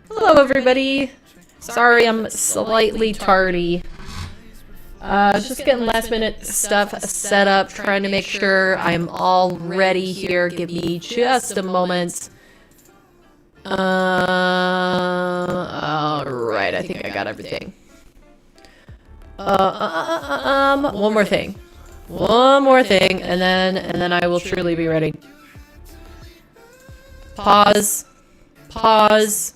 Hello everybody. Sorry I'm slightly tardy. Just getting last minute stuff set up, trying to make sure I'm all ready here. Give me just a moment. Alright, I think I got everything. One more thing. One more thing, and then I will surely be ready. Pause. Pause.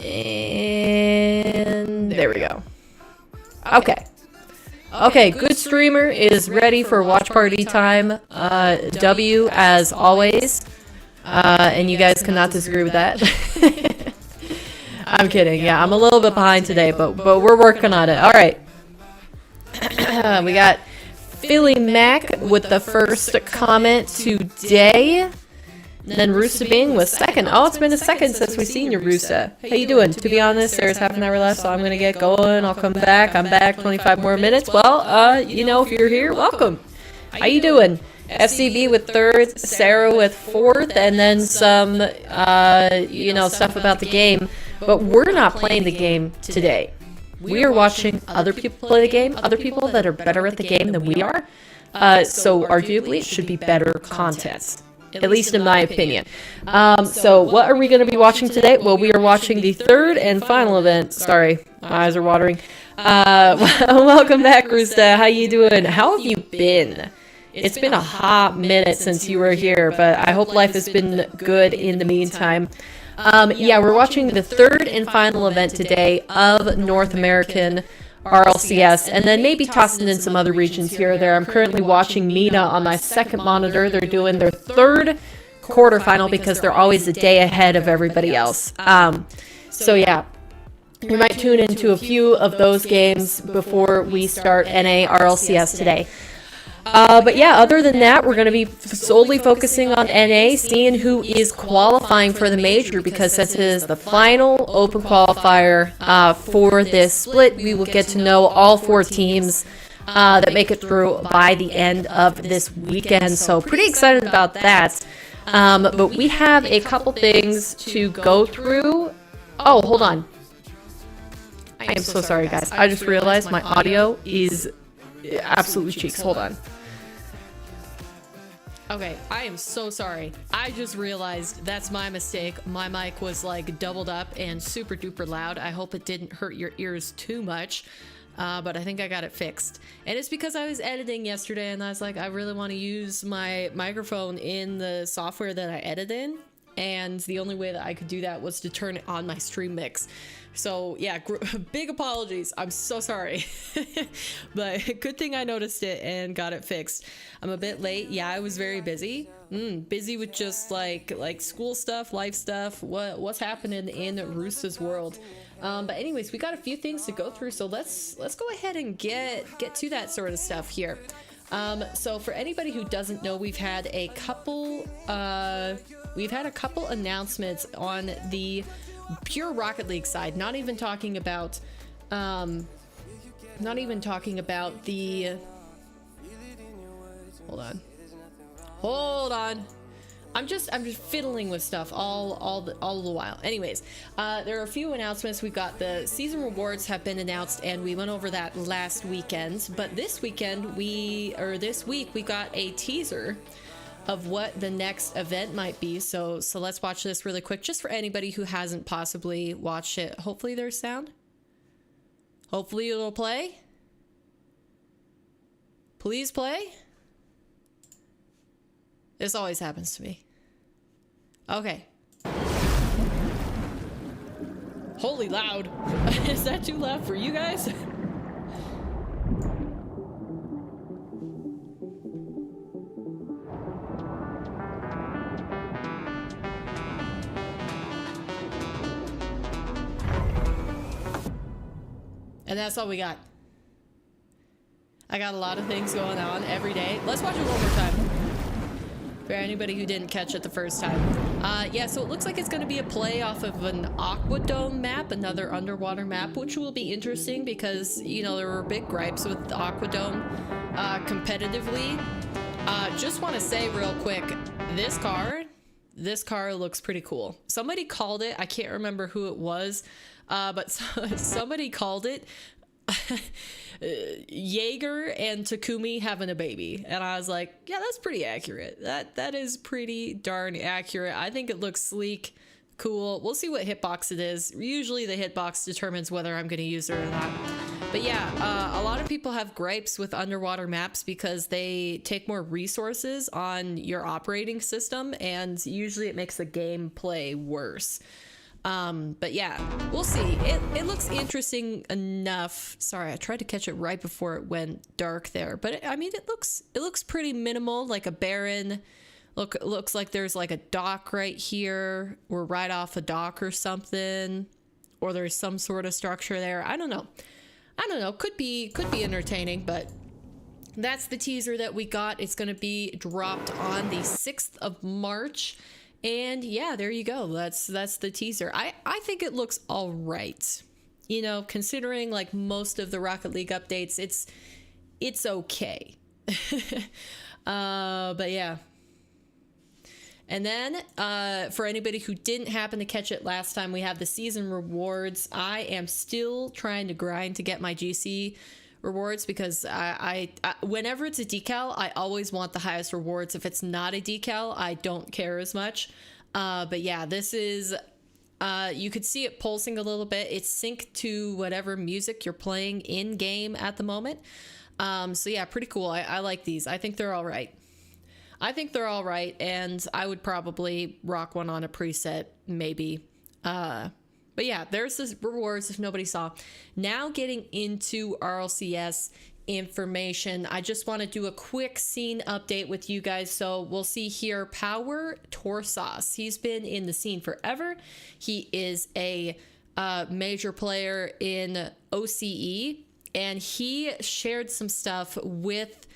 And there we go. Okay. Okay, good streamer is ready for watch party time. W as always. And you guys cannot disagree with that. I'm kidding. Yeah, I'm a little bit behind today, but we're working on it. All right. We got Philly Mac with the first comment today. Then Roosta Bing was second. Oh, it's been a second since we've seen you, Roosta. How you doing? To be honest, there's half an hour left, so I'm going to get going. I'll come back. I'm back 25 more minutes. Well, you know, if you're here, welcome. How you doing? FCB with third, Sarah with fourth, and then some, you know, stuff about the game. But we're not playing the game today. We are watching other people play the game, other people that are better at the game than we are. So arguably, it should be better content. At least in my opinion. So what are we going to be watching today? Well, we are watching the third and final event. Sorry, my eyes are watering. Welcome back, Roosta. How you doing? How have you been? It's been a hot minute since you were here, but I hope life has been good in the meantime. Yeah, we're watching the third and final event today of North American RLCS, and then maybe tossing in some other regions here or there. I'm currently watching MENA on my second monitor. They're doing their third quarterfinal because they're always a day ahead of everybody else. So yeah, we might tune into a few of those games before we start NA RLCS today. But yeah, other than that, we're going to be solely focusing on NA, seeing who is qualifying for the major, because since it is the final open qualifier for this split, we will get to know all four teams that make it through by the end of this weekend. So pretty excited about that. But we have a couple things to go through. Oh, hold on. I am so sorry, guys. I just realized my audio is absolutely cheeks. Hold on. Okay, I am so sorry. I just realized that's my mistake. My mic was like doubled up and super duper loud. I hope it didn't hurt your ears too much, but I think I got it fixed. And it's because I was editing yesterday and I was like, I really want to use my microphone in the software that I edit in. And the only way that I could do that was to turn it on my stream mix. So yeah, big apologies. I'm so sorry. But good thing I noticed it and got it fixed. I'm a bit late. Yeah, I was very busy. Busy with just like school stuff, life stuff, what's happening in Roosta's world. But anyways, we got a few things to go through, so let's go ahead and get to that sort of stuff here. So for anybody who doesn't know, we've had a couple announcements on the pure Rocket League side, not even talking about the hold on, I'm just fiddling with stuff all the while. Anyways, there are a few announcements. We've got the season rewards have been announced, and we went over that last weekend, but this week we got a teaser of what the next event might be. So let's watch this really quick, just for anybody who hasn't possibly watched it. Hopefully there's sound. Hopefully it'll play. Please play. This always happens to me. Okay. Holy loud. Is that too loud for you guys? And that's all we got. I got a lot of things going on every day. Let's watch it one more time. For anybody who didn't catch it the first time. Yeah, so it looks like it's going to be a play off of an Aqua Dome map, another underwater map, which will be interesting because, you know, there were big gripes with the Aqua Dome competitively. Just want to say real quick, this car, this car looks pretty cool. Somebody called it, I can't remember who it was, but somebody called it Jaeger and Takumi having a baby, and I was like, yeah, that's pretty accurate. That is pretty darn accurate. I think it looks sleek, cool. We'll see what hitbox it is. Usually the hitbox determines whether I'm going to use it or not. But yeah, a lot of people have gripes with underwater maps because they take more resources on your operating system, and usually it makes the gameplay worse. But yeah, we'll see. It looks interesting enough. Sorry, I tried to catch it right before it went dark there, but I mean, it looks pretty minimal, like a barren. Looks like there's like a dock right here. We're right off a dock or something, or there's some sort of structure there. I don't know. Could be entertaining, but that's the teaser that we got. It's going to be dropped on the 6th of March. And yeah, there you go. That's the teaser. I think it looks all right. You know, considering like most of the Rocket League updates, it's okay. But yeah. And then for anybody who didn't happen to catch it last time, we have the season rewards. I am still trying to grind to get my GC rewards because I whenever it's a decal, I always want the highest rewards. If it's not a decal, I don't care as much. But yeah, this is you could see it pulsing a little bit. It's synced to whatever music you're playing in game at the moment. So yeah, pretty cool. I like these. I think they're all right. And I would probably rock one on a preset, maybe. But yeah, there's the rewards if nobody saw. Now getting into RLCS information, I just want to do a quick scene update with you guys. So we'll see here, Power Torsos. He's been in the scene forever. He is a major player in OCE, and he shared some stuff with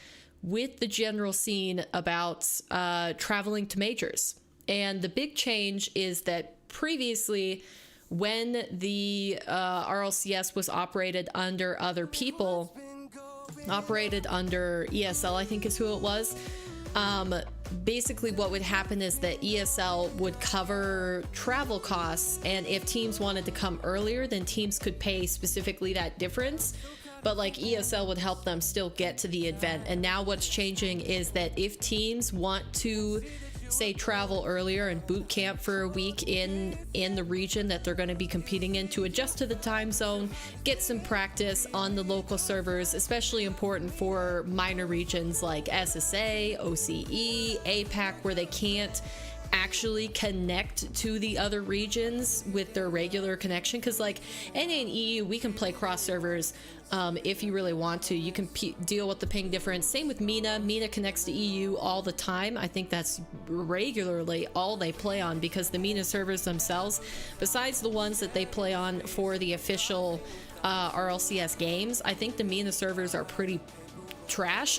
the general scene about traveling to majors. And the big change is that previously, when the RLCS was operated under other people, operated under ESL, I think is who it was, basically what would happen is that ESL would cover travel costs, and if teams wanted to come earlier, then teams could pay specifically that difference. But like ESL would help them still get to the event. And now what's changing is that if teams want to, say, travel earlier and boot camp for a week in the region that they're going to be competing in, to adjust to the time zone, get some practice on the local servers, especially important for minor regions like SSA, OCE, APAC, where they can't actually connect to the other regions with their regular connection. Because like NA and EU, we can play cross servers if you really want to. You can deal with the ping difference. Same with MENA. MENA connects to EU all the time. I think that's regularly all they play on, because the MENA servers themselves, besides the ones that they play on for the official RLCS games, I think the MENA servers are pretty trash.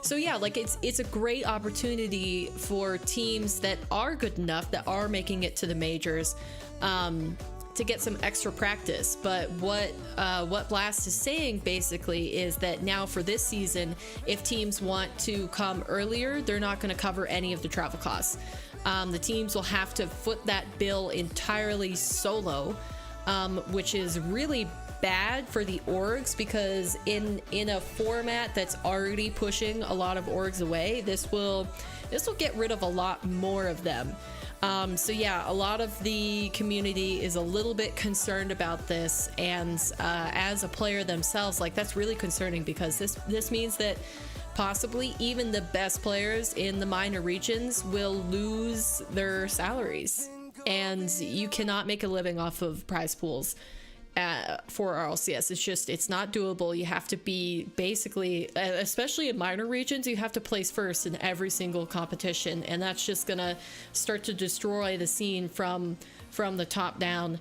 So yeah, like it's a great opportunity for teams that are good enough, that are making it to the majors, to get some extra practice. But what Blast is saying basically is that now for this season, if teams want to come earlier, they're not going to cover any of the travel costs. The teams will have to foot that bill entirely solo, which is really bad for the orgs, because in a format that's already pushing a lot of orgs away, this will get rid of a lot more of them. So yeah, a lot of the community is a little bit concerned about this, and as a player themselves, like, that's really concerning, because this means that possibly even the best players in the minor regions will lose their salaries, and you cannot make a living off of prize pools for RLCS. It's not doable. You have to be basically, especially in minor regions, you have to place first in every single competition, and that's just gonna start to destroy the scene from the top down.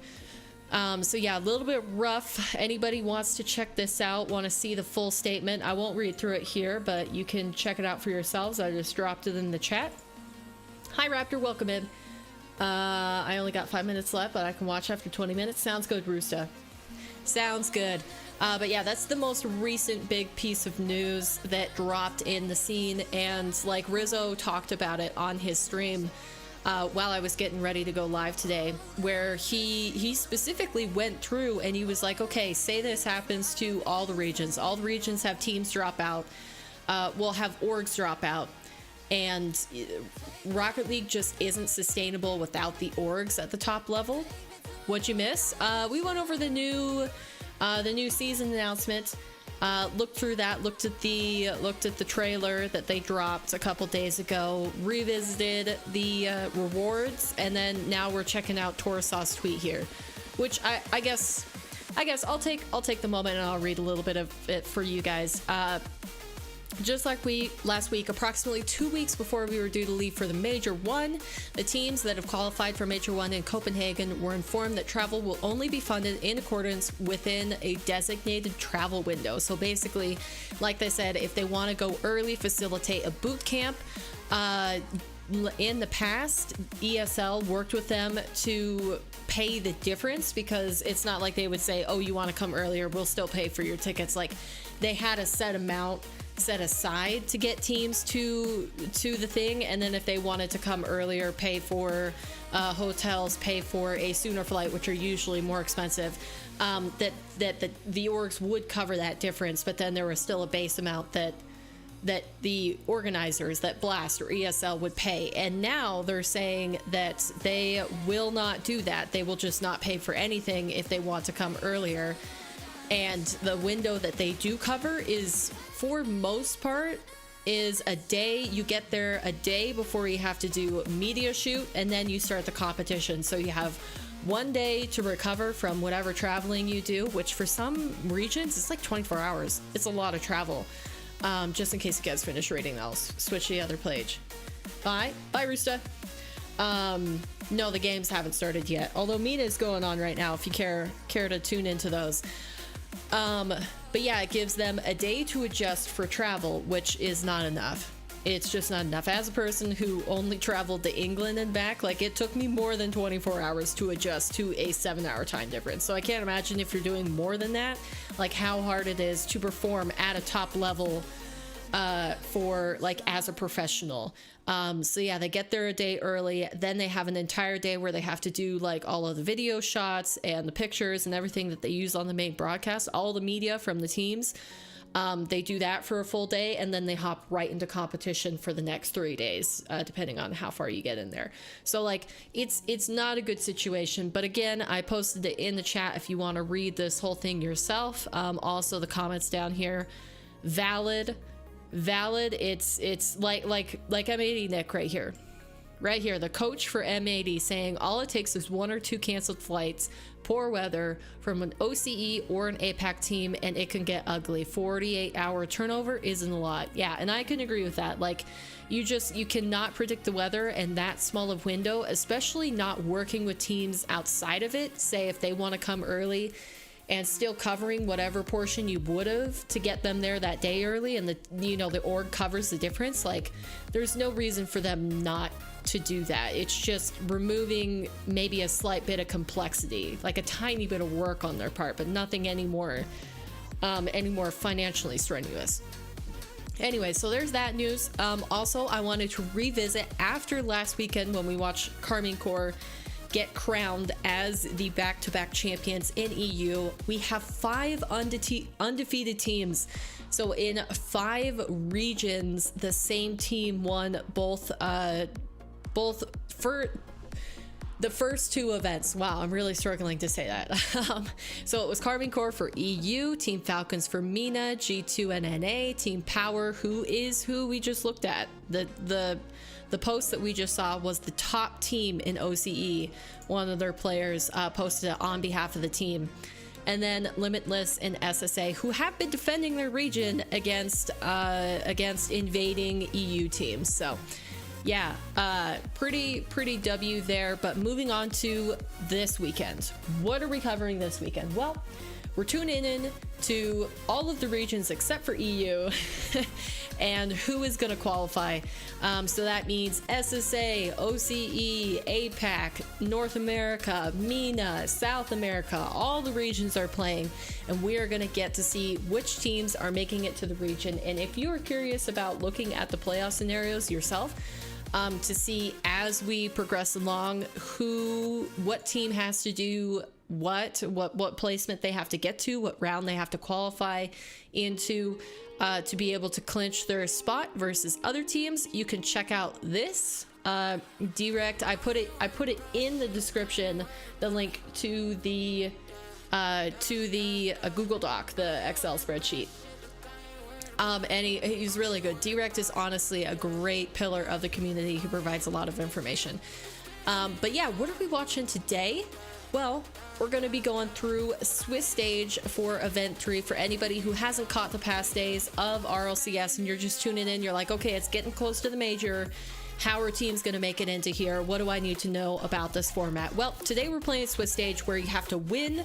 So yeah, a little bit rough. Anybody wants to check this out, want to see the full statement, I won't read through it here, but you can check it out for yourselves. I just dropped it in the chat. Hi Raptor, welcome in. I only got 5 minutes left, but I can watch after 20 minutes. Sounds good, Roosta. Sounds good. But yeah, that's the most recent big piece of news that dropped in the scene. And like Rizzo talked about it on his stream while I was getting ready to go live today, where he specifically went through and he was like, okay, say this happens to all the regions. All the regions have teams drop out. We'll have orgs drop out. And Rocket League just isn't sustainable without the orgs at the top level. What'd you miss? We went over the new season announcement. Looked through that. Looked at the trailer that they dropped a couple days ago. Revisited the rewards, and then now we're checking out Torosaw's tweet here, which I guess I'll take the moment and I'll read a little bit of it for you guys. Just like last week, approximately 2 weeks before we were due to leave for the Major 1, the teams that have qualified for Major 1 in Copenhagen were informed that travel will only be funded in accordance within a designated travel window. So basically, like they said, if they want to go early, facilitate a boot camp. In the past, ESL worked with them to pay the difference, because it's not like they would say, oh, you want to come earlier, we'll still pay for your tickets. Like, they had a set amount set aside to get teams to the thing, and then if they wanted to come earlier, pay for hotels, pay for a sooner flight, which are usually more expensive, that the orgs would cover that difference. But then there was still a base amount that the organizers, that Blast or ESL, would pay. And now they're saying that they will not do that. They will just not pay for anything if they want to come earlier. And the window that they do cover is, for most part, is a day. You get there a day before you have to do media shoot, and then you start the competition. So you have 1 day to recover from whatever traveling you do, which for some regions, it's like 24 hours. It's a lot of travel. Just in case you guys finish reading, I'll switch to the other page. Bye, Roosta. No, the games haven't started yet. Although Mina is going on right now, if you care to tune into those. But yeah, it gives them a day to adjust for travel, which is not enough. It's just not enough. As a person who only traveled to England and back, like, it took me more than 24 hours to adjust to a 7-hour time difference. So I can't imagine if you're doing more than that, like, how hard it is to perform at a top level for, like, as a professional. So yeah, they get there a day early, then they have an entire day where they have to do, like, all of the video shots and the pictures and everything that they use on the main broadcast, all the media from the teams. They do that for a full day, and then they hop right into competition for the next 3 days, depending on how far you get in there. So, like, it's not a good situation. But again, I posted it in the chat if you want to read this whole thing yourself. Also, the comments down here, valid. It's like M80 Nick right here. Right here, the coach for M80 saying all it takes is 1 or 2 canceled flights, poor weather from an OCE or an APAC team, and it can get ugly. 48-hour turnover isn't a lot. Yeah, and I can agree with that. Like, you cannot predict the weather in that small of window, especially not working with teams outside of it. Say if they want to come early and still covering whatever portion you would have to get them there that day early, and the org covers the difference. Like, there's no reason for them not to do that. It's just removing maybe a slight bit of complexity, like a tiny bit of work on their part, but nothing any more financially strenuous. Anyway, so there's that news. Also, I wanted to revisit after last weekend when we watched Karmine Corps get crowned as the back-to-back champions in EU. We have 5 undefeated teams. So in 5 regions, the same team won both for the first 2 events. Wow, I'm really struggling to say that. So it was Karmine Corps for EU, Team Falcons for MENA, G2 and NA, Team Power, who we just looked at. The post that we just saw was the top team in OCE. One of their players posted it on behalf of the team. And then Limitless and SSA, who have been defending their region against invading EU teams. So yeah, pretty W there. But moving on to this weekend. What are we covering this weekend? Well, we're tuning in to all of the regions except for EU and who is going to qualify. So that means SSA, OCE, APAC, North America, MENA, South America, all the regions are playing, and we are going to get to see which teams are making it to the region. And if you are curious about looking at the playoff scenarios yourself, to see as we progress along what team has to do what placement they have to get to, what round they have to qualify into to be able to clinch their spot versus other teams, you can check out this direct. I put it in the description, the link to the Google Doc, the Excel spreadsheet. And he's really good. Direct is honestly a great pillar of the community who provides a lot of information. But yeah, what are we watching today? Well, we're going to be going through Swiss stage for event 3 for anybody who hasn't caught the past days of RLCS and you're just tuning in. You're like, okay, it's getting close to the major. How are teams going to make it into here? What do I need to know about this format? Well, today we're playing Swiss stage where you have to win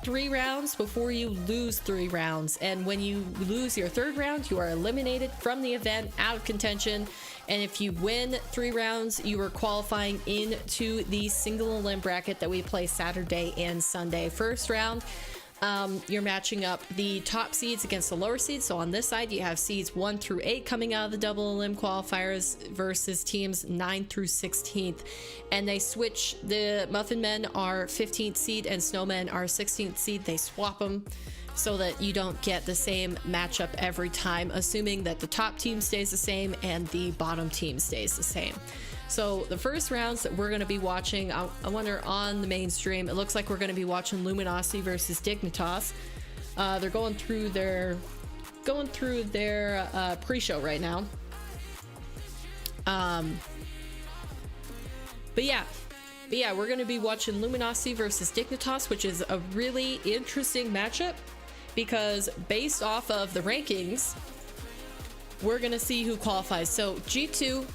3 rounds before you lose 3 rounds, and when you lose your 3rd round, you are eliminated from the event, out of contention. And if you win 3 rounds, you are qualifying into the single elim bracket that we play Saturday and Sunday. First round, you're matching up the top seeds against the lower seeds. So on this side, you have seeds 1 through 8 coming out of the double elim qualifiers versus teams 9 through 16th. And they switch. The Muffin Men are 15th seed and Snowmen are 16th seed. They swap them so that you don't get the same matchup every time, assuming that the top team stays the same and the bottom team stays the same. So the first rounds that we're going to be watching, I wonder on the main stream, it looks like we're going to be watching Luminosity versus Dignitas. They're going through their pre-show right now. But yeah, we're going to be watching Luminosity versus Dignitas, which is a really interesting matchup because based off of the rankings, we're going to see who qualifies. So G2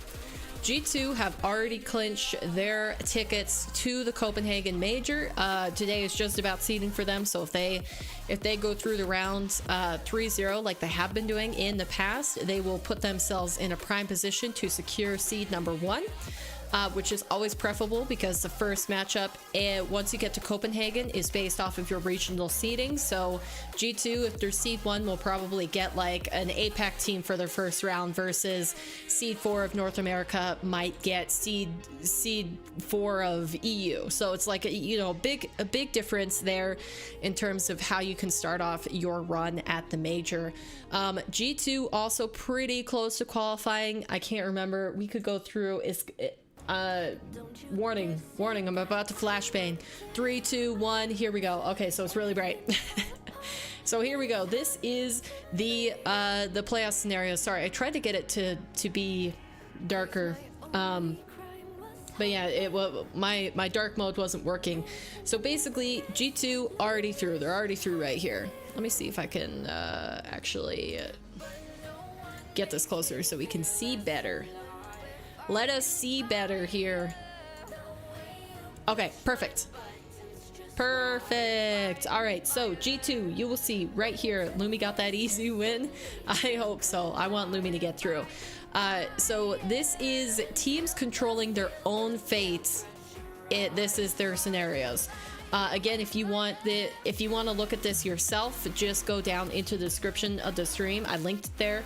have already clinched their tickets to the Copenhagen Major. Today is just about seeding for them. So if they go through the rounds 3-0 like they have been doing in the past, they will put themselves in a prime position to secure seed number 1. Which is always preferable because the first matchup, once you get to Copenhagen, is based off of your regional seeding. So G2, if they're seed 1, will probably get like an APAC team for their first round versus seed 4 of North America might get seed 4 of EU. So it's like a big difference there in terms of how you can start off your run at the major. G2 also pretty close to qualifying. I can't remember. We could go through. Warning, I'm about to flashbang. 3, 2, 1, here we go. Okay, so it's really bright. So here we go. This is the playoff scenario. Sorry, I tried to get it to be darker. But yeah, my dark mode wasn't working. So basically, G2 already through. They're already through right here. Let me see if I can actually get this closer so we can see better. Let us see better here. Okay, perfect. Perfect. All right, so G2, you will see right here, Lumi got that easy win. I hope so. I want Lumi to get through. So this is teams controlling their own fates. This is their scenarios. Again, if you want to look at this yourself, just go down into the description of the stream. I linked it there.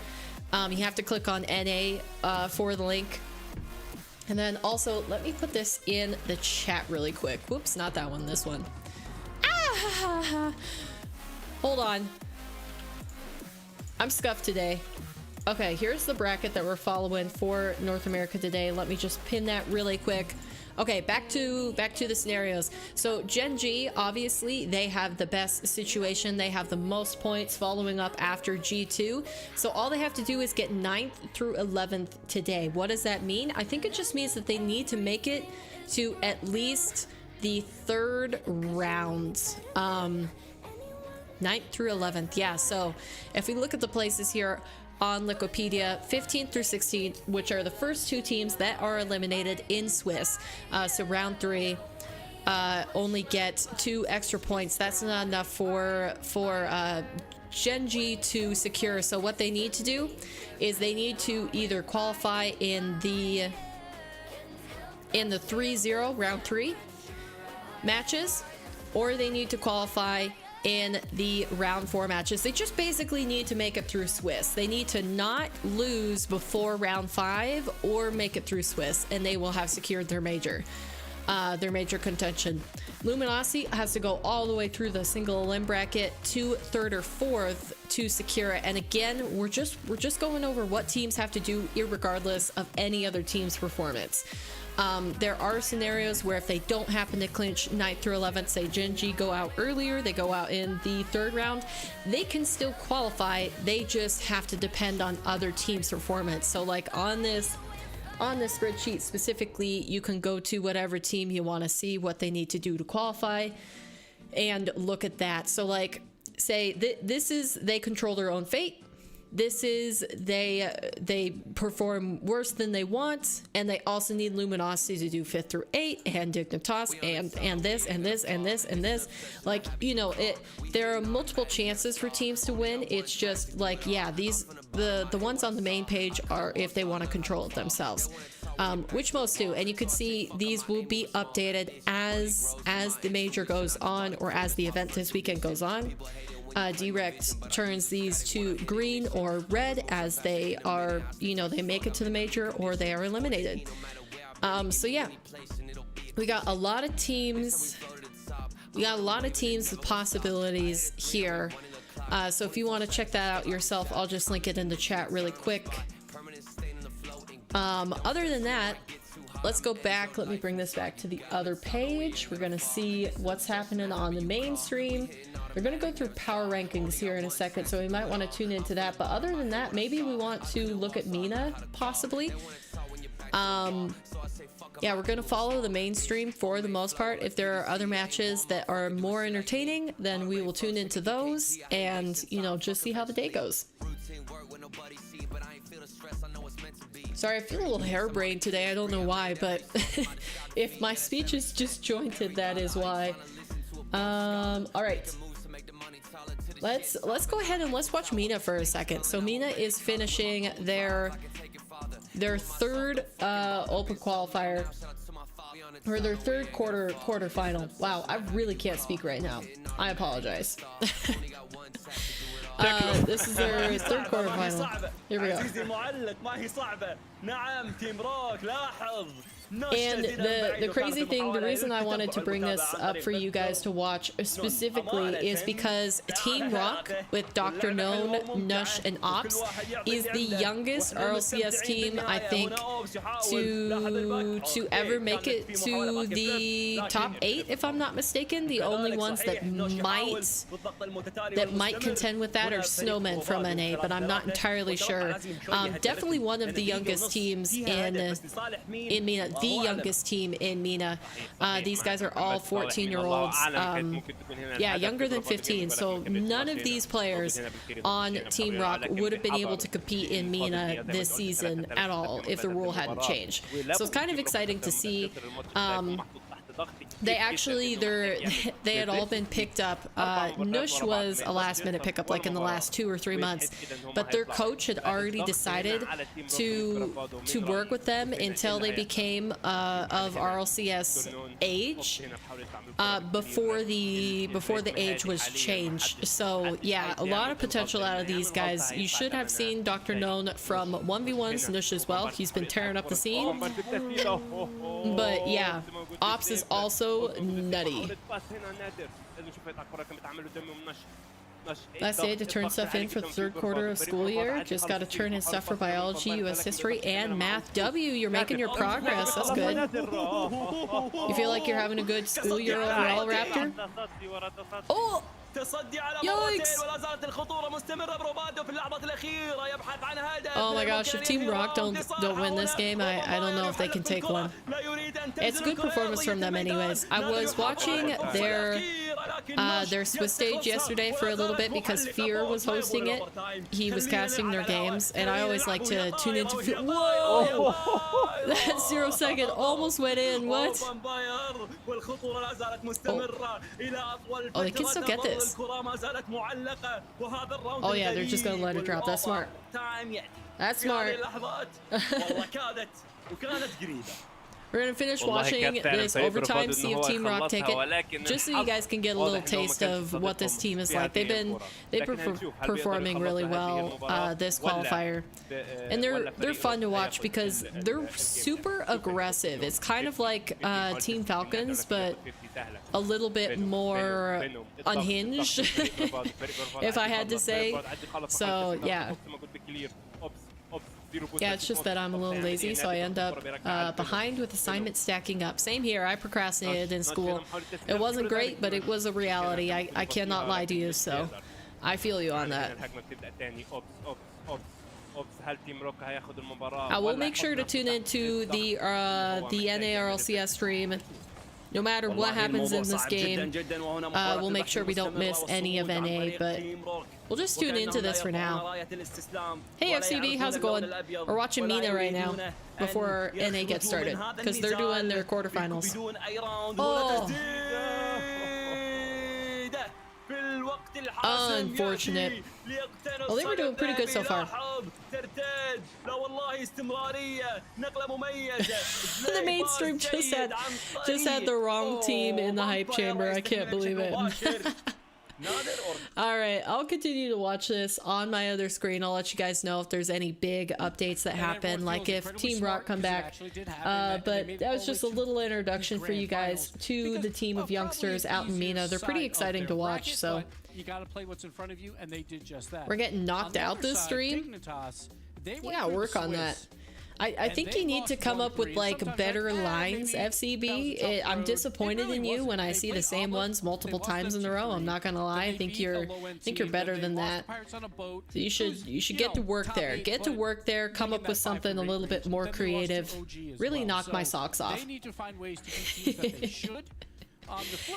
You have to click on NA for the link. And then also, let me put this in the chat really quick. Whoops, not that one, this one. Ah! Hold on. I'm scuffed today. Okay, here's the bracket that we're following for North America today. Let me just pin that really quick. Okay, back to the scenarios. So Gen G, obviously, they have the best situation. They have the most points following up after G2. So all they have to do is get 9th through 11th today. What does that mean? I think it just means that they need to make it to at least the 3rd round. 9th through 11th. Yeah, so if we look at the places here on Wikipedia, 15th through 16th, which are the first 2 teams that are eliminated in Swiss. So round 3. only get 2 extra points. That's not enough for Genji to secure. So what they need to do is they need to either qualify in the 3-0 round 3 matches, or they need to qualify in the round 4 matches. They just basically need to make it through Swiss. They need to not lose before round 5 or make it through Swiss, and they will have secured their major contention. Luminosity has to go all the way through the single elim bracket to 3rd or 4th to secure it. And again, we're just going over what teams have to do irregardless of any other team's performance. There are scenarios where if they don't happen to clinch 9th through 11th, say Genji go out earlier, they go out in the 3rd round, they can still qualify. They just have to depend on other teams' performance. So like on this spreadsheet specifically, you can go to whatever team you want to see what they need to do to qualify and look at that. So like say this is they control their own fate. This is they perform worse than they want, and they also need Luminosity to do 5th through 8 and Dignitas and this and this and this and this. Like, you know, there are multiple chances for teams to win. It's just like, yeah, the ones on the main page are if they want to control it themselves, which most do. And you can see these will be updated as the major goes on, or as the event this weekend goes on. Direct turns these to green or red as they are, you know, they make it to the major or they are eliminated. So yeah, we got a lot of teams. We got a lot of teams with possibilities here. So if you want to check that out yourself, I'll just link it in the chat really quick. Other than that, let's go back. Let me bring this back to the other page. We're going to see what's happening on the mainstream. We're going to go through power rankings here in a second, so we might want to tune into that. But other than that, maybe we want to look at MENA, possibly. Yeah, we're going to follow the mainstream for the most part. If there are other matches that are more entertaining, then we will tune into those and, you know, just see how the day goes. Sorry, I feel a little harebrained today. I don't know why, but if my speech is disjointed, that is why. All right. Let's go ahead and let's watch MENA for a second. So MENA is finishing their 3rd open qualifier, or their 3rd quarterfinal. Wow, I really can't speak right now. I apologize. This is their 3rd quarterfinal. Here we go. And the crazy thing, the reason I wanted to bring this up for you guys to watch specifically is because Team Rock with Dr. Known, Nush, and Ops is the youngest RLCS team, I think, to ever make it to the top 8, if I'm not mistaken. The only ones that might contend with that are Snowmen from NA, but I'm not entirely sure. Definitely one of the youngest teams in MENA. The youngest team in MENA. These guys are all 14-year-olds. Yeah, younger than 15. So none of these players on Team Rock would have been able to compete in MENA this season at all if the rule hadn't changed. So it's kind of exciting to see. They actually, they had all been picked up. Nush was a last-minute pickup, like in the last 2 or 3 months, but their coach had already decided to work with them until they became of RLCS age, before the age was changed. So yeah, a lot of potential out of these guys. You should have seen Dr. Known from 1v1s, Nush as well. He's been tearing up the scene. But yeah, Ops is also nutty. Last day to turn stuff in for the 3rd quarter of school year. Just got to turn in stuff for biology, US history, and math. W, you're making your progress. That's good. You feel like you're having a good school year overall, Raptor? Oh! Yikes! Oh my gosh, if Team Rock don't win this game, I don't know if they can take one. It's a good performance from them anyways. I was watching their Swiss stage yesterday for a little bit because Fear was hosting it. He was casting their games, and I always like to tune into Fear. Whoa! That 0 second almost went in. What? Oh, they can still get this. Oh yeah, they're just gonna let it drop. That's smart. That's smart. We're gonna finish watching this overtime, see if Team Rock take it, just so you guys can get a little taste of what this team is like. They've been performing really well this qualifier, and they're fun to watch because they're super aggressive. It's kind of like Team Falcons, but a little bit more unhinged, if I had to say. So yeah. Yeah, it's just that I'm a little lazy, so I end up behind with assignments stacking up. Same here, I procrastinated in school. It wasn't great, but it was a reality. I cannot lie to you, so I feel you on that. I will make sure to tune into the NARLCS stream. No matter what happens in this game, we'll make sure we don't miss any of NA, but we'll just tune into this for now. Hey FCB, how's it going? We're watching MENA right now before NA gets started, because they're doing their quarterfinals. Oh! Unfortunate. Well, they were doing pretty good so far. The mainstream just had the wrong team in the hype chamber. I can't believe it. Alright, I'll continue to watch this on my other screen. I'll let you guys know if there's any big updates that happen, like if Team Rock come back. But that was just a little introduction for you guys to the team of youngsters out in MENA. They're pretty exciting to watch, so you gotta play what's in front of you, and they did just that. We're getting knocked out this stream. You gotta work on that. I think you need to come up with like better lines, FCB. I'm disappointed in you when I see the same ones multiple times in a row. I'm not gonna lie. I think you're better than that. So you should get to work there. Get to work there. Come up with something a little bit more creative. Really knock my socks off.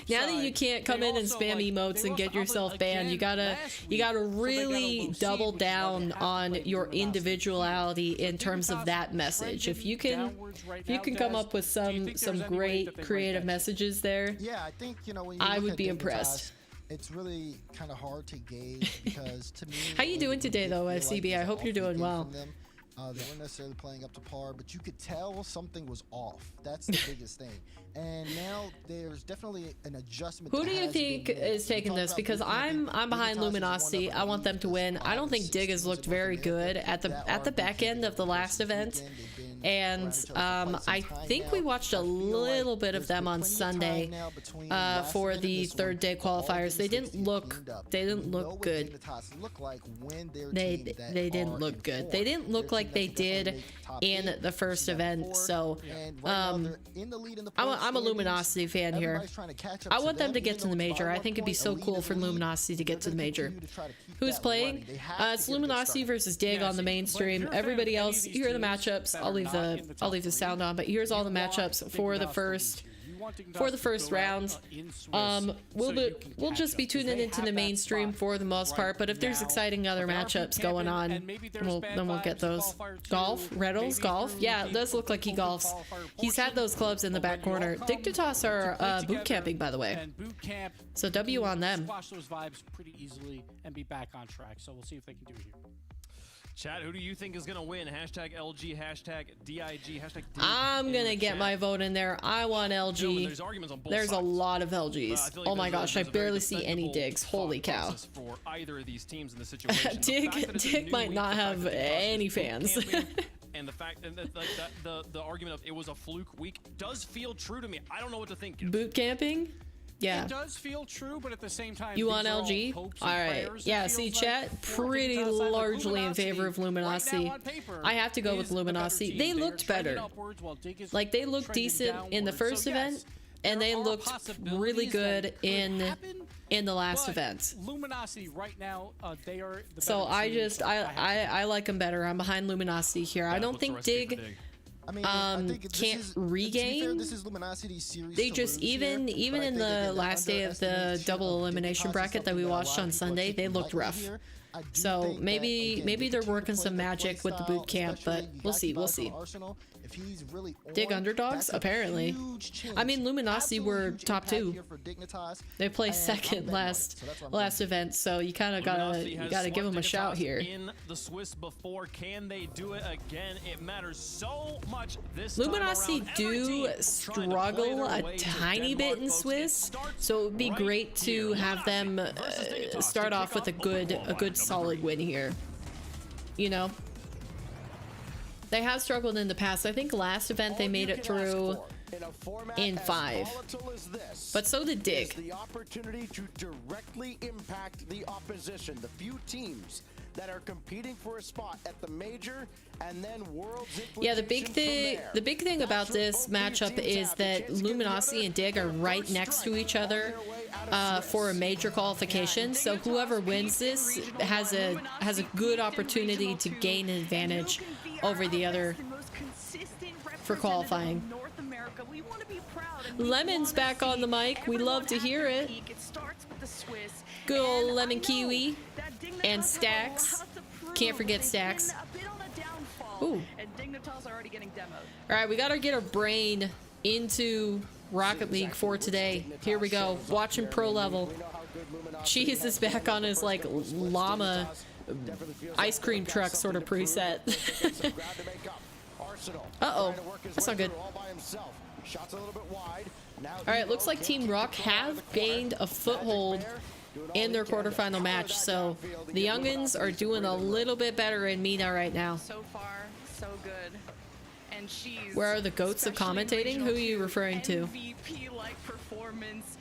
Now that you can't come in and spam emotes and get yourself banned, you gotta really double down on your individuality in terms of that message. If you can come up with some great creative messages there, yeah, I think, you know, when you I would be impressed. It's really kind of hard to gauge because to me, how you doing today though, FCB? I hope you're doing well. They weren't necessarily playing up to par, but you could tell something was off. That's the biggest thing. And now there's definitely an adjustment. Who do you think is taking this? Because I'm behind Luminosity. I want them to win. I don't think Dig has looked very good at the back end of the last event. And I think we watched a little bit of them on Sunday for the third day qualifiers. They didn't look good. They didn't look good. They didn't look like they did in the first event. So I'm a Luminosity fan here. I want them to get to the major. I think it'd be so cool for Luminosity to get to the major. Who's playing? It's Luminosity versus Dig on the mainstream. Everybody else, here are the matchups. I'll leave the sound on, but here's all the matchups for the first round. We'll just be tuning into the mainstream for the most part, but if there's exciting other matchups going on, then we'll get those. Golf? Reddles? Golf? Yeah, it does look like he golfs. He's had those clubs in the back corner. Dictatos are boot camping, by the way. So W on them. Squash those vibes pretty easily and be back on track. So we'll see if they can do it here. Chat, who do you think is going to win? Hashtag LG, hashtag DIG, hashtag D. I'm going to get my vote in there. I want LG. There's a lot of LGs. Oh my gosh, I barely see any Digs. Holy cow. For either of these teams in the situation. Dig might not have any fans. And the fact that the argument of it was a fluke week does feel true to me. I don't know what to think. Boot camping? Yeah. It does feel true, but at the same time, you want LG? All right. Yeah, see, chat, pretty largely in favor of Luminosity. I have to go with Luminosity. They looked better. Like, they looked decent in the first event, and they looked really good in in the last But event. Luminosity right now, they are the So better I team, just so have to I like them better. I'm behind Luminosity here. I don't think Dig I mean, I think this can't is, to be fair, regain. this is Luminosity's series. They to just lose here, even but I in think, the again, last day of the underestimation double of elimination Dignitas is bracket that something we a lot watched of on people are Sunday, they taking looked lightly rough. here. I do So think that, maybe again, maybe they they're continue to working play some the magic with the play boot camp, style, but especially we'll see, you we'll got see. Arsenal. If he's really Dig on, underdogs, that's a apparently. huge change. I mean, Luminosity Absolutely were huge top impact 2. here for Dignitas, They placed and I'm second betting on it, last so that's what I'm last gonna do. event, so you kind of Luminosity gotta has give them a swept shout Dignitas here. in the Swiss before. Can they do it again? It matters so much this Luminosity time around. Every do team trying to play struggle their a way to tiny bit Denmark, in folks. It Swiss, starts so it would be right great to here. have them Luminosity versus Dignitas start to off kick with a off good solid win here. You know, they have struggled in the past. I think last event they made it through in 5, but so did Dig. The opportunity to directly impact the opposition, the few teams that are competing for a spot at the major and then world's. Yeah, the big thing about this matchup is that Luminosity and Dig are right next to each other for a major qualification. So whoever wins this has a good opportunity to gain an advantage over the other for qualifying. Lemon's back on the mic. We love to hear it. Good old Lemon Kiwi and Stacks. Can't forget Stacks. Ooh. Alright, we gotta get our brain into Rocket League for today. Here we go. Watching pro level. Cheese is back on his like llama ice cream truck sort of preset. Uh-oh. That's not good. Alright, looks like Team Rock have gained a foothold in their quarterfinal match, so the youngins are doing a little bit better in MENA right now. So far, so good. And she's Where are the goats of commentating? Who are you referring to? MVP-like performance.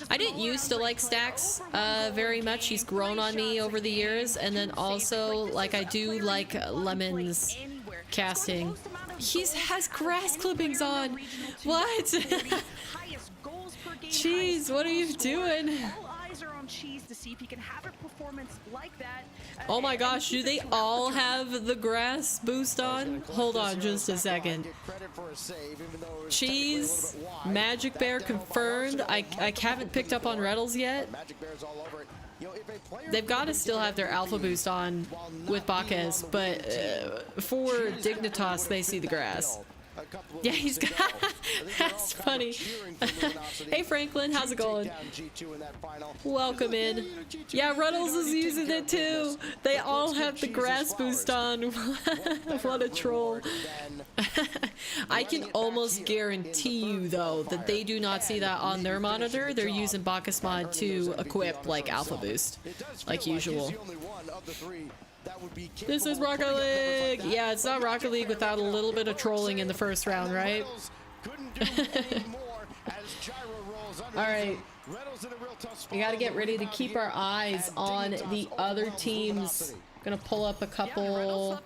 I didn't used to like Stacks very much. He's grown on me over the years, and then also like I do like Lemon's casting. He has grass clippings on. What? Jeez, what are you doing? Oh my gosh, do they all have the grass boost on? Hold on just a second. Cheese, Magic Bear confirmed. I haven't picked up on Reddles yet. They've got to still have their alpha boost on with Bacchus, but for Dignitas, they see the grass. Yeah, he's got. That's funny. Hey Franklin, how's it going? Welcome in. Yeah, Ruddles is using it too. They all have the grass boost on. What a troll. I can almost guarantee you though that they do not see that on their monitor. They're using Bacchus mod to equip like alpha boost, like usual. This is Rocket League! Yeah, it's not Rocket League without a little bit of trolling in the first round, right? Alright. We gotta get ready to keep our eyes on the other teams. Gonna pull up a couple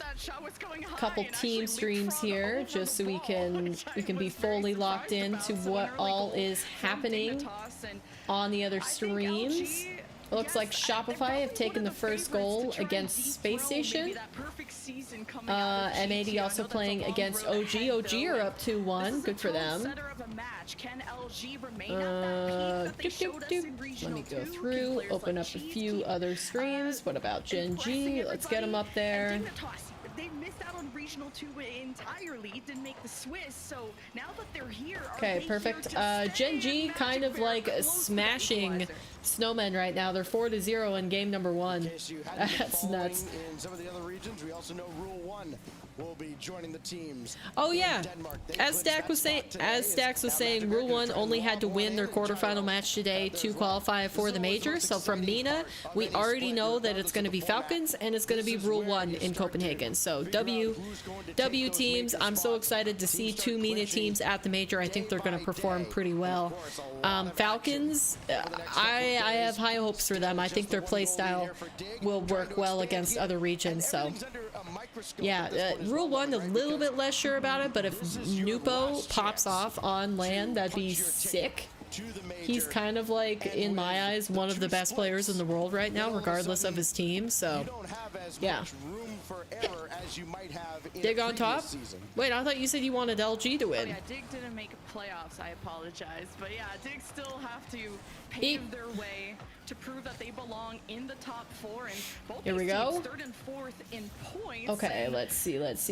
team streams here just so we can be fully locked into what all is happening on the other streams. It looks like Shopify have taken the first goal against Space Station. M80 also playing against OG. OG are up 2-1. Good for them. Let me go through, open up a few other streams. What about Gen G? Let's get them up there. They missed out on regional 2 entirely, didn't make the Swiss, so now that they're here, okay, perfect. Gen G kind of like smashing Snowmen right now. They're 4-0 in game number 1. That's nuts. In some of the other regions, we also know Rule 1 will be joining the teams. Oh yeah, as Stacks was saying, Rule 1 only had to win their quarterfinal match today to qualify for the major. So from MENA, we already know that it's going to be Falcons and it's going to be Rule 1 in Copenhagen. So W teams. I'm so excited to see 2 MENA teams at the major. I think they're going to perform pretty well. Falcons, I have high hopes for them. I think their play style will work well against other regions. So yeah, Rule 1 a little bit less sure about it, but if Nupo pops off on land, that'd be sick. to the major. he's kind of like, in my eyes, one of the best players in the world right now, regardless of his team. So, You don't have as yeah. much room for error as you might have in Dig a on previous top. season. Wait, I thought you said you wanted LG to Oh win. yeah, Dig didn't make playoffs. I apologize, but yeah, Dig still have to pave their way to prove that they belong in the top 4. And both Here we these go. teams, 3rd and 4th in points. Okay, and let's see. that's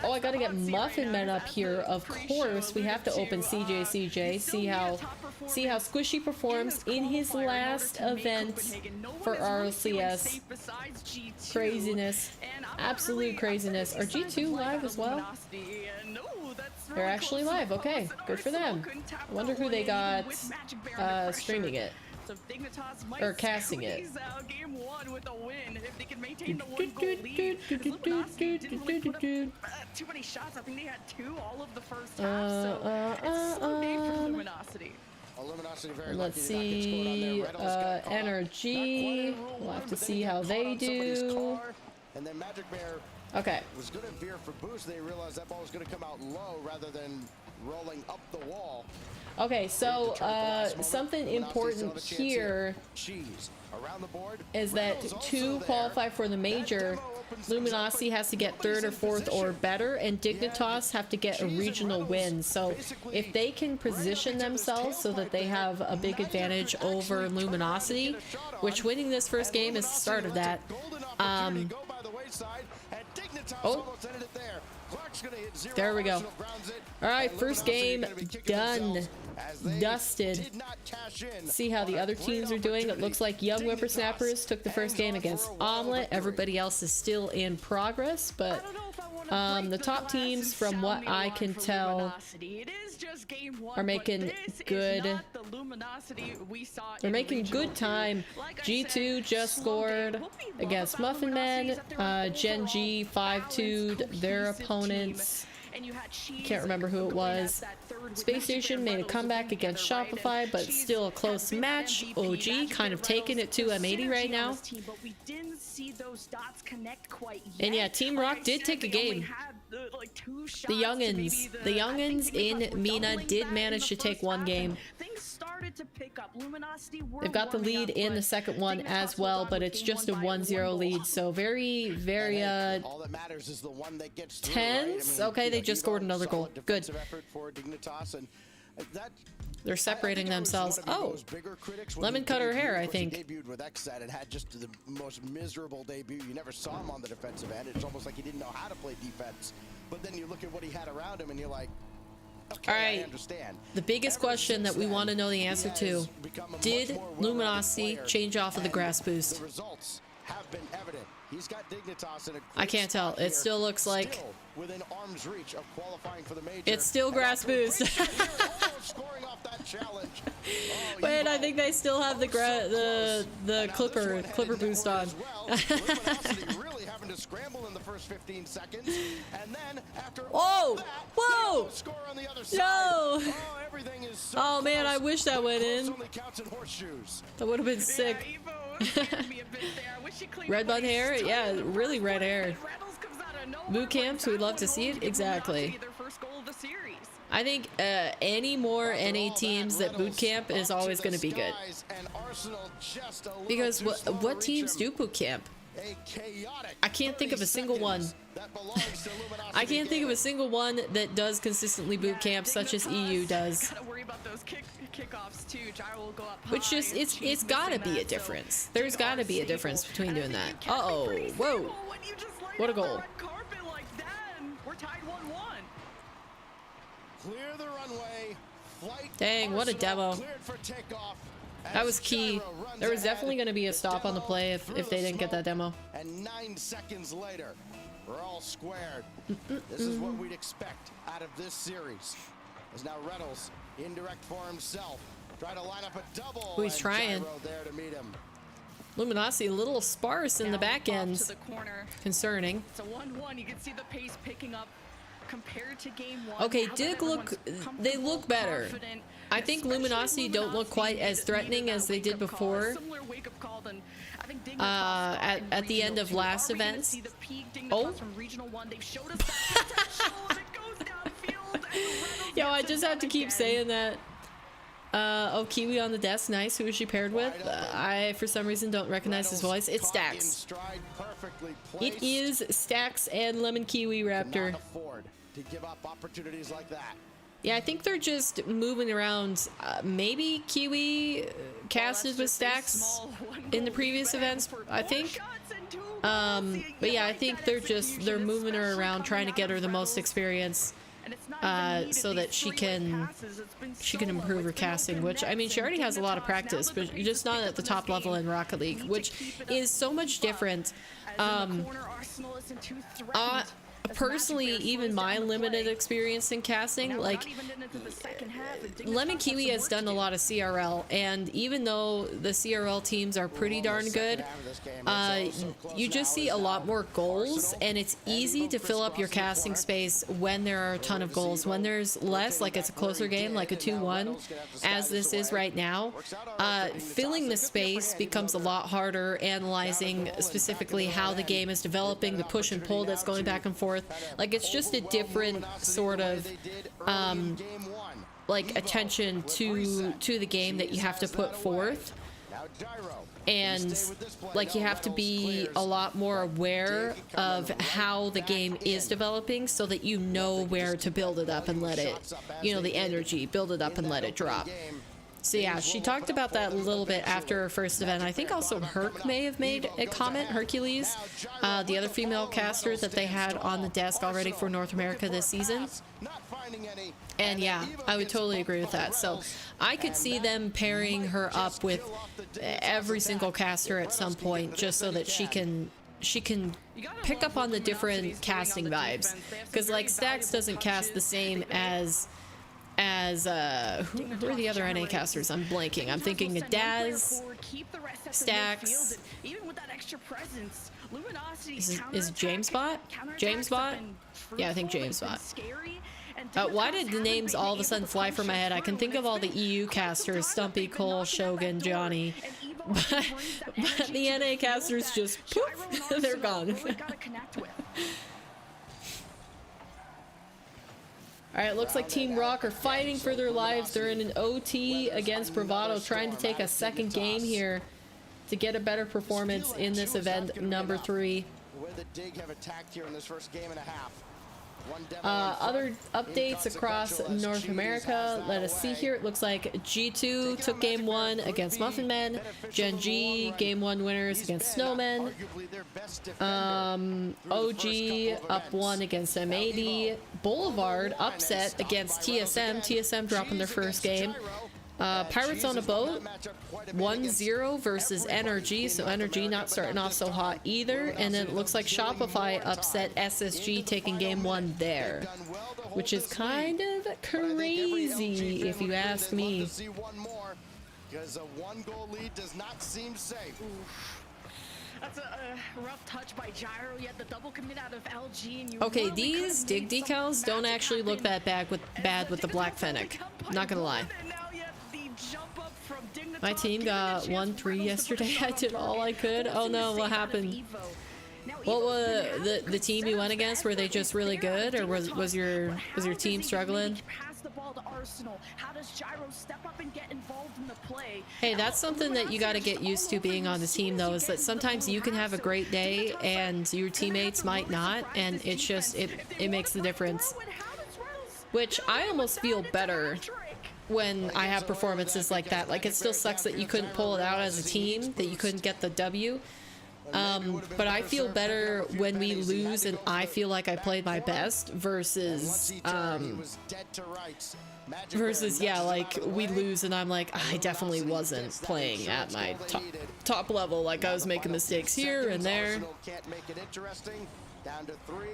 Oh, I gotta get the hot seat Muffin right Men now, up as here. the Of pre-show course, we have to alluded open CJ. you still See need a how top performance Squishy performs in his qualifier in order last to make event Copenhagen. No one for is really feeling RLCS. safe besides G2. Craziness. And I'm not Absolute really- craziness. Are I'm really G2 excited to play live that as well? Luminosity, and no, that's They're really actually close to live. the Okay, post, and good for Arsenal them. couldn't tap I wonder who that they one in got with Magic Bear under streaming pressure. it. So Dignitas might Or casting it. squeeze out game 1 with a win if they can maintain the 1-goal lead. Luminosity didn't really put up too many shots. I think they had 2 all of the first half. So it's a slow day for Luminosity. Luminosity very Let's lucky to not get scored on there. see. Reynolds got caught up. Energy. Not quite in rule We'll one, have to but then see he got how caught they on somebody's do. car, and then Magic Bear Okay. was going to veer for boost. They realized that ball was going to come out low rather than rolling up the wall. Okay, so something important here Cheese around the board is that Reynolds also to there. qualify for the major, That demo opens things up, Luminosity but has to get nobody's 3rd or in 4th or position. better, and Dignitas have to get a Cheese and regional Reynolds win. So basically if they can position right up into this themselves so that they tailpipe have a big there, advantage Magic could over actually turn around and Luminosity, get a shot on, which winning this first and game is the start of Luminosity that. lets a golden opportunity go by the wayside, and Dignitas Oh. almost ended it there. Clark's gonna hit 0. There we go. Arsenal grounds it, All right, and first Luminosity game gonna be kicking done. themselves as they Dusted. did not cash in See how on the a other great teams are doing. It looks like Young opportunity. Whippersnappers took the first Dignitas game hangs on against for a wild Omelet. victory. Everybody else is still in progress, but I don't know if I wanna break the top glass teams, and from sound what the I alarm can for tell, Luminosity. It is just game 1, are making but this good- is not the Luminosity we saw they're in making Regional good 2. time. Like I G2 said, just slow day. scored What we love against about Muffin Luminosity Men. is that they're an Gen overall G 5-2'd balanced, their cohesive opponents. team. And you had Cheese Can't remember who it going as was. that third with Space Magic Station Bear made a Reynolds comeback together, against right? And Shopify, but Cheese still a had close been match. MVP. OG Magic kind Bear of taking it Reynolds, to the M80 right synergy on now. this team, but we didn't see those dots connect quite yet. And yeah, Team Like Rock I did said, take a they only game. had, like, 2 shots The to youngins, maybe the I think youngins Dignitas in were Mina doubling did that manage in to the take first one half, game. and things started to pick up. Luminosity were They've got the warming lead up, in the but second one Dignitas as held well, on but with it's game just a 1 by 1-0 1 lead. goal. So very, very All that matters is the one that gets through, right? I tense. mean, Okay, you they know, just scored Evo, another goal. solid Good. defensive effort for Dignitas, and that They're separating themselves. Oh, Lemon cut her hair, I think. He debuted with Xset and had just the most miserable debut. You never saw him on the defensive end. It's almost like he didn't know how to play defense. But then you look at what he had around him, and you're like, okay, All right. I understand. The biggest Ever question that since we then, want to know the he answer has to: become a much did more well-rounded Luminosity player, change off of the and grass boost? The results have been evident. He's got Dignitas in a I great can't tell. spot It here, still looks like still within arm's reach of qualifying for the major. it's still And grass after a great boost. start here, almost scoring off that challenge. Oh, Wait, I Evo. think they still have the Oh, so close. the And now this one clipper headed boost netward on. as well. Luminosity really having to scramble in the first 15 seconds, and then after all Whoa! that, Whoa! Evo score on the other side. No! Oh, everything is so Oh man, I close, wish that but went close in. only counts in horseshoes. That would have been Yeah, sick. Evo scared me a bit there. I wish he cleaned Red up bun what he hair? started Yeah, in the really first red place, hair. and Reynolds comes out of nowhere Boot with camps, we'd love to that see one it. goal to give Exactly. Luminosity their first goal of the series. I think any more After NA all teams that boot Reynolds camp is up to always the going to be good. skies, and Arsenal just a little Because too slow to what reach teams him. do boot camp? A chaotic I can't think of a 30 single one. seconds that belongs to Luminosity I can't think of a Gaming. single one that does consistently boot camp, such as EU does. Gotta worry about those kickoffs too. Gyro will go up Which high. just it's She's gotta missing be a that, so difference. There's gotta be a difference between And I doing think that. you can't be pretty Whoa! stable when you just light What a up the goal. red carpet like that, and we're tied 1-1. Clear the runway. Flight Dang, what a Arsenal demo. cleared for takeoff That as was key. Gyro runs There was ahead. definitely going to be a The stop on the demo play through if the they didn't get that smoke, demo. And 9 seconds later, we're all squared. This is what we'd expect out of this series. As now Reynolds, indirect for himself, try to line up a double. Oh, he's and trying. Gyro there to meet him. Luminosity a little sparse in the Now back off to ends. the corner. Concerning. It's a 1-1. You can see the pace picking up compared to game 1. Okay, Now that Dig look. everyone's They look comfortable, better. confident, I think especially Luminosity don't look quite Luminosity as threatening needed as that they did wake-up call, a before. similar wake-up call than I think Dignitas got in at the end Regional of 2. last Are we gonna events. see the peak Dignitas Oh. from Regional 1? They've showed us that potential, and it goes downfield, and Reynolds Yo, I gets it just have to done keep again. saying that. Oh, Kiwi on the desk. Nice. Who is she paired with? I, for some reason, don't recognize his voice. It's Stax. It is Stax and Lemon Kiwi Raptor. To give up opportunities like that. Yeah, I think they're just moving around. Maybe Kiwi casted with Stax in the previous events, I think. But yeah, I think they're moving her around, trying to get her the most experience, so that she can improve her casting. Which, I mean, she already has a lot of practice, but just not at the top level in Rocket League, which is so much different. Personally, even my limited experience in casting, like, Lemon Kiwi has done a lot of CRL, and even though the CRL teams are pretty darn good, you just see a lot more goals, and it's easy to fill up your casting space when there are a ton of goals. When there's less, like it's a closer game, like a 2-1, as this is right now, filling the space becomes a lot harder, analyzing specifically how the game is developing, the push and pull that's going back and forth. Like, it's just a different sort of like attention to the game that you have to put forth, and like you have to be a lot more aware of how the game is developing, so that you know where to build it up and let it, you know, the energy, build it up and let it drop. So yeah, she talked about that a little bit after her first event. I think also Herc may have made a comment, Hercules, the other female caster that they had on the desk already for North America this season. And yeah, I would totally agree with that. So I could see them pairing her up with every single caster at some point, just so that she can pick up on the different casting vibes. Because like Stax doesn't cast the same as who are the other NA casters? I'm blanking. I'm thinking of Daz, Stax. Is James Bot? James Bot? Yeah, I think James Bot. Why did the names all of a sudden fly from my head? I can think of all the EU casters: Stumpy, Cole, Shogun, Johnny. But the NA casters just poof, they're gone. Alright, looks like Team Rock are fighting for their lives. They're in an OT against Bravado, trying to take a second game here to get a better performance in this event number 3. Other updates across North America, let us see here. It looks like G2 took game 1 against Muffin Men. Gen G game 1 winners against Snowmen. OG up 1 against M80. Boulevard upset against TSM. TSM dropping their first game. Pirates on a Boat 1-0 versus NRG, so NRG not starting off so hot either. And then it looks like Shopify upset SSG, taking game 1 there, which is kind of crazy if you ask me. Because a 1-goal lead does not seem safe. That's a rough touch by Gyro, yet the double commit out of LG, and you okay, really these dig decals don't actually look that bad with the Black Fennec. Not gonna lie. My team got 1-3 yesterday. I did all I could. Oh no, what happened? What was the team you went against? Were they just really good, or was your team struggling? Hey, that's something that you got to get used to being on the team, though, is that sometimes you can have a great day and your teammates might not, and it's just it makes the difference. Which I almost feel better when I have performances like that. Like, it still sucks that you couldn't pull it out as a team, that you couldn't get the W. But I feel better when we lose and I feel like I played my best versus yeah, like we lose and I'm like, I definitely wasn't playing at my top level. Like, I was making mistakes here and there.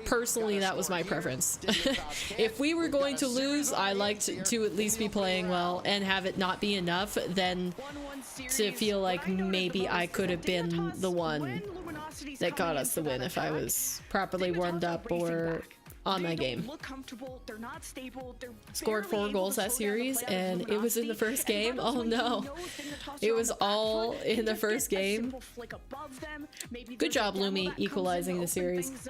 Personally, that was my preference. If we were going to lose, I liked to at least be playing well and have it not be enough, then to feel like maybe I could have been the one that got us the win if I was properly warmed up or on my game. Scored 4 goals that series, and it was in the first game. Oh no, it was all in the first game. Good job, Lumi, equalizing the series.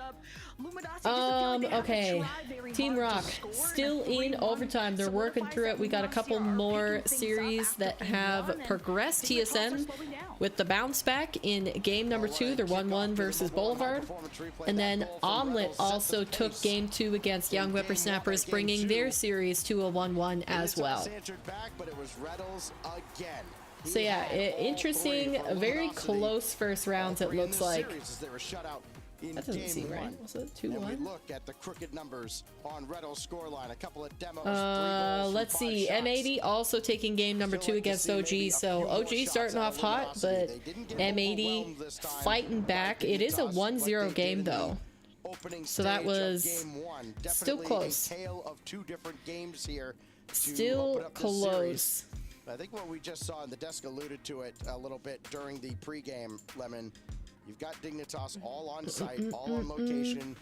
Okay. Team Rock still in overtime. They're working through it. We got a couple more series that have progressed. TSM with the bounce back in game number 2. They're 1-1 versus Boulevard. And then Omelette also took game 2 against Young Whippersnappers, bringing their series to a 1-1 as well. So yeah, interesting, very close first rounds it looks like. That doesn't seem right. Was it 2-1? Look at the crooked numbers on Reddle's scoreline. A couple of demos. Let's see. M80 also taking game number 2 against OG. So OG starting off hot, but M80 fighting back. It is a 1-0 game though. So that was still close. Still close. I think what we just saw in the desk alluded to it a little bit during the pregame, Lemon. You've got Dignitas all on site, all on location.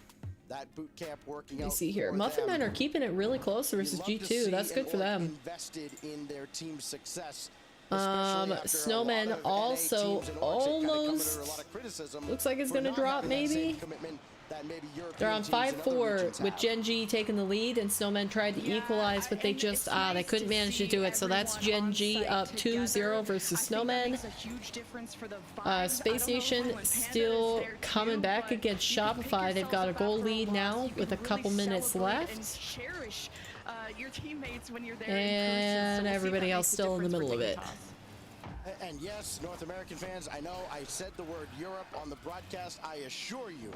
That boot camp working out. You see here, Muffin Men are keeping it really close versus G2. That's good for them. Invested in their team's success. Snowman also almost looks like it's gonna drop maybe. They're on 5-4 with Gen G taking the lead, and Snowmen tried to equalize, but they just they couldn't manage to do it. So that's Gen G up 2-0 versus Snowmen. Space Station still coming back against Shopify. They've got a goal lead now with a couple minutes left. And everybody else still in the middle of it. And yes, North American fans, I know I said the word Europe on the broadcast. I assure you,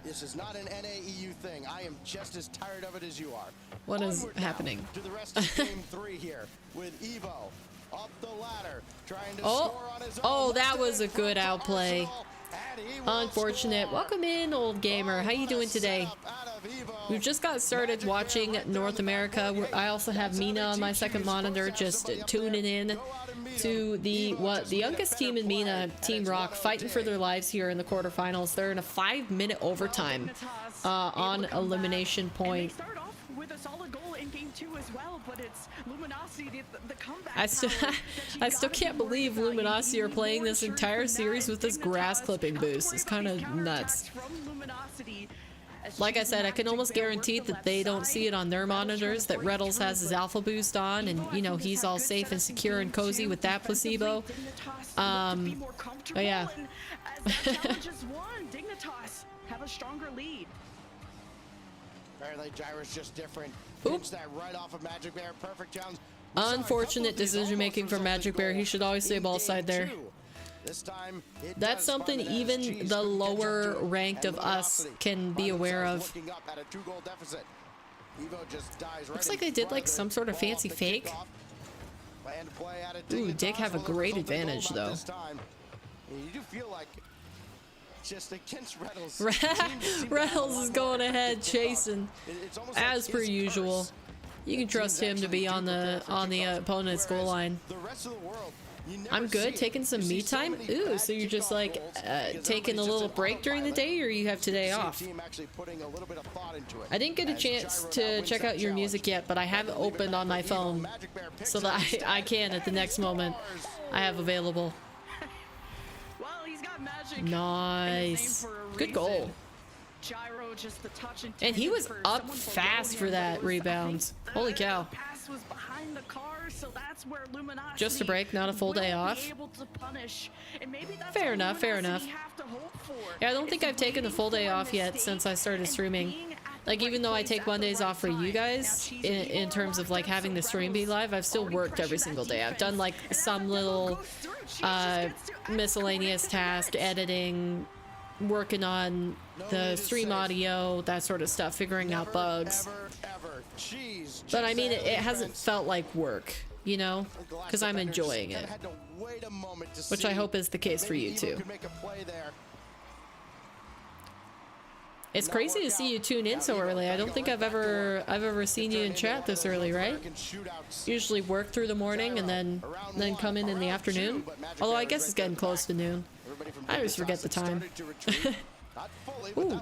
this is not an NAEU thing. I am just as tired of it as you are. What is happening? To the rest of game 3 here with Evo up the ladder trying to score on his own. Oh, that was a good outplay. Unfortunate. Welcome in, old gamer. How you doing today? We've just got started watching North America. I also have Mina on my second monitor, just tuning in to the youngest team in Mina, Team Rock, fighting for their lives here in the quarterfinals. They're in a 5-minute overtime on elimination point. I still can't believe Luminosity are playing this entire series with this grass clipping boost. It's kind of nuts. Like I said, I can almost guarantee that they don't see it on their monitors, that Reddles has his alpha boost on, and you know, he's all safe and secure and cozy with that placebo. But yeah. Have a stronger lead. Apparently Gyro's just different. Oops. That right off of Magic Bear. Perfect challenge. Unfortunate decision making from Magic Bear. He should always stay ball side there. That's something even the lower ranked of us can be aware of. Looks like they did like some sort of fancy fake. Ooh, Dick have a great advantage though. You do feel like just against Reddles. Reddles is going ahead chasing as per usual. You can trust him to be on the opponent's goal line. I'm good, taking some me time. Ooh, so you're just like taking a little break during the day, or you have today off? I didn't get a chance to check out your music yet, but I have it opened on my phone so that I can at the next moment I have available. Nice. Good goal. And he was up fast for that rebound. Holy cow. Just a break, not a full day off. Fair enough, fair enough. Yeah, I don't think I've taken a full day off yet since I started streaming. Like, even though I take Mondays off for you guys, in terms of like having the stream be live, I've still worked every single day. I've done like some little miscellaneous task, editing, working on the stream audio, that sort of stuff, figuring out bugs. But I mean, it hasn't felt like work, you know, because I'm enjoying it, which I hope is the case for you too. It's crazy to see you tune in so early. I don't think I've ever seen you in chat this early, right? Usually work through the morning and then come in the afternoon. Although I guess it's getting close to noon. I always forget the time. Ooh.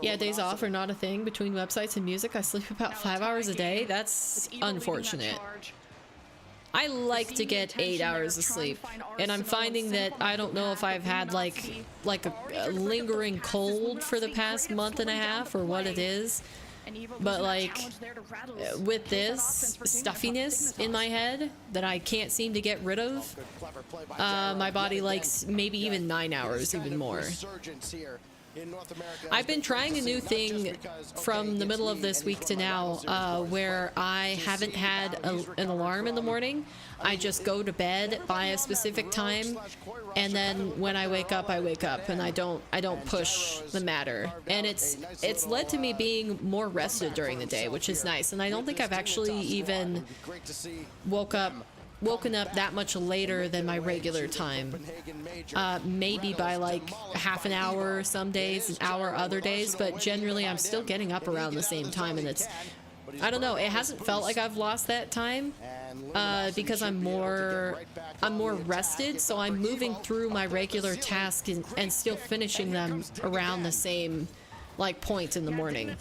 Yeah, days off are not a thing between websites and music. I sleep about 5 hours a day. That's unfortunate. I like to get 8 hours of sleep, and I'm finding that I don't know if I've had like a lingering cold for the past month and a half or what it is, but like with this stuffiness in my head that I can't seem to get rid of, my body likes maybe even 9 hours, even more. I've been trying a new thing from the middle of this week to now, where I haven't had an alarm in the morning. I just go to bed by a specific time, and then when I wake up, and I don't push the matter. And it's led to me being more rested during the day, which is nice. And I don't think I've actually even woken up that much later than my regular time. Maybe by like half an hour some days, an hour other days, but generally I'm still getting up around the same time, and it's, I don't know, it hasn't felt like I've lost that time, because I'm more rested, so I'm moving through my regular tasks and still finishing them around the same like point in the morning. I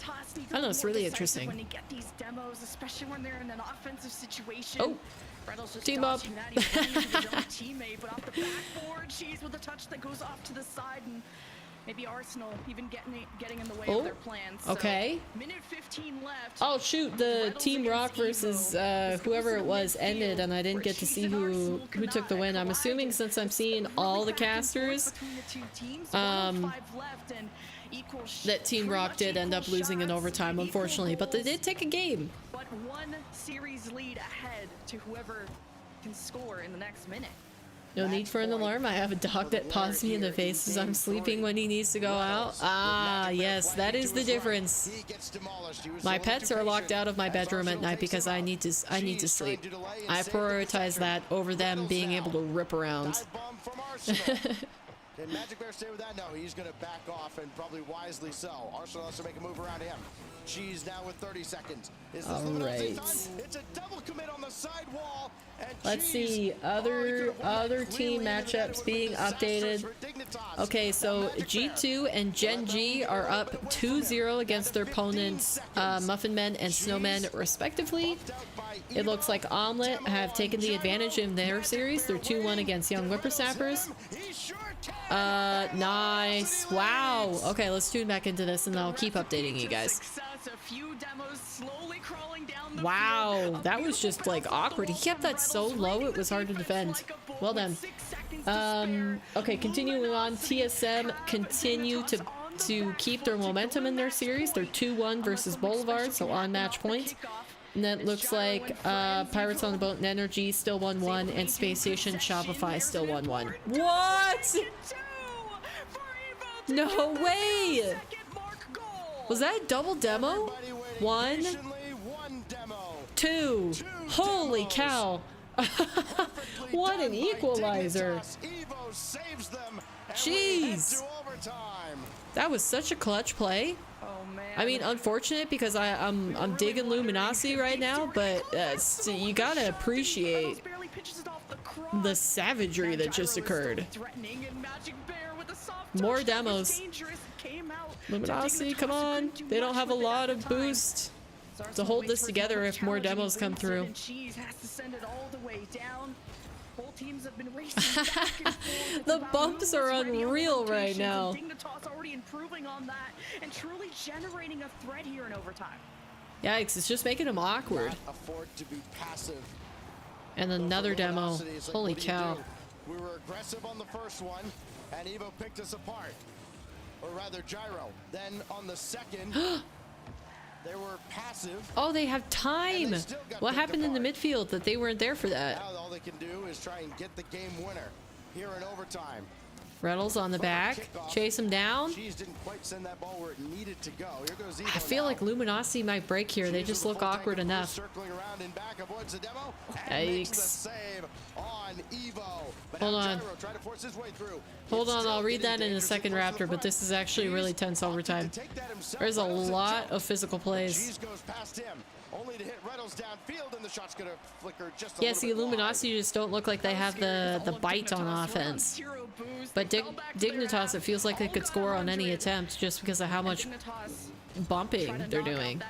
don't know, it's really interesting. When you get these demos, especially when they're in an offensive situation. Oh, team up. Teammate, but off the backboard, she's with a touch that goes off to the side, and maybe Arsenal even getting in the way of their plans. So, okay. Minute 15 left. Oh shoot, the Team Rock versus whoever it was ended, and I didn't get to see who took the win. I'm assuming since I'm seeing all the casters, that Team Rock did end up losing in overtime, unfortunately, but they did take a game. But one series lead ahead to whoever can score in the next minute. No need for an alarm. I have a dog that paws me in the face as I'm sleeping when he needs to go out. Ah, yes, that is the difference. My pets are locked out of my bedroom at night because I need to sleep. I prioritize that over them being able to rip around. Can Magic Bear stay with that? No, he's going to back off, and probably wisely so. Arsenal has to make a move around him. She's now with 30 seconds. Is this all right. It's a double commit on the side wall. And let's see other team matchups being updated. Okay, so G2 and Gen G are up 2-0 against their opponents, Muffin Men and Snowmen, respectively. It looks like Omelette have taken the advantage in their series. They're 2-1 against Young Whippersnappers. Nice. Wow. Okay, let's tune back into this, and I'll keep updating you guys. Wow, that was just like awkward. He kept that so low it was hard to defend. Well done. Okay, continuing on, TSM continue to keep their momentum in their series. They're 2-1 versus Boulevard, so on match point. And then it looks like Pirates on the Boat and Energy still 1-1, and Space Station Shopify still 1-1. What? No way! Was that a double demo? 1, 2. Holy cow! What an equalizer! Jeez! That was such a clutch play. I mean, unfortunate because I'm digging Luminosity right now, but you gotta appreciate the savagery that just occurred. More demos. Luminosity, come on! They don't have a lot of boost to hold this together if more demos come through. The bumps are unreal right now. Yikes, it's just making them awkward. And another demo. Holy cow. We were aggressive on the first one, and Evo picked us apart. Or rather, Gyro. Then on the second, they were passive. Oh, they have time. What happened in the midfield that they weren't there for that? Now all they can do is try and get the game winner here in overtime. Reynolds on the back, chase him down. Didn't quite send that ball where it needed to go. Here goes Evo I feel like Luminosity might break here. They just look awkward enough. Circling around in back, avoids the demo, yikes. Save on Evo. Hold on. Trying to force his way through. Hold on, I'll read that in a second, Raptor, but this is actually really tense overtime. There's a lot of physical plays. Goes past him, only to hit Reynolds downfield, and the shot's gonna flicker just yeah, see, Luminosity just don't look like they have the bite on offense. But Dignitas, it feels like they could score on any attempt just because of how much bumping they're doing.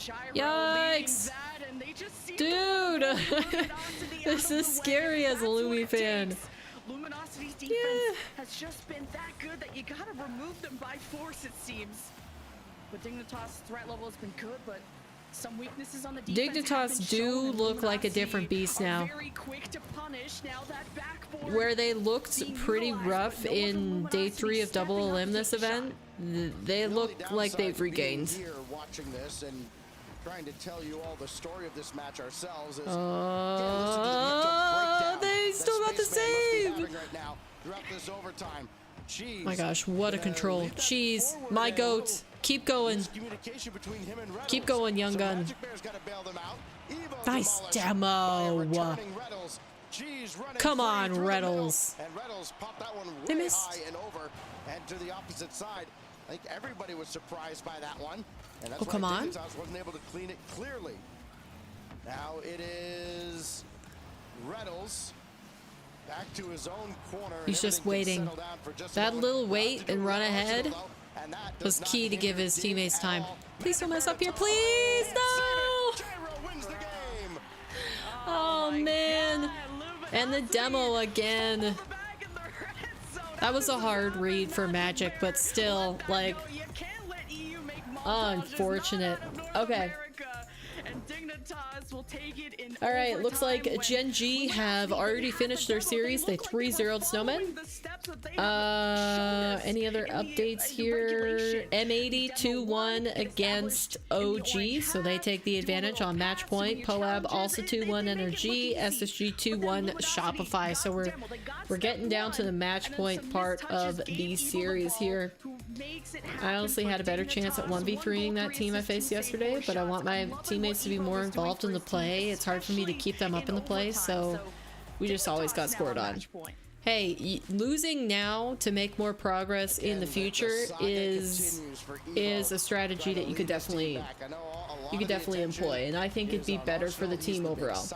Gyro Yikes. leading that, and they just seem Dude, to pull Luminosity this out of is the way, scary and as a that's what Lumi it fan. takes. Luminosity's defense has just been that good that you gotta remove them by force, it seems. But Dignitas' threat level has been good, but some weaknesses on the defense have Dignitas been do shown, and look like a Luminosity different beast are now. very quick to punish. Now that backboard Where they looked being pretty utilized, rough but no one from in day Luminosity 3 of Double stepping up Elim to this take a event, they The only look like downside they've to being regained. Here watching this and trying to tell you all the story of this match ourselves is They still got the save! right now throughout this overtime. Jeez. My gosh, what a control. leave that Cheese, forward my and goat. Keep going. miscommunication between him and Reynolds. Keep going, young So gun. Magic Bear's gotta bail them out. Evo Nice demolished demo. by a returning Reynolds. Jeez, running Come free on, through the middle, Reynolds. And Reynolds popped that one They way missed. high and over and to the opposite side. I think everybody was surprised by that one. And that's Oh, come why on. Dignitas wasn't able to clean it clearly. Now it is Reynolds back to his own corner. and He's just everything can waiting. settle down for just a That moment. little Lots wait to do and with run Arsenal, ahead though, and that was does not key to give hinder his Dig teammates at time. all. Please don't mess up here, Magic please! Bear No! Gyro wins the game. Oh man. And the demo again. That was a hard read for Magic, but still, like, unfortunate. Okay. All right, looks like Gen G have already finished their series. They 3-0'd Snowmen. Any other updates here? M80 2-1 against OG, so they take the advantage on match point. Poab also 2-1 Energy, SSG 2-1 Shopify. So we're getting down to the match point part of the series here. I honestly had a better chance at 1v3ing that team I faced yesterday, but I want my teammates to be more involved in the play. It's hard for me to keep them up in the play, so we just always got scored on. Hey, losing now to make more progress in the future is a strategy that you could definitely employ, and I think it'd be better for the team overall.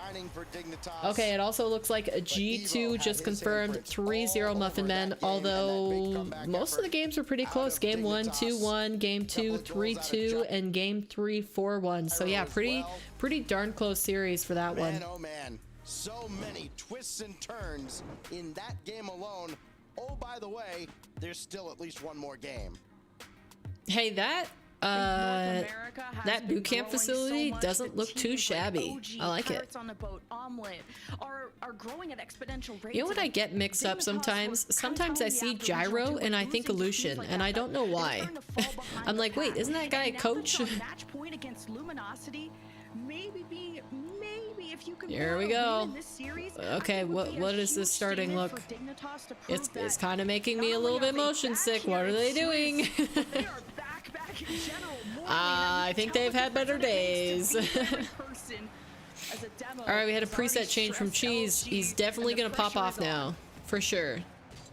Okay, it also looks like a G2 just confirmed 3-0 Muffin Men, although most of the games were pretty close. Game 1 2-1, game 2 3-2, and game 3 4-1. So yeah, pretty darn close series for that one. Man, oh man, so many twists and turns in that game alone. Oh, by the way, there's still at least one more game. Hey, that boot camp facility doesn't look too shabby. I like it. You know what I get mixed up sometimes? Sometimes I see Gyro and I think Illusion, and I don't know why. I'm like, wait, isn't that guy a coach? Here we go. Okay, what is this starting look? It's kind of making me a little bit motion sick. What are they doing? I think they've had better days. Alright, we had a preset change from Cheese. He's definitely gonna pop off now, for sure.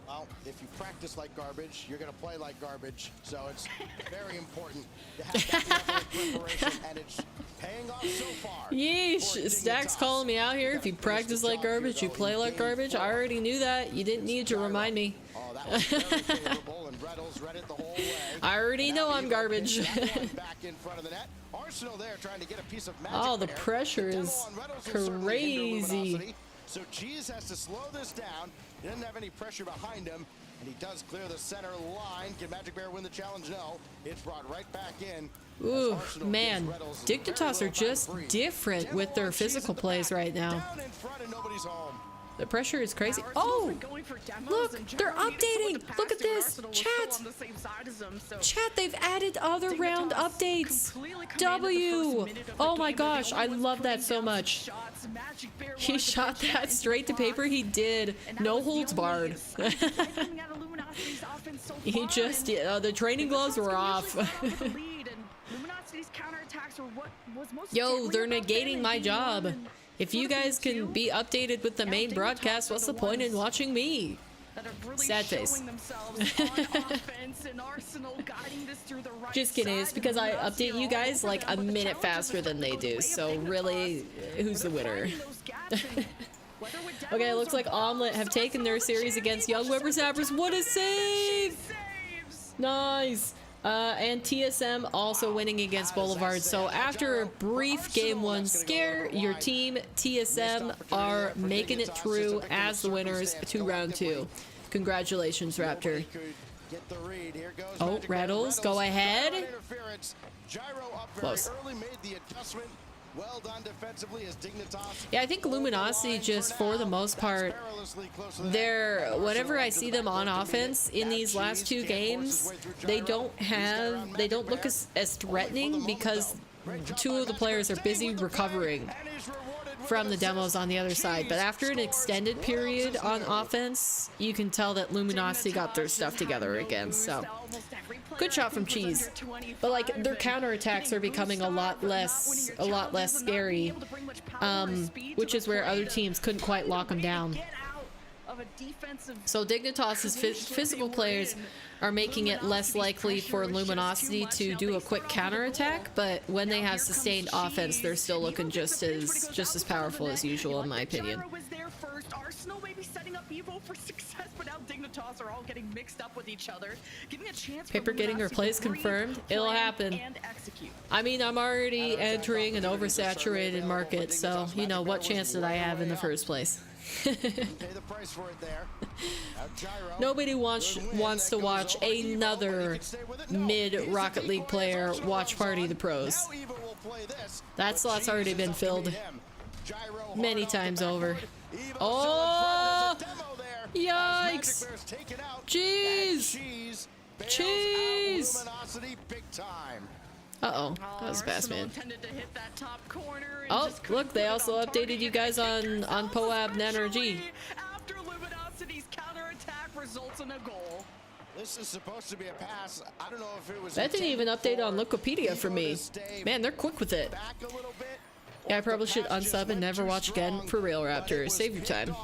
Well, if you practice like garbage, you're going to play like garbage. So it's very important to have that level of preparation, and it's paying off so far. Yeesh, Stack's calling me out here. If you practice like garbage, you play like garbage. I already knew that. You didn't need to remind me. Oh, that was very favorable, and Reynolds read it the whole way. I already know I'm garbage. Back in front of the net. Arsenal there trying to get a piece of Magic Oh, the Bear. pressure The is demo on Reynolds will certainly hinder crazy. Luminosity. So Cheese has to slow this down. He doesn't have any pressure behind him, and he does clear the center line. Can Magic Bear win the challenge? No. It's brought right back in. Ooh, man, Dignitas are just different with their physical plays right now. Down in front and nobody's home. The pressure is crazy. Oh, look, they're updating. Look at this, chat. Chat, they've added other round updates. W. Oh my gosh, I love that so much. He shot that straight to paper. He did. No holds barred. He just, the training gloves were off. Yo, they're negating my job. If you guys can be updated with the main broadcast, what's the point in watching me? Sad face. Just kidding, it's because I update you guys like a minute faster than they do, so really, who's the winner? Okay, it looks like Omelette have taken their series against Young Whippersnappers. What a save! Nice! And TSM also winning against Boulevard. So after a brief Game 1 scare, your team, TSM, are making it through as the winners to round 2. Congratulations, Raptor. Oh, Rattles, go ahead. Close. Well done defensively as Dignitas. Yeah, I think Luminosity just, for the most part, whenever I see them on offense in these last 2 games, they don't look as threatening because 2 of the players are busy recovering from the demos on the other side. But after an extended period on offense, you can tell that Luminosity got their stuff together again. So good shot from Cheese. But like their counterattacks are becoming a lot less scary, which is where other teams couldn't quite lock them down. So Dignitas's physical players are making it less likely for Luminosity to do a quick counterattack, but when they have sustained offense, they're still looking just as powerful as usual, in my opinion. Arsenal may be setting up Evo for success, but now Dignitas are all getting mixed up with each other, giving a chance. Paper getting her plays confirmed. It'll happen. I mean, I'm already entering an oversaturated market, so you know what chance did I have in the first place? Nobody wants to watch another mid Rocket League player watch Party the Pros. That slot's already been filled many times over. Oh! Yikes! Jeez! Cheese! Uh-oh, that was fast, man. Oh, look, they also updated you guys on Poab and NRG. After Luminosity's counterattack results in a goal. This is supposed to be a pass. I don't know if it was that didn't even update on Wikipedia for me. Man, they're quick with it. Yeah, I probably should unsub and never watch again. For real, Raptor. Save your time.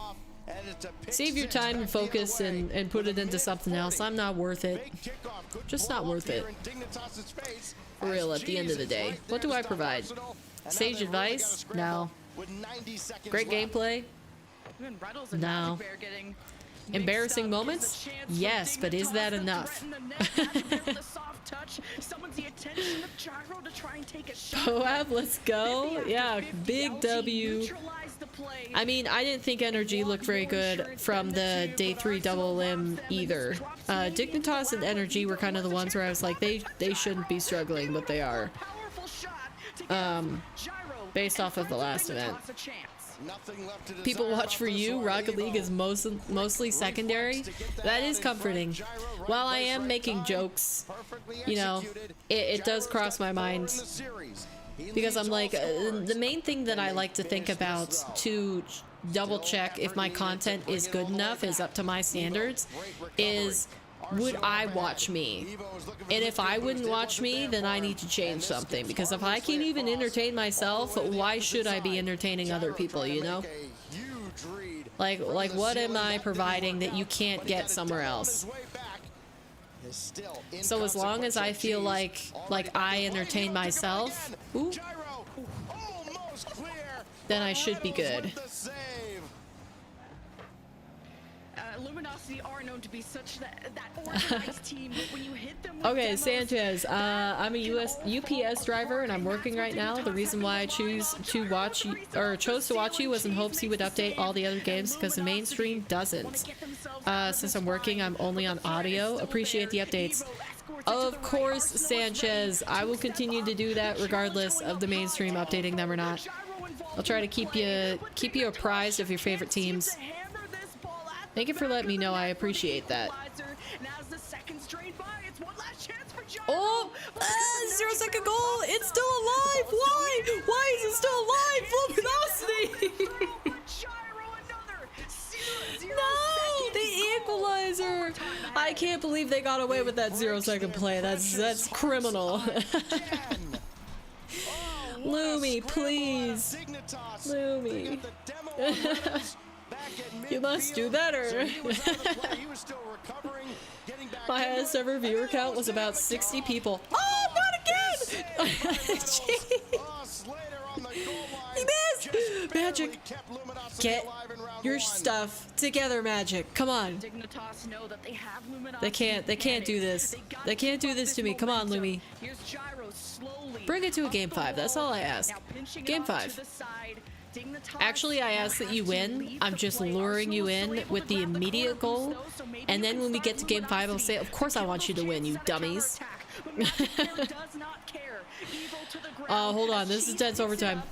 Save your time and focus and put it into something else. I'm not worth it. Just not worth it. For real, at the end of the day. What do I provide? Sage advice? No. Great gameplay? No. Embarrassing moments? Yes, but is that enough? Poab, let's go. Yeah, big W. I mean, I didn't think NRG looked very good from the day 3 double limb either. Dignitas and NRG were kind of the ones where I was like, they shouldn't be struggling, but they are. Based off of the last event. People watch for you. Rocket League is mostly secondary. That is comforting. While I am making jokes, you know, it does cross my mind. Because I'm like, the main thing that I like to think about to double check if my content is good enough, is up to my standards, is would I watch me? And if I wouldn't watch me, then I need to change something. Because if I can't even entertain myself, why should I be entertaining other people, you know? Like what am I providing that you can't get somewhere else? So as long as I feel like I entertain myself, ooh, then I should be good. Luminosity are known to be such that organized team, but when you hit them with okay, Sanchez, I'm a UPS driver and I'm working right now. The reason why I chose to watch you was in hopes you would update all the other games because the mainstream doesn't. Since I'm working, I'm only on audio. Appreciate the updates. Of course, Sanchez, I will continue to do that regardless of the mainstream updating them or not. I'll try to keep you apprised of your favorite teams. Thank you for letting me know. I appreciate that. Oh, 0 second goal. It's still alive. Why? Why is it still alive? Luminosity. No, the equalizer. I can't believe they got away with that 0 second play. That's criminal. Lumi, please. Lumi. You must do better. My highest ever viewer count was about 60 people. Oh, not again! He missed! Man, Magic. Get your stuff together, Magic. Come on. Dignitas know that they have Luminosity. They can't do this. They can't do this to me. Come on, Lumi. Here's Gyro slowly Bring it to a up game the 5. That's wall. all I ask. Now pinching it Game off to 5. the side. Dignitas Actually, I ask that you win. I'm just luring you in with the immediate goal. And then when we get to game 5, I'll say, of course I want you to win, you dummies. Hold on. This is dense overtime.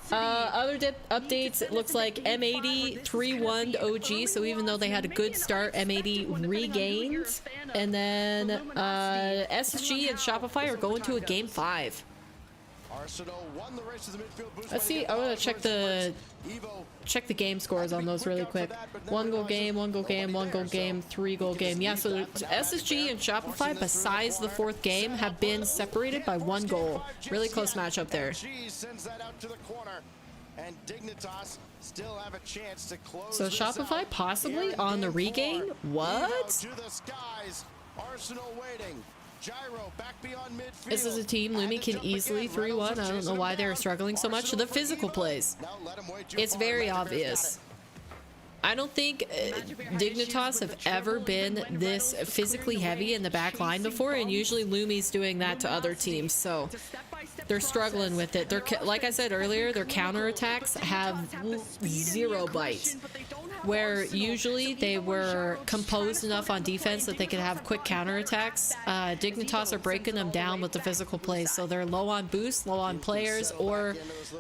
Other updates, it looks like M80 3-1 OG, so even though they had a good start, M80 regained. And then SSG and Shopify are going to a game 5. Let's see, I want to check the game scores on those really quick. 1 goal game, 1 goal game, 1 goal game, 3 goal game. Yeah, so SSG and Shopify, besides the 4th game, have been separated by 1 goal. Really close matchup there. So Shopify possibly on the regain? What? This is a team Lumi can easily 3-1. I don't know why they're struggling so much. The physical plays. It's very obvious. I don't think Dignitas have ever been this physically heavy in the back line before, and usually Lumi's doing that to other teams, so they're struggling with it. They're, like I said earlier, their counterattacks have 0 bite, where usually they were composed enough on defense that they could have quick counterattacks. Dignitas are breaking them down with the physical plays, so they're low on boost, low on players, or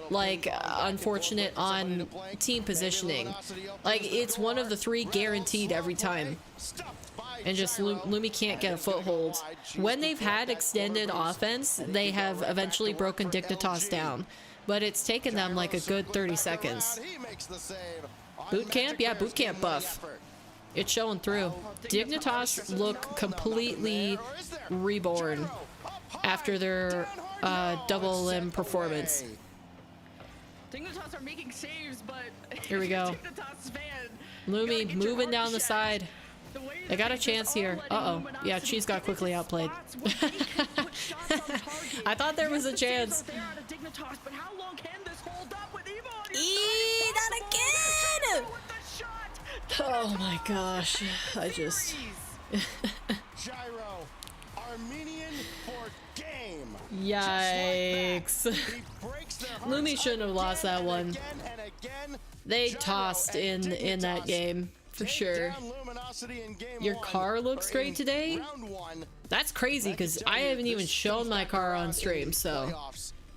like unfortunate on team positioning. Like, it's one of the 3 guaranteed every time. And just Lumi can't get a foothold. When they've had extended offense, they have eventually broken Dignitas down. But it's taken them like a good 30 seconds. Boot camp? Yeah, boot camp buff. It's showing through. Dignitas look completely reborn after their double limb performance. Dignitas are making saves, but here we go. Lumi moving down the side. They got a chance here. Uh-oh. Yeah, she's got quickly outplayed. I thought there was a chance. Not again! Oh my gosh. I just... Yikes. Lumi shouldn't have lost that one. They tossed in that game. For sure. Your car looks great today? That's crazy, because I haven't even shown my car on stream, so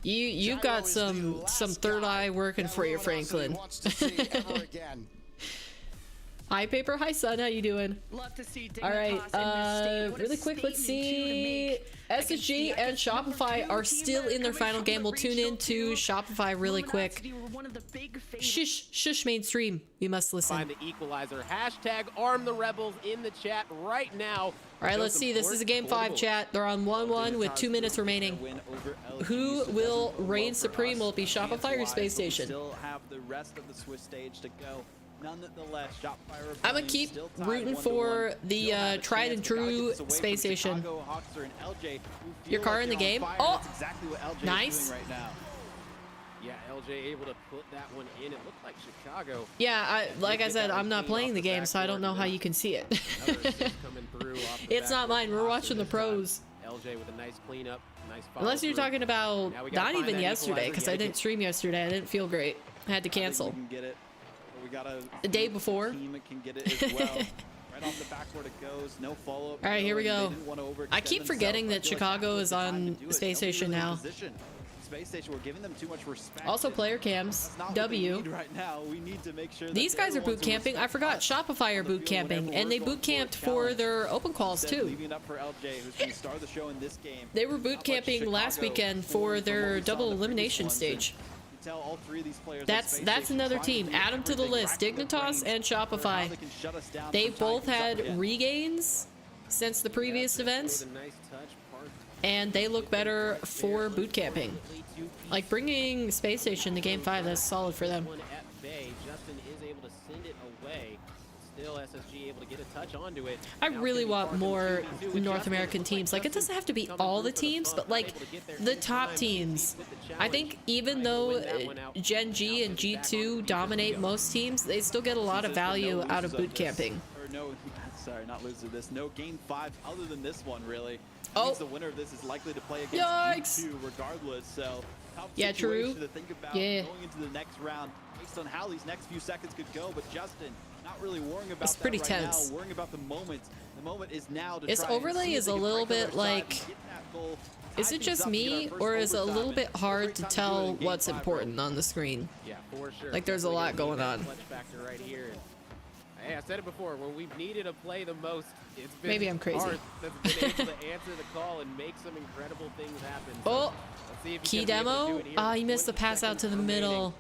you've got some third eye working for you, Franklin. Hi Paper, hi Sun, how you doing? Love to see all right, really quick, let's see. SSG and Shopify are still in their final game. We'll tune into Shopify really quick. Shush mainstream, we must listen. Find the equalizer. Hashtag arm the rebels in the chat right now. All right, let's see. This is a game 5 chat. They're on 1-1 with 2 minutes remaining. Who will reign supreme? Will it be Shopify or Space Station? Still have the rest of the Swiss stage to go. Nonetheless, I'm gonna keep rooting for the tried and true Space Station. Your car in the game? Oh, nice. Yeah, LJ able to put that one in. It looked like Chicago. Yeah, like I said, I'm not playing the game, so I don't know how you can see it. It's not mine. We're watching the pros. LJ with a nice cleanup, nice follow. Unless you're talking about not even yesterday, because I didn't stream yesterday. I didn't feel great. I had to cancel. The day before. Right off the backboard it goes. No follow-up. All right, here we go. I keep forgetting that Chicago is on Space Station now. Space Station, we're giving them too much respect. Also player cams. W. Right now. We need to make sure these guys are boot camping. I forgot Shopify are boot camping, and they boot camped for their open calls too. They were boot camping last weekend for their double elimination stage. That's another team. Add them to the list. Dignitas and Shopify. They both had regains since the previous events, and they look better for boot camping. Like bringing Space Station to game 5, that's solid for them. Justin is able to send it away. Still SSG able to get a touch onto it. I really want more North American teams. Like, it doesn't have to be all the teams, but like the top teams. I think even though Gen G and G2 dominate most teams, they still get a lot of value out of boot camping. Or no, sorry, not lose to this. No game 5 other than this one, really. Oh. The winner of this is likely to play against G2 regardless. So tough situation to think about going into the next round based on how these next few seconds could go. But Justin, not really worrying about that pretty right tense. now. Worrying about the moment. The moment is now to This try and overlay see if is they a can little break the bit other side like, and get that goal. is it just me, or is it a little bit hard to tell what's important on the screen? Yeah, for sure. Like, there's a lot going on. Clutch factor right here. And, hey, I said it before. When we've needed a play the most, it's been Maybe I'm crazy. Hearth that's been able to answer the call and make some incredible things happen. So Oh, let's see if key he's gonna be able to demo. do it here. Ah, he missed the 20 pass out to the seconds middle. remaining.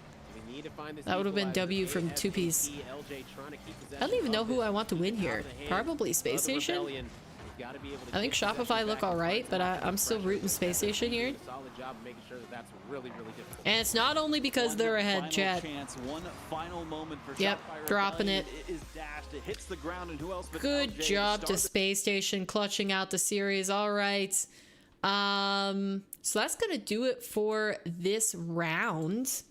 We need to find this That would have been equalizer. W from AFC, 2-piece. LJ trying to keep possession I don't even know of who this I want to win here. out of the hands Probably of Space the Station. Rebellion. We've gotta be able to I think get possession Shopify look back. alright, but I'm still rooting Space Station here. Solid job of making sure that that's really, really difficult. And it's not only because they're ahead, Final chat. chance, one final moment for Yep, Shopify dropping Rebellion. it. It is dashed. It hits the ground, and who else but Good LJ job to start Space Station clutching out the series. All right. So that's gonna do it for this round.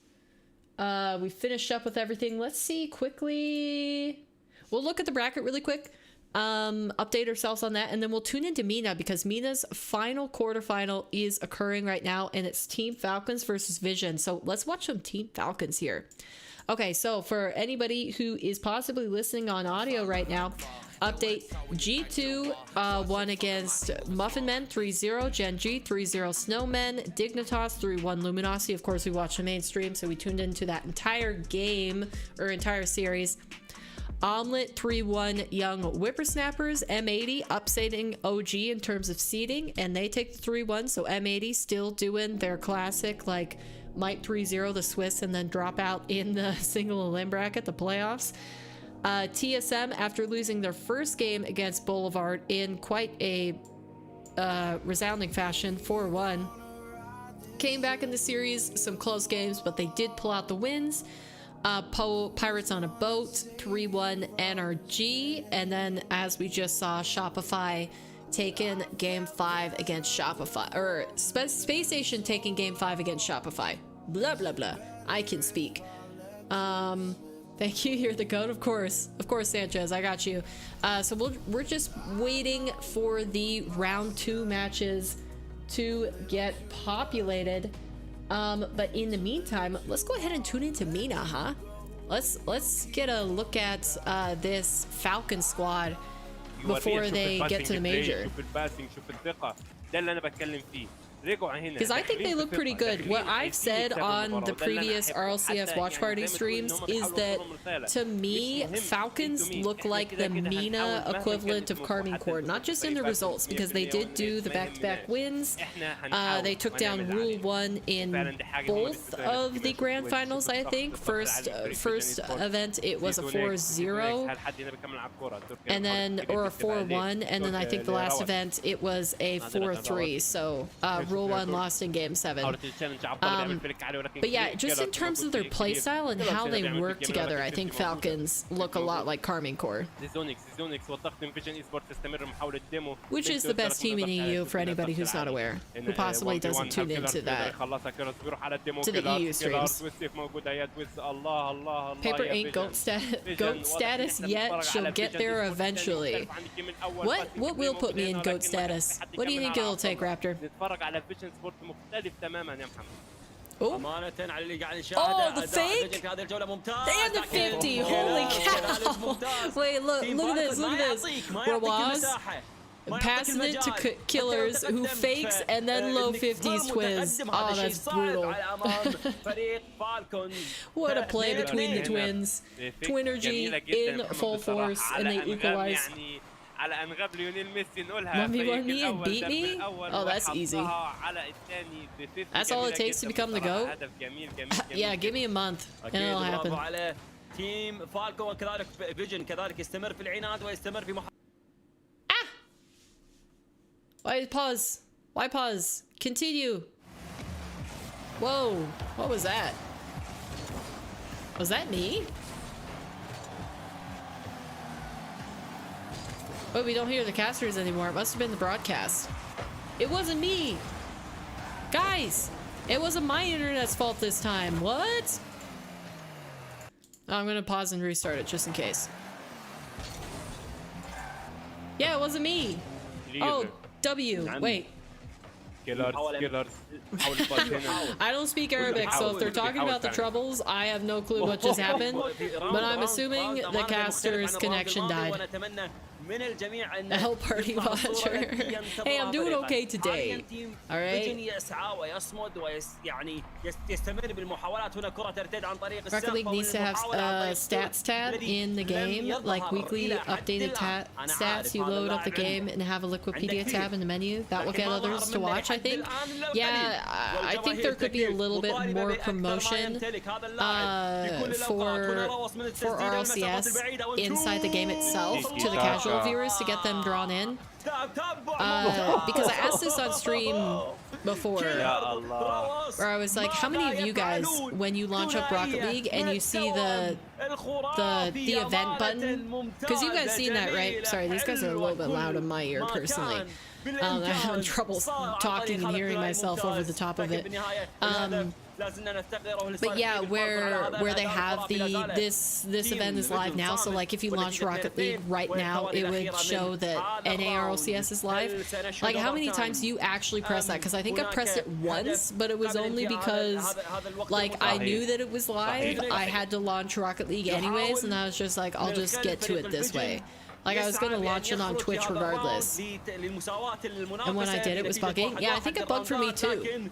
We finished up with everything. Let's see quickly. We'll look at the bracket really quick. Update ourselves on that, and then we'll tune into Mina, because Mina's final quarterfinal is occurring right now, and it's Team Falcons versus Vision. So let's watch some Team Falcons here. Okay, so for anybody who is possibly listening on audio right now, update: G2 won against Muffin Men 3-0, Gen G 3-0 Snowmen, Dignitas 3-1 Luminosity. Of course, we watched the main stream, so we tuned into that entire game, or entire series. Omelet 3-1 Young Whippersnappers. M80 upsetting OG in terms of seeding, and they take the 3-1. So M80 still doing their classic, like, might 3-0 the Swiss and then drop out in the single elim bracket, the playoffs. TSM, after losing their first game against Boulevard in quite a resounding fashion, 4-1, came back in the series. Some close games, but they did pull out the wins. Pirates on a Boat 3-1 NRG, and then, as we just saw, Shopify taking game 5 against Shopify, or Space Station taking game 5 against Shopify. Blah blah blah. I can speak. Thank you. You're the goat, of course, Sanchez. I got you. So we're just waiting for the round 2 matches to get populated. But in the meantime, let's go ahead and tune into Mina, huh? Let's get a look at this Falcon squad before they get to the major. Because I think they look pretty good. What I've said on the previous RLCS watch party streams is that, to me, Falcons look like the Mina equivalent of Carmine Corps, not just in the results, because they did do the back-to-back wins. They took down Rule 1 in both of the grand finals, I think. First event, it was a 4-0, and then, or a 4-1, and then I think the last event, it was a 4-3. So, Rule 1 lost in game 7. But yeah, just in terms of their playstyle and how they work together, I think Falcons look a lot like Carmine Corps, which is the best team in EU for anybody who's not aware, who possibly doesn't tune into that, to the EU streams. Paper ain't goat status yet. She'll get there eventually. What will put me in goat status? What do you think it'll take, Raptor? Oh, the fake! And the 50! Holy cow! Wait, look at this, Rawaz passing it to killers who fakes and then low 50s Twiz. Oh, that's brutal. What a play between the twins. Twinergy in full force, and they equalize. 1v1 me and beat me? Oh, that's easy. That's all it takes to become the GOAT? Yeah, give me a month and it'll happen. Ah! Why pause? Why pause? Continue. Whoa, what was that? Was that me? Oh, we don't hear the casters anymore. It must have been the broadcast. It wasn't me! Guys! It wasn't my internet's fault this time. What? Oh, I'm gonna pause and restart it just in case. Yeah, it wasn't me. Oh, W. Wait. I don't speak Arabic, so if they're talking about the troubles, I have no clue what just happened. But I'm assuming the caster's connection died. Help party watcher. Hey, I'm doing okay today. Alright? Rocket League needs to have a stats tab in the game, like weekly updated stats. You load up the game and have a Liquipedia tab in the menu. That will get others to watch, I think. Yeah, I think there could be a little bit more promotion for RLCS inside the game itself to the casual viewers to get them drawn in. Because I asked this on stream before, where I was like, how many of you guys, when you launch up Rocket League and you see the event button, because you guys seen that, right? Sorry, these guys are a little bit loud in my ear personally. I'm having trouble talking and hearing myself over the top of it. But yeah, where they have this event is live now, so like if you launch Rocket League right now, it would show that NARLCS is live. Like, how many times do you actually press that? Because I think I pressed it once, but it was only because like I knew that it was live. I had to launch Rocket League anyways, and I was just like, I'll just get to it this way. Like, I was gonna launch it on Twitch regardless. And when I did, it was bugging. Yeah, I think it bugged for me too.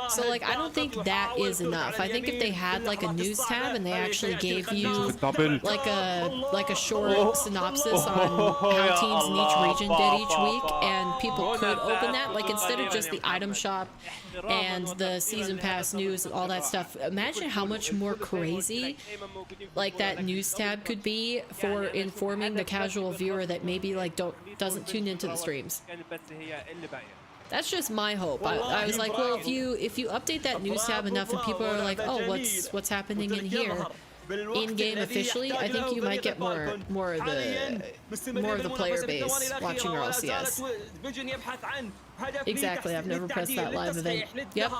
So like, I don't think that is enough. I think if they had like a news tab and they actually gave you like a short synopsis on how teams in each region did each week, and people could open that, like instead of just the item shop and the season pass news and all that stuff, imagine how much more crazy like that news tab could be for informing the casual viewer that maybe like doesn't tune into the streams. That's just my hope. I was like, well, if you update that news tab enough and people are like, oh, what's happening in here, in game officially, I think you might get more of the player base watching RLCS. Exactly, I've never pressed that live event. Yep,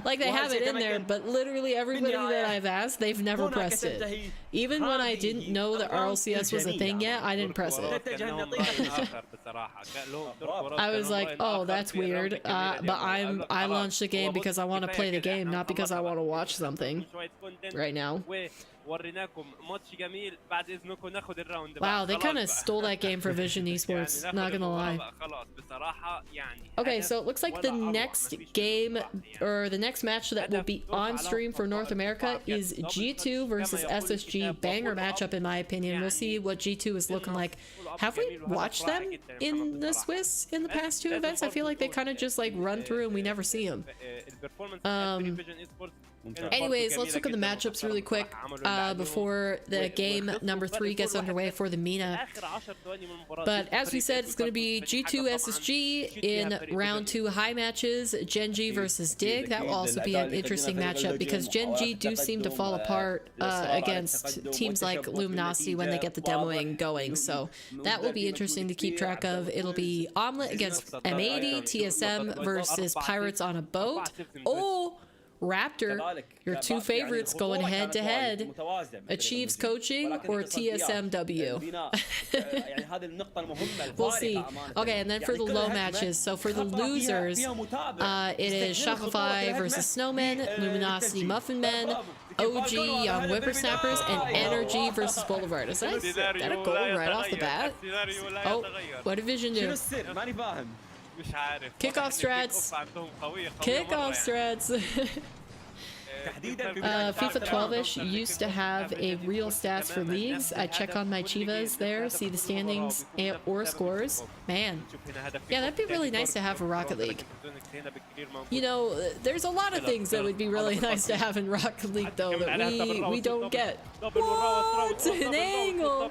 like they have it in there, but literally everybody that I've asked, they've never pressed it. Even when I didn't know that RLCS was a thing yet, I didn't press it. I was like, oh, that's weird, but I launched the game because I want to play the game, not because I want to watch something right now. Wow, they kind of stole that game for Vision Esports, not gonna lie. Okay, so it looks like the next game, or the next match that will be on stream for North America is G2 versus SSG. Banger matchup in my opinion. We'll see what G2 is looking like. Have we watched them in the Swiss in the past two events? I feel like they kind of just like run through and we never see them. Anyways, let's look at the matchups really quick before the game number 3 gets underway for the MENA. But as we said, it's going to be G2 SSG in round 2 high matches. Gen G versus Dig. That will also be an interesting matchup because Gen G do seem to fall apart against teams like Luminosity when they get the demoing going. So that will be interesting to keep track of. It'll be Omelet against M80, TSM versus Pirates on a Boat. Oh! Raptor, your two favorites going head to head. Achieves coaching or TSMW? We'll see. Okay, and then for the low matches, so for the losers, it is Shopify versus Snowmen, Luminosity Muffin Men, OG Young Whippersnappers, and Energy versus Boulevard. Is that a goal right off the bat? Oh, what did Vision do? Kickoff strats. Kickoff strats. FIFA 12-ish used to have a real stats for leagues. I check on my Chivas there, see the standings or scores. Man, yeah, that'd be really nice to have for Rocket League. You know, there's a lot of things that would be really nice to have in Rocket League, though, that we don't get. What? An angle!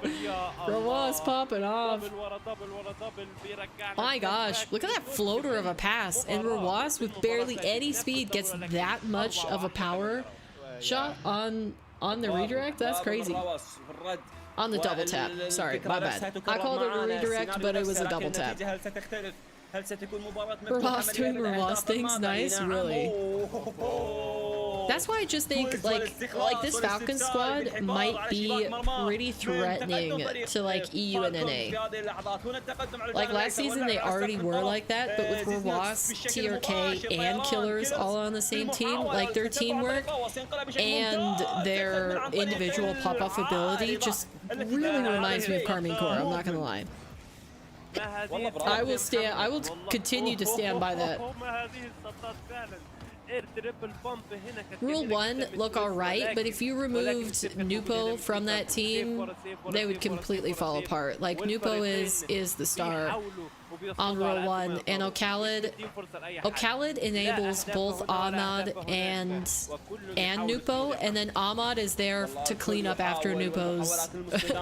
Rawas popping off. My gosh, look at that floater of a pass. And Rawas, with barely any speed, gets that much of a power shot on the redirect. That's crazy. On the double tap. Sorry, my bad. I called it a redirect, but it was a double tap. Ross doing Ross things nice, really. That's why I just think like this Falcon squad might be pretty threatening to like EU and NA. Like last season they already were like that, but with Ross, TRK, and Killers all on the same team, like their teamwork and their individual pop-off ability just really reminds me of Carmine Core, I'm not gonna lie. I will continue to stand by that. Rule 1 look alright, but if you removed Nupo from that team, they would completely fall apart. Like Nupo is the star on Rule 1, and Khaled enables both Ahmad and Nupo, and then Ahmad is there to clean up after Nupo's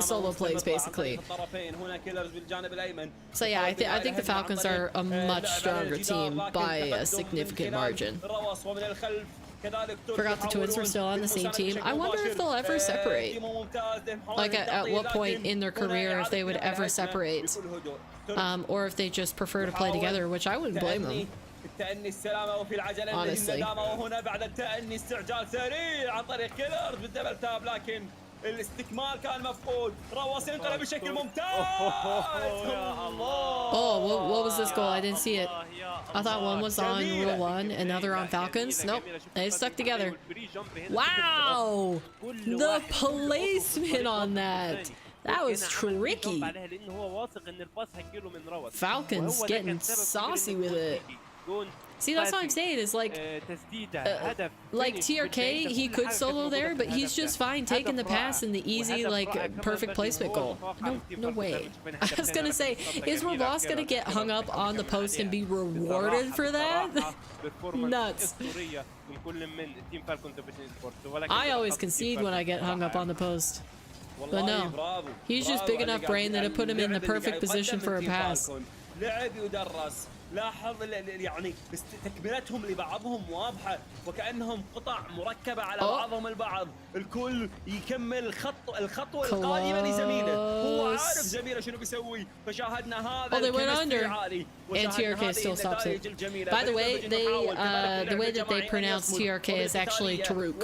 solo plays, basically. So yeah, I think the Falcons are a much stronger team by a significant margin. Forgot the twins were still on the same team. I wonder if they'll ever separate. Like at what point in their career if they would ever separate. Or if they just prefer to play together, which I wouldn't blame them. Honestly. الاستكمال كان مفقود رواس ينقلب بشكل ممتاز Oh, what was this goal? I didn't see it. I thought one was on Rule 1 and another on Falcons. Nope, they stuck together. Wow! The placement on that! That was tricky. Falcons getting saucy with it. See, that's what I'm saying, is like TRK, he could solo there, but he's just fine taking the pass and the easy, like, perfect placement goal. No way. I was gonna say, is Ross gonna get hung up on the post and be rewarded for that? Nuts. I always concede when I get hung up on the post. But no, he's just big enough brain that it put him in the perfect position for a pass. لاحظ يعني تكملتهم لبعضهم واضحة وكأنهم قطع مركبة على بعضهم البعض الكل يكمل الخطوة القادمة لزميله هو عارف زميله شنو بيسوي فشاهدنا هذا الكيمستري عالي and TRK still stops it. By the way, the way that they pronounce TRK is actually Taruk.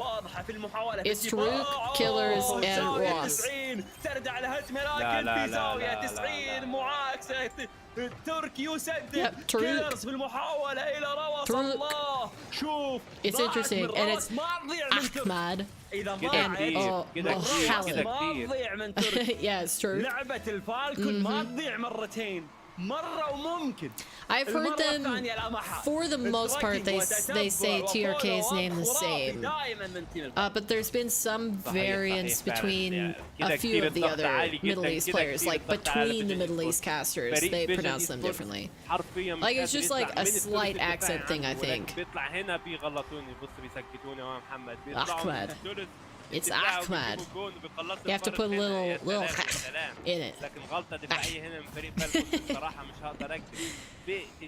It's Taruk, Killers, and Ross. ترد على هجمة لكن في زاوية 90 معاكسة ترك يسدد كيلرز بالمحاولة إلى روس الله شوف It's interesting and it's Ahmad and Khaled. Yeah, it's true. لعبة الفالكون ما تضيع مرتين مرة وممكن. I've heard them, for the most part, they say TRK's name the same. But there's been some variance between a few of the other Middle East players, like between the Middle East casters, they pronounce them differently. Like it's just like a slight accent thing, I think. Ahmad. It's Ahmad. You have to put a little in it.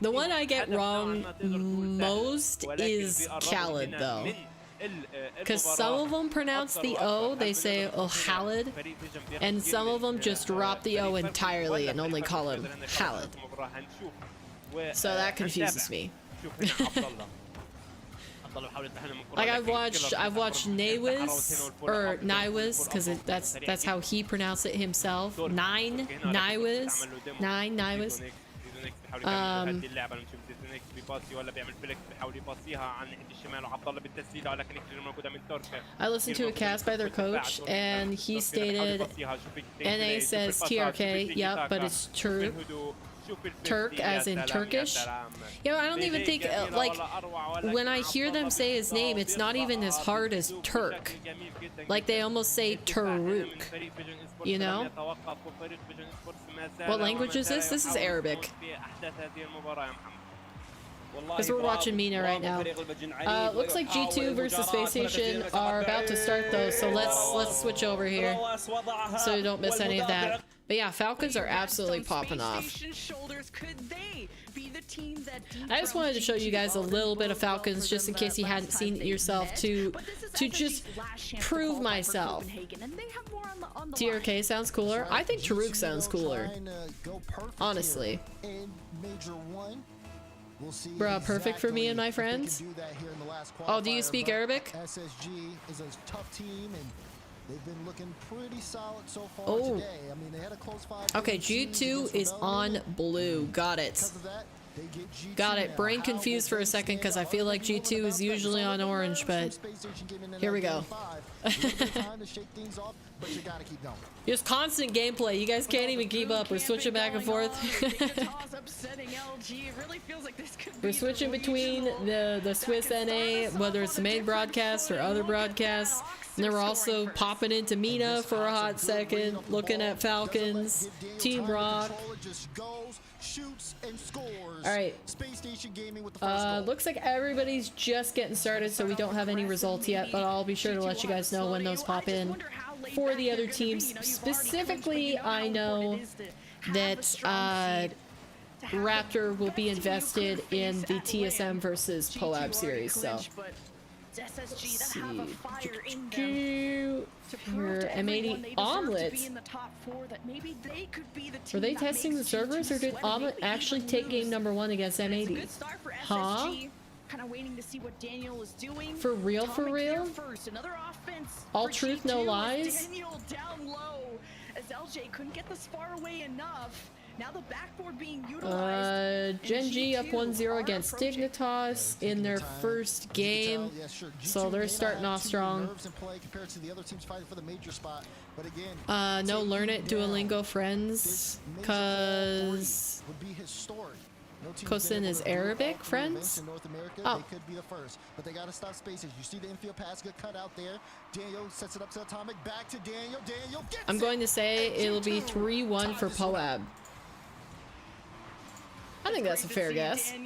The one I get wrong most is Khaled, though. Because some of them pronounce the O, they say Khaled, and some of them just drop the O entirely and only call him Khaled. So that confuses me. Like I've watched Nawiz or Niwiz because that's how he pronounced it himself. Niwiz. I listened to a cast by their coach and he stated NA says TRK, yep, but it's true. Turk as in Turkish. You know, I don't even think like when I hear them say his name, it's not even as hard as Turk. Like they almost say Taruk. You know? What language is this? This is Arabic. because we're watching Mina right now. Looks like G2 versus Space Station are about to start though, so let's switch over here so you don't miss any of that. But yeah, Falcons are absolutely popping off. I just wanted to show you guys a little bit of Falcons just in case you hadn't seen it yourself to just prove myself. TRK sounds cooler. I think Taruk sounds cooler. Honestly. Bruh, perfect for me and my friends. Oh, do you speak Arabic? SSG is a tough team and they've been looking pretty solid so far today. I mean, they had a close 5. Okay, G2 is on blue. Got it. Got it. Brain confused for a second because I feel like G2 is usually on orange, but here we go. Just constant gameplay. You guys can't even keep up. We're switching back and forth. We're switching between the Swiss NA, whether it's the main broadcast or other broadcasts. And then we're also popping into Mina for a hot second, looking at Falcons, Team Rock. Alright. Looks like everybody's just getting started, so we don't have any results yet, but I'll be sure to let you guys know when those pop in for the other teams. Specifically, I know that Raptor will be invested in the TSM versus POAB series, so let's see. Here, M80 Omelette. Were they testing the servers, or did Omelette actually take game number 1 against M80? Huh? For real, for real? All truth, no lies? Now the backboard being utilized. Gen G up 1-0 against Dignitas in their first game, so they're starting off strong. No Learn It Duolingo friends, cause Kosin is Arabic friends. Oh. But they gotta stop spaces. You see the infield pass get cut out there. Daniel sets it up to Atomic, back to Daniel. Daniel gets I'm going to say it'll be 3-1 for POAB. I think that's a fair guess. It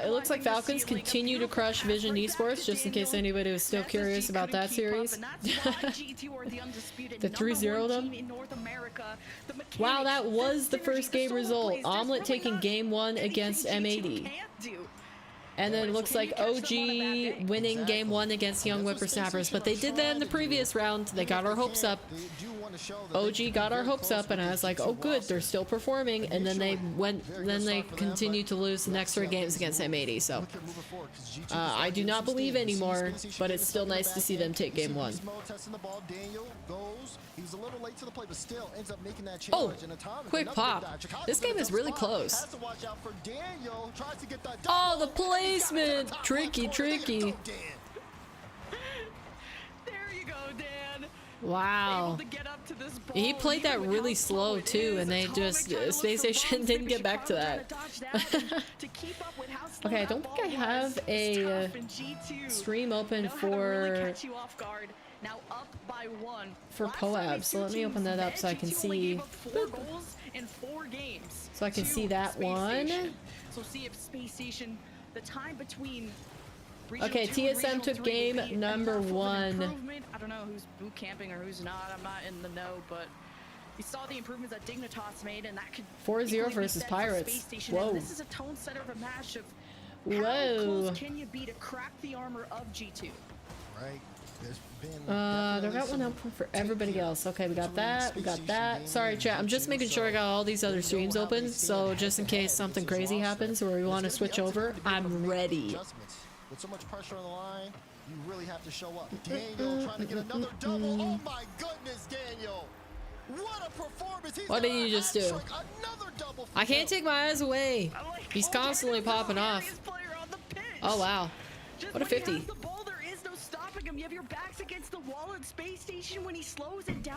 looks like Falcons continue to crush Vision Esports, just in case anybody was still curious about that series. The 3-0 them. Wow, that was the first game result. Omelette taking game 1 against M80. And then it looks like OG winning game 1 against Young Whippersnappers, but they did that in the previous round. They got our hopes up. OG got our hopes up, and I was like, oh good, they're still performing. And then they continued to lose the next 3 games against M80. So I do not believe anymore, but it's still nice to see them take game 1. Oh, quick pop. This game is really close. Oh, the placement! Tricky, tricky. Wow. He played that really slow too, and they just Space Station didn't get back to that. Okay, I don't think I have a stream open for POAB, so let me open that up so I can see. So I can see that one. Okay, TSM took game number 1. I don't know who's boot camping or who's not. I'm not in the know, but we saw the improvements that Dignitas made, and that could 4-0 versus Pirates. Whoa. This is a tone setter of a match of how close can you be to crack the armor of G2? Right. They got one open for everybody else. Okay, we got that. We got that. Sorry, chat. I'm just making sure I got all these other streams open, so just in case something crazy happens or we want to switch over, I'm ready. With so much pressure on the line, you really have to show up. Daniel trying to get another double. Oh my goodness, Daniel! What a performance! What did you just do? I can't take my eyes away. He's constantly popping off. Oh wow! What a 50.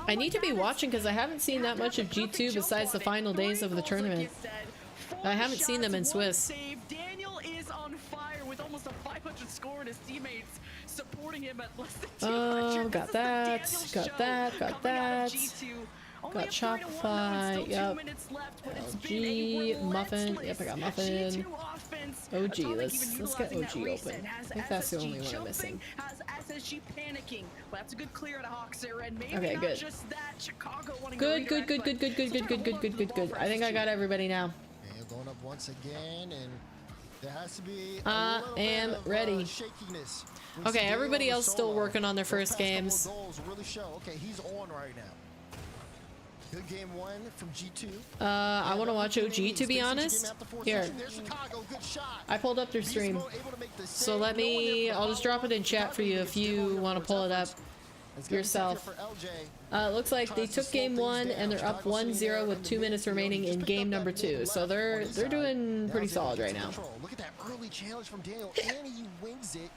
I need to be watching because I haven't seen that much of G2 besides the final days of the tournament. I haven't seen them in Swiss. Oh, got that, got that, got that. Got Shopify, yep. LG, Muffin, yep, I got Muffin. OG, let's get OG open. I think that's the only one I'm missing. Okay, good. Good. I think I got everybody now. And going up once again, and there has to be I am ready. shakiness. Okay, everybody else still working on their first games. Goals really show. Okay, he's on right now. Good game one from G2. I want to watch OG, to be honest. Here, I pulled up their stream, so I'll just drop it in chat for you if you want to pull it up yourself. Looks like they took game one and they're up 1-0 with 2 minutes remaining in game number 2. So they're doing pretty solid right now. Look at that early challenge from Daniel, and he wins it.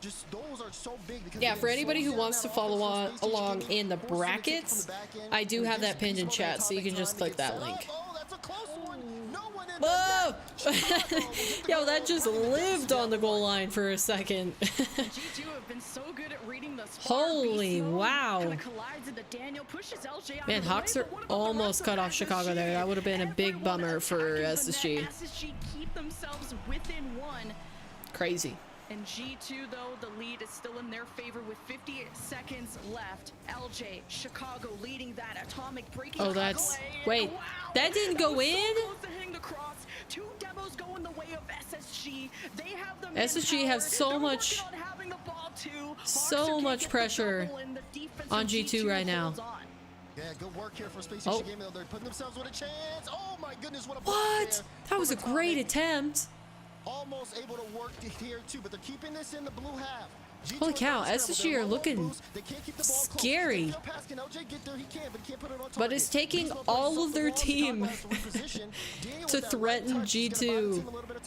Just those are so big. Yeah, for anybody who wants to follow along in the brackets, I do have that pinned in chat, so you can just click that link. Whoa! Yo, that just lived on the goal line for a second. Holy wow. Man, Hawks are almost cut off Chicago there. That would have been a big bummer for SSG. Crazy. And G2, though, the lead is still in their favor with 50 seconds left. LJ, Chicago leading that atomic breaking. Oh, that's... Wait, that didn't go in? Two demos go in the way of SSG. They have them SSG has so much pressure on G2 right now. Yeah, good work here for Space Station Gaming. They're putting themselves with a chance. Oh my goodness, what a What? That was a great attempt. Almost able to work here too, but they're keeping this in the blue half. Holy cow, SSG are looking scary. But it's taking all of their team to threaten G2.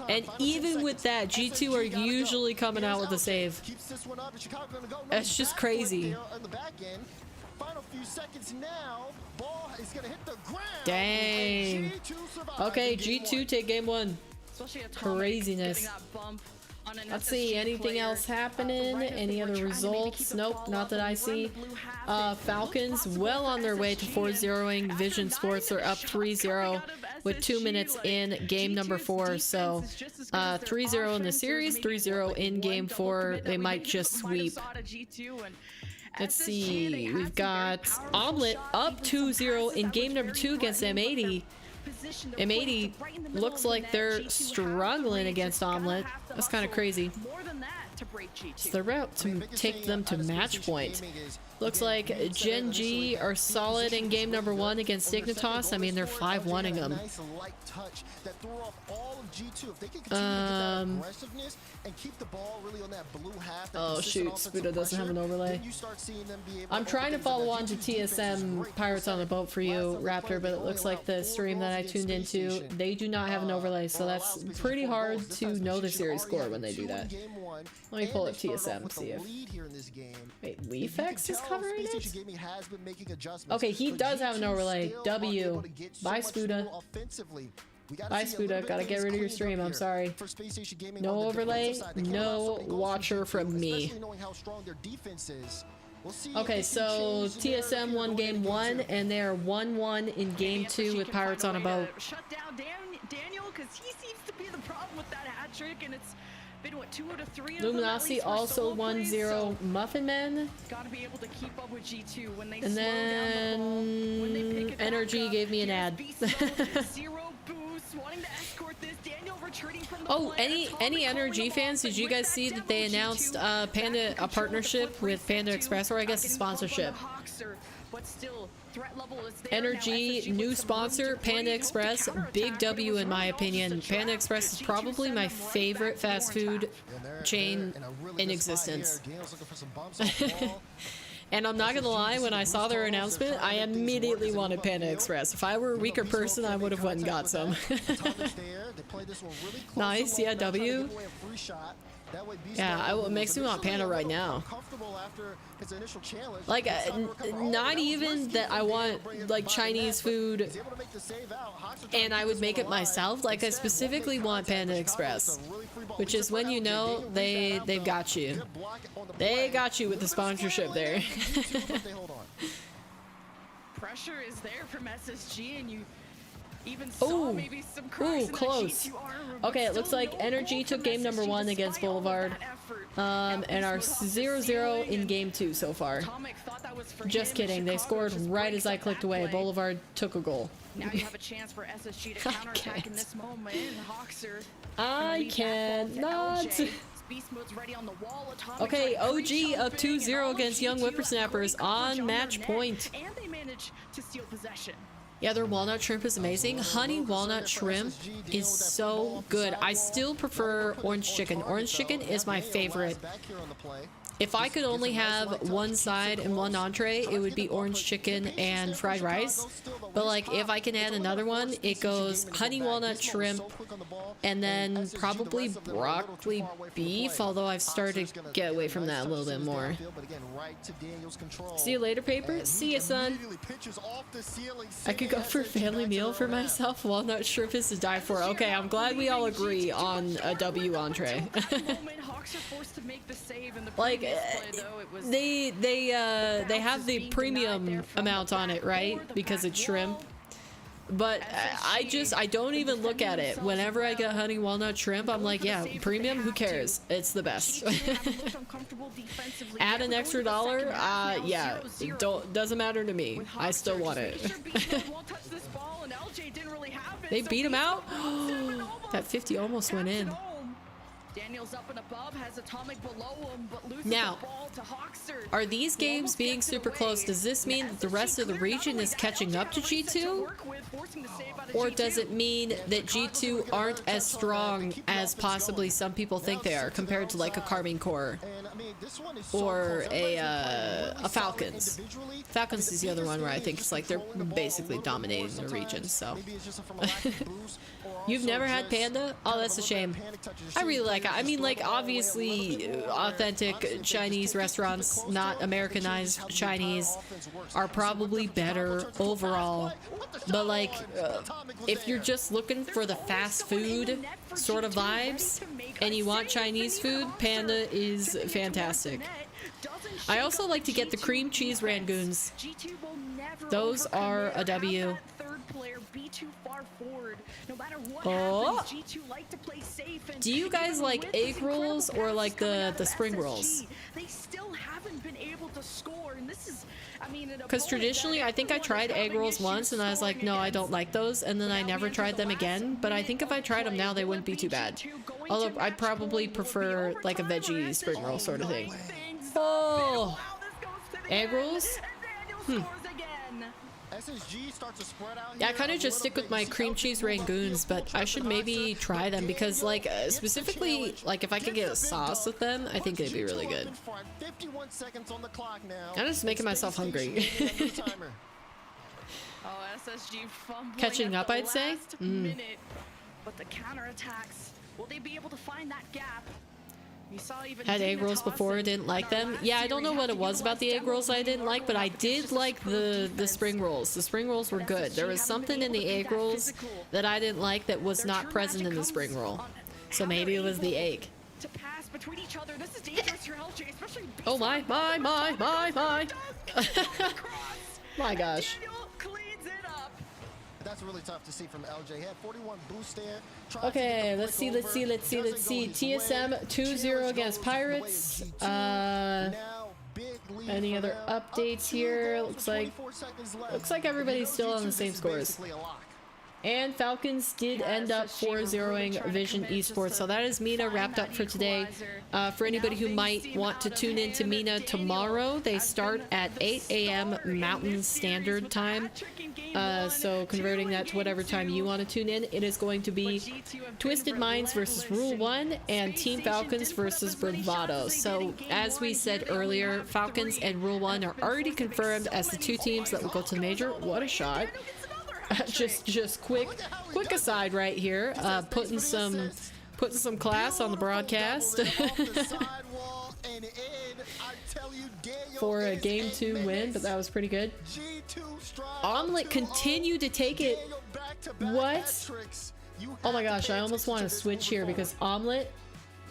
And even with that, G2 are usually coming out with a save. That's just crazy. Dang. Okay, G2 take game one. Craziness. Let's see, anything else happening? Any other results? Nope, not that I see. Falcons well on their way to 4-0ing Vision Sports. They're up 3-0 with 2 minutes in game number 4. So 3-0 in the series, 3-0 in game 4. They might just sweep. Let's see, we've got Omelet up 2-0 in game number 2 against M80. M80 looks like they're struggling against Omelet. That's kind of crazy. So they're about to take them to match point. Looks like Gen G are solid in game number 1 against Dignitas. I mean, they're 5-1-ing them. Oh shoot, Spuda doesn't have an overlay. I'm trying to follow on to TSM Pirates on the Boat for you, Raptor, but it looks like the stream that I tuned into, they do not have an overlay, so that's pretty hard to know the series score when they do that. Let me pull up TSM, see if... Wait, Weefex is covering it? Okay, he does have an overlay. W. Bye, Spuda. Bye, Spuda. Gotta get rid of your stream. I'm sorry. No overlay, no watcher from me. Okay, so TSM won game 1, and they are 1-1 in game 2 with Pirates on a Boat. Shut down Daniel, because he seems to be the problem with that hat trick, and it's been what, 2 out of 3 of them, Luminasi also 1-0 Muffin Men. Gotta be able to keep up with G2 when they and slow then down the ball, when they pick it Energy back gave me an ad. Zero boost, wanting to escort this. Daniel retreating from the Oh, play. any NRG fans, did you guys see that they announced a partnership with Panda Express, or I guess a sponsorship? But still, threat level is there. Energy, new sponsor, Panda Express, big W in my opinion. Panda Express is probably my favorite fast food chain in existence. And I'm not gonna lie, when I saw their announcement, I immediately wanted Panda Express. If I were a weaker person, I would have went and got some. Nice, yeah, W. Yeah, it makes me want Panda right now. Like, not even that I want, like, Chinese food and I would make it myself. Like, I specifically want Panda Express, which is when you know they've got you. They got you with the sponsorship there. pressure is there from SSG, and you even saw maybe some cracks in that close. G2 armor, but Okay, it looks still like no Energy goal took from game number SSG 1 against despite all of Boulevard. that effort. And our 0-0 in game 2 so far. Atomic thought that was for Just him, kidding, they Chicago scored just right breaks as I up clicked that away. play. Boulevard took a goal. Now you have a chance for SSG to counterattack in this moment. Hoxer. I cannot. Beast mode's ready on the wall. Atomic Okay, tried OG pre-jumping, up 2-0 and against all Young G2 Whippersnappers had great coverage on their match net, point. And they managed to steal possession. Yeah, their walnut shrimp is amazing. Honey walnut shrimp is so good. I still prefer orange chicken. Orange chicken is my favorite. If I could only have one side and one entree, it would be orange chicken and fried rice. But like, if I can add another one, it goes honey walnut shrimp and then probably broccoli beef, although I've started to get away from that a little bit more. See you later, Paper. See you, son. I could go for a family meal for myself. Walnut shrimp is to die for. Okay, I'm glad we all agree on a W entree. Like, they have the premium amount on it, right? Because it's shrimp. But I don't even look at it. Whenever I get honey walnut shrimp, I'm like, yeah, premium, who cares? It's the best. Add an extra $1, yeah, doesn't matter to me. I still want it. They beat him out? That 50 almost went in. Daniel's up and above, has Atomic below him, but loses now, the ball to Hoxer. Are these games being super close? Does this mean that the rest of the region is catching up to G2? Or does it mean that G2 aren't as strong as possibly some people think they are compared to like a Carmine Core or a Falcons? Falcons is the other one where I think it's like they're basically dominating the region, so. You've never had Panda? Oh, that's a shame. I really like it. I mean, like, obviously, authentic Chinese restaurants, not Americanized Chinese, are probably better overall. But, like, if you're just looking for the fast food sort of vibes and you want Chinese food, Panda is fantastic. I also like to get the cream cheese rangoons. Those are a W. Oh! Do you guys like egg rolls or like the spring rolls? They still haven't been able to score, and this is, I mean, because traditionally I think I tried egg rolls once and I was like, no, I don't like those, and then I never tried them again. But I think if I tried them now, they wouldn't be too bad. Although I'd probably prefer like a veggie spring roll sort of thing. Oh, egg rolls? Yeah, I kind of just stick with my cream cheese rangoons, but I should maybe try them because, like, specifically, like, if I could get a sauce with them, I think they'd be really good. I'm just making myself hungry. Catching up, I'd say. But the counterattacks, will they be able to find that gap? Had egg rolls before, didn't like them. Yeah, I don't know what it was about the egg rolls I didn't like, but I did like the spring rolls. The spring rolls were good. There was something in the egg rolls that I didn't like that was not present in the spring roll. So maybe it was the egg. Oh my. My gosh. That's really tough to see from LJ. He had 41 boost there. Okay, let's see. TSM 2-0 against Pirates. Any other updates here? Looks like everybody's still on the same scores. And Falcons did end up 4-0ing Vision Esports. So that is MENA wrapped up for today. For anybody who might want to tune in to MENA tomorrow, they start at 8 a.m. Mountain Standard Time. So converting that to whatever time you want to tune in, it is going to be Twisted Minds versus Rule 1 and Team Falcons versus Bravado. So as we said earlier, Falcons and Rule 1 are already confirmed as the two teams that will go to the major. What a shot. just quick aside right here, putting some class on the broadcast for a game 2 win, but that was pretty good. Omelet continued to take it. What? Oh my gosh, I almost want to switch here because Omelet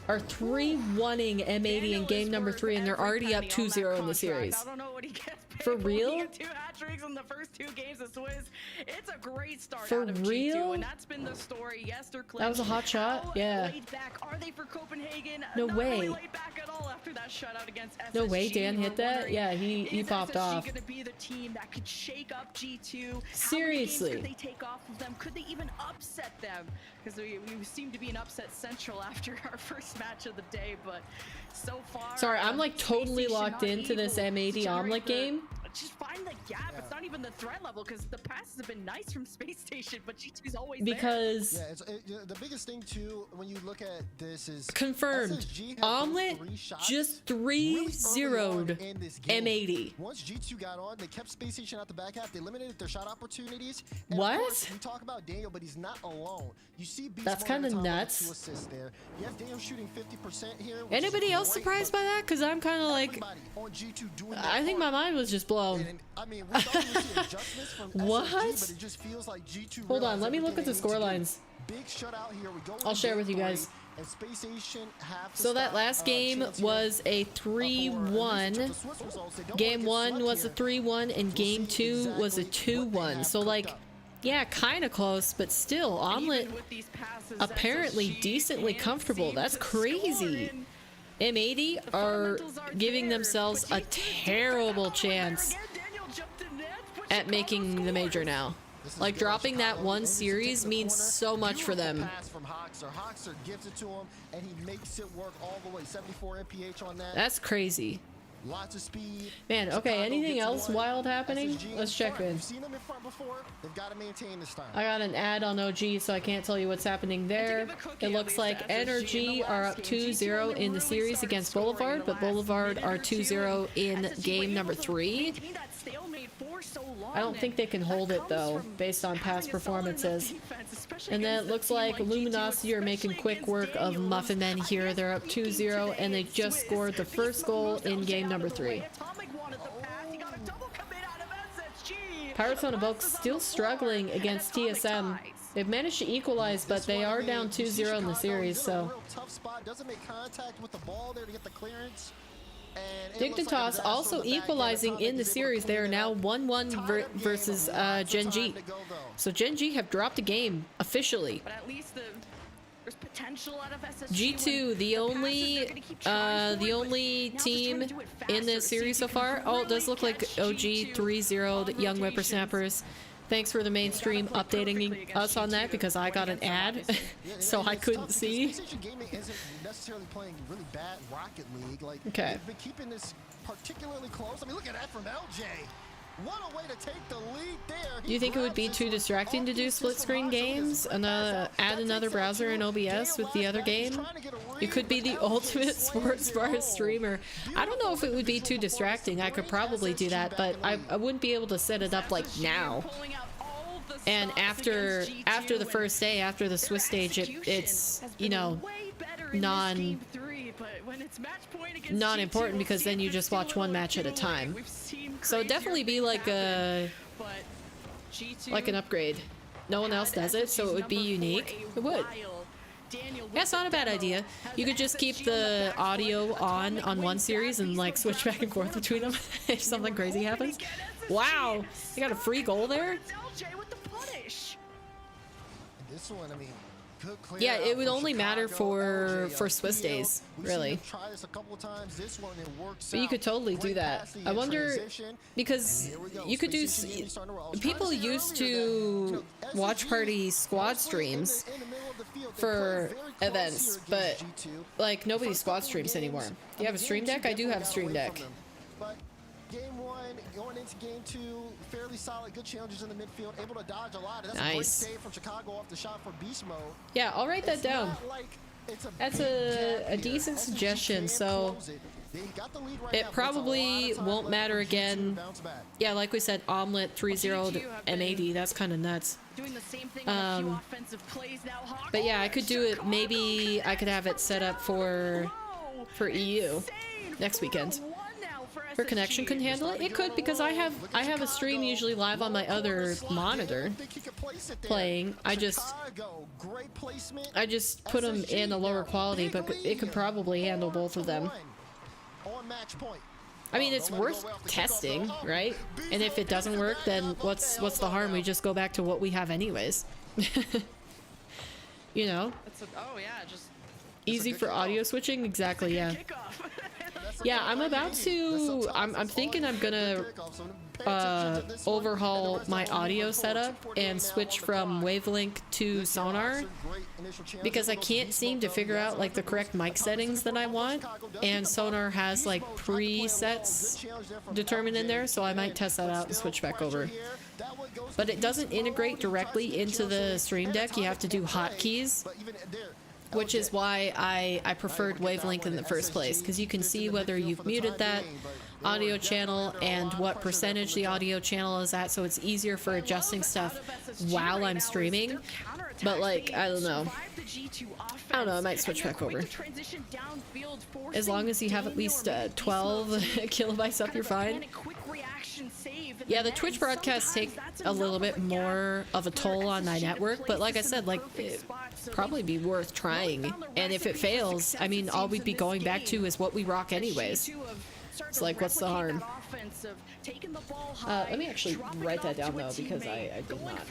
are 3-1ing M80 in game number 3 and they're already up 2-0 in the series. I don't know what he gets, For real? Two hat-tricks in the first 2 games of Swiss. It's a great start For out of real? G2, and that's been the story. Yes, they're That was a hot shot? How Yeah. laid back are they for Copenhagen? No Not way. Really laid back at all after that shutout against SSG. No way Dan hit We're that? wondering, Yeah, he is popped SSG off. gonna be the team that could shake up G2? Seriously. How many games could they take off of them? Could they even upset them? Because we seem to be an upset central after our first match of the day, but so far. Sorry, I'm like totally PlayStation locked not into this able to M80 generate omelet the- game. Just find the gap. It's not even the threat level because the passes have been nice from Space Station, but G2's always Because Yeah, the biggest thing too when you look at this is confirmed, SSG had those omelet 3 shots just really 3-0'd early on in this game. M80. Once G2 got on, they kept Space Station out the back half. They eliminated their shot opportunities. And What? Of course, we talk about Daniel, but he's not alone. You see, Beast That's Mode kinda every time with nuts. 2 assists there. You have Daniel shooting 50% here. which is Anybody else great, surprised but by that? Because I'm kind of like, everybody on G2 doing their I think my part. mind was just blown. And, I mean, we thought we would see adjustments from What? SSG, but it just feels like G2 Hold on, realized let me look everything at the they need to score do. lines. Big shutout here. We go I'll into share game with you 3, guys. and Space Station have to So that stop, last game chance here, was a for 3-1. the Swiss results. They don't Game wanna get 1 swept was a here. 3-1, and We'll game see 2 was a exactly what they 2-1. have So cooked like, up. yeah, kind of close, but still, Omelet apparently decently comfortable. That's crazy. M80 are giving themselves a terrible chance at making the major now. This is Like, good. dropping that Chicago, one Andrews series takes the means corner. so much for Beautiful them. pass from Hoxer. Hoxer gives it to him, and he makes it work all the way. 74 MPH on that. That's crazy. Lots of speed. Man, okay, Chicago anything gets else one. wild happening? SSG Let's in check front. in. You've seen them in front before. They've got to maintain this time. I got an ad on OG, so I can't tell you what's happening there. It looks like NRG are up 2-0 in the series against Boulevard, but Boulevard are 2-0 in game number 3. I don't think they can hold it though, based on past performances. And then it looks like Luminosity are making quick work of Muffin Men here. They're up 2-0, and they just scored the first goal in game number 3. Pirates on a Boat still struggling against TSM. They've managed to equalize, but they are down 2-0 in the series, so. Tough spot. Doesn't make contact with the ball there to get the clearance. And it looks like a Dignitas disaster also on the back end. equalizing Atomic in the is able to series. They clean are it now up. 1-1 versus Gen G. So Gen G have dropped a game officially. But at least there's potential out of SSG. G2, the only team in this series so far. Oh, it does look like OG 3-0'd Young Whippersnappers. Thanks for the mainstream updating us on that, because I got an ad, so I couldn't see. PlayStation Gaming isn't necessarily playing really bad Rocket League. Like, Okay. they've been keeping this particularly close. I mean, look at that from LJ. What a way to take the lead there. Do you think it would be too distracting to do split screen games? Add another browser in OBS with the other game? You could be the ultimate sports bar streamer. I don't know if it would be too distracting. I could probably do that, but I wouldn't be able to set it up like now. And after the first day, after the Swiss stage, it's, you know, non-important, because then you just watch one match at a time. So it'd definitely be like an upgrade. No one else does it, so it would be unique. It would. Yeah, it's not a bad idea. You could just keep the audio on one series and like switch back and forth between them if something crazy happens. Wow, you got a free goal there? This one, I mean, good clear Yeah, it out would from only matter Chicago, for LJ, Swiss days, We've seen really. him try this a couple of times. This one, it works But you out. could totally do Great that. passing I and wonder, transition. because Here we go. you could do, Space Station starting to roll. I was trying people to say used earlier that, you to know, watch SSG party squad mostly in the- streams in the middle of the field. They for play very close events, here but against G2. like nobody First squad couple of streams games, anymore. I Do you have a mean, stream game deck? two I do have a definitely stream got away deck. from them. But game 1, going into game 2, fairly solid, good challenges in the midfield, able to dodge a lot. That's a great Nice. save from Chicago off the shot for beast mode. Yeah, I'll write that It's down. not like it's a That's big a gap here. decent SSG suggestion, can so close it. They got the lead right now, it but it's a lot probably of time won't left matter for G2 to again. bounce back. Yeah, like we said, Omelet 3-0'd M80. That's kind of nuts. Doing the same thing on a few offensive plays now. But yeah, I could do it. Maybe I could have it set up for EU next weekend. Her connection couldn't handle it. It could, because I have a stream usually live on my other monitor playing. I just put them in a lower quality, but it could probably handle both of them. On match point. I mean, it's worth testing, right? And if it doesn't work, then what's the harm? We just go back to what we have anyways. You know? Oh yeah, just easy for audio switching. Exactly. Yeah. Yeah, I'm about to. I'm thinking I'm gonna overhaul my audio setup and switch from wavelength to sonar, because I can't seem to figure out like the correct mic settings that I want, and sonar has like presets determined in there, so I might test that out and switch back over. But it doesn't integrate directly into the stream deck. You have to do hotkeys, which is why I preferred wavelength in the first place, because you can see whether you've muted that audio channel and what percentage the audio channel is at, so it's easier for adjusting stuff while I'm streaming. But like, I don't know, I might switch back over. As long as you have at least 12 kilobytes up, you're fine. Yeah, the Twitch broadcasts take a little bit more of a toll on my network, but like I said, like, it'd probably be worth trying. And if it fails, I mean, all we'd be going back to is what we rock anyways. It's like, what's the harm? Let me actually write that down though, because I did not.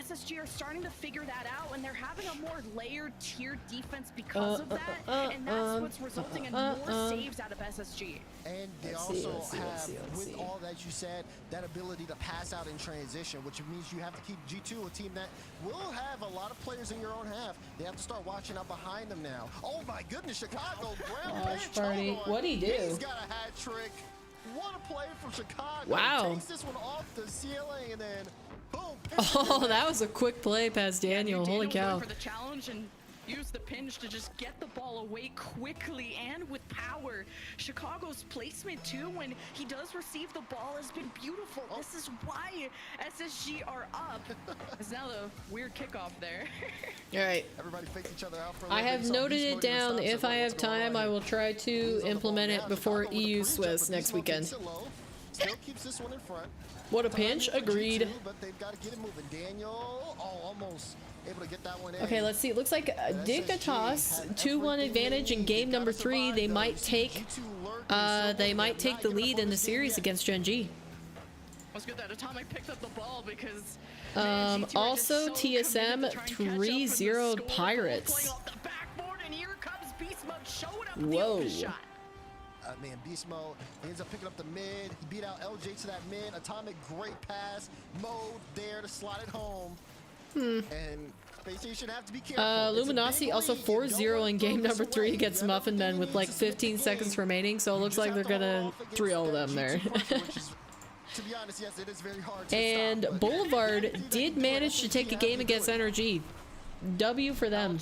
SSG are starting to figure that out, and they're having a more layered tier defense because of that, and that's what's resulting in more saves out of SSG. And they also have, with all that you said, that ability to pass out in transition, which means you have to keep G2 a team that will have a lot of players in your own half. They have to start watching out behind them now. Oh my goodness, Chicago, Party. What'd he do? He's got a hat trick. What a play from Chicago. Wow. He takes this one off the ceiling and then boom. Oh, that was a quick play past Daniel. Holy cow. For the challenge and use the pinch to just get the ball away quickly and with power. Chicago's placement too, when he does receive the ball, has been beautiful. This is why SSG are up. It's now the weird kickoff there. All right. Everybody fakes each other out for a I little have bit. noted it down. If I have time, I will try to implement it before EU Swiss next weekend. Still keeps this one in front. What a pinch. Agreed. But they've got to get it moving. Daniel, almost able to get that one in. Okay, let's see. It looks like Dignitas 2-1 advantage in game number 3. They might take the lead in the series against Gen G. Let's get that Atomic picked up the ball because also TSM 3-0'd Pirates. Whoa. Man, Beast Mode, he ends up picking up the mid. He beat out LJ to that mid. Atomic, great pass. Mode there to slide it home. And Space Station have to be careful. Luminosity also 4-0 in game number 3 against Muffin Men with like 15 seconds remaining, so it looks like they're gonna 3-0 them there. To be honest, yes, it is very hard to and stop, Boulevard did manage to take a game against NRG. W for them.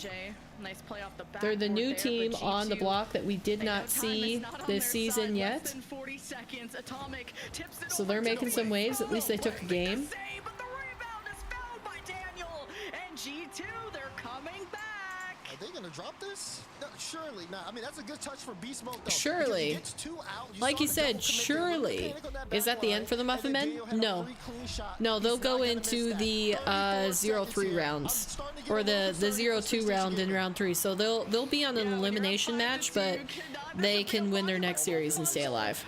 Nice play off the They're the new team on the block that we did not see this season yet. So they're making some waves. At least they took a game. G2, they're coming back. Are they gonna drop this? No, surely not. I mean, that's a good touch for Beast Mode though. Surely. Like you said, surely. Is that the end for the Muffin Men? No. No, they'll go into the 0-3 rounds. Or the 0-2 round in round 3. So they'll be on an elimination match, but they can win their next series and stay alive.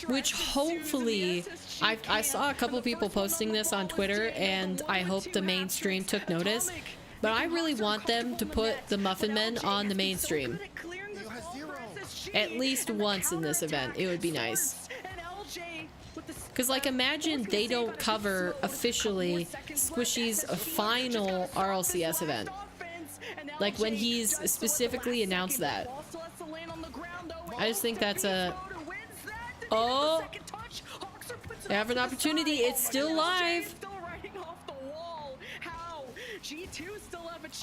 Which hopefully, I saw a couple people posting this on Twitter, and I hope the mainstream took notice. But I really want them to put the Muffin Men on the mainstream. At least once in this event. It would be nice. Because, like, imagine they don't cover officially Squishy's final RLCS event. Like, when he's specifically announced that. I just think that's a... Oh! They have an opportunity. It's still live.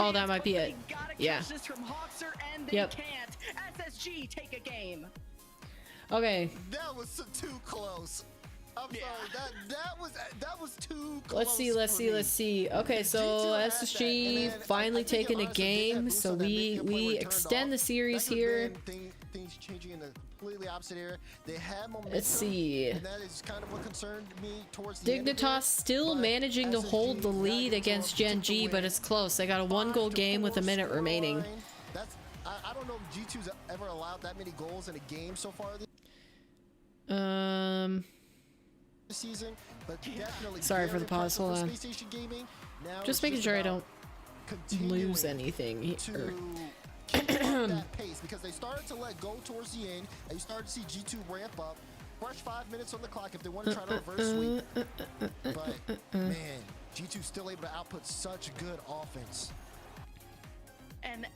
Oh, that might be it. Yeah. Yep. SSG take a game. Okay. That was too close. I'm sorry. That was too close. Let's see. Okay, so SSG finally taking a game. So we extend the series here. Things changing in the completely opposite area. They have momentum. Let's see. And that is kind of what concerned me towards the end of Dignitas it, still managing to hold the lead against Gen G, but it's close. They got a 1-goal game with a minute remaining. I don't know if G2's ever allowed that many goals in a game so far. Season, but definitely Sorry for the pause. Hold on. Just making sure I don't lose anything here. Keep up that pace because they started to let go towards the end, and you started to see G2 ramp up. Fresh 5 minutes on the clock if they want to try to reverse sweep. But man, G2 still able to output such good offense. And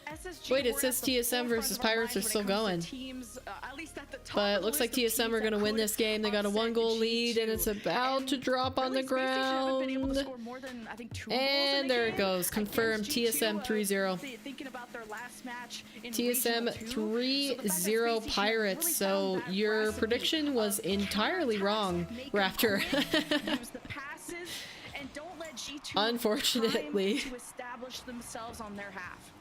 SSG, wait, it says TSM versus Pirates are still going. But it looks like TSM are going to win this game. They got a 1-goal lead, and it's about to drop on the ground. And there it goes. Confirmed. TSM 3-0. TSM 3-0 Pirates. So your prediction was entirely wrong, Raptor. Unfortunately. To establish themselves on their half.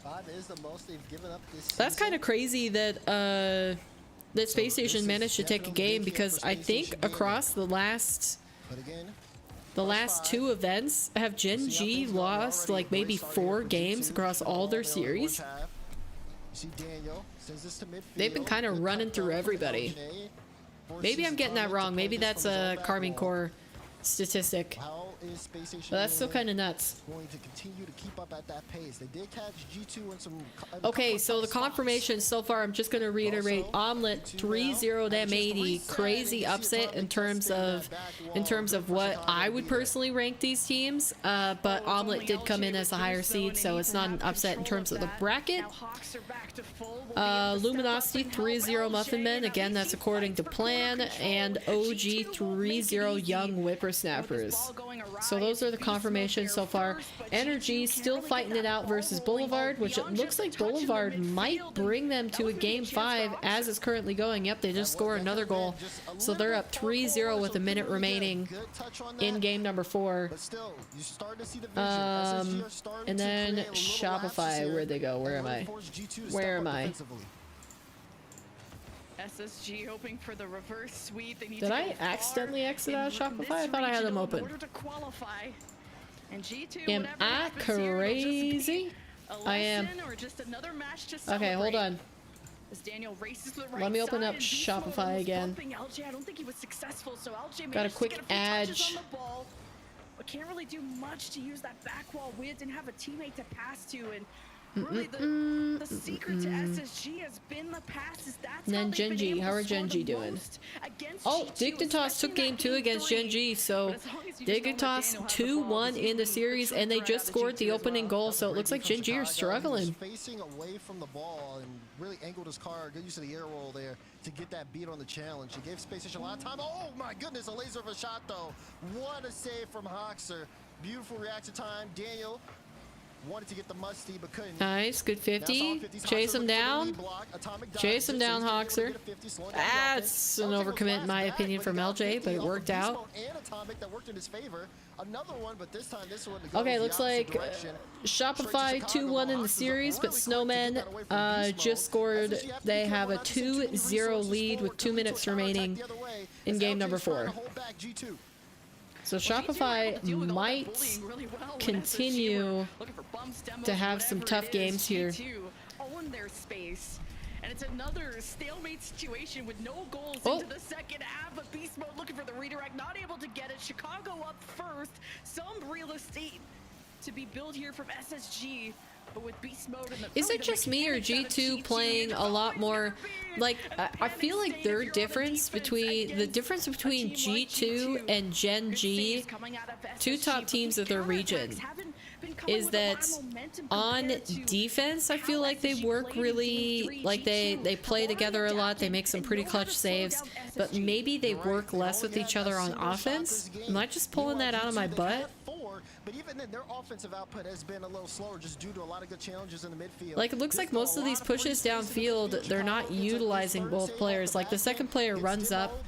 5 is the most they've given up this That's season. kind of crazy that that Space Station managed to take a game, because I think across the last 2 events have Gen G lost like maybe 4 games across all their series. They've been kind of running through everybody. Maybe I'm getting that wrong. Maybe that's a Carmine Core statistic. But that's still kind of nuts. Going to continue to keep up at that pace. They did catch G2 in some. Okay, so the confirmation so far, I'm just going to reiterate: Omelet 3-0 to M80, crazy upset in terms of what I would personally rank these teams. But Omelet did come in as a higher seed, so it's not an upset in terms of the bracket. Luminosity 3-0 Muffin Men, again that's according to plan, and OG 3-0 Young Whippersnappers. So those are the confirmations so far. Energy still fighting it out versus Boulevard, which it looks like Boulevard might bring them to a game 5 as it's currently going. Yep, they just scored another goal. So they're up 3-0 with a minute remaining in game number 4. And then Shopify, where'd they go? Where am I? Where am I? SSG hoping for the reverse sweep. They need Did I accidentally exit out of Shopify? I thought I had them open. Am I crazy? I am. Okay, hold on. Let me open up Shopify again. Got a quick edge. But can't really do much to use that back wall with and have a teammate to pass to. And really, the secret to SSG has been the passes. That's and then Gen G. How are Gen G doing? Oh, Dignitas took game 2 against Gen G. So Dignitas 2-1 in the series, and they just scored the opening goal. So it looks like Gen G are struggling. Facing away from the ball and really angled his car. Good use of the air roll there to get that beat on the challenge. He gave Space Station a lot of time. Oh my goodness, a laser of a shot though. What a save from Hoxer. Beautiful reaction time. Daniel wanted to get the musty, but couldn't. Nice, good 50. Chase him down. Chase him down, Hoxer. That's an overcommit in my opinion from LJ, but it worked out. Okay, looks like Shopify 2-1 in the series, but Snowmen just scored. They have a 2-0 lead with 2 minutes remaining in game number 4. So Shopify might continue to have some tough games here. Own their space. And it's another stalemate situation with no goals into the second half. But Beast Mode looking for the redirect, not able to get it. Chicago up first. Some real estate to be built here from SSG. But with Beast Mode and is it just me or G2 playing a lot more? Like, I feel like the difference between G2 and Gen G, 2 top teams of their region, is that on defense, I feel like they work really, like they play together a lot. They make some pretty clutch saves, but maybe they work less with each other on offense. Am I just pulling that out of my butt? But even then, their offensive output has been a little slower just due to a lot of good challenges in the midfield. Like, it looks like most of these pushes downfield, they're not utilizing both players. Like, the second player runs up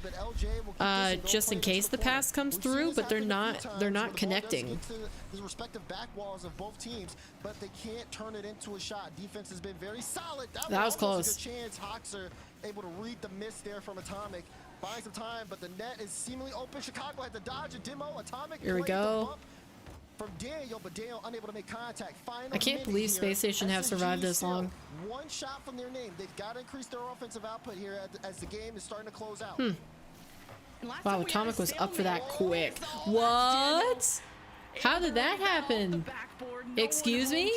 just in case the pass comes through, but they're not connecting. The respective back walls of both teams, but they can't turn it into a shot. Defense has been very solid. That was close. A good chance. Hoxer able to read the miss there from Atomic. Buying some time, but the net is seemingly open. Chicago had to dodge a demo. Atomic. Here we go. from Daniel, but Daniel unable to make contact. I can't believe Space Station have survived this long. One shot from their name. They've got to increase their offensive output here as the game is starting to close out. Wow, Atomic was up for that quick. What? How did that happen? Excuse me?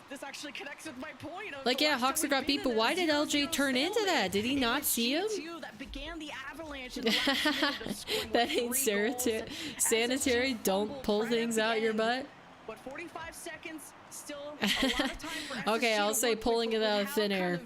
This actually connects with my point. Like, yeah, Hawkster got beat, but why did LJ turn into that? Did he not see him? That ain't sanitary. Don't pull things out your butt. But 45 seconds, still a lot of time for Okay, I'll say pulling it out of thin air.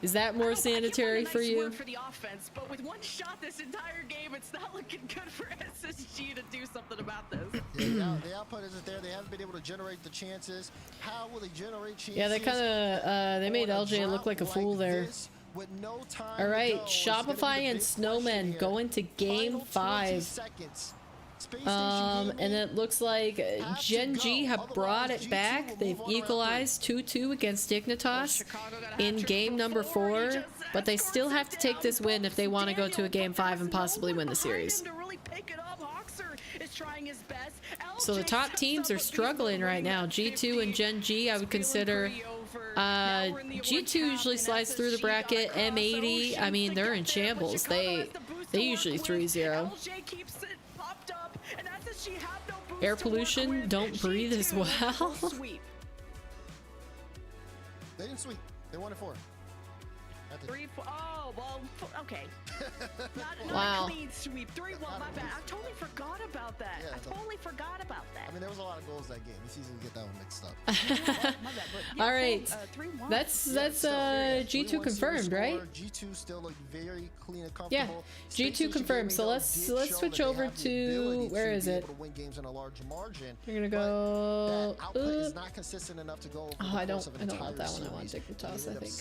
Is that more sanitary for you? For the offense, but with one shot this entire game, it's not looking good for SSG to do something about this. Yeah, the output isn't there. They haven't been able to generate the chances. How will they generate chances? Yeah, they kind of they made LJ look like a fool there. All right, Shopify and Snowmen going to game 5. And it looks like Gen G have brought it back. They've equalized 2-2 against Dignitas in game number 4, but they still have to take this win if they want to go to a game 5 and possibly win the series. So the top teams are struggling right now. G2 and Gen G, I would consider. G2 usually slides through the bracket. M80, I mean, they're in shambles. They usually 3-0. Air pollution, don't breathe as well. They didn't sweep. They won it 4. 3, 4. Oh, well, okay. Not wow. a clean sweep. 3-1, my bad. I totally forgot about that. Yeah, I totally forgot about that. I mean, there was a lot of goals that game. It's easy to get that one mixed up. My bad, but yeah, all right. 3-1. That's G2 confirmed, right? G2 still look very clean and comfortable. Yeah, G2 confirmed. So let's switch over to where is it? We're gonna go. Oh, I don't want that one. I want Dignitas, I think.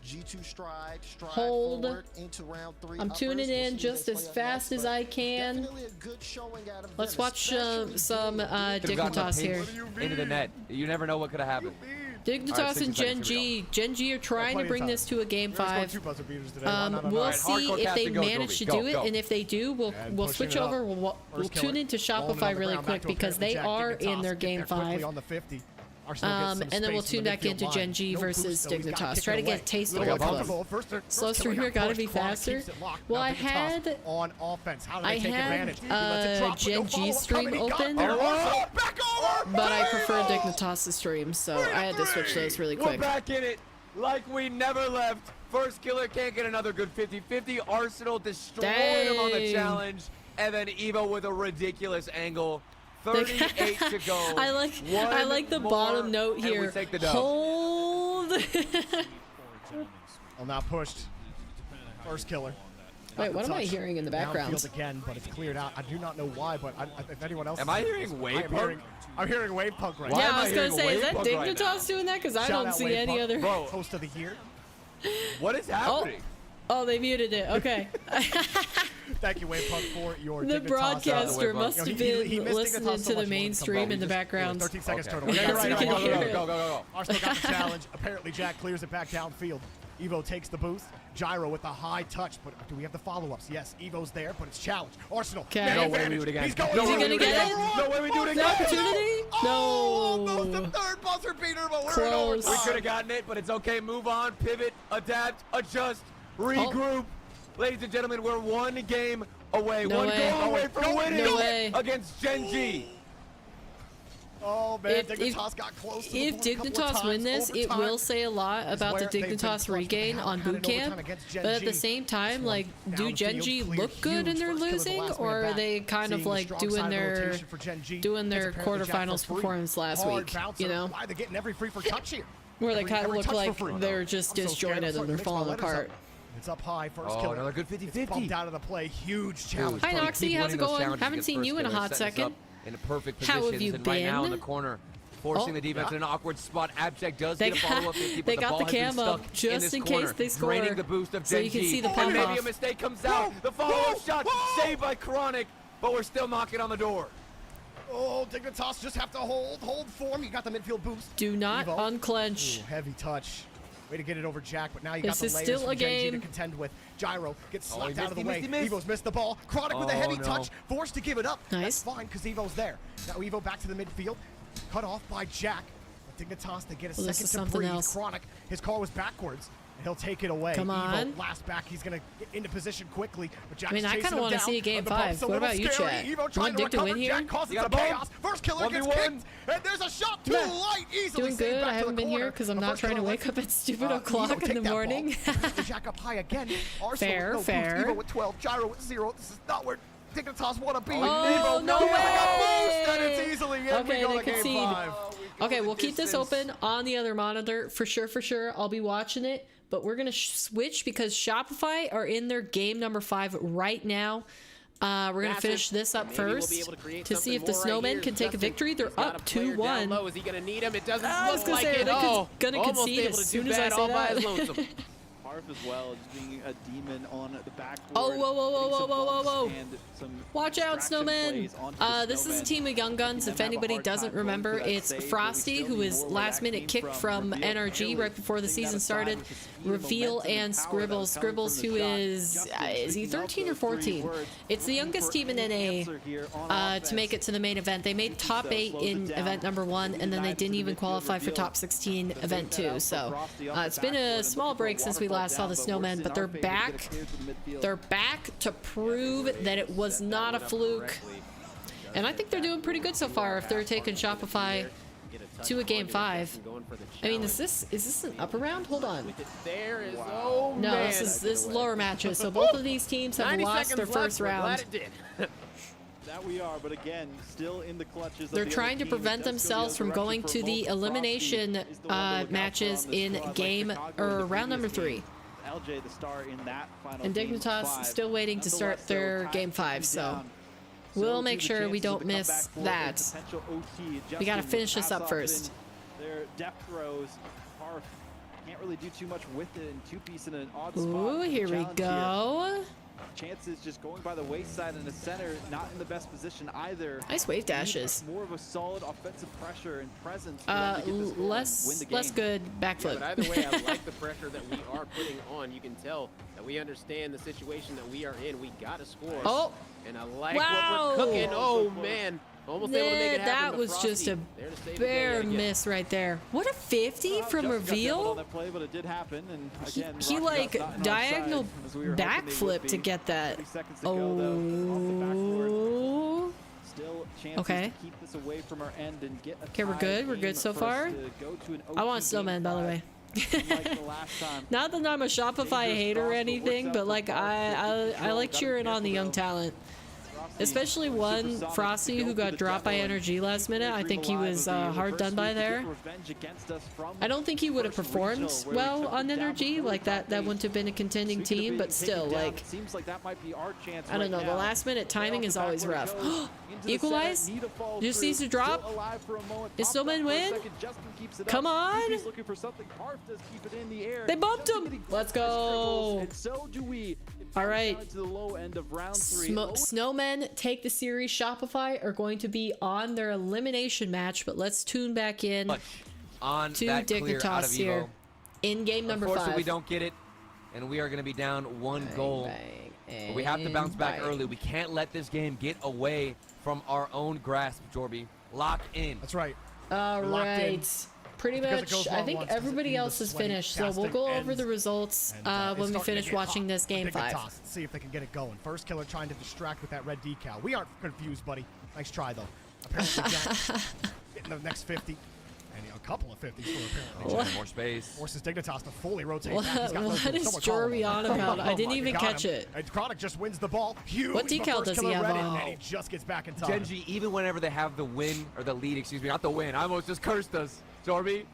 G2 stride Hold. forward into round 3. I'm tuning in just as fast as I can. Let's watch some Dignitas here. Into the net. You never know what could have happened. Dignitas and Gen G. Gen G are trying to bring this to a game 5. We'll see if they manage to do it, and if they do, we'll switch over. We'll tune into Shopify really quick because they are in their game 5. And then we'll tune back into Gen G versus Dignitas. Try to get a taste of what's up. Slow streamer gotta be faster. Well, I had Gen G stream open, but I prefer Dignitas' stream, so I had to switch those really quick. We're back in it like we never left. First killer can't get another good 50-50. Arsenal destroyed him on the challenge, and then Evo with a ridiculous angle. 38 to go. I like the bottom note here. Hold. Well, now pushed. First killer. Wait, what am I hearing in the background? Downfield again, but it's cleared out. I do not know why, but if anyone else. Am I hearing wave punk? I'm hearing wave punk right now. now. Yeah, I was gonna say, is that Dignitas doing that? Because I don't see any other. Bro, host of the year. What is happening? Oh, they muted it. Okay. Thank you, Wave Punk, for your The broadcaster must have been listening to the main stream in the background. 13 seconds total. That's we can hear it. Go. Arsenal got the challenge. Apparently, Jack clears it back downfield. Evo takes the boost. Gyro with the high touch, but do we have the follow-ups? Yes, Evo's there, but it's challenge. Arsenal. No way we do it again. He's going. Is he gonna get it? No way we do it again. Opportunity? No. Almost the third buzzer beater, but we're in Close. overtime. We could have gotten it, but it's okay. Move on, pivot, adapt, adjust, regroup. Ladies and gentlemen, we're one game away, No one way. goal away from winning No way. against Gen G. Oh man, Dignitas got close to if Dignitas win this, it will say a lot about the Dignitas regain on boot camp. But at the same time, like, do Gen G look good and they're losing, or are they kind of like doing their quarterfinals performance last week? You know, where they kind of look like they're just disjointed and they're falling apart. It's up high, first killer. Another good 50-50. Bumped out of the play, huge challenge. Hi Noxie, how's it going? Haven't seen you in a hot second. In a perfect How have you and been? Right now in the corner, forcing the defense in an awkward spot. Abject does get a follow-up 50, they but got the cam up just in case they score. Draining the boost of so Gen you can G. see the And maybe off. a mistake comes out. The follow-up shot saved by Chronic, but we're still knocking on the door. Oh, Dignitas just have to hold form. You got the midfield boost. Do not Evo. unclench. Ooh, heavy touch. Way to get it over Jack, but now you This got is the layers still from a Gen G to game. contend with. Gyro gets Oh, slapped he out of the missed, way. he missed. Evo's missed the ball. Chronic with a Oh, heavy no. touch, forced to give it up. Nice. That's fine, because Evo's there. Now Evo back to the midfield, cut off by Jack. But Dignitas, they get a Well, this second is to something breathe. else. Chronic, his car was backwards. And he'll take it away. Come on. Evo last back. He's going to get into position quickly. But Jack's I mean, I chasing kinda him wanna down. see a game The bump's 5. a What little about you, scary. chat? Evo You trying want to Dick to recover. win here? Jack causes You the got a bomb? chaos. First killer gets 1v1. kicked. And there's a shot too Nah. light. Easily Doing saved good. back I to haven't the been here corner. because I'm The not first trying to killer wake up at stupid Evo, o'clock in take the that ball. morning. Jack up high again. Arsenal Fair, with no boost. fair. Evo with 12. Gyro with 0. This is not where Dignitas want to be. Oh, Evo, no Evo way. got boost, and it's easily in. Okay, We go they to game concede. 5. Okay, we'll keep this open on the other monitor for sure. I'll be watching it, but we're gonna switch because Shopify are in their game number 5 right now. We're gonna finish this up first to see if the Snowmen can take a victory. They're up 2-1. Is he gonna need him? It doesn't I was look gonna like say, it. they're gonna Almost concede able as to soon do as I bad say all by that. his lonesome. Harf as well, just being a demon on the backboard. Oh, whoa. And some Watch out, distraction Snowmen! plays onto the This is a Snowmen. team of young guns. If anybody doesn't remember, it's Frosty, who was last minute kicked from NRG right before the season started. Reveal and Scribbles. Scribbles, who is he 13 or 14? It's the youngest team in NA to make it to the main event. They made top 8 in event number 1, and then they didn't even qualify for top 16 event 2. So it's been a small break since we last saw the Snowmen, but they're back. They're back to prove that it was not a fluke. And I think they're doing pretty good so far if they're taking Shopify to a game 5. I mean, is this an upper round? Hold on. There is, oh No, man. this is lower matches. So both of these teams have 90 lost their seconds first left. We're glad round. it did. That we are, but again, still in the clutches. They're trying to prevent themselves from going to the elimination matches in game or round number 3. LJ, the star in that final And game Dignitas 5. still waiting to start Nonetheless, their though, game 5. So we'll make sure we don't miss that. We gotta finish this up first. Their depth throws. Harf can't really do too much with it, and two-piece in an odd spot. Ooh, here we go. Chances just going by the wayside in the center, not in the best position either. Nice wave dashes. More of a solid offensive pressure and presence. For them to get this going and win the game. Less good backflip. Yeah, but either way, I like the pressure that we are putting on. You can tell that we understand the situation that we are in. We gotta score. Oh, and I like wow. what we're cooking. Oh man, almost able to make it happen. That was just a bare miss right there. What a 50 from Reveal. He like diagonal backflip to get that. Oh. Okay. Okay, we're good. We're good so far. I want Snowman, by the way. Not that I'm a Shopify hater or anything, but like I like cheering on the young talent. Especially one, Frosty, who got dropped by NRG last minute. I think he was hard done by there. I don't think he would have performed well on NRG. Like that wouldn't have been a contending team, but still, like, I don't know. The last minute timing is always rough. Equalize? Just needs to drop? Is Snowman win? Come on! They bumped him! Let's go! Alright. Snowmen take the series. Shopify are going to be on their elimination match, but let's tune back in on to that Dignitas here in game number 5. Unfortunately, we don't get it, and we are going to be down 1 goal. But we have to bounce back early. We can't let this game get away from our own grasp, Jorby. Lock in. That's right. All right. Pretty much, I think everybody else is finished, so we'll go over the results when we finish watching this game 5. Let's see if they can get it going. First killer trying to distract with that red decal. We aren't confused, buddy. Nice try, though. Apparently, Jack getting the next 50. And a couple of 50s for apparently. More space. Forces Dignitas to fully rotate What, back. what is Jorby on about? I didn't even catch it. And Chronic just wins the ball. Huge. What decal does he have on? And he just gets back in time. Genji, even whenever they have the win, or the lead, excuse me, not the win, I almost just cursed us. Jorby,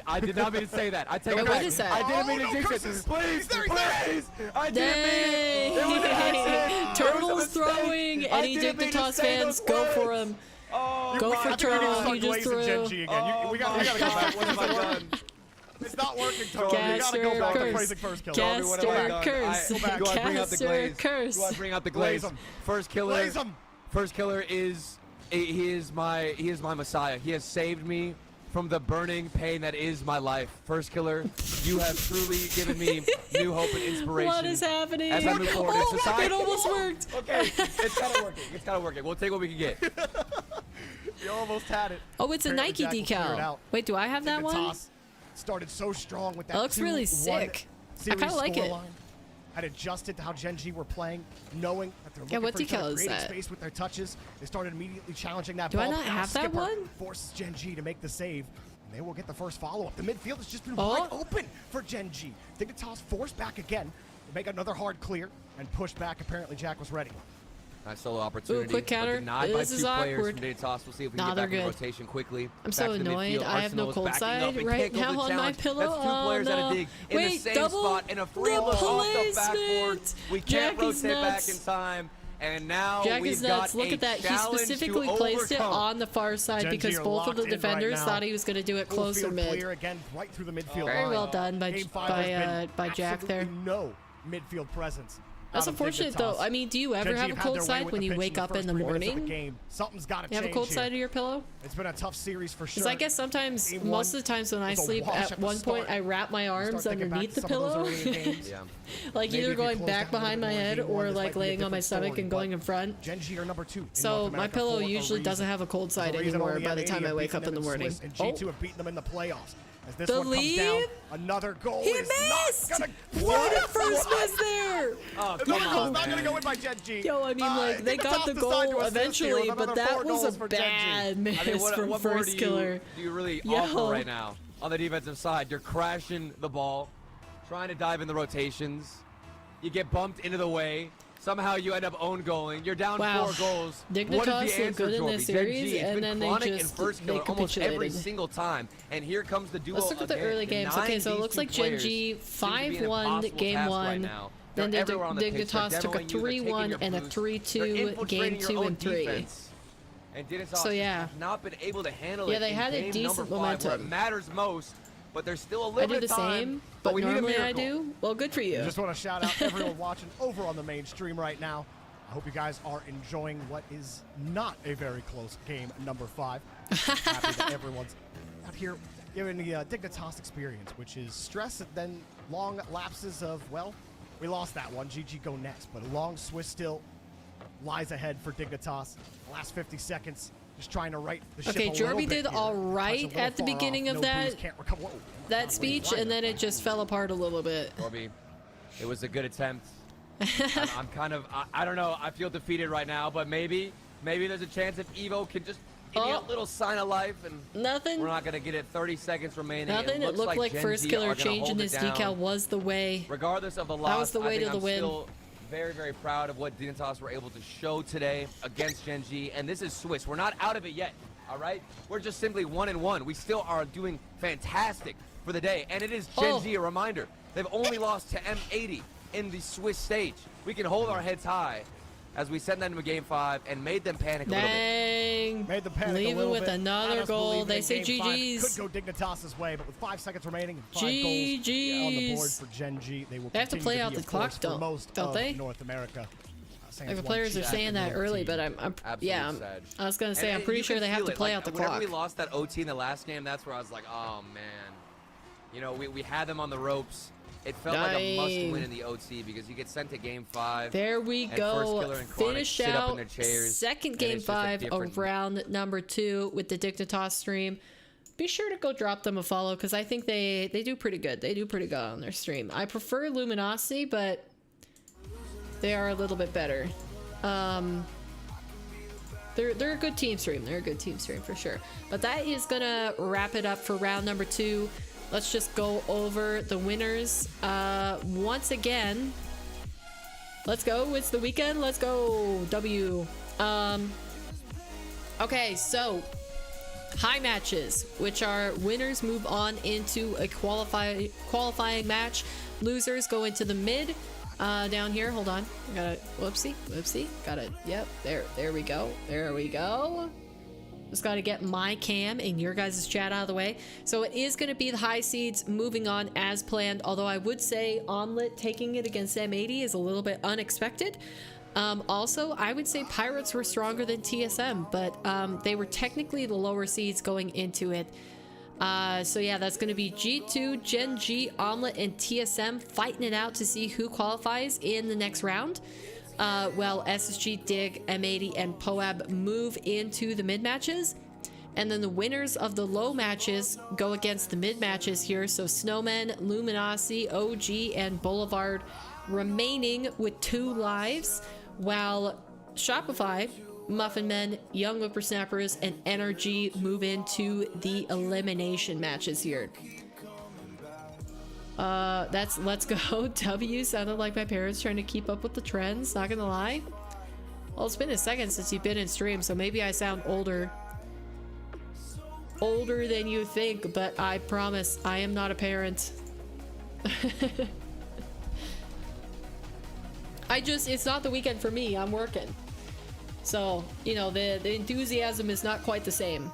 I did not mean to say that. I take it back. What is that? I didn't mean to jinx it. Please, please. I didn't mean it. It was an accident. Turtle's throwing. Any Dignitas fans, go for him. Go for Turtle. He just threw. Genji again. We gotta go back. What have I done? It's not working, Turtle. You gotta go back to praising first killer. Caster curse. Do I bring out the glaze? Curse. Do I bring out the glaze? First killer. First killer is he is my Messiah. He has saved me from the burning pain that is my life. First Killer, you have truly given me new hope and inspiration. What is happening? As I move forward in society. It almost worked. Okay, it's kind of working. It's kind of working. We'll take what we can get. You almost had it. Oh, it's a Apparently Nike Jack will clear it decal. out. Wait, do I have that one? Dignitas started so strong with that. That looks really 2-1 sick. I kinda series like it. scoreline. Had adjusted to how Gen G were playing, knowing that they're Yeah, looking what for each other, decal is creating that? space with their touches. They started immediately challenging that Do ball. I not Now have that Skipper one? forces Gen G to make the save, and they will get the first follow-up. The midfield has just been Oh. wide open for Gen G. Dignitas forced back again, make another hard clear, and push back. Apparently, Jack was ready. Nice solo opportunity. Ooh, quick counter. But denied by This 2 is players awkward. from Dignitas. We'll see if we can Nah, get they're back in good. rotation quickly. I'm so Back to the annoyed. midfield. I have no Arsenal is cold backing side up and right can't go now to the on my challenge. pillow. That's 2 Oh, players at no. a dig in the Wait, same double spot, and a 3 of us off the backboard. replacement. We can't Jack is rotate back nuts. in time. And now Jack we've is nuts. got Look a at that. He challenge specifically to placed it overcome. on the far side Gen G because are both of the locked in right defenders now. thought he was going to do it Full closer field mid. clear again, right through the midfield Very line. well done by Game 5 has been by Jack there. absolutely no midfield presence. That's out of unfortunate though. Dignitas. I mean, do you ever Gen G have a had cold their way side with when the you pitch wake the up first in the 3 minutes of morning? game. Something's got to You have a change cold here. side of your pillow? It's been a tough series for sure. Because I guess sometimes, Game most one of the times when I was a sleep, wash at at the one point start. I wrap my arms start thinking back underneath to the some of those pillow. earlier games. Yeah. Like Maybe either if you going close back down a behind my little more head Game or 1, this like might be a laying on my different stomach story, and but going in front. Gen G are number 2 in So North my America pillow for a usually doesn't reason. have a cold side There's a reason anymore only by the M80 time I have wake beaten up in the them morning. Swiss, and G2 Oh, have beaten them in the playoffs. As this The one comes down, lead? another goal he is missed! not gonna. What a first miss there! Oh, Another come goal on, is not gonna man. go in by Gen G. Yo, I mean, like, they got the Dignitas goal decided to assist here eventually, with but another that 4 was goals a for Gen G. bad miss I mean, what from more First do Killer. you really Yo. offer right now on the defensive side? You're crashing the ball, trying to dive in the rotations. You get bumped into the way. Somehow you end up own goaling. You're down Wow. 4 goals. Dignitas what is looked the answer, good in Jorby? this Gen series, G, it's and been then they chronic in just- First they Killer almost every capitulated. single time. And here comes the duo Let's look at the again, early games. denying Okay, so it these looks 2 like Gen players G seems to be an 5-1 impossible game task 1. right now. Then They're everywhere on the pitch. They're Dignitas took a demoing you. They're taking 3-1 your and a boost. 3-2 They're game infiltrating your 2 own and 3. defense. And Dignitas So, yeah. have not been able to handle Yeah, it they in had a game decent number 5 where it momentum. matters most. But there's still a I little do bit the of time. same, but but we need a normally I miracle. do. Well, good for you. I just want to shout out everyone watching over on the main stream right now. I hope you guys are enjoying what is not a very close game number 5. Happy that everyone's out here giving the Dignitas experience, which is stress and then long lapses of, well, we lost that one. GG go next. But a long Swiss still lies ahead for Dignitas. The last 50 seconds, just trying to right the ship Okay, a little Jorby bit did here. all Touch a right little at the far beginning off. of No that- boost, can't recover. Whoa, That not speech, really and then it just fell apart a little bit. Jorby, it was a good attempt. I'm kind of, I don't know, I feel defeated right now, but maybe there's a chance if Evo can just give me a Oh. little sign of life, and Nothing. we're not going to get it 30 seconds remaining. Nothing. It looks looked like Gen First G Killer are gonna changing hold it this down. decal was the way. Regardless of the loss, was the way I think to the I'm win. still very, very proud of what Dignitas were able to show today against Gen G, and this is Swiss. We're not out of it yet, all right? We're just simply 1-1. We still are doing fantastic for the day, and it is Gen G, a reminder. They've only lost to M80 in the Swiss stage. We can hold our heads high as we send them to game 5 and made them panic a little bit. Dang. Made them panic a Leaving little with bit. another Had us goal. believing They in say game 5 GG's. could go Dignitas' way, but with 5 seconds remaining and 5 goals on the board GG's. for Gen G, they will They have to continue play to out be the a clock, force for most don't of they? North America. Sans Like the one players are check saying in that their early, team. but I'm Absolute yeah. sedge. I was gonna say I'm And pretty you sure can they have feel to it. play Like, out the whenever clock. we lost that OT in the last game, that's where I was like, oh man. You know, we had them on the ropes. It felt like a must Dang. win in the OT because you get sent to game 5. There we and First go. Killer and Chronic Finish sit up in out their chairs, second and game it's just a 5 different- of round number 2 with the Dignitas stream. Be sure to go drop them a follow because I think they do pretty good. They do pretty good on their stream. I prefer Luminosity, but they are a little bit better. They're a good team stream. They're a good team stream for sure. But that is gonna wrap it up for round number 2. Let's just go over the winners once again. Let's go. It's the weekend. Let's go. W. Okay, so high matches, which are winners move on into a qualifying match. Losers go into the mid. Down here, hold on. I gotta, whoopsie. Gotta, yep, there we go. There we go. Just gotta get my cam and your guys' chat out of the way. So it is gonna be the high seeds moving on as planned, although I would say Omelet taking it against M80 is a little bit unexpected. Also, I would say Pirates were stronger than TSM, but they were technically the lower seeds going into it. So yeah, that's going to be G2, Gen G, Omelette, and TSM fighting it out to see who qualifies in the next round. Well, SSG, Dig, M80, and Poab move into the mid matches. And then the winners of the low matches go against the mid matches here. So Snowmen, Luminosity, OG, and Boulevard remaining with 2 lives, while Shopify, Muffin Men, Young Whippersnappers, and Energy move into the elimination matches here. That's Let's Go. W sounded like my parents trying to keep up with the trends, not gonna lie. Well, it's been a second since you've been in stream, so maybe I sound older. Older than you think, but I promise I am not a parent. It's not the weekend for me, I'm working. So, you know, the enthusiasm is not quite the same.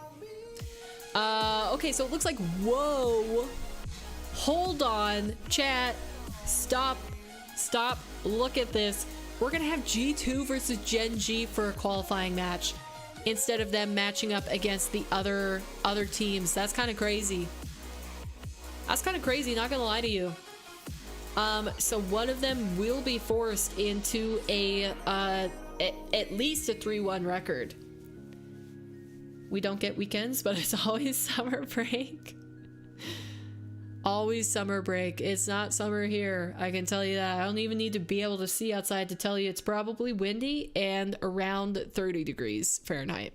Okay, so it looks like, whoa. Hold on, chat. Stop, look at this. We're gonna have G2 versus Gen G for a qualifying match, instead of them matching up against the other teams. That's kind of crazy. That's kind of crazy, not gonna lie to you. So one of them will be forced into a at least a 3-1 record. We don't get weekends, but it's always summer break. Always summer break. It's not summer here, I can tell you that. I don't even need to be able to see outside to tell you it's probably windy and around 30 degrees Fahrenheit.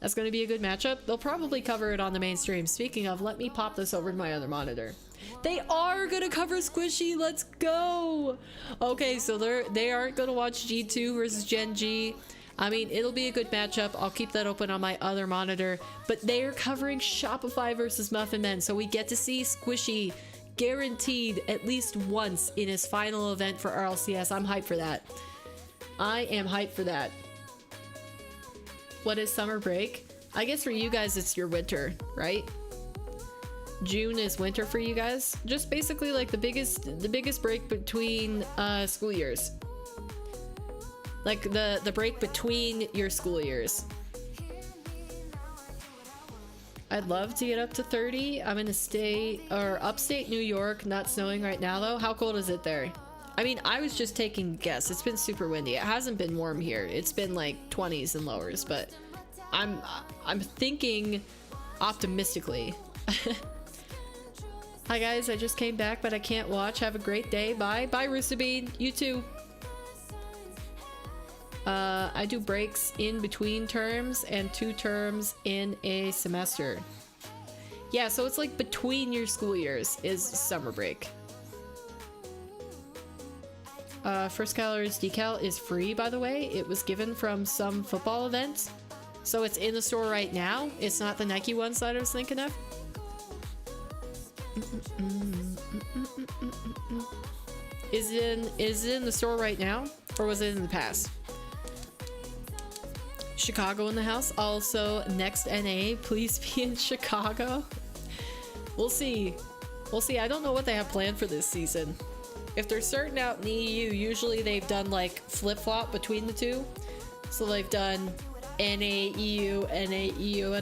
That's going to be a good matchup. They'll probably cover it on the mainstream. Speaking of, let me pop this over to my other monitor. They are going to cover Squishy. Let's go. Okay, so they aren't going to watch G2 versus Gen G. I mean, it'll be a good matchup. I'll keep that open on my other monitor. But they're covering Shopify versus Muffin Men, so we get to see Squishy guaranteed at least once in his final event for RLCS. I'm hyped for that. I am hyped for that. What is summer break? I guess for you guys it's your winter, right? June is winter for you guys. Just basically like the biggest break between school years. Like the break between your school years. I'd love to get up to 30. I'm in upstate New York, not snowing right now though. How cold is it there? I mean, I was just taking a guess. It's been super windy. It hasn't been warm here. It's been like 20s and lowers, but I'm thinking optimistically. Hi guys, I just came back, but I can't watch. Have a great day. Bye. Bye, Roosterbean. You too. I do breaks in between terms and 2 terms in a semester. Yeah, so it's like between your school years is summer break. First Calories decal is free, by the way. It was given from some football event. So it's in the store right now. It's not the Nike ones that I was thinking of. Is it in the store right now? Or was it in the past? Chicago in the house. Also, next NA, please be in Chicago. We'll see. We'll see. I don't know what they have planned for this season. If they're starting out in the EU, usually they've done like flip-flop between the two. So they've done NA, EU, and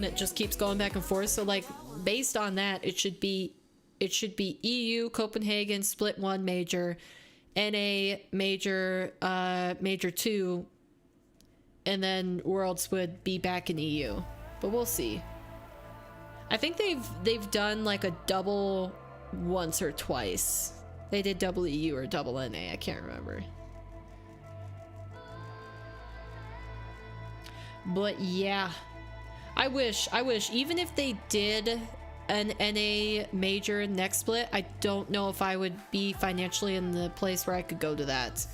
it just keeps going back and forth. So like based on that, it should be EU, Copenhagen, split 1 major, NA major, major 2, and then Worlds would be back in EU. But we'll see. I think they've done like a double once or twice. They did double EU or double NA, I can't remember. But yeah, I wish, even if they did an NA major next split, I don't know if I would be financially in the place where I could go to that.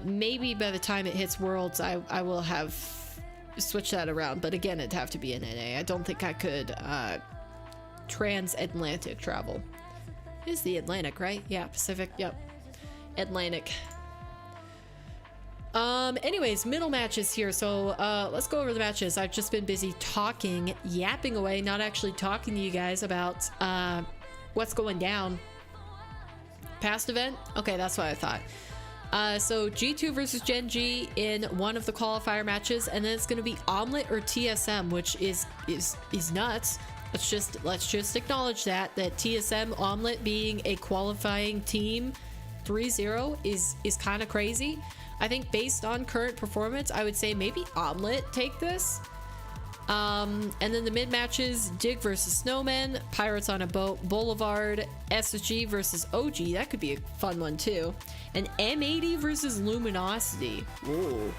Maybe by the time it hits Worlds, I will have switched that around, but again, it'd have to be an NA. I don't think I could transatlantic travel. It's the Atlantic, right? Yeah, Pacific, yep. Atlantic. Anyways, middle matches here. So let's go over the matches. I've just been busy talking, yapping away, not actually talking to you guys about what's going down. Past event? Okay, that's what I thought. So G2 versus Gen G in one of the qualifier matches, and then it's going to be Omelet or TSM, which is nuts. Let's just acknowledge that TSM Omelet being a qualifying team 3-0 is kind of crazy. I think based on current performance, I would say maybe Omelet take this. And then the mid matches, Dig versus Snowmen, Pirates on a Boat, Boulevard, SSG versus OG. That could be a fun one too. And M80 versus Luminosity. Whoa.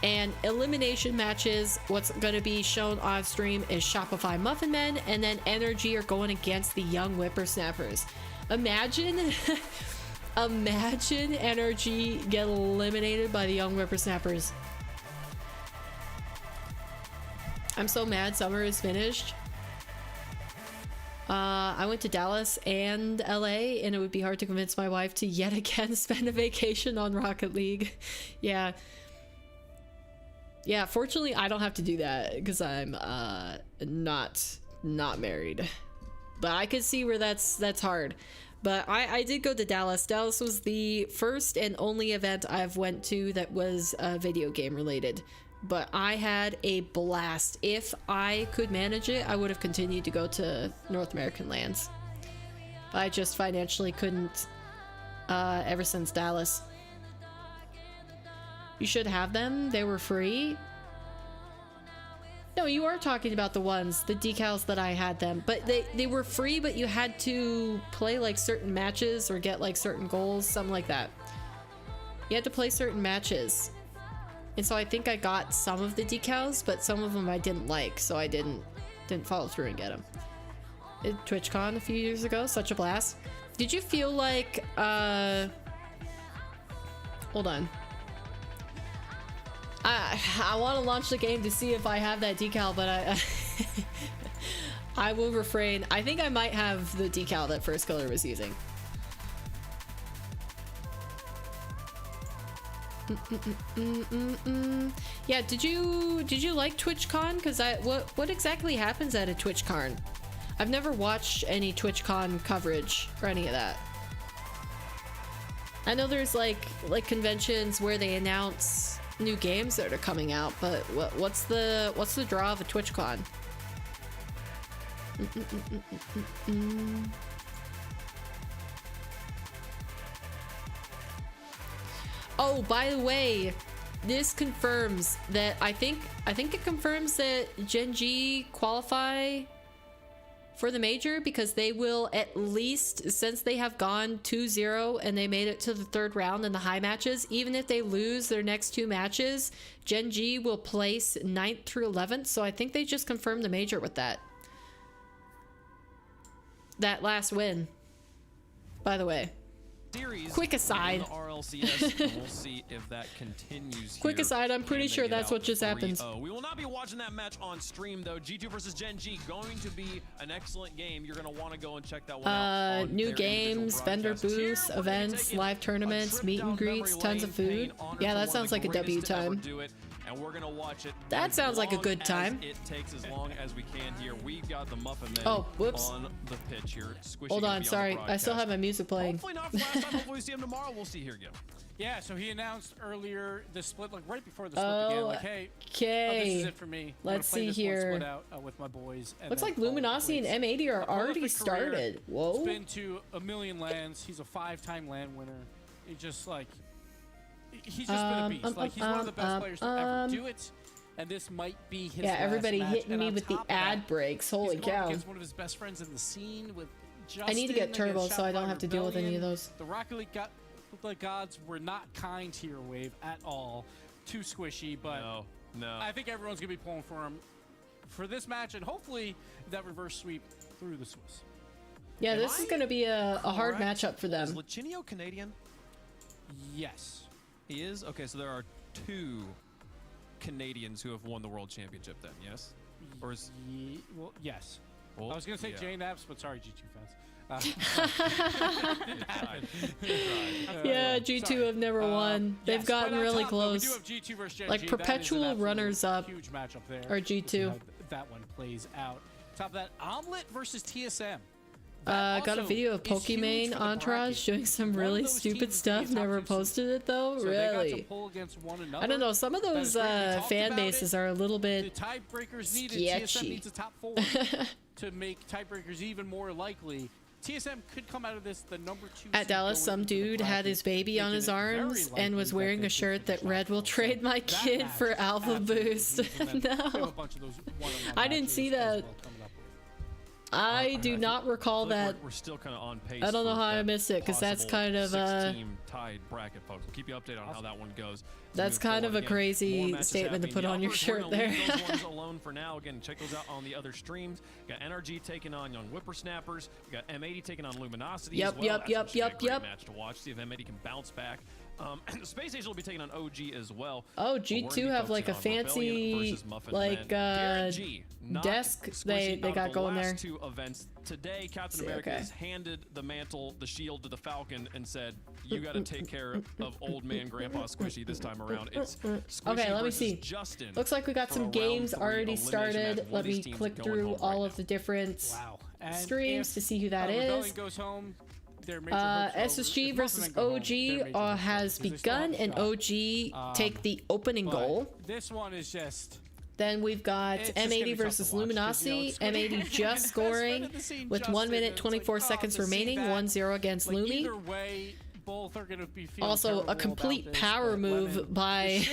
And elimination matches, what's going to be shown on stream is Shopify Muffin Men, and then Energy are going against the Young Whippersnappers. Imagine Energy get eliminated by the Young Whippersnappers. I'm so mad summer is finished. I went to Dallas and LA, and it would be hard to convince my wife to yet again spend a vacation on Rocket League. Yeah, fortunately I don't have to do that because I'm not married. But I could see where that's hard. But I did go to Dallas. Dallas was the first and only event I've went to that was video game related. But I had a blast. If I could manage it, I would have continued to go to North American lands. But I just financially couldn't ever since Dallas. You should have them. They were free. No, you are talking about the decals that I had them. But they were free, but you had to play like certain matches or get like certain goals, something like that. You had to play certain matches. And so I think I got some of the decals, but some of them I didn't like, so I didn't follow through and get them. At TwitchCon a few years ago, such a blast. Did you feel like, hold on. I want to launch the game to see if I have that decal, but I will refrain. I think I might have the decal that First Killer was using. Yeah, did you like TwitchCon? Because what exactly happens at a TwitchCon? I've never watched any TwitchCon coverage or any of that. I know there's like conventions where they announce new games that are coming out, but what's the draw of a TwitchCon? Oh, by the way, this confirms that I think it confirms that Gen G qualify for the major, because they will, at least since they have gone 2-0 and they made it to the third round in the high matches, even if they lose their next two matches, Gen G will place 9th through 11th. So I think they just confirmed the major with that last win, by the way. Quick aside. RLCS, and we'll see if that continues. Quick aside, I'm pretty sure that's what just happened. We will not be watching that match on stream though. G2 versus Gen G, going to be an excellent game. You're going to want to go and check that one out. New games, vendor booths, events, live tournaments, meet and greets, tons of food. Yeah, that sounds like a W time. And we're gonna watch it. That sounds like a good time. It takes as long as we can here. We've got the Muffin Men on the pitch here. Hold on, sorry. I still have my music playing. Hopefully not for last time. Hopefully we see him tomorrow. We'll see here again. Yeah, so he announced earlier the split, like right before the split began, like, hey, this is it for me. Let's see here. Split out, with my boys. Looks like Luminosity and M80 are already started. Whoa. He's been to a million lands. He's a 5-time land winner. He just like, he's just been a beast. Like, he's one of the best players to ever do it. And this might be his last everybody match. hitting me with the ad breaks. Holy cow. He's one of his best friends in the scene with Justin. I need to get turbo so I don't have to deal with any of those. The Rocket League gods were not kind here, Wave, at all. Too squishy, but no. I think everyone's going to be pulling for him for this match, and hopefully that reverse sweep through the Swiss. Yeah, this is going to be a hard matchup for them. Is Lichinio Canadian? Yes. He is? Okay, so there are 2 Canadians who have won the World Championship then, yes? Or is... well, yes. Well, I was going to say J-Naps, but sorry, G2 fans. Yeah, G2 have never won. They've gotten really close. We do have G2 versus Gen like G. perpetual runners-up. Huge matchup there. Or G2. That one plays out. Top of that, Omelet versus TSM. Got a video of Pokimane Entourage doing some really stupid stuff. Never posted it though. So really? I don't know. Some of those fan bases are a little bit the tiebreakers needed. sketchy. TSM needs a top 4 to make tiebreakers even more likely. TSM could come out of this the number 2 At Dallas, some dude had his baby on his arms and was wearing a shirt that read, "Will trade my kid for Alpha Boost." No. I didn't see that. I do not recall that. We're still kind of on pace. I don't know how I missed it because that's kind of 6-team tied bracket, folks. We'll keep you updated on how that one goes. That's kind of a crazy statement to put on your shirt there. Those ones alone for now. Again, check those out on the other streams. You got NRG taking on Young Whippersnappers. You got M80 taking on Luminosity. Yep, as well. yep, That's yep, actually a great yep. match to watch. See if M80 can bounce back. And the Space Station will be taking on OG as well. Oh, G2 have like a fancy like desk they got going there. Last 2 events today, Captain America has handed the mantle, the shield to the Falcon and said, "You got to take care of old man Grandpa Squishy this time around." It's Squishy okay, let me see. Justin. Looks like we got some games already started. Let me click through all of the different streams to see who that is. Goes home, SSG versus OG has begun, and OG take the opening goal. This one is just. Then we've got M80 versus Luminosity. M80 just scoring with 1 minute 24 seconds remaining, 1-0 against Lumi. Either way, both are gonna be feeling Also, a complete power move by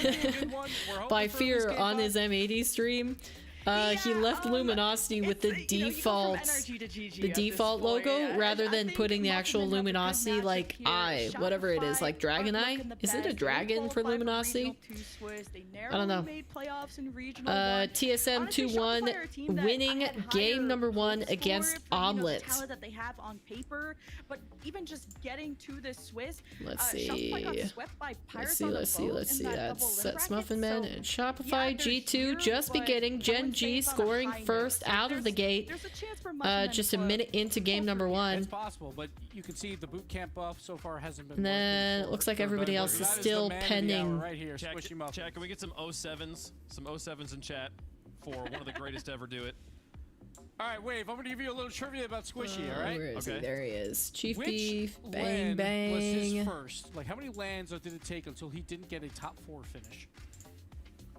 by Fear on his M80 stream. He left Luminosity with the default logo rather than putting the actual Luminosity like eye, whatever it is, like dragon eye. Is it a dragon for Luminosity? I don't know. TSM 2-1 winning game number 1 against Omelet. Let's see. That's Muffin Man and Shopify. G2 just beginning. Gen G scoring first out of the gate. Just a minute into game number 1. It's possible, but you can see the boot camp buff so far hasn't been. And then it looks like everybody else is still pending. Right here, Chat, can we get some 07s? Some 07s in chat for one of the greatest to ever do it. All right, Wave, I'm going to give you a little trivia about Squishy, all right? Where is he? There he is. Chief Which Beef, land bang, was his bang. first? Like, how many lands did it take until he didn't get a top 4 finish?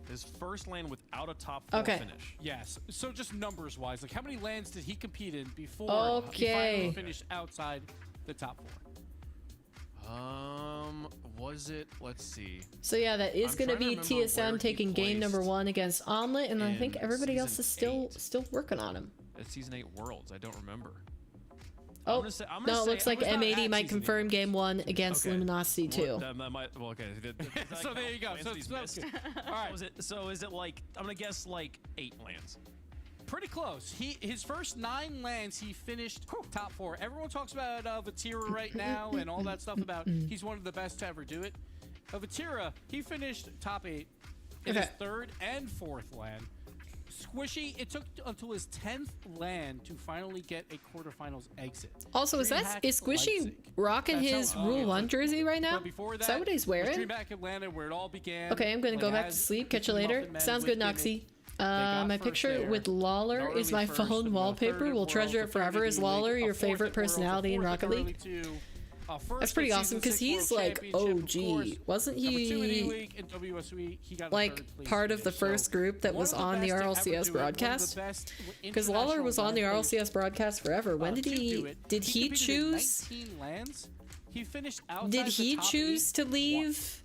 His first land without a top 4 finish. Yes. So just numbers-wise, like how many lands did he compete in before he finally finished outside the top 4? Was it? Let's see. So yeah, that is going to be TSM taking game number 1 against Omelet, and I think everybody else is still working on him. At Season 8 Worlds, I don't remember. Oh, no, it looks like M80 might confirm game 1 against Luminosity too. That might, well, okay. So there you go. So it's good. All right. So is it like, I'm going to guess like 8 lands? Pretty close. His first 9 lands, he finished top 4. Everyone talks about Vatira right now and all that stuff about he's one of the best to ever do it. Vatira, he finished top 8 in his 3rd and 4th land. Squishy, it took until his 10th land to finally get a quarterfinals exit. Also, is Squishy rocking his Rule 1 jersey right now? Is that what he's wearing? Dreamhack Atlanta, where it all began. Okay, I'm gonna go back to sleep. Catch you later. Sounds good, Noxie. My picture with Lawler is my phone wallpaper. We'll treasure it forever. Is Lawler your favorite personality in Rocket League? That's pretty awesome because he's like OG. Wasn't he like part of the first group that was on the RLCS broadcast? Because Lawler was on the RLCS broadcast forever. When did he choose? Did he choose to leave?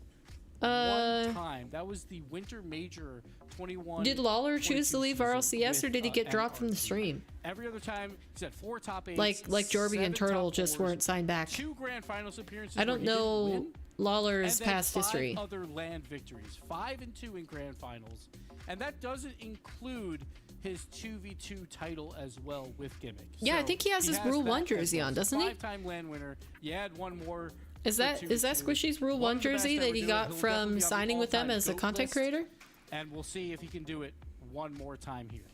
One time. That was the Winter Major 21. Did Lawler choose to leave RLCS or did he get dropped from the stream? Every other time he's at 4 top 8s. Like Jorby and Turtle just weren't signed back. 2 grand finals appearances. I don't know Lawler's past history. 5 other land victories. 5 and 2 in grand finals. And that doesn't include his 2v2 title as well with Gimmick. Yeah, I think he has his Rule 1 jersey on, doesn't he? 5-time land winner. You add one more. Is that Squishy's Rule 1 jersey that he got from signing with them as a content creator? And we'll see if he can do it one more time here.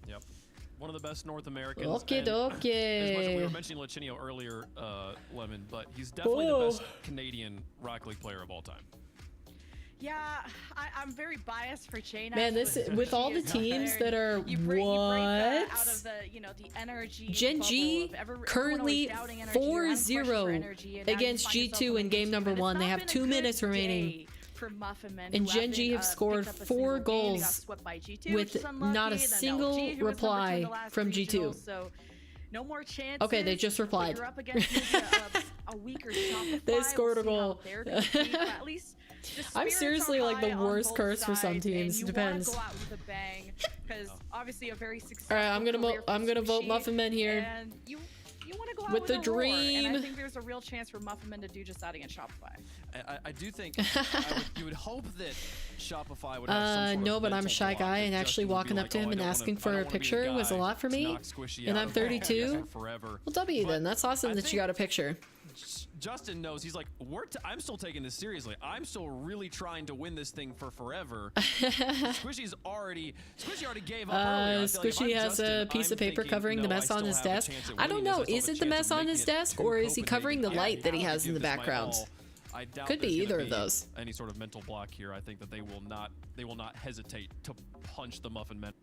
Yep. One of the best North Americans. Okay. As much as we were mentioning Lachinio earlier, Lemon, but he's definitely the best Canadian Rocket League player of all time. Yeah, I'm very biased for Chain. Man, this with all the teams that are what? Out of the, you know, the energy Gen G currently 4-0 against G2 in game number 1. They have 2 minutes remaining. And Gen G have scored 4 goals with not a single reply from G2. So no more chances. Okay, they just replied. You're up against a weaker Shopify. They scored a goal. At least I'm seriously like the worst curse for some teams. Depends. Go out with a bang, because obviously a very successful. All right, I'm gonna vote Muffin Men here. And you want to go out with the a roar, dream. and I think there's a real chance for Muffin Men to do just that against Shopify. I do think you would hope that Shopify would have some sort no, of but I'm a shy guy, and actually walking up to him and asking for a picture was a lot for me. And I'm 32. Well, W then. That's awesome that you got a picture. Justin knows. He's like, I'm still taking this seriously. I'm still really trying to win this thing for forever. Squishy already gave up earlier. Squishy has a piece of paper covering the mess on his desk. I don't know. Is it the mess on his desk, or is he covering the light that he has in the background? Could be either of those. Any sort of mental block here. I think that they will not hesitate to punch the Muffin Men.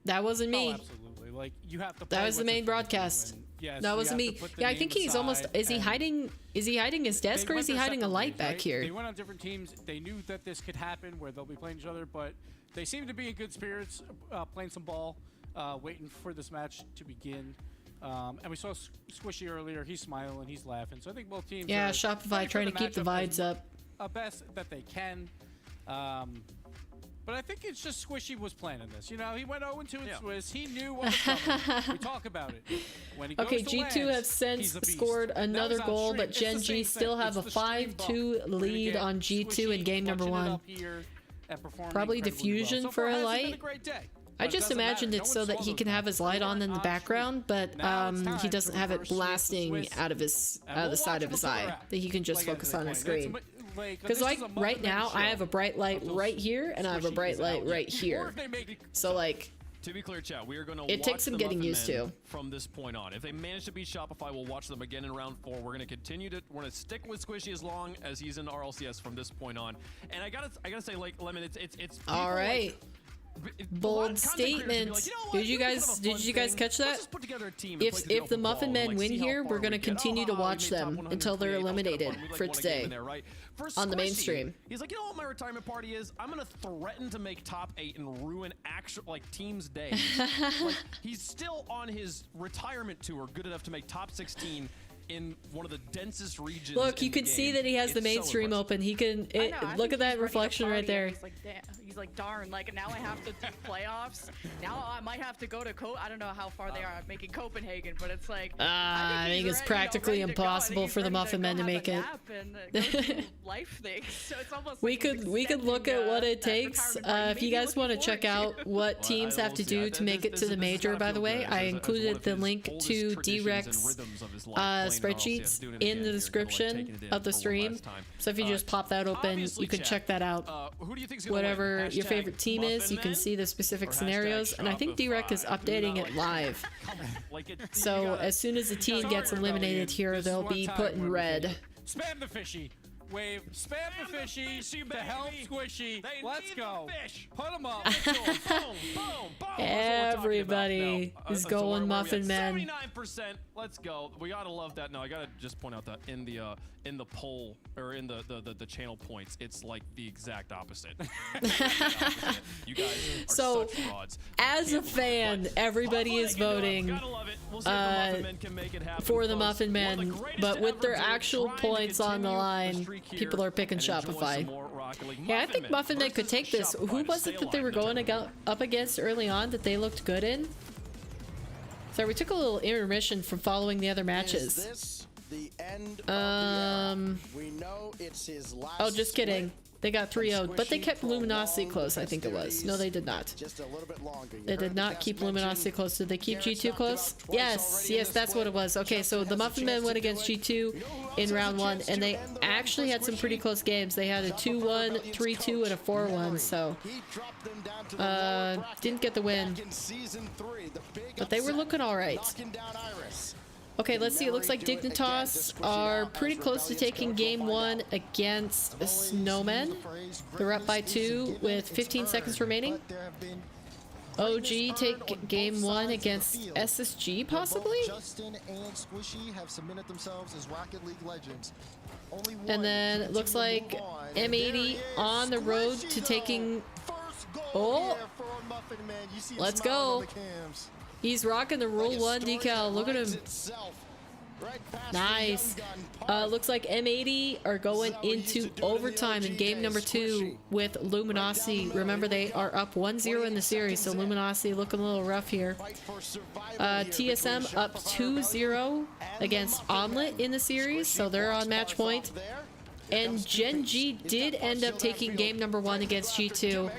That wasn't me. Oh, absolutely. Like, you have to. That was the main broadcast. Yes, that wasn't me. Yeah, I think he's almost. Is he hiding? Is he hiding his desk, or is he hiding a light back here? They went on different teams. They knew that this could happen, where they'll be playing each other, but they seem to be in good spirits, playing some ball, waiting for this match to begin. And we saw Squishy earlier. He's smiling, he's laughing. So I think both teams. Yeah, Shopify trying to keep the vibes up. Best that they can. But I think it's just Squishy was planning this. You know, he went 0-2 in Swiss. He knew what was coming. We talk about it. When he goes okay, to G2 lands, have since he's a beast. scored another That was on goal, stream. but It's Gen the G same still thing. have a It's the stream bump. 5-2 lead on G2 in game number 1. Probably diffusion well. for a It's been light. a great day. I just imagined it so that he can have his light on in the background, but he doesn't have it blasting out of the side of his eye. That he can just focus on his screen. Because like right now, I have a bright light right here, and I have a bright light right here. So like, to be clear, chat, we are going to. It takes some getting used to. From this point on, if they manage to beat Shopify, we'll watch them again in round 4. We're going to continue to. We're going to stick with Squishy as long as he's in RLCS from this point on. And I gotta say, like, Lemon, it's all right. Bold statement. Like, you know did you guys catch that? If the Muffin Men win here, we're gonna continue to watch them until they're eliminated for today on the mainstream. He's like, you know what my retirement party is? I'm gonna threaten to make top 8 and ruin actual teams' days. Like, he's still on his retirement tour, good enough to make top 16. In one of the densest regions. Look, you can see that he has the mainstream open. He can look at that reflection right there. He's like, darn, like now I have to do playoffs. Now I might have to go to I don't know how far they are making Copenhagen, but it's like I think it's practically impossible for the Muffin Men to make it. Life thing. So it's almost we could look at what it takes. If you guys want to check out what teams have to do to make it to the major, by the way, I included the link to D-Rex spreadsheets in the description of the stream. So if you just pop that open, you can check that out. Whatever your favorite team is, you can see the specific scenarios. And I think D-Rec is updating it live. So as soon as a team gets eliminated here, they'll be put in red. Spam the fishy. Wave, spam the fishy to help Squishy. Let's go. Put him up. Everybody is going Muffin Men. 79%. Let's go. We gotta love that. No, I gotta just point out that in the poll or in the channel points, it's like the exact opposite. You guys are such frauds. As a fan, everybody is voting for the Muffin Men, but with their actual points on the line, people are picking Shopify. Yeah, I think Muffin Men could take this. Who was it that they were going up against early on that they looked good in? So we took a little intermission from following the other matches. Is this the end of the we know it's his last just kidding. They got 3-0'd, but they kept Luminosity close, I think it was. No, they did not. Just a little bit longer. They did not keep Luminosity close. Did they keep G2 close? Yes, that's what it was. Okay, so the Muffin Men went against G2 in round 1, and they actually had some pretty close games. They had a 2-1, 3-2, and a 4-1, so didn't get the win. But they were looking all right. Okay, let's see. It looks like Dignitas are pretty close to taking game 1 against Snowmen. They're up by 2 with 15 seconds remaining. OG take game 1 against SSG, possibly? Justin and Squishy have cemented themselves as Rocket League legends. And then it looks like M80 on the road to taking... Oh! Let's go. He's rocking the Rule 1 decal. Look at him. Nice. Looks like M80 are going into overtime in game number 2 with Luminosity. Remember, they are up 1-0 in the series, so Luminosity looking a little rough here. TSM up 2-0 against Omelet in the series, so they're on match point. And Gen G did end up taking game number 1 against G2.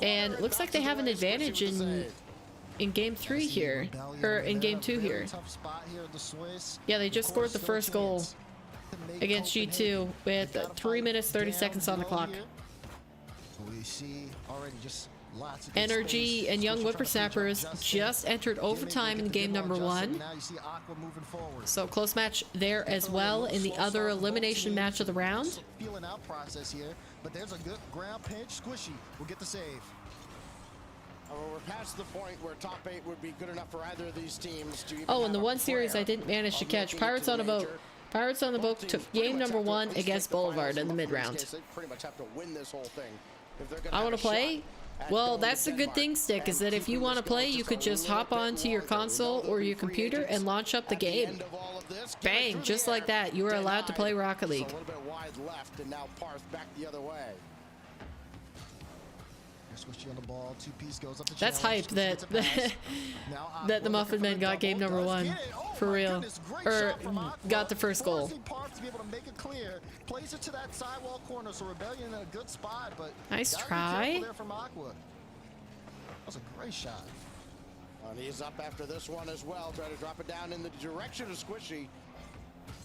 And it looks like they have an advantage in game 3 here, or in game 2 here. Yeah, they just scored the first goal against G2 with 3 minutes 30 seconds on the clock. Energy and Young Whippersnappers just entered overtime in game number 1. So close match there as well in the other elimination match of the round. But there's a good ground pinch. Squishy will get the save. We're past the point where top 8 would be good enough for either of these teams to oh, and the one series I didn't manage to catch, Pirates on a Boat. Pirates on the Boat took game number 1 against Boulevard in the mid-round. I want to play? Well, that's the good thing, Stick, is that if you want to play, you could just hop onto your console or your computer and launch up the game. Bang, just like that. You are allowed to play Rocket League. That's hype that that the Muffin Men got game number 1 for real, or got the first goal. Nice try. That was a great shot. And he's up after this one as well. Try to drop it down in the direction of Squishy.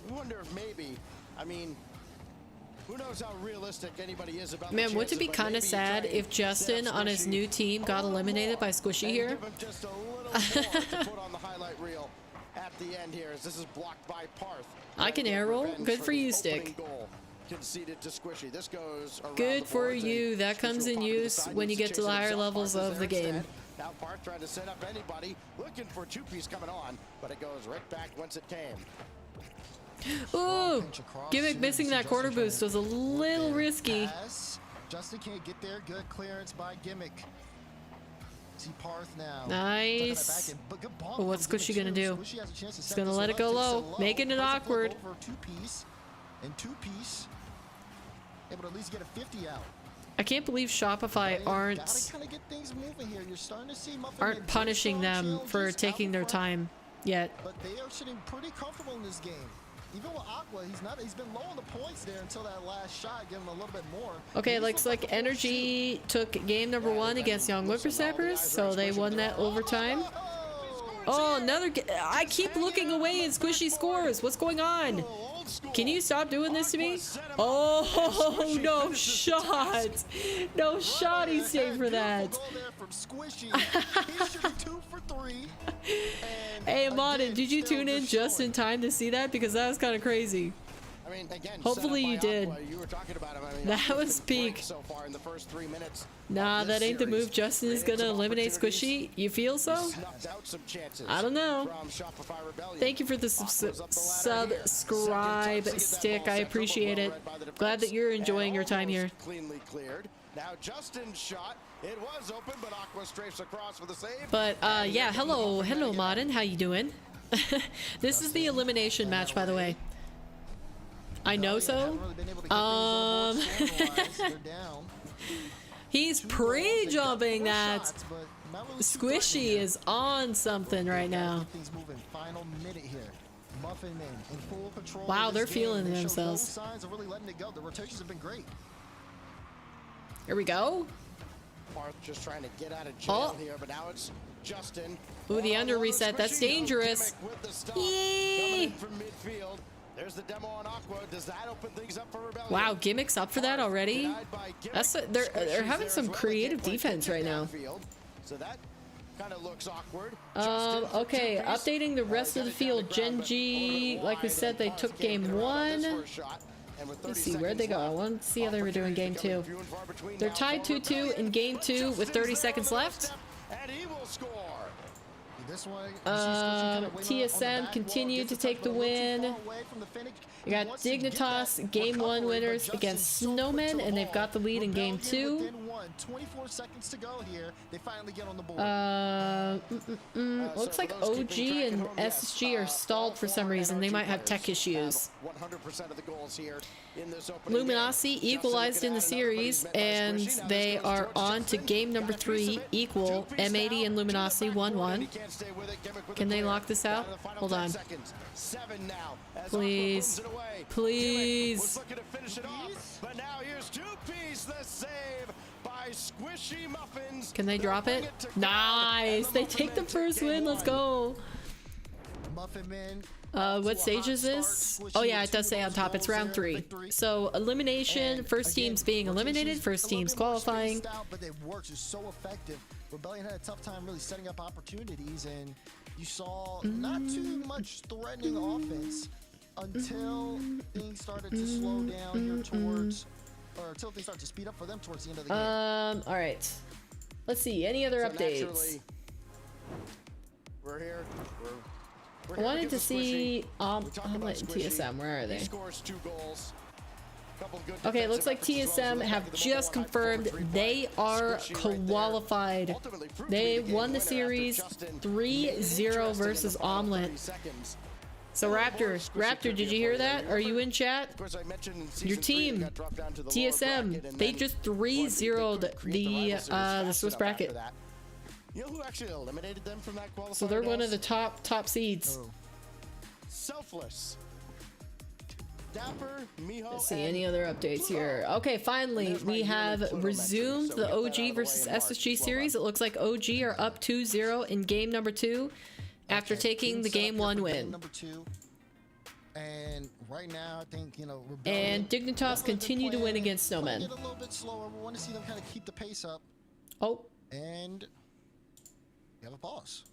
I wonder if maybe, I mean, who knows how realistic anybody is about. Man, wouldn't it be kind of sad if Justin on his new team got eliminated by Squishy here? Just a little more to put on the highlight reel at the end here, as this is blocked by Parth. I can air roll. Good for you, Stick. Conceded to Squishy. This goes good for you. That comes in use when you get to the higher levels of the game. Now Parth trying to set up anybody, looking for 2-piece coming on, but it goes right back once it came. Ooh, Gimmick missing that quarter boost was a little risky. Justin can't get there. Good clearance by Gimmick. See Parth now. Nice. Oh, what's Squishy gonna do? He's gonna let it go low, making it awkward. Over 2-piece and 2-piece, able to at least get a 50 out. I can't believe Shopify aren't punishing them for taking their time yet. But they are sitting pretty comfortable in this game. Even with Aqua, he's been low on the points there until that last shot, giving him a little bit more. Okay, looks like Energy took game number 1 against Young Whippersnappers, so they won that overtime. Oh, another. I keep looking away and Squishy scores. What's going on? Can you stop doing this to me? Oh, no shot. No shot he saved for that. Hey, Modin, did you tune in just in time to see that? Because that was kind of crazy. Hopefully you did. That was peak. Nah, that ain't the move. Justin is gonna eliminate Squishy. You feel so? I don't know. Thank you for the subscribe, Stick. I appreciate it. Glad that you're enjoying your time here. Now Justin's shot, it was open, but Aqua strafes across for the save. But yeah, hello Modin, how you doing? This is the elimination match, by the way. I know so. He's pre-jumping that. Squishy is on something right now. Wow, they're feeling themselves. Here we go. Just trying to get out of jail here, but now it's Justin. Ooh, the under reset. That's dangerous. Yee! There's the demo on Aqua. Does that open things up for Rebellion? Wow, Gimmick's up for that already. That's they're having some creative defense right now. So that Kind of looks awkward. Okay, updating the rest of the field. Gen G, like we said, they took game 1. Let's see, where'd they go? I want to see how they were doing game 2. They're tied 2-2 in game 2 with 30 seconds left. TSM continued to take the win. We got Dignitas, game 1 winners against Snowmen, and they've got the lead in game 2. 24 seconds to go here. They finally get on the board. Looks like OG and SSG are stalled for some reason. They might have tech issues. 100% of the goals here in this Luminosity equalized in the series, and they are on to game number 3, equal. M80 and Luminosity 1-1. Can they lock this out? Hold on. Please. Please. But now here's 2-piece, the save by Squishy Muffins. Can they drop it? Nice. They take the first win. Let's go. Muffin Man. What stage is this? Oh yeah, it does say on top. It's round 3. So elimination, first team's being eliminated, first team's qualifying. But their works is so effective. Rebellion had a tough time really setting up opportunities, and you saw not too much threatening offense until things started to slow down here towards, or until things start to speed up for them towards the end of the game. All right. Let's see. Any other updates? We're here. I wanted to see Omelet and TSM. Where are they? Okay, it looks like TSM have just confirmed they are qualified. They won the series 3-0 versus Omelet. So Raptor, did you hear that? Are you in chat? Your team, TSM, they just 3-0'd the Swiss bracket. You know who actually eliminated them from that qualifier? So they're one of the top seeds. Selfless. Dapper, Miho, Let's see any other updates here. Okay, finally we have resumed the OG versus SSG series. It looks like OG are up 2-0 in game number 2 after taking the game 1 win. Number 2. And right now, I think, you know, and Dignitas continue to win against Snowmen. Get a little bit slower. We want to see them kind of keep the pace up. Oh. And we have a pause.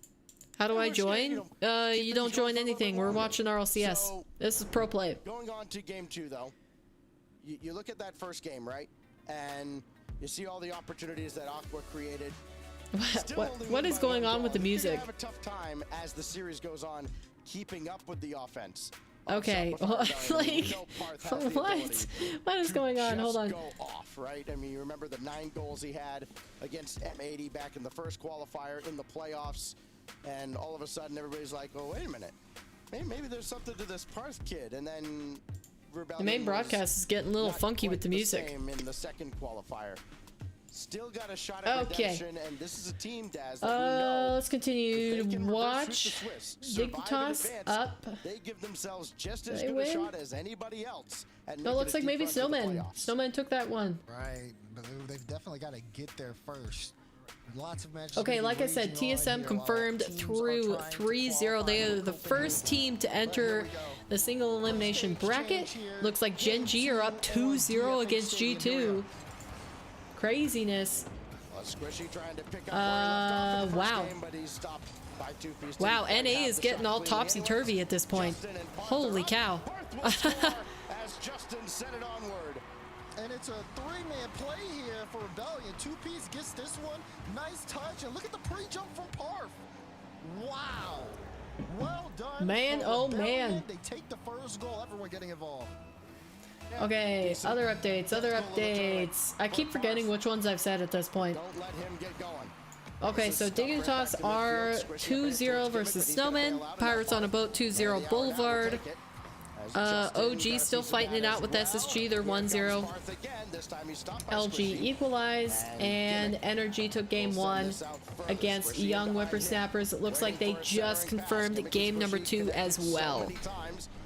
How do I join? You don't join anything. We're watching RLCS. This is pro play. Going on to game 2, though, you look at that first game, right? And you see all the opportunities that Aqua created. What is going on with the music? Have a tough time as the series goes on, keeping up with the offense. Okay, like, what is going on? Hold on. Go off, right? I mean, you remember the 9 goals he had against M80 back in the first qualifier in the playoffs, and all of a sudden everybody's like, oh, wait a minute. Maybe there's something to this Parth kid, and then the main broadcast is getting a little funky with the music. In the second qualifier. Still got a shot at redemption, and this is a team, Daz, that we know let's continue to watch. Dignitas up. They give themselves just as good a shot as anybody else. No, looks like maybe Snowmen. Snowmen took that one. Right, but they've definitely got to get there first. Lots of matches. Okay, like I said, TSM confirmed through 3-0. They are the first team to enter the single elimination bracket. Looks like Gen G are up 2-0 against G2. Craziness. Wow. Wow, NA is getting all topsy-turvy at this point. Holy cow. And it's a 3-man play here for Rebellion. 2-piece gets this one. Nice touch. And look at the pre-jump from Parth. Wow. Well done. Man, oh man. They take the first goal. Everyone getting involved. Okay, other updates. I keep forgetting which ones I've said at this point. Okay, so Dignitas are 2-0 versus Snowmen. Pirates on a Boat 2-0 Boulevard. OG still fighting it out with SSG. They're 1-0. LG equalized, and Energy took game 1 against Young Whippersnappers. It looks like they just confirmed game number 2 as well.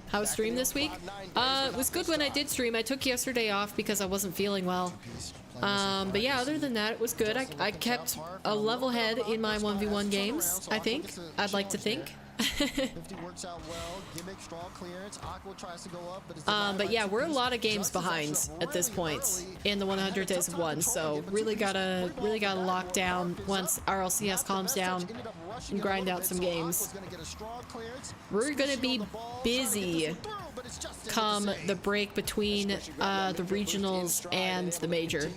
How was stream this week? It was good when I did stream. I took yesterday off because I wasn't feeling well. But yeah, other than that, it was good. I kept a level head in my 1v1 games, I think. I'd like to think. 50 works out well. Gimmick, strong clearance. Aqua tries to go up, but it's but yeah, we're a lot of games behind at this point in the 100 days of one. So really gotta lock down once RLCS calms down and grind out some games. We're gonna be busy come the break between the regionals and the major.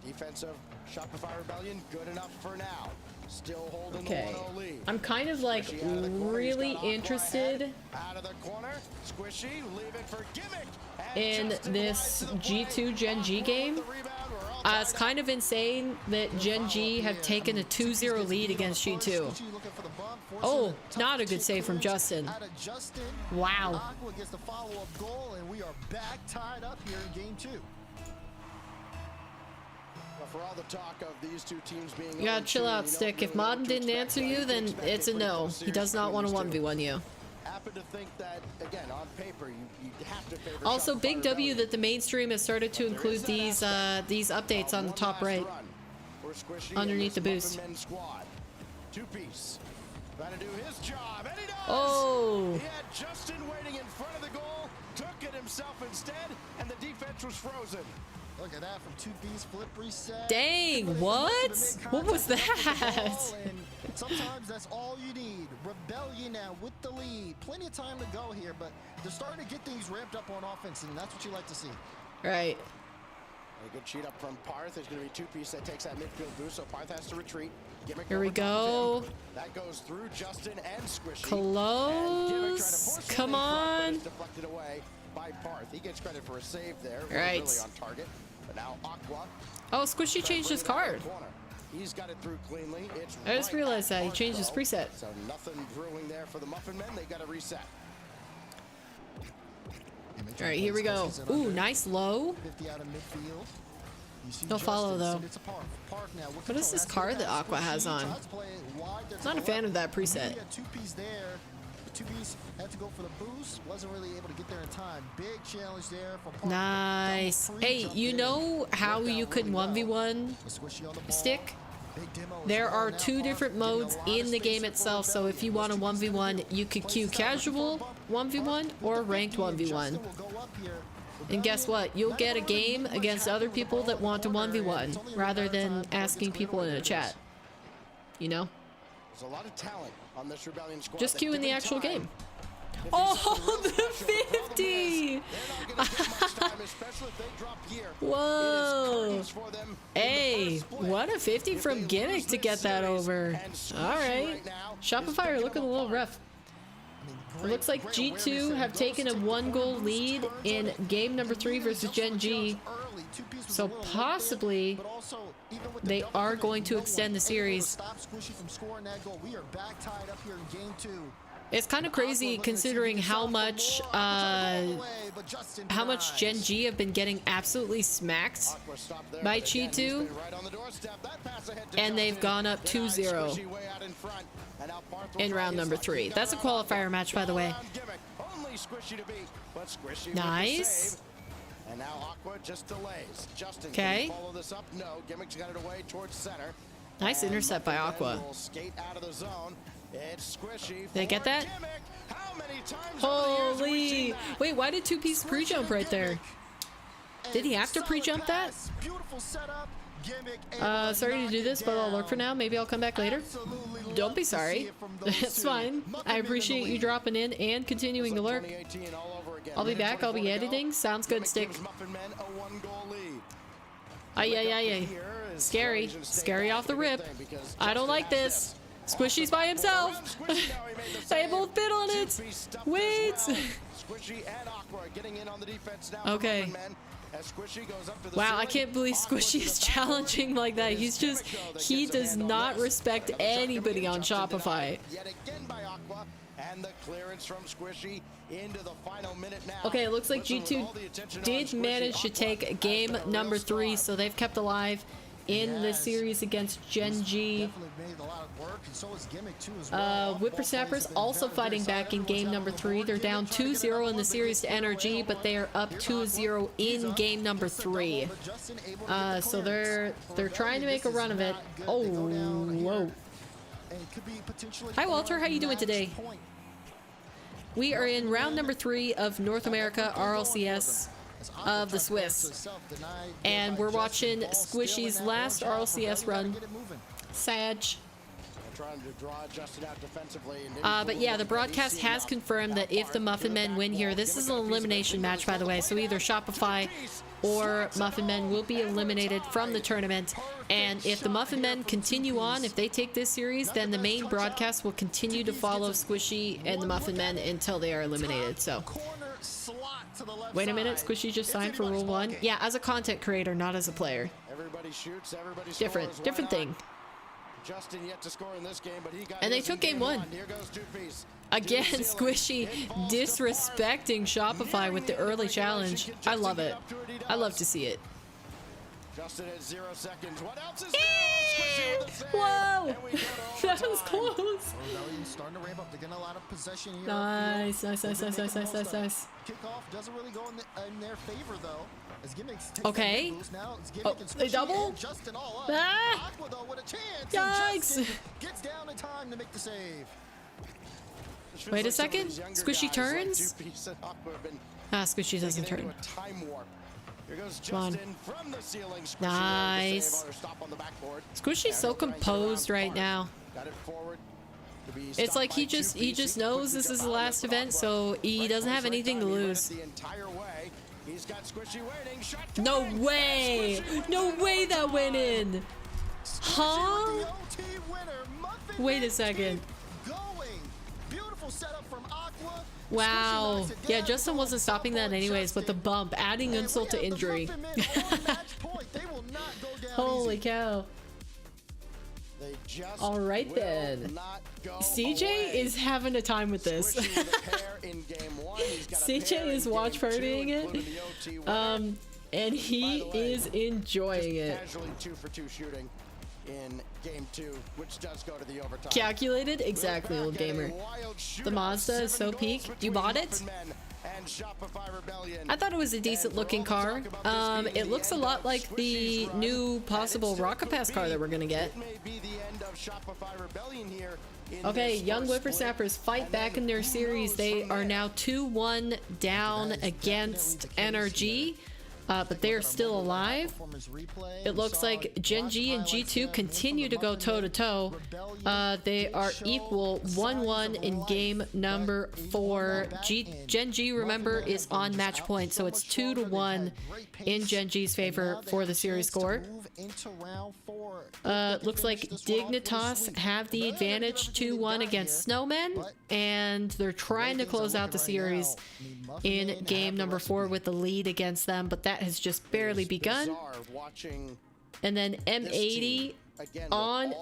Defensive Shopify Rebellion, good enough for now. Still holding Okay, the 1-0 lead. I'm kind of like really interested Out of the corner, Squishy, leave it for Gimmick. in this G2 Gen G game. It's kind of insane that Gen G have taken a 2-0 lead against G2. Oh, not a good save from Justin. Wow. Aqua gets the follow-up goal, and we are back tied up here in game 2. For all the talk of these two teams being You gotta chill out, Stick. If Modern didn't answer you, then it's a no. He does not want to 1v1 you. Happen to think that, again, on paper, you have to favor Also, Shopify big W Rebellion. that the mainstream has started to include these updates on the top right, underneath the boost. Two-piece. Trying to do his job, and he does! Oh! He had Justin waiting in front of the goal, took it himself instead, and the defense was frozen. Look at that from two-piece flip reset. Dang, what? What was that? Sometimes that's all you need. Rebellion now with the lead. Plenty of time to go here, but they're starting to get things ramped up on offense, and that's what you like to see. Right. A good cheat up from Parth. There's going to be two-piece that takes that midfield boost, so Parth has to retreat. Gimmick Here we over top of go. him. That goes through Justin and Squishy. Close. Come on. Deflected away by Parth. He gets credit for a save there. Right. Really on target. But now Aqua. Oh, Squishy changed his card. He's got it through cleanly. It's I just realized that he changed his preset. So nothing brewing there for the Muffin Men. They got to reset. All right, here we go. Ooh, nice low. 50 out of midfield. No follow though. What is this card that Aqua has on? Not a fan of that preset. Two-piece there. Two-piece had to go for the boost. Wasn't really able to get there in time. Big challenge there for Park. Nice. Hey, you know how you could 1v1 Stick? There are two different modes in the game itself, so if you want a 1v1, you could queue casual 1v1 or ranked 1v1. And guess what? You'll get a game against other people that want to 1v1 rather than asking people in a chat. You know? There's a lot of talent on this Rebellion squad. Just queue in the actual game. Oh, the 50! Whoa! Hey, what a 50 from Gimmick to get that over. Alright. Shopify are looking a little rough. It looks like G2 have taken a 1-goal lead in game number 3 versus Gen G. So possibly they are going to extend the series. It's kind of crazy considering how much Gen G have been getting absolutely smacked by G2, and they've gone up 2-0 in round number 3. That's a qualifier match, by the way. Nice. And now Aqua just delays. Justin Okay. can follow this up. No, Gimmick's got it away towards center. Nice intercept by Aqua. Skate out of the zone. It's Squishy. Did I get that? Holy! Wait, why did two-piece pre-jump right there? Did he have to pre-jump that? Sorry to do this, but I'll lurk for now. Maybe I'll come back later. Don't be sorry. It's fine. I appreciate you dropping in and continuing to lurk. I'll be back. I'll be editing. Sounds good, Stick. Ay. Scary. Scary off the rip. I don't like this. Squishy's by himself. They both bit on it. Wait. Okay. Wow, I can't believe Squishy is challenging like that. He's just, he does not respect anybody on Shopify. Okay, it looks like G2 did manage to take game number 3, so they've kept alive in the series against Gen G. Whippersnappers also fighting back in game number 3. They're down 2-0 in the series to NRG, but they are up 2-0 in game number 3. So they're trying to make a run of it. Oh, whoa. and could be potentially. Hi, Walter. How you doing today? Point. We are in round number 3 of North America RLCS of the Swiss. And we're watching Squishy's last RLCS run. Sag. But yeah, the broadcast has confirmed that if the Muffin Men win here, this is an elimination match, by the way, so either Shopify or Muffin Men will be eliminated from the tournament. And if the Muffin Men continue on, if they take this series, then the main broadcast will continue to follow Squishy and the Muffin Men until they are eliminated. So wait a minute, Squishy just signed for Rule 1. Yeah, as a content creator, not as a player. Different thing. Justin yet to score in this game, but he got and they took game 1. Here goes Two-Piece. Again, Squishy disrespecting Shopify with the early challenge. I love it. I love to see it. Justin at 0 seconds. What else is Whoa! That was close. Starting to ramp up. They're getting a lot of possession here. Nice. Kickoff doesn't really go in their favor though. Okay. Oh, they double? Ah! Yikes! Gets down in time to make the save. Wait a second. Squishy turns? Ah, Squishy doesn't turn. Come on. Nice. Squishy's so composed right now. It's like he just knows this is the last event, so he doesn't have anything to lose. He's got Squishy waiting. No way! No way that went in! Huh? Wait a second. Wow. Yeah, Justin wasn't stopping that anyways, but the bump, adding insult to injury. Holy cow. All right then. CJ is having a time with this. CJ is watch partying it, and he is enjoying it. Casually 2 for 2 shooting in game 2, which does go to the overtime. Calculated? Exactly, old gamer. The Mazda is so peak. You bought it? I thought it was a decent looking car. It looks a lot like the new possible Rocket Pass car that we're gonna get. Okay, young whippersnappers fight back in their series. They are now 2-1 down against NRG. But they are still alive. It looks like Gen G and G2 continue to go toe-to-toe. They are equal 1-1 in game number 4. Gen G, remember, is on match point, so it's 2-1 in Gen G's favor for the series score. Looks like Dignitas have the advantage 2-1 against Snowmen, and they're trying to close out the series in game number 4 with the lead against them, but that has just barely begun. And then M80 on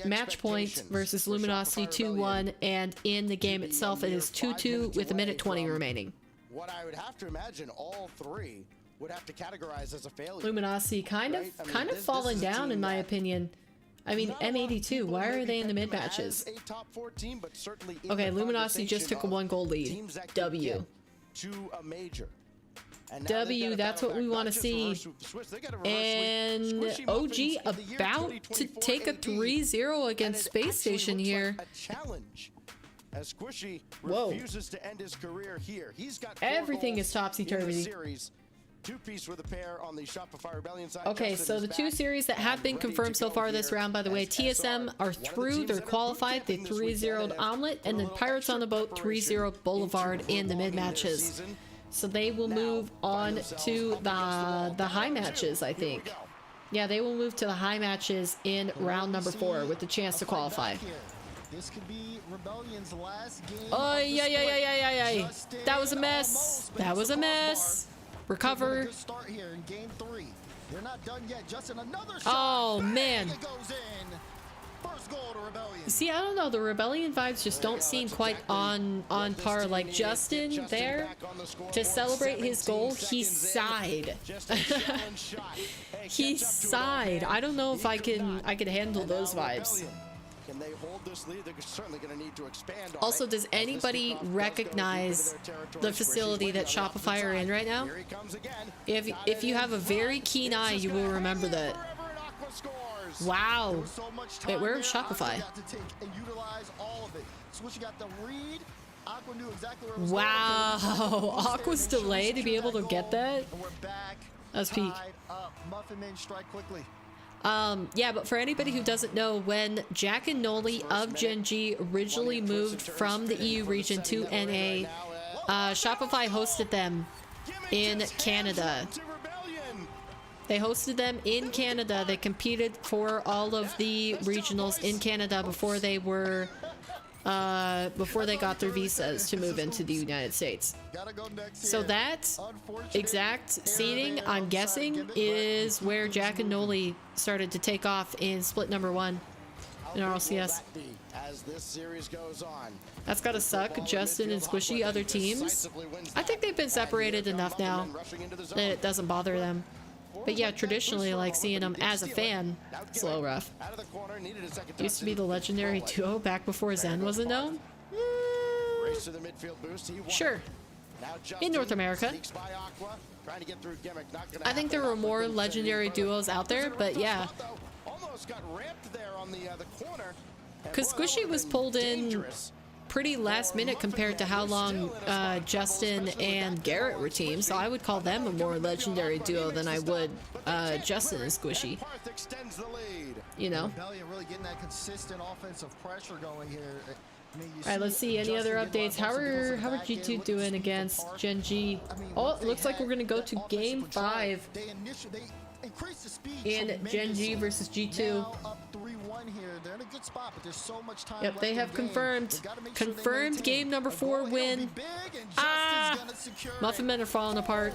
match point versus Luminosity 2-1, and in the game itself it is 2-2 with 1:20 remaining. What I would have to imagine, all 3 would have to categorize as a failure. Luminosity kind of fallen down in my opinion. I mean, M82, why are they in the mid matches? Okay, Luminosity just took a 1-goal lead. W. W, that's what we want to see. And OG about to take a 3-0 against Space Station here. Whoa. Everything is topsy-turvy. Two-piece with a pair on the Shopify Rebellion side. Okay, so the 2 series that have been confirmed so far this round, by the way, TSM are through, they're qualified, they 3-0'd Omelet, and then Pirates on the Boat 3-0 Boulevard in the mid-matches. So they will move on to the high matches, I think. Yeah, they will move to the high matches in round number 4 with the chance to qualify. This could be Rebellion's last game. Oh, yeah. That was a mess. That was a mess. Recover. Start here in game 3. They're not done yet. Justin, another shot. Oh man. It goes in. First goal to Rebellion. See, I don't know. The Rebellion vibes just don't seem quite on par. Like Justin there, to celebrate his goal, he sighed. He sighed. I don't know if I could handle those vibes. Can they hold this lead? They're certainly going to need to expand on also, does anybody recognize the facility that Shopify are in right now? If you have a very keen eye, you will remember that. Wow. There was so much time Wait, where's there, Shopify? Aqua got to take and utilize all of it. Switch got the read. Aqua knew exactly where it was Wow. going. Aqua's delayed to be able to get that? And we're back. That's peak. Tied up. Muffin Men strike quickly. Yeah, but for anybody who doesn't know, when Jack and Noli of Gen G originally moved from the EU region to NA, Shopify hosted them in Canada. They hosted them in Canada. They competed for all of the regionals in Canada before they were before they got their visas to move into the United States. So that exact seating, I'm guessing, is where Jack and Noli started to take off in split number 1 in RLCS. That's gotta suck. Justin and Squishy, other teams. I think they've been separated enough now that it doesn't bother them. But yeah, traditionally, like seeing them as a fan, it's a little rough. Used to be the legendary duo back before Zen wasn't known? Sure. In North America. I think there were more legendary duos out there, but yeah. Because Squishy was pulled in pretty last minute compared to how long Justin and Garrett were teamed, so I would call them a more legendary duo than I would Justin and Squishy. You know? Really getting that consistent offensive pressure going here. Alright, let's see any other updates. How are G2 doing against Gen G? Oh, it looks like we're gonna go to game 5 in Gen G versus G2. They're in a good spot, but there's so much time. Yep, they have confirmed game number 4 win. Muffin Men are falling apart.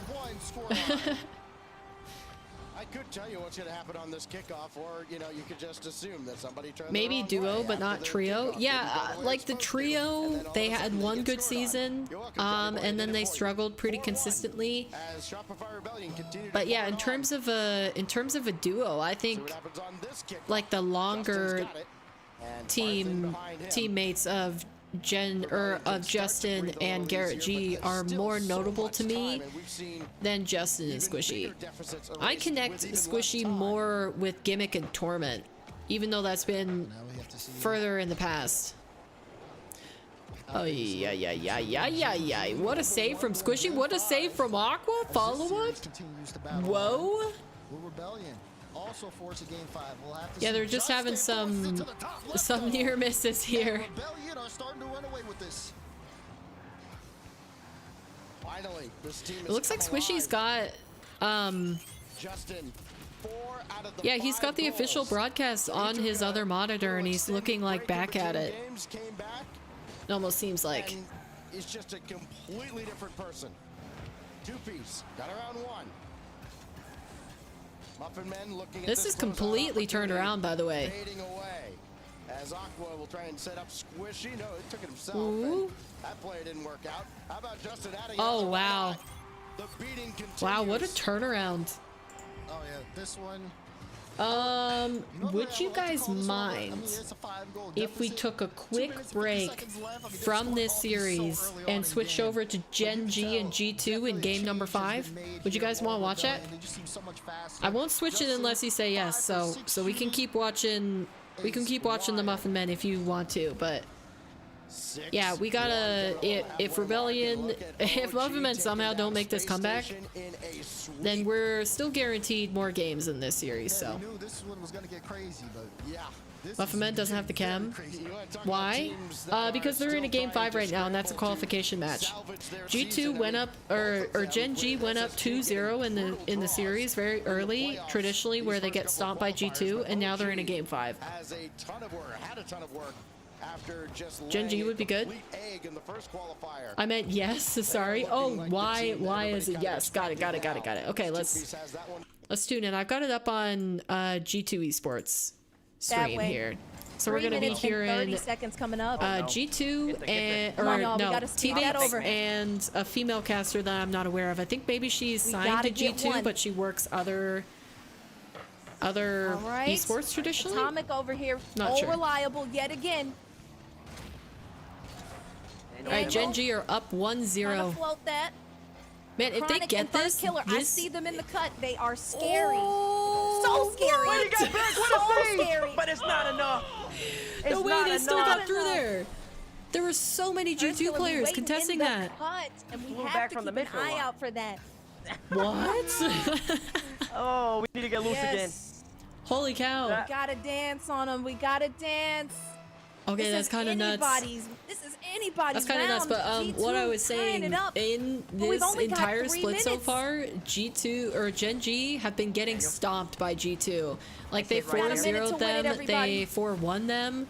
I could tell you what's going to happen on this kickoff, or you could just assume that somebody turned maybe duo, but not trio. Yeah, like the trio, they had one good season, and then they struggled pretty consistently. But yeah, in terms of a duo, I think like the longer teammates of Justin and Garrett G are more notable to me than Justin and Squishy. I connect Squishy more with Gimmick and Torment, even though that's been further in the past. Oh yeah. What a save from Squishy. What a save from Aqua. Follow up. Whoa. Also force a game 5. We'll have to yeah, they're just having some near misses here. Are starting to run away with this. Finally, this team it looks like Squishy's got Justin, 4 out of the yeah, he's got the official broadcast on his other monitor and he's looking like back at it. It almost seems like he's just a completely different person. 2-piece, got around 1. Muffin Men looking at this is completely turned around, by the way. Fading away as Aqua will try and set up Squishy. No, it took it himself. Ooh. That play didn't work out. How about Justin adding? Oh wow! The beating continues. Wow, what a turnaround! Oh yeah, this one. Would you guys mind if we took a quick break from this series and switched over to Gen G and G2 in game number 5? Would you guys want to watch that? I won't switch it unless you say yes, so we can keep watching. We can keep watching the Muffin Men if you want to, but yeah, we gotta. If Rebellion, if Muffin Men somehow don't make this comeback, then we're still guaranteed more games in this series. So Muffin Men doesn't have the chem. Why? Because they're in a game 5 right now, and that's a qualification match. G2 went up, or Gen G went up 2-0 in the series very early, traditionally where they get stomped by G2, and now they're in a game 5. Gen G would be good. I meant yes. Sorry. Oh, why is it yes? Got it. Okay, let's tune in. I've got it up on G2 Esports stream here. So we're gonna be hearing 30 seconds coming up. G2 and T-Bates and a female caster that I'm not aware of. I think maybe she's signed to G2, but she works other esports traditionally. Atomic over here, not sure. Reliable yet again. All right, Gen G are up 1-0. Float that. Man, if they get this, killer, I see them in the cut. They are scary. so scary. Wait, he got back. So What a save! scary. But it's not enough. It's No way, not they still enough. got through there. There were so many G2 players contesting that. Cut, and we Flew have back to from the keep an midfield eye line. out for that. What? Oh, we need to get loose again. Yes. Holy cow. We gotta dance on them. We gotta dance. Okay, This that's is kind of nuts. This is anybody's That's kind of nuts, but round. what I G2 was saying, tying it up. in But we've this only got entire 3 split so minutes. far, G2 or Gen G have been getting stomped by G2. Like they it right here. 4-0'd We got a minute to win it, them, everybody. they 4-1 them.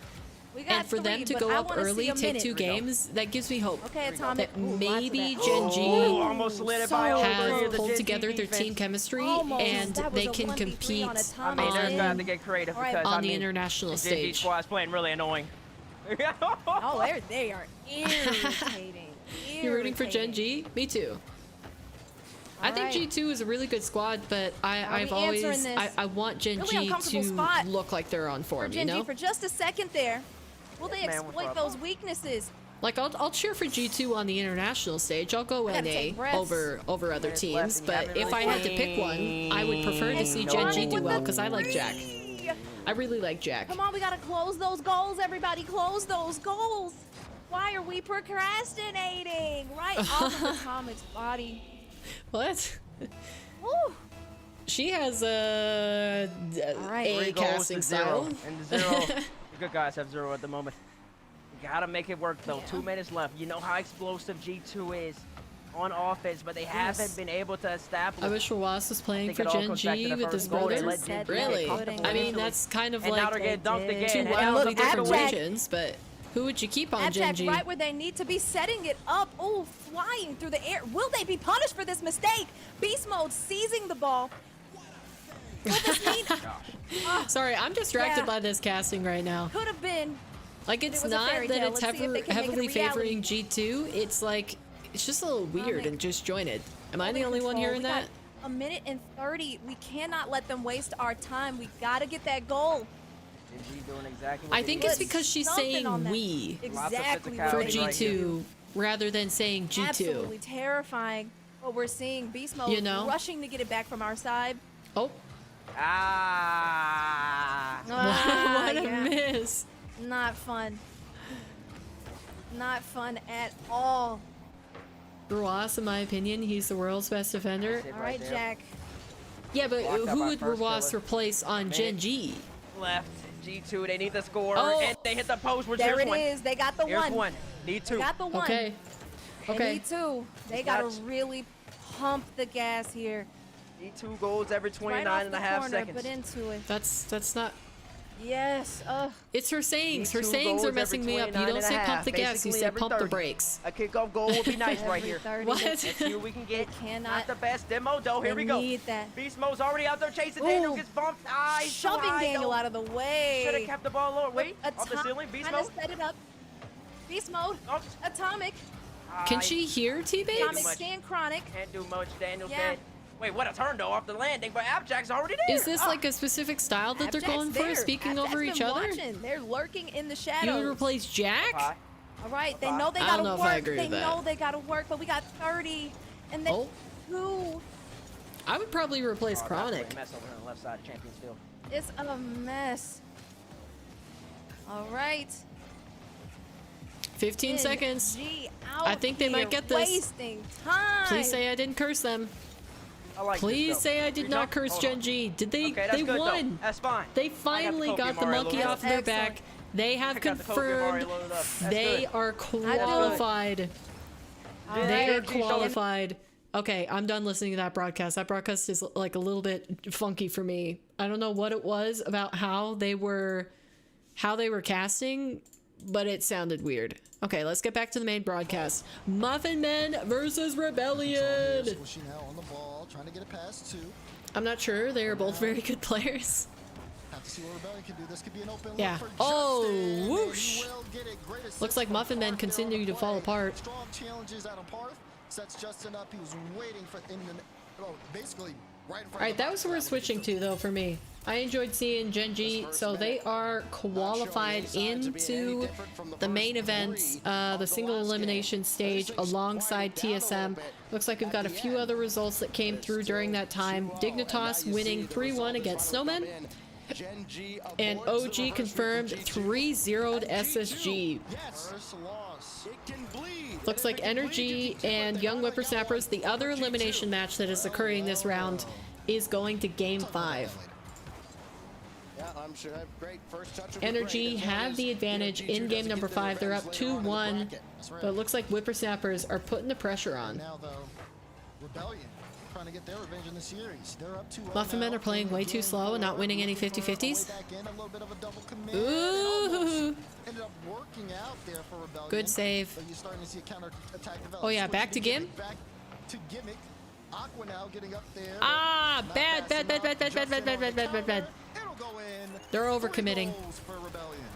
We got And for them 3, to but go I up wanna see early, a take minute. 2 games, that gives me hope. Okay, Atomic. That Ooh, lots of maybe that. Gen G Ooh, almost lit it by all three of have the pulled Gen G together their defense. team chemistry Almost. and That was they a can 1v3 compete on I Atomic. mean, they're on- going to get creative All right. because on I the mean, international the Gen G stage. squad is playing really annoying. Oh, they are irritating. You're rooting for Gen Irritating. G? Me too. I think Alright. G2 is a really good squad, but I've we answering always this? I want Gen Really G uncomfortable to spot look like they're on For form, you Gen G know? for just a second there. Will they man, what's exploit up? those weaknesses? Like I'll cheer for G2 on the international stage. I'll go gotta NA take breaths. over other Minutes teams, left and you but haven't if really I had to pick one, I would prefer to see Gen G do well because I like Jack. I really like Jack. Come on, we gotta close those goals, everybody. Close those goals. Why are we procrastinating? Right off of Atomic's body. What? Woo. She has a right. A 3 goals casting to 0. style. And 0. The good guys have 0 at the moment. You gotta make it work though. 2 minutes left. You know how explosive G2 is on offense, but they haven't been able to establish. I wish Rawas was playing think for it all Gen comes back to G the with his first goal. They brother. let Gen G Really? get comfortable I mean, initially. that's kind of And now like they're getting dumped again. two And now wildly look, different Abjack. regions, but who would you keep on Gen Abjack G? right where they need to be, setting it up. Oh, flying through the air. Will they be punished for this mistake? Beast mode seizing the ball. Will this mean? Sorry, I'm distracted Yeah. by this casting right now. Could have been. Like, It it's was a not fairy that tale. it's Let's see if they can make it a heavily reality. favoring G2. It's like, it's just a little weird and disjointed. Am I the only one hearing that? A minute and 30. We cannot let them waste our time. We gotta get that goal. Gen G doing exactly what I they think need. it's because she's Something saying on that. we Exactly. physicality for what they need to G2 do. rather than saying G2. Absolutely terrifying. What we're seeing, Beast mode You know? rushing to get it back from our side. Oh, what a yeah. miss. Not fun. Not fun at all. Rawas, in my opinion, he's the world's best defender. All right, Jack. Yeah, but Blocked out who by would first Rawas killer. replace on Gen Minute. G? Left. G2, they need the score. Oh. And they hit the post. Where's There it one? is. They got the Here's one. one. Need 2. They got the one. Okay. They Okay. need 2. They It's gotta nuts. really pump the gas here. Need 2 goals every Right 29 off and the a half corner, seconds. but into it. That's not. Yes. Ugh. It's her sayings. Her Need 2 sayings are goals messing every me up. You 29 don't and a say pump half, the gas. You basically say every pump the 30. brakes. A kickoff goal would be nice right Every here. 30. What? Let's see what we can get. They cannot- Not the best demo though. Here They we go. need that. Beast mode's already out there chasing. Ooh. Daniel gets bumped. Ah, he's too Shoving high, Daniel though. out of the way. Should have kept the ball lower. Wait, off the ceiling. Beast Kinda mode. set it up. Beast mode. Oh. Atomic. Can she hear T-Babes? Atomic much. stand chronic. Can't do much. Daniel's Yeah. dead. Wait, what a turn though off the landing, but Abjack's already there. Is this like a specific style that they're Abjack's going for, there. speaking Abjack's over been each other? watching. They're lurking in the You shadows. would replace Jack? Bye. All right, they Bye. know they I gotta don't know if work. I agree they with that. know they gotta work, but we got 30, and then Oh. 2. I would probably replace Oh, Chronic. that's a mess over on the left side of Champions Field. It's a mess. All right. 15 seconds. G out I think they might here, get this. Wasting time. Please say I didn't curse them. I like Please this, though. say I did Free not jump? curse Hold Gen on. G. Did they? Okay, that's They good, won. Though. That's fine. They finally got the Copium already monkey loaded off up. their Excellent. back. They have I got the Copium already confirmed loaded up. That's they good. are qualified. All They right. are qualified. Okay, I'm done listening to that broadcast. That broadcast is like a little bit funky for me. I don't know what it was about how they were casting, but it sounded weird. Okay, let's get back to the main broadcast. Muffin Men versus Rebellion. Swishing out on the ball, trying to get it past 2. I'm not sure. They are both very good players. Have to see what Rebellion can do. This could be an open Yeah. look for Oh, Justin, and whoosh. he will get a great assist Looks like from Muffin Men Parth there on continue the to fall play. apart. Strong challenges out of Parth. Sets Justin up. He was waiting for basically Alright, that was worth switching to, though, for me. I enjoyed seeing Gen G, so they are qualified into the main event, the single elimination stage alongside TSM. Looks like we've got a few other results that came through during that time. Dignitas winning 3-1 against Snowmen. And OG confirmed 3-0'd SSG. Looks like Energy and Young Whippersnappers, the other elimination match that is occurring this round, is going to Game 5. Energy have the advantage in game number 5. They're up 2-1, but it looks like Whippersnappers are putting the pressure on. Now, though, Rebellion trying to get their revenge in the series. They're up 2-1. Muffin Men are playing way too slow and not winning any 50-50s. Ooh. Ended up working out there for Rebellion. Good save. But you're starting to see a counter-attack develop. Oh yeah, back to Gim. Back to Gimmick. Aqua now getting up there. Ah, bad. They're overcommitting.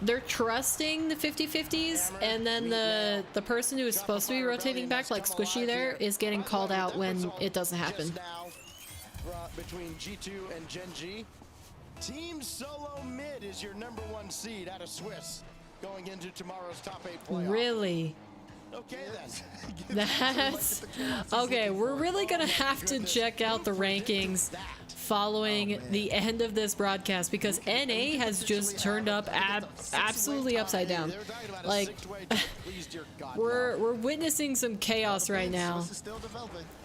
They're trusting the 50-50s, and then the person who is supposed to be rotating back, like Squishy there, is getting called out when it doesn't happen. Between G2 and Gen G, Team Solo Mid is your #1 seed out of Swiss going into tomorrow's top 8 playoff. Really? Okay then. That's okay. We're really gonna have to check out the rankings following the end of this broadcast, because NA has just turned up absolutely upside down. Like we're witnessing some chaos right now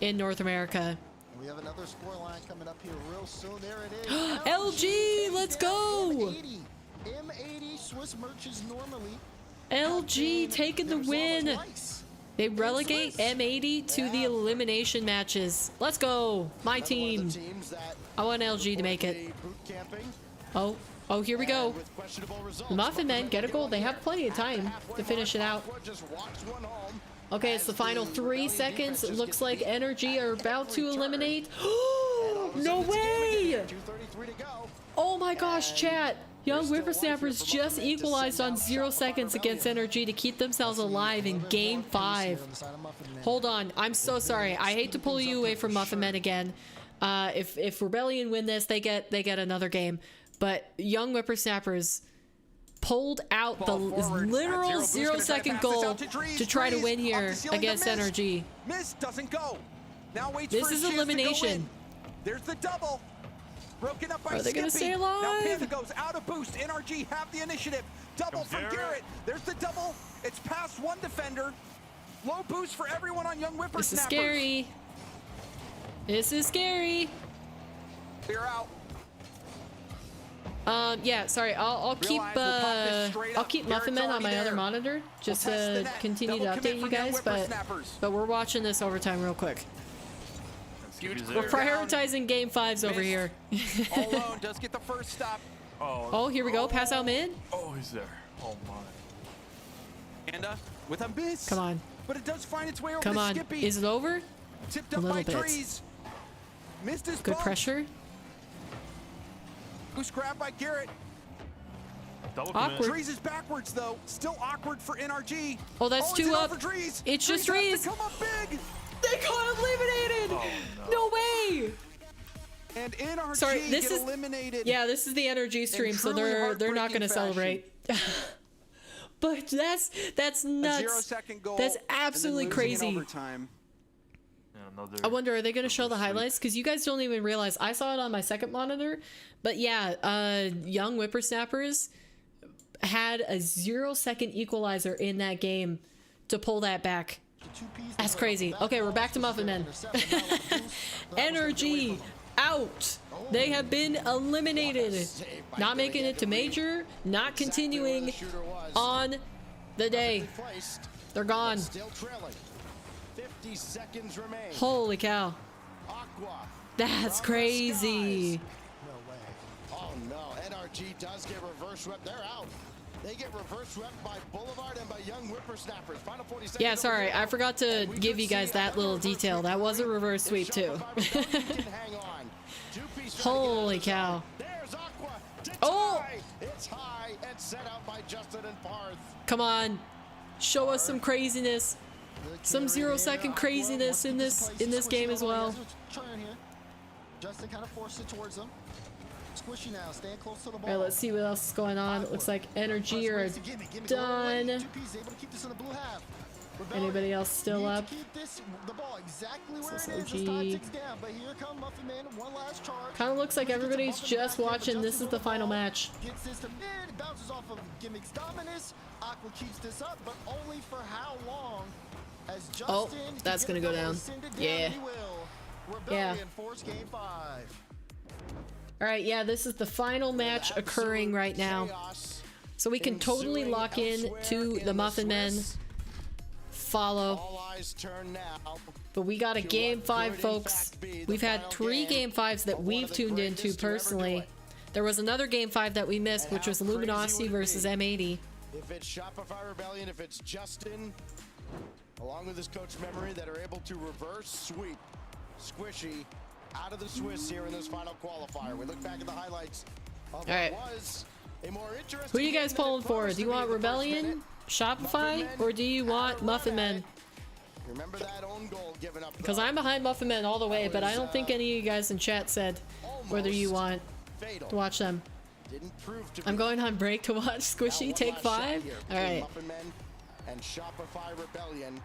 in North America. We have another scoreline coming up here real soon. There it is. LG, let's go. M80 Swiss merchants normally. LG taking the win. They relegate M80 to the elimination matches. Let's go, my team. I want LG to make it. Oh, here we go. The Muffin Men get a goal. They have plenty of time to finish it out. Okay, it's the final 3 seconds. It looks like Energy are about to eliminate. No way! Oh my gosh, chat. Young Whippersnappers just equalized on 0 seconds against Energy to keep themselves alive in Game 5. Hold on. I'm so sorry. I hate to pull you away from Muffin Men again. If Rebellion win this, they get another game. But Young Whippersnappers pulled out the literal 0-second goal to try to win here against Energy. Miss doesn't go. Now waits This for is his chance to go elimination. in. There's the double. Broken up by Are they gonna Skippy. stay alive? Now Panther goes out of boost. NRG have the initiative. Double from Garrett. There's the double. It's past one defender. Low boost for everyone on Young Whippersnappers. This is scary. This is scary. Clear out. Yeah, sorry. I'll keep Muffin Men on my other monitor just to continue to update you guys. But we're watching this overtime real quick. We're prioritizing Game 5s over here. All alone does get the first stop. Oh, here we go. Pass out mid. Oh, he's there. Oh my. And with a miss. Come on. But it does find its way over Come to on. Skippy. Is it over? Tipped A up little by bit. Trees. Missed his Good bump. pressure. Who's grabbed by Garrett. Awkward. Trees is backwards though. Still awkward for NRG. Oh, that's it's two an up. over Trees. It's just Trees Trees. has to come up big. They got eliminated. Oh, no way. And NRG Sorry, this get is eliminated. Yeah, this is the Energy stream, so they're not going to celebrate. But that's nuts. A 0-second goal. That's absolutely crazy. Overtime. I wonder, are they going to show the highlights? Because you guys don't even realize. I saw it on my second monitor. But yeah, Young Whippersnappers had a 0-second equalizer in that game to pull that back. That's crazy. Okay, we're back to Muffin Men. Energy out. They have been eliminated. Not making it to Major. Not continuing on the day. They're gone. 50 seconds remain. Holy cow. That's crazy. No way. Oh no, NRG does get reverse swept. They're out. They get reverse swept by Boulevard and by Young Whippersnappers. Final 40 seconds. Yeah, sorry. I forgot to give you guys that little detail. That was a reverse sweep too. Holy cow. Oh! It's high and set out by Justin and Parth. Come on. Show us some craziness. Some 0-second craziness in this game as well. Justin kind of forced it towards him. Squishy now, staying close to the ball. All right, let's see what else is going on. It looks like Energy are done. 2P's able to keep this in the blue half. Anybody else still up? The ball exactly where This it is is. This time OG. ticks down, but here come Muffin Man. One last charge. Kind of looks like everybody's just watching. This is the final match. Gets this to mid, bounces off of Gimmick's dominance. Aqua keeps this up, but only for how long? As Justin Oh, that's gonna go down. Yeah. Yeah. Force game 5. All right, yeah, this is the final match occurring right now. So we can totally lock in to the Muffin Men. Follow. But we got a game 5, folks. We've had 3 game 5s that we've tuned into personally. There was another game 5 that we missed, which was Luminosity versus M80. If it's Shopify Rebellion, if it's Justin, along with his coach memory, that are able to reverse sweep Squishy out of the Swiss here in this final qualifier. We look back at the highlights of right. what was a more interesting. Who are you guys pulling for? Do you want Rebellion, Shopify, or do you want Muffin Men? Remember that own goal given up. Because I'm behind Muffin Men all the way, but I don't think any of you guys in chat said whether you want to watch them. I'm going on break to watch Squishy take 5. All right. Muffin Men and Shopify Rebellion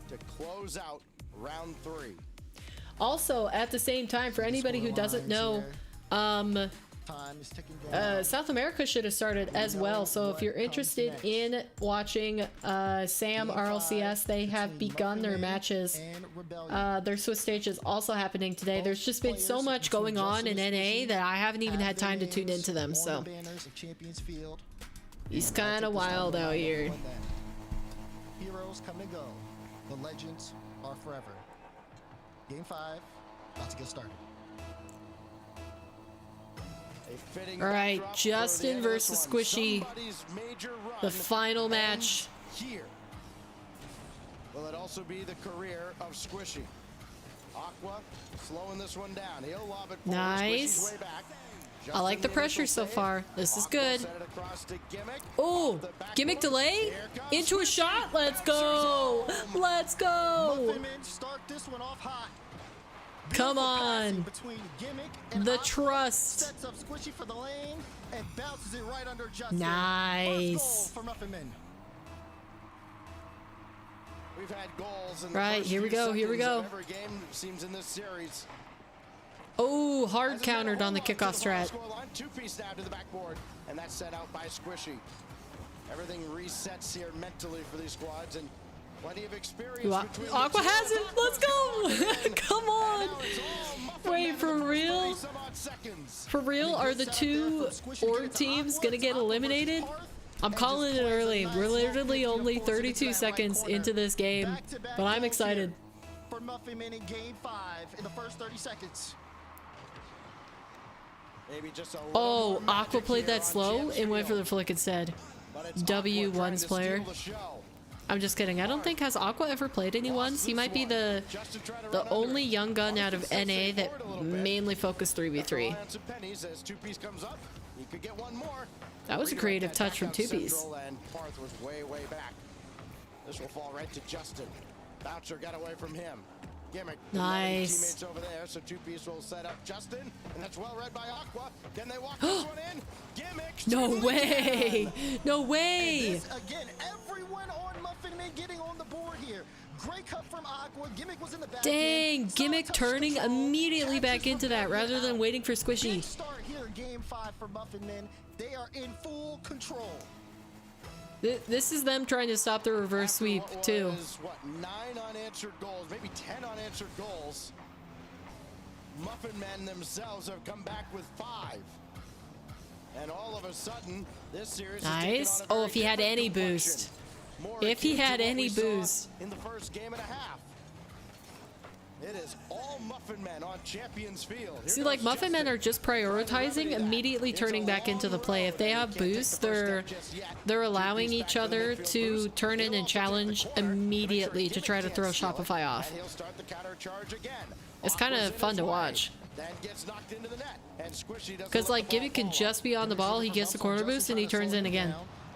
to close out round 3. Also, at the same time, for anybody who doesn't know, South America should have started as well. So if you're interested in watching Sam RLCS, they have begun their matches. Their Swiss stage is also happening today. There's just been so much going on in NA that I haven't even had time to tune into them. So he's kind of wild out here. Heroes come and go. The legends are forever. Game 5, about to get started. All right, Justin versus Squishy, the final match. Here. Will it also be the career of Squishy? Aqua slowing this one down. He'll lob it forward. Nice. I like the pressure so far. This is good. Oh, Gimmick delay into a shot. Let's go. Let's go. Come on. The trust. Sets up Squishy for the lane and bounces it right under Justin. Nice. For Muffin Men. We've had goals in right, here we go. Here we go. Every game seems in this series. Oh, hard countered on the kickoff strat. 2-piece now to the backboard, and that's set out by Squishy. Everything resets here mentally for these squads, and plenty of experience. Aqua has it. Let's go. Come on. Wait, for real? For real? Are the 2 org teams gonna get eliminated? I'm calling it early. We're literally only 32 seconds into this game, but I'm excited. For Muffin Men in game 5 in the first 30 seconds. Oh, Aqua played that slow and went for the flick instead. W1's player. I'm just kidding. I don't think has Aqua ever played any ones. He might be the only young gun out of NA that mainly focused 3v3. That was a creative touch from 2-piece. This will fall right to Justin. Boucher got away from him. Gimmick. Nice. Teammates over there, so 2-piece will set up Justin, and that's well read by Aqua. Can they walk this one in? Gimmick. No way! No way! Again, everyone on Muffin Men getting on the board here. Great cut from Aqua. Gimmick was in the back. Dang, Gimmick turning immediately back into that rather than waiting for Squishy. Big start here in game 5 for Muffin Men. They are in full control. This is them trying to stop the reverse sweep, too. What, 9 unanswered goals, maybe 10 unanswered goals. Muffin Men themselves have come back with 5. And all of a sudden, this series nice. Oh, if he had any boost. If he had any boost. In the first game and a half. It is all Muffin Men on Champions Field. See, like, Muffin Men are just prioritizing, immediately turning back into the play. If they have boosts, they're allowing each other to turn in and challenge immediately to try to throw Shopify off. It's kind of fun to watch. Because, like, Gimmick can just be on the ball, he gets the corner boost, and he turns in again.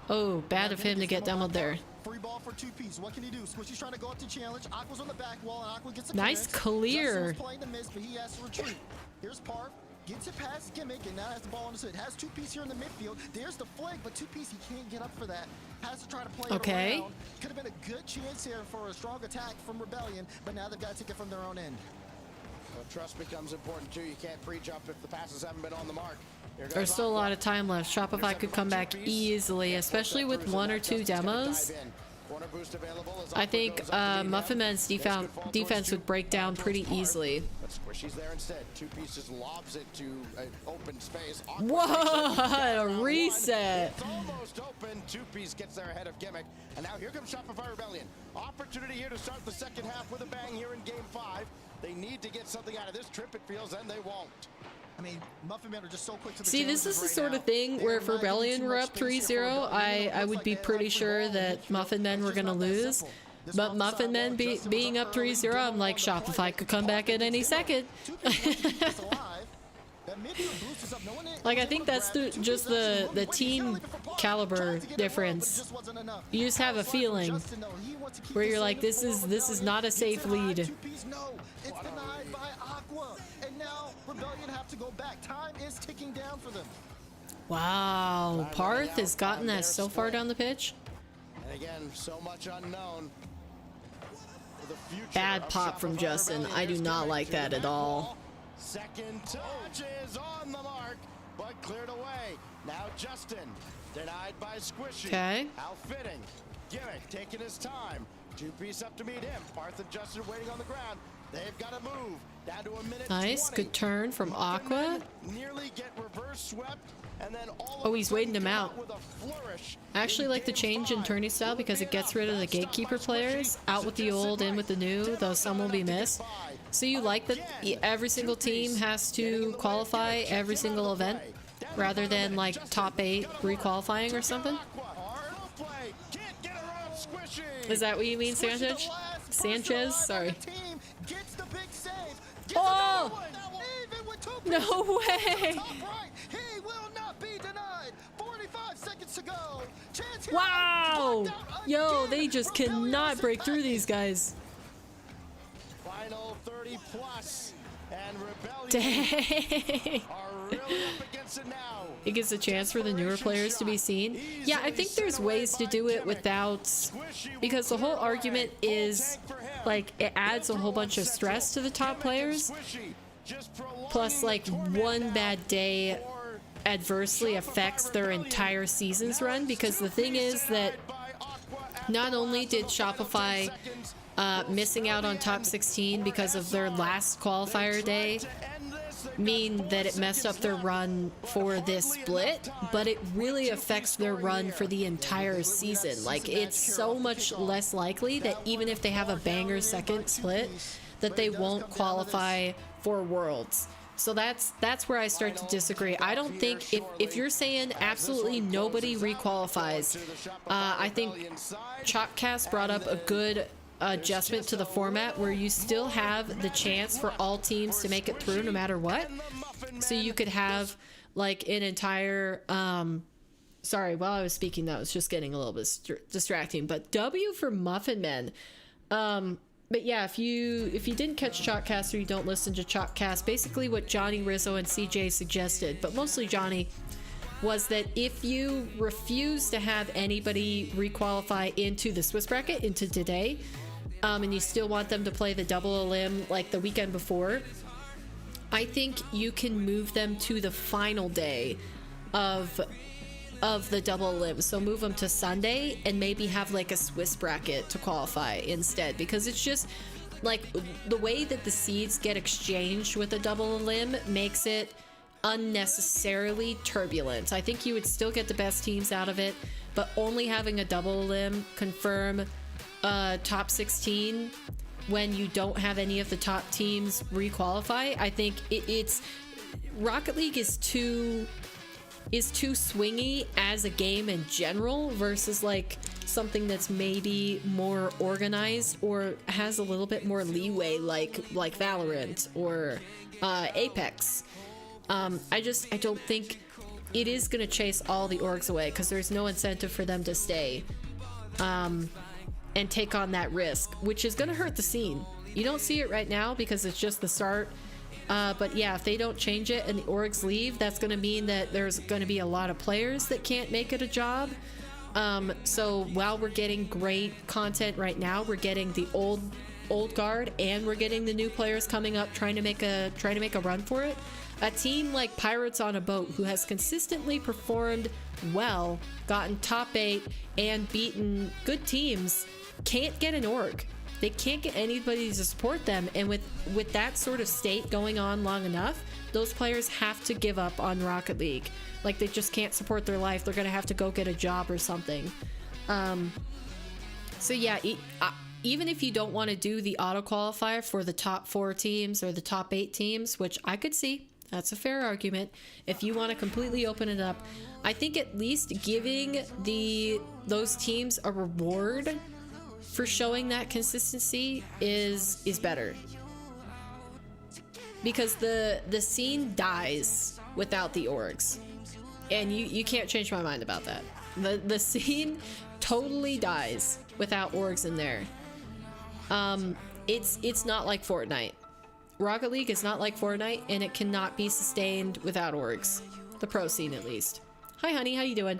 Oh, bad of him to get demoed there. Free ball for 2-piece. What can he do? Squishy's trying to go up to challenge. Aqua's on the back wall, and Aqua gets a nice clear. Justin's playing the miss, but he has to retreat. Here's Park. Gets it past Gimmick, and now has the ball on his foot. Has 2-piece here in the midfield. There's the flag, but 2-piece, he can't get up for that. Has to try to play it around. Could have been a good chance here for a strong attack from Rebellion, but now they've got to take it from their own end. Well, trust becomes important too. You can't pre-jump if the passes haven't been on the mark. There's still a lot of time left. Shopify could come back easily, especially with 1 or 2 demos. I think Muffin Man's defense would break down pretty easily. Squishy's there instead. 2-piece lobs it to an open space. Whoa, a reset. It's almost open. 2-piece gets there ahead of Gimmick. And now here comes Shopify Rebellion. Opportunity here to start the second half with a bang here in game 5. They need to get something out of this trip, it feels, and they won't. I mean, Muffin Men are just so quick to the See, this is the sort of thing where if Rebellion were up 3-0, I would be pretty sure that Muffin Men were going to lose. But Muffin Men being up 3-0, I'm like, Shopify could come back at any second. Like, I think that's just the team caliber difference. You just have a feeling where you're like, this is not a safe lead. It's denied by Aqua, and now Rebellion have to go back. Time is ticking down for them. Wow, Parth has gotten that so far down the pitch. And again, so much unknown. Bad pop from Justin. I do not like that at all. Second touch is on the mark, but cleared away. Now Justin, denied by Squishy. Okay. Outfitting. Gimmick taking his time. 2-piece up to meet him. Parth and Justin waiting on the ground. They've got to move. Down to a minute. Nice, 20. good turn from Aqua. Nearly get reverse swept. And then Oh, he's waiting him out. I actually like the change in tourney style because it gets rid of the gatekeeper players. Out with the old, in with the new, though some will be missed. So you like that every single team has to qualify every single event rather than like top 8 requalifying or something? Is that what you mean, Sanchez? Sanchez? Sorry. Oh! No way! Wow! Yo, they just cannot break through these guys. Final 30 plus, and Rebellion Dang. are really up against it now. It gives a chance for the newer players to be seen. Yeah, I think there's ways to do it without, because the whole argument is like it adds a whole bunch of stress to the top players. Plus, like, one bad day adversely affects their entire season's run, because the thing is that not only did Shopify missing out on top 16 because of their last qualifier day mean that it messed up their run for this split, but it really affects their run for the entire season. Like, it's so much less likely that even if they have a banger second split, that they won't qualify for Worlds. So that's where I start to disagree. I don't think if you're saying absolutely nobody requalifies, I think Chopcast brought up a good adjustment to the format where you still have the chance for all teams to make it through no matter what. So you could have like an entire sorry, while I was speaking that was just getting a little bit distracting, but W for Muffin Men. But yeah, if you didn't catch Chalkcast or you don't listen to Chalkcast, basically what Johnny, Rizzo, and CJ suggested, but mostly Johnny, was that if you refuse to have anybody requalify into the Swiss bracket, into today, and you still want them to play the double elim like the weekend before, I think you can move them to the final day of the double elim. So move them to Sunday and maybe have like a Swiss bracket to qualify instead, because it's just like the way that the seeds get exchanged with a double elim makes it unnecessarily turbulent. I think you would still get the best teams out of it, but only having a double elim confirm top 16 when you don't have any of the top teams requalify, I think it's Rocket League is too swingy as a game in general versus like something that's maybe more organized or has a little bit more leeway like Valorant or Apex. I don't think it is going to chase all the orgs away, because there's no incentive for them to stay. and take on that risk, which is going to hurt the scene. You don't see it right now because it's just the start. But yeah, if they don't change it and the orgs leave, that's going to mean that there's going to be a lot of players that can't make it a job. So while we're getting great content right now, we're getting the old guard and we're getting the new players coming up trying to make a run for it. A team like Pirates on a Boat, who has consistently performed well, gotten top 8 and beaten good teams, can't get an org. They can't get anybody to support them, and with that sort of state going on long enough, those players have to give up on Rocket League. Like, they just can't support their life. They're gonna have to go get a job or something. So yeah, even if you don't want to do the auto qualifier for the top 4 teams or the top 8 teams, which I could see, that's a fair argument. If you want to completely open it up, I think at least giving those teams a reward for showing that consistency is better, because the scene dies without the orgs, and you can't change my mind about that. The scene totally dies without orgs in there. It's not like Fortnite. Rocket League is not like Fortnite, and it cannot be sustained without orgs. The pro scene, at least. Hi, honey. How you doing?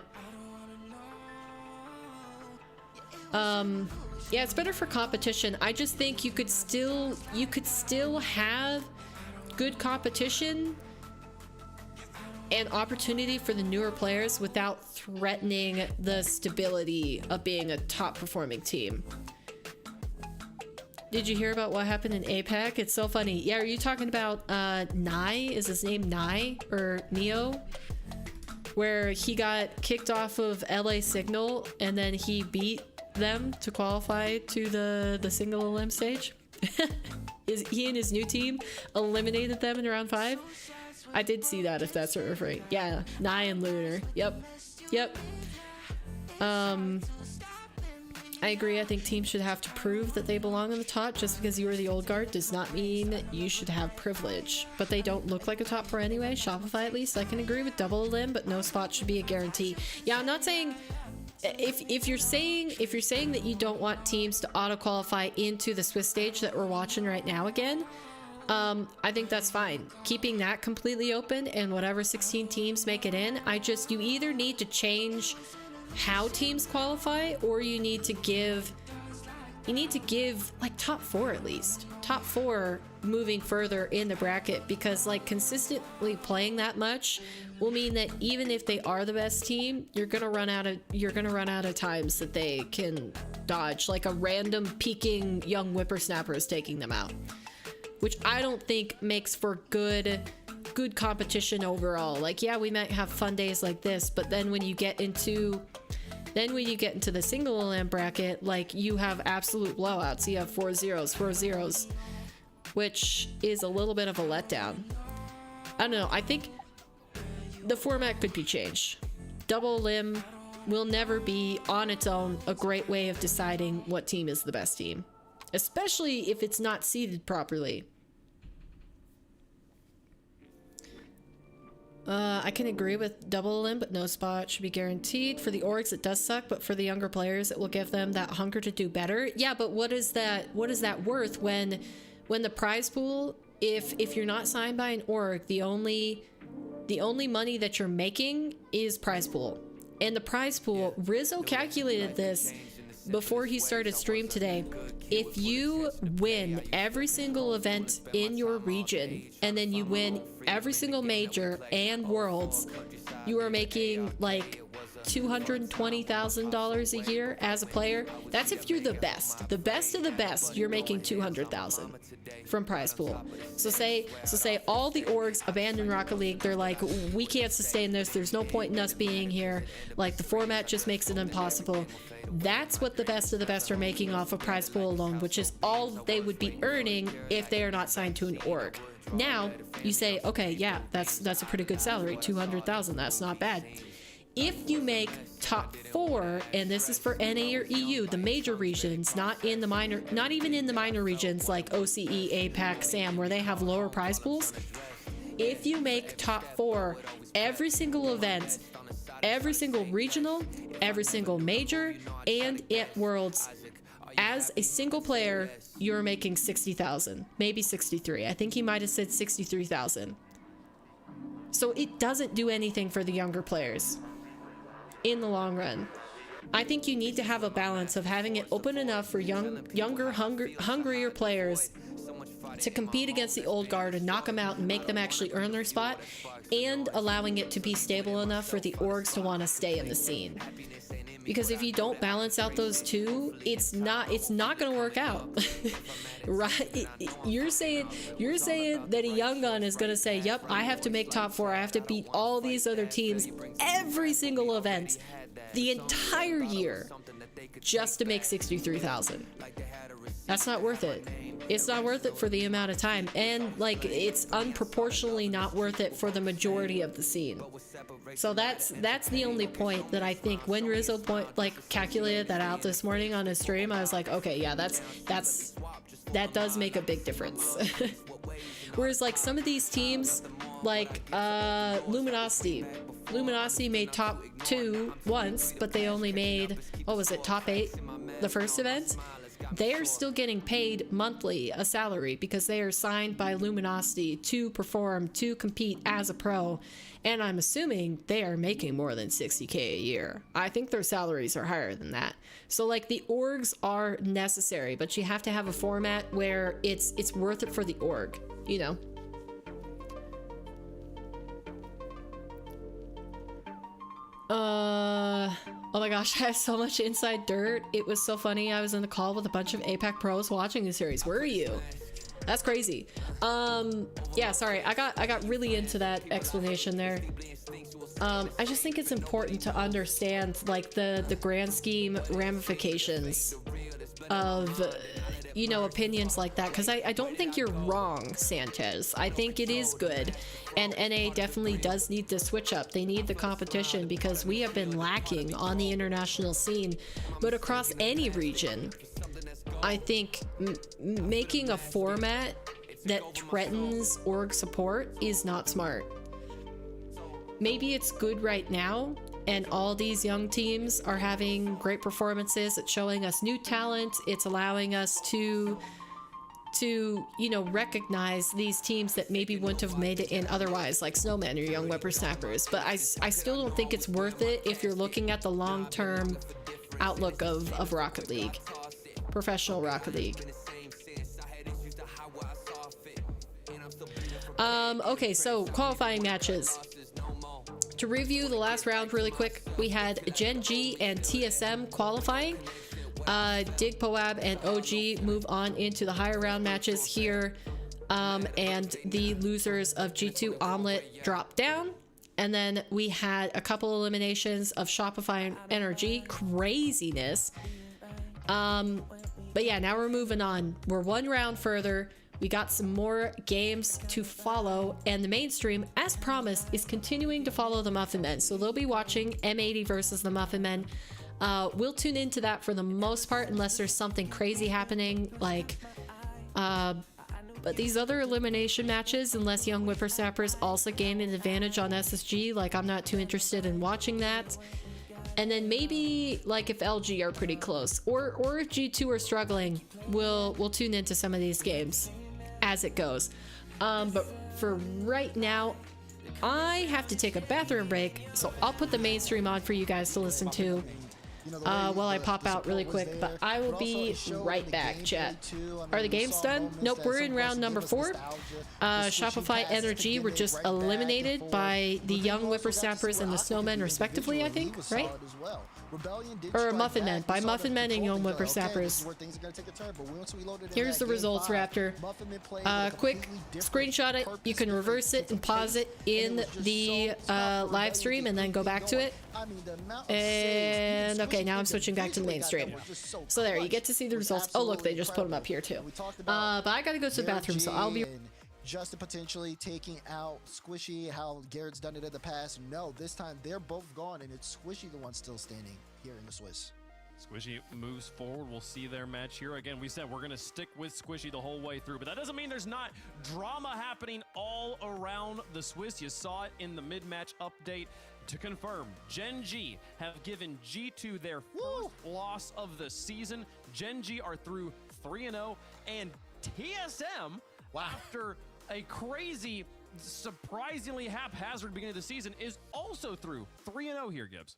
Yeah, it's better for competition. I just think you could still have good competition and opportunity for the newer players without threatening the stability of being a top performing team. Did you hear about what happened in APAC? It's so funny. Yeah, are you talking about Nye? Is his name Nye or Neo? Where he got kicked off of LA Signal and then he beat them to qualify to the single elim stage? He and his new team eliminated them in round 5? I did see that, if that's what you're referring. Yeah, Nye and Lunar. Yep. I agree. I think teams should have to prove that they belong on the top. Just because you are the old guard does not mean you should have privilege. But they don't look like a top 4 anyway. Shopify, at least. I can agree with double elim, but no spot should be a guarantee. Yeah, I'm not saying... If you're saying that you don't want teams to auto qualify into the Swiss stage that we're watching right now again, I think that's fine. Keeping that completely open and whatever 16 teams make it in, you either need to change how teams qualify, or you need to give like top 4 at least. Top 4 moving further in the bracket, because like consistently playing that much will mean that even if they are the best team, you're gonna run out of times that they can dodge, like a random peaking young whippersnappers taking them out, which I don't think makes for good competition overall. Like, yeah, we might have fun days like this, but then when you get into the single elim bracket, like, you have absolute blowouts. You have 4-0s, which is a little bit of a letdown. I don't know. I think the format could be changed. Double elim will never be on its own a great way of deciding what team is the best team, especially if it's not seeded properly. I can agree with double elim, but no spot should be guaranteed. For the orgs, it does suck, but for the younger players, it will give them that hunger to do better. Yeah, but what is that worth when the prize pool, if you're not signed by an org, the only money that you're making is prize pool. And the prize pool, Rizzo calculated this before he started stream today. If you win every single event in your region, and then you win every single major and worlds, you are making like $220,000 a year as a player. That's if you're the best of the best. You're making $200,000 from prize pool. So say all the orgs abandon Rocket League. They're like, we can't sustain this. There's no point in us being here. Like, the format just makes it impossible. That's what the best of the best are making off of prize pool alone, which is all they would be earning if they are not signed to an org. Now you say, okay, yeah, that's a pretty good salary, $200,000. That's not bad. If you make top 4, and this is for NA or EU, the major regions, not even in the minor regions like OCE, APAC, SAM, where they have lower prize pools. If you make top 4 every single event every single regional, every single major, and at Worlds, as a single player, you're making 60,000, maybe 63. I think he might have said 63,000. So it doesn't do anything for the younger players in the long run. I think you need to have a balance of having it open enough for younger, hungrier players to compete against the old guard and knock them out and make them actually earn their spot, and allowing it to be stable enough for the orgs to want to stay in the scene. Because if you don't balance out those two, it's not going to work out. Right? You're saying that a young gun is going to say, "Yep, I have to make top 4. I have to beat all these other teams every single event the entire year just to make 63,000." That's not worth it. It's not worth it for the amount of time, and like it's unproportionally not worth it for the majority of the scene. So that's the only point that I think when Rizzo calculated that out this morning on his stream, I was like, okay, yeah, that does make a big difference. Whereas like some of these teams, like Luminosity made top 2 once, but they only made, what was it, top 8 the first event. They are still getting paid monthly a salary because they are signed by Luminosity to perform, to compete as a pro, and I'm assuming they are making more than 60K a year. I think their salaries are higher than that. So like the orgs are necessary, but you have to have a format where it's worth it for the org, you know? Oh my gosh, I have so much inside dirt. It was so funny. I was in the call with a bunch of APAC pros watching the series. Where are you? That's crazy. Yeah, sorry. I got really into that explanation there. I just think it's important to understand like the grand scheme ramifications of you know, opinions like that, because I don't think you're wrong, Sanchez. I think it is good, and NA definitely does need to switch up. They need the competition because we have been lacking on the international scene, but across any region. I think making a format that threatens org support is not smart. Maybe it's good right now, and all these young teams are having great performances. It's showing us new talent. It's allowing us to you know, recognize these teams that maybe wouldn't have made it in otherwise, like Snowmen or Young Whippersnappers. But I still don't think it's worth it if you're looking at the long-term outlook of Rocket League, professional Rocket League. Okay, so qualifying matches. To review the last round really quick, we had Gen G and TSM qualifying. Dig Poab and OG move on into the higher round matches here. And the losers of G2 Omelette drop down. And then we had a couple eliminations of Shopify and NRG. Craziness. But yeah, now we're moving on. We're one round further. We got some more games to follow, and the mainstream, as promised, is continuing to follow the Muffin Men. So they'll be watching M80 versus the Muffin Men. We'll tune into that for the most part, unless there's something crazy happening, like, but these other elimination matches, unless Young Whippersnappers also gain an advantage on SSG, like, I'm not too interested in watching that. And then maybe, like, if LG are pretty close, or if G2 are struggling, we'll tune into some of these games as it goes. But for right now, I have to take a bathroom break, so I'll put the mainstream on for you guys to listen to while I pop out really quick, but I will be right back, chat. Are the games done? Nope, we're in round number 4. Shopify NRG were just eliminated by the Young Whippersnappers and the Snowmen respectively, I think, right? Or Muffin Men, by Muffin Men and Young Whippersnappers. Here's the results, Raptor. Quick screenshot it. You can reverse it and pause it in the live stream and then go back to it. And okay, now I'm switching back to the mainstream. So there, you get to see the results. Oh look, they just put them up here too. But I gotta go to the bathroom, so I'll be... Justin potentially taking out Squishy, how Garrett's done it in the past. No, this time they're both gone, and it's Squishy the one still standing here in the Swiss. Squishy moves forward. We'll see their match here. Again, we said we're going to stick with Squishy the whole way through, but that doesn't mean there's not drama happening all around the Swiss. You saw it in the mid-match update. to confirm, Gen G have given G2 their first loss of the season. Gen G are through 3-0, and TSM, after a crazy, surprisingly haphazard beginning of the season, is also through 3-0 here, Gibbs.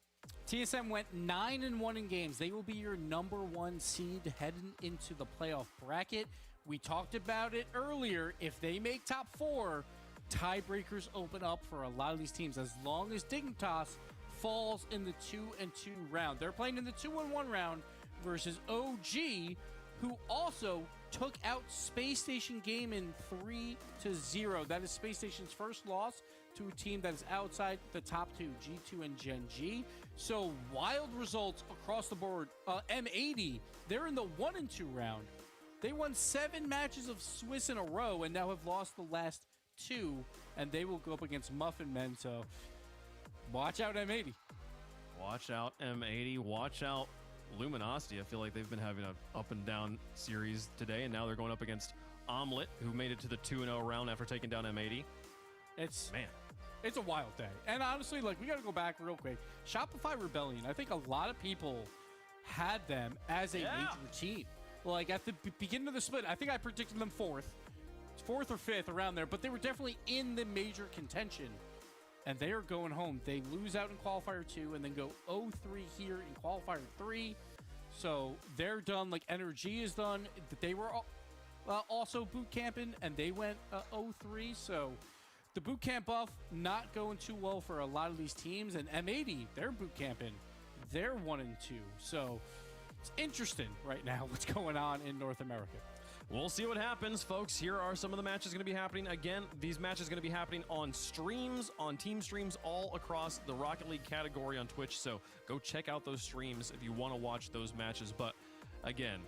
TSM went 9-1 in games. They will be your #1 seed heading into the playoff bracket. We talked about it earlier. If they make top 4, tiebreakers open up for a lot of these teams as long as Dignitas falls in the 2-2 round. They're playing in the 2-1 round versus OG, who also took out Space Station Gaming 3-0. That is Space Station's first loss to a team that is outside the top 2, G2 and Gen G. So wild results across the board. M80, they're in the 1-2 round. They won 7 matches of Swiss in a row and now have lost the last 2, and they will go up against Muffin Men. So watch out, M80. Watch out, M80. Watch out, Luminosity. I feel like they've been having an up and down series today, and now they're going up against Omelet, who made it to the 2-0 round after taking down M80. It's a wild day. And honestly, like, we got to go back real quick. Shopify Rebellion, I think a lot of people had them as a major team. Like, at the beginning of the split, I think I predicted them 4th or 5th, around there, but they were definitely in the major contention. And they are going home. They lose out in Qualifier 2 and then go 0-3 here in Qualifier 3. So they're done. Like, NRG is done. They were also boot camping, and they went 0-3. So the boot camp buff not going too well for a lot of these teams. And M80, they're boot camping. They're 1-2. So it's interesting right now what's going on in North America. We'll see what happens, folks. Here are some of the matches going to be happening. Again, these matches going to be happening on streams, on team streams all across the Rocket League category on Twitch. So go check out those streams if you want to watch those matches. But again,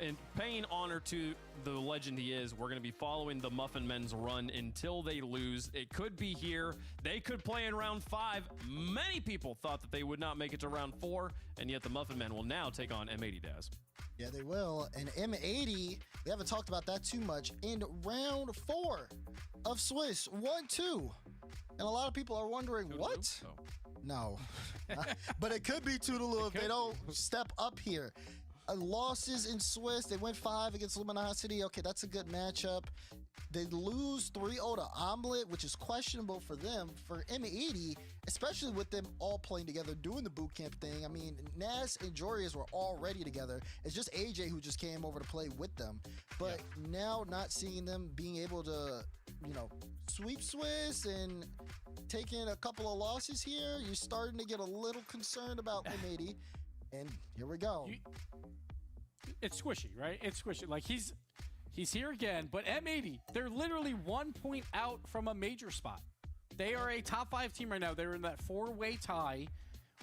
in paying honor to the legend he is, we're going to be following the Muffin Men's run until they lose. It could be here. They could play in round 5. Many people thought that they would not make it to round 4, and yet the Muffin Men will now take on M80, Daz. Yeah, they will. And M80, we haven't talked about that too much. In round 4 of Swiss, 1-2. And a lot of people are wondering, what? Oh. No. But it could be Toodaloo if they don't step up here. Losses in Swiss, they went 5 against Luminosity. Okay, that's a good matchup. They lose 3-0 to Omelet, which is questionable for them. For M80, especially with them all playing together, doing the boot camp thing. I mean, Nas and Jorius were already together. It's just AJ who just came over to play with them. But now not seeing them being able to, you know, sweep Swiss and taking a couple of losses here, you're starting to get a little concerned about M80. And here we go. It's squishy, right? It's squishy. Like, he's here again, but M80, they're literally 1 point out from a major spot. They are a top 5 team right now. They're in that 4-way tie.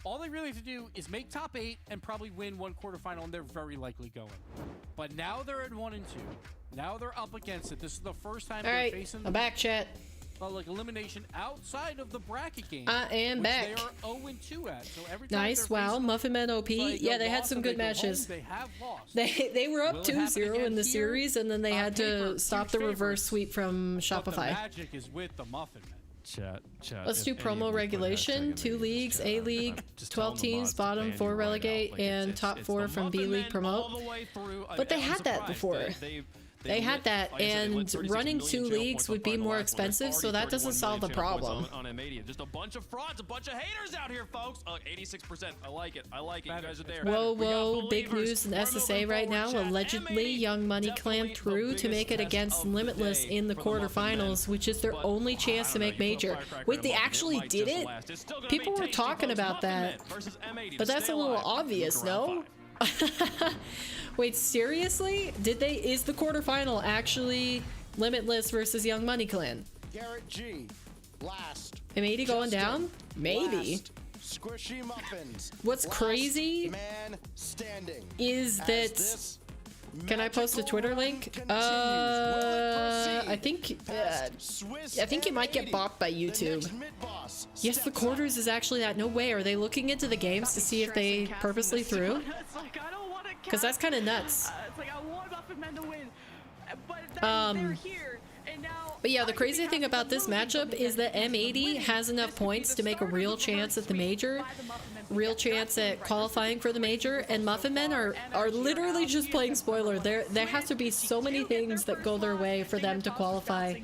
All they really have to do is make top 8 and probably win 1 quarterfinal, and they're very likely going. But now they're at 1-2. Now they're up against it. This is the first time they're facing. I'm back, chat. Like elimination outside of the bracket game. I am back. They are 0-2 at. So every time Nice. Wow. Muffin Men OP. Yeah, they had some good matches. They have lost. They were up 2-0 in the series, and then they had to stop the reverse sweep from Shopify. But the magic is with the Muffin Men. Chat. Let's do promo regulation. 2 leagues, A League, 12 teams, bottom 4 relegate, and top 4 from B League promote. But they had that before. They had that, and running 2 leagues would be more expensive, so that doesn't solve the problem. On M80. Just a bunch of frauds, a bunch of haters out here, folks. 86%. I like it. I like it. You guys are there. Whoa, big news in SSA right now. Allegedly, Young Money Clan through to make it against Limitless in the quarterfinals, which is their only chance to make major. Wait, they actually did it? People were talking about that, but that's a little obvious, no? Wait, seriously? Is the quarterfinal actually Limitless versus Young Money Clan? Garrett G, last. M80 going down? Maybe. Last. Squishy Muffins. What's crazy man standing is that... Can I post a Twitter link? I think it might get blocked by YouTube. Yes, the quarters is actually that. No way. Are they looking into the games to see if they purposely threw? Because that's kind of nuts. It's like, I want Muffin Men to win. But they're here, and now. But yeah, the crazy thing about this matchup is that M80 has enough points to make a real chance at the major, real chance at qualifying for the major, and Muffin Men are literally just playing spoiler. There has to be so many things that go their way for them to qualify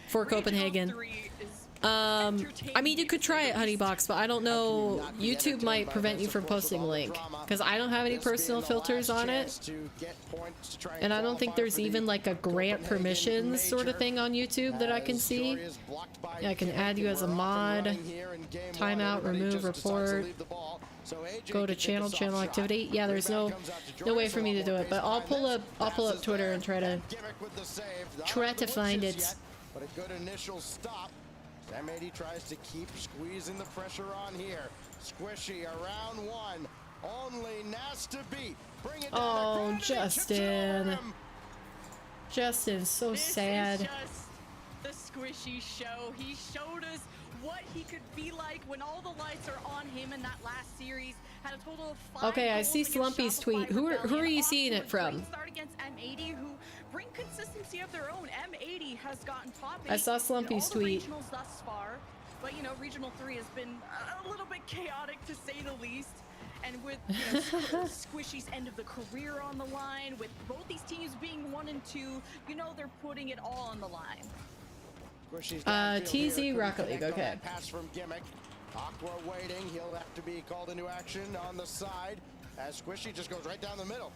for Copenhagen. I mean, you could try it, Honeybox, but I don't know. YouTube might prevent you from posting a link because I don't have any personal filters on it, and I don't think there's even like a grant permissions sort of thing on YouTube that I can see. Yeah, I can add you as a mod, timeout, remove, report, go to channel activity. Yeah, there's no way for me to do it, but I'll pull up Twitter and try to find it. But a good initial stop. M80 tries to keep squeezing the pressure on here. Squishy around one. Only Nas to beat. Bring it down. Oh, Justin. Justin's so sad. This is just the Squishy show. He showed us what he could be like when all the lights are on him in that last series. Had a total of 5 Okay, I see Slumpy's tweet. Who are you seeing it from? Start against M80, who bring consistency of their own. M80 has gotten top 8 I saw Slumpy's tweet. Regionals thus far, but you know, Regional 3 has been a little bit chaotic to say the least. And with Squishy's end of the career on the line, with both these teams being 1 and 2, you know they're putting it all on the line. TZ Rocket League, okay. Pass from Gimmick. Aqua waiting. He'll have to be called into action on the side as Squishy just goes right down the middle.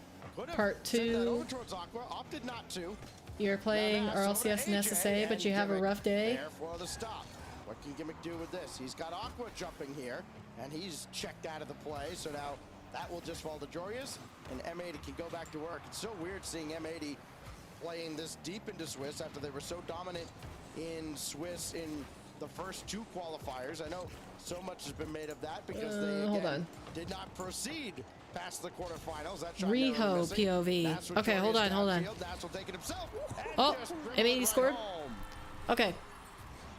Part 2. Aqua, opted not to. You're playing RLCS and SSA, but you have a rough day. There for the stop. What can Gimmick do with this? He's got Aqua jumping here, and he's checked out of the play. So now that will just fall to Jorius, and M80 can go back to work. It's so weird seeing M80 playing this deep into Swiss after they were so dominant in Swiss in the first 2 qualifiers. I know so much has been made of that because they again, did not proceed past the quarterfinals. That shot Reho POV. Okay, hold on. Oh, M80 scored. Okay.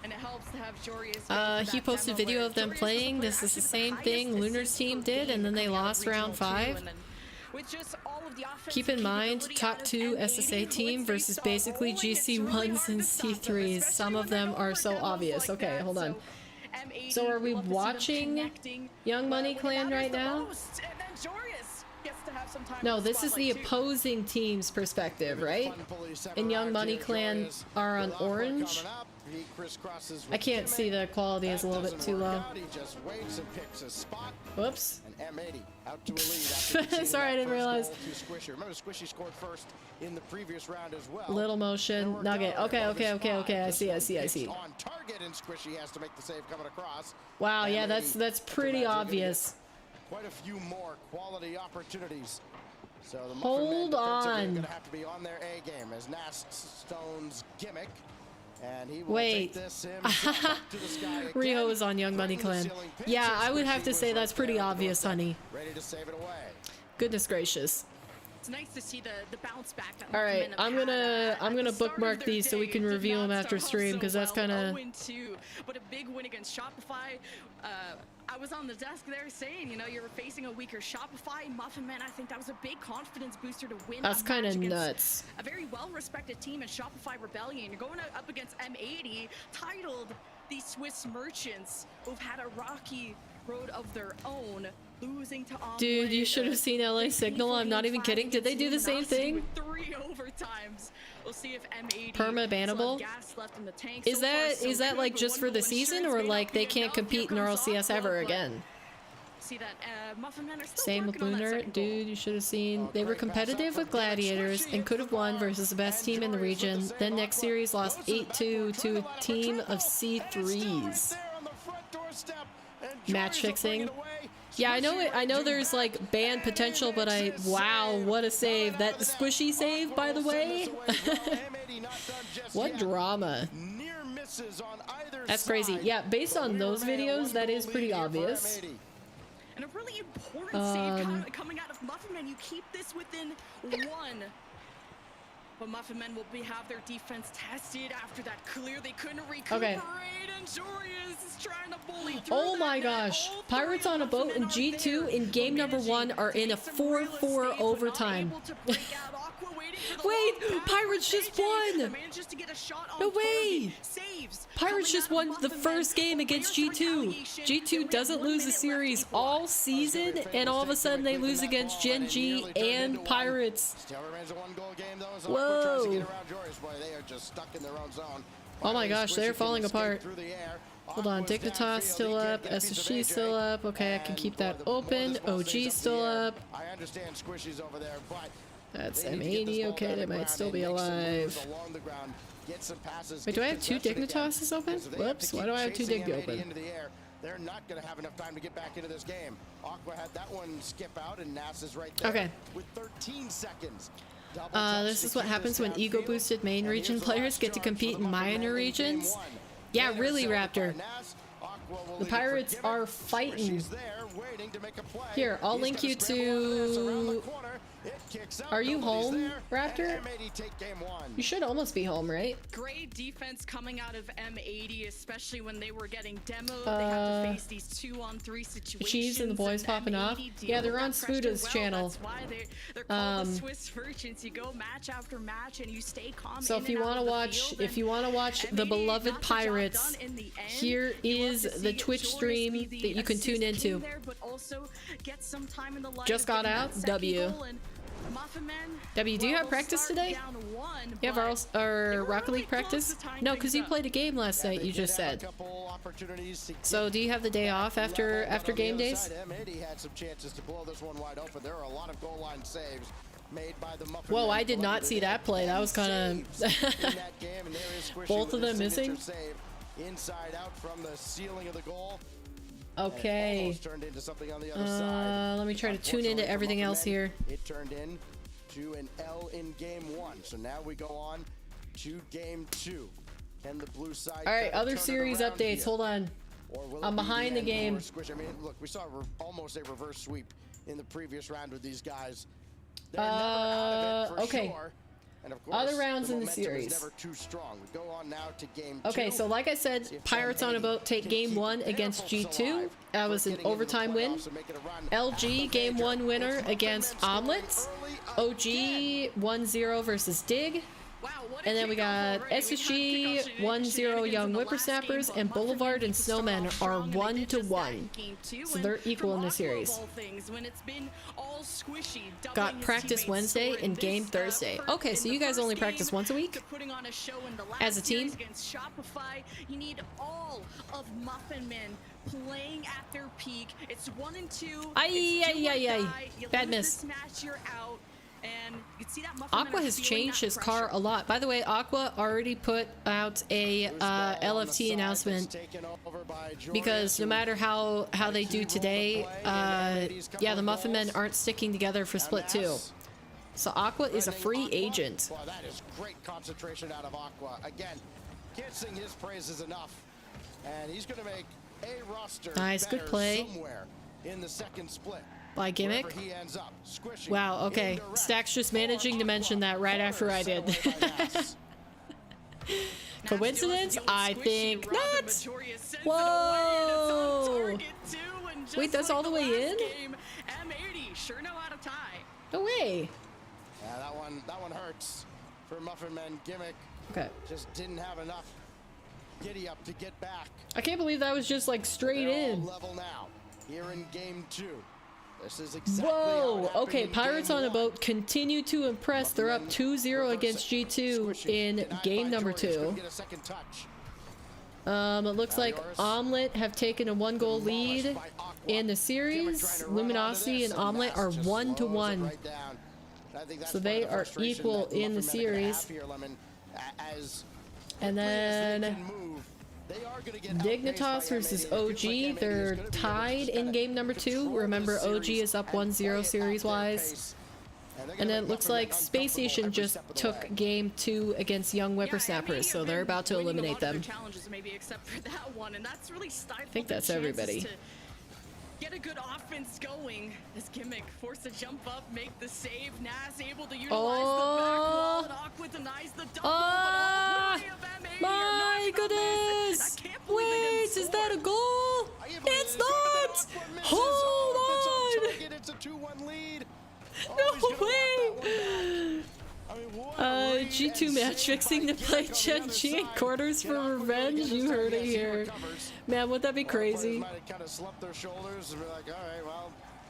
And it helps to have Jorius. He posted video of them playing. This is the same thing Lunar's team did, and then they lost round 5. Keep in mind, top 2 SSA team versus basically GC1s and C3s. Some of them are so obvious. Okay, hold on. So are we watching Young Money Clan right now? No, this is the opposing team's perspective, right? And Young Money Clan are on orange. I can't see, the quality is a little bit too low. Whoops. Sorry, I didn't realize. Remember, Squishy scored first in the previous round as well. Little motion nugget. Okay. I see. On target, and Squishy has to make the save coming across. Wow, yeah, that's pretty obvious. Quite a few more quality opportunities. So the Hold on. Gonna have to be on their A game as Nas stones Gimmick. And he will wait. Take this to the sky Rio is on Young Money Clan. Yeah, I would have to say that's pretty obvious, honey. Ready to save it away. Goodness gracious. It's nice to see the bounce back. All right, I'm gonna bookmark these so we can review them after stream because that's kind of. But a big win against Shopify. I was on the desk there saying, you know, you're facing a weaker Shopify. Muffin Man, I think that was a big confidence booster to win. That's kind of nuts. A very well-respected team in Shopify Rebellion. You're going up against M80, titled the Swiss Merchants, who've had a rocky road of their own, losing to Dude, you should have seen LA Signal. I'm not even kidding. Did they do the same thing? 3 overtimes. We'll see if M80 perma bannable. Is that like just for the season, or like they can't compete in RLCS ever again? See that Muffin Men are still same with Lunar. Dude, you should have seen. They were competitive with Gladiators and could have won versus the best team in the region. Then next series lost 8-2 to a team of C3s. Match fixing. Yeah, I know there's like ban potential, but wow, what a save. That Squishy save, by the way. What drama. That's crazy. Yeah, based on those videos, that is pretty obvious. And a really important save coming out of Muffin Man. You keep this within 1. But Muffin Men will have their defense tested after that clear. They couldn't recuperate, and Jorius is trying to bully through. Oh my gosh. Pirates on a boat in G2 in game number 1 are in a 4-4 overtime. Wait, Pirates just won! No way! Pirates just won the first game against G2. G2 doesn't lose a series all season, and all of a sudden they lose against Gen G and Pirates. Whoa! Oh my gosh, they're falling apart. Hold on, Dignitas still up, SSG still up. Okay, I can keep that open. OG still up. I understand Squishy's over there, but that's M80. Okay, they might still be alive. Wait, do I have 2 Dignitases open? Whoops, why do I have 2 Dig open? They're not going to have enough time to get back into this game. Aqua had that one skip out, and Nass is right there. Okay. With 13 seconds. This is what happens when ego-boosted main region players get to compete in minor regions. Yeah, really, Raptor. The Pirates are fighting. Here, I'll link you to... Are you home, Raptor? You should almost be home, right? Great defense coming out of M80, especially when they were getting demoed. They had to face these 2-on-3 situations. Cheese and the boys popping off. Yeah, they're on Spuda's channel. That's why they're called the Swiss merchants. You go match after match and you stay calm. So if you want to watch the beloved Pirates, here is the Twitch stream that you can tune into. Just got out. W. W, do you have practice today? You have our Rocket League practice? No, because you played a game last night, you just said. So do you have the day off after game days? Whoa, I did not see that play. That was kind of... Both of them missing? Inside out from the ceiling of the goal. Okay. Let me try to tune into everything else here. It turned into an L in game 1. So now we go on to game 2. And the blue side. All right, other series updates. Hold on. I'm behind the game. I mean, look, we saw almost a reverse sweep in the previous round with these guys. They're never out of it for okay. Sure. And of course, other rounds in the series. Never too strong. We go on now to game 2. Okay, so like I said, Pirates on a boat take game 1 against G2. That was an overtime win. LG game 1 winner against Omelets. OG 1-0 versus Dig. And then we got SSG 1-0 Young Whippersnappers, and Boulevard and Snowmen are 1-1. So they're equal in the series. Got practice Wednesday and game Thursday. Okay, so you guys only practice once a week? As a team? You need all of Muffin Men playing at their peak. It's 1 and 2. Bad miss. You're out. And you can see that Aqua has changed his car a lot. By the way, Aqua already put out a LFT announcement because no matter how they do today, yeah, the Muffin Men aren't sticking together for Split 2. So Aqua is a free agent. Well, that is great concentration out of Aqua. Again, can't sing his praises enough. And he's going to make a roster nice, good play. Somewhere in the second split. By Gimmick? Wow, okay. Stack's just managing to mention that right after I did. Coincidence? I think not. Whoa! Wait, that's all the way in? No way. Yeah, that one hurts for Muffin Men. Gimmick okay. Just didn't have enough giddy up to get back. I can't believe that was just like straight in. Level now. Here in game 2. This is exactly whoa! Okay, Pirates on a boat continue to impress. They're up 2-0 against G2 in game number 2. It looks like Omelet have taken a 1-goal lead in the series. Luminosity and Omelet are 1-1. So they are equal in the series. And then Dignitas versus OG, they're tied in game number 2. Remember, OG is up 1-0 series-wise. And then it looks like Space Station just took game 2 against Young Whippersnappers, so they're about to eliminate them. I think that's everybody. Get a good offense going. This Gimmick forced to jump up, make the save. Nas able to utilize the back wall, and Aqua No way! G2 match fixing to play Chen Chi in quarters for revenge. You heard it here. Man, wouldn't that be crazy?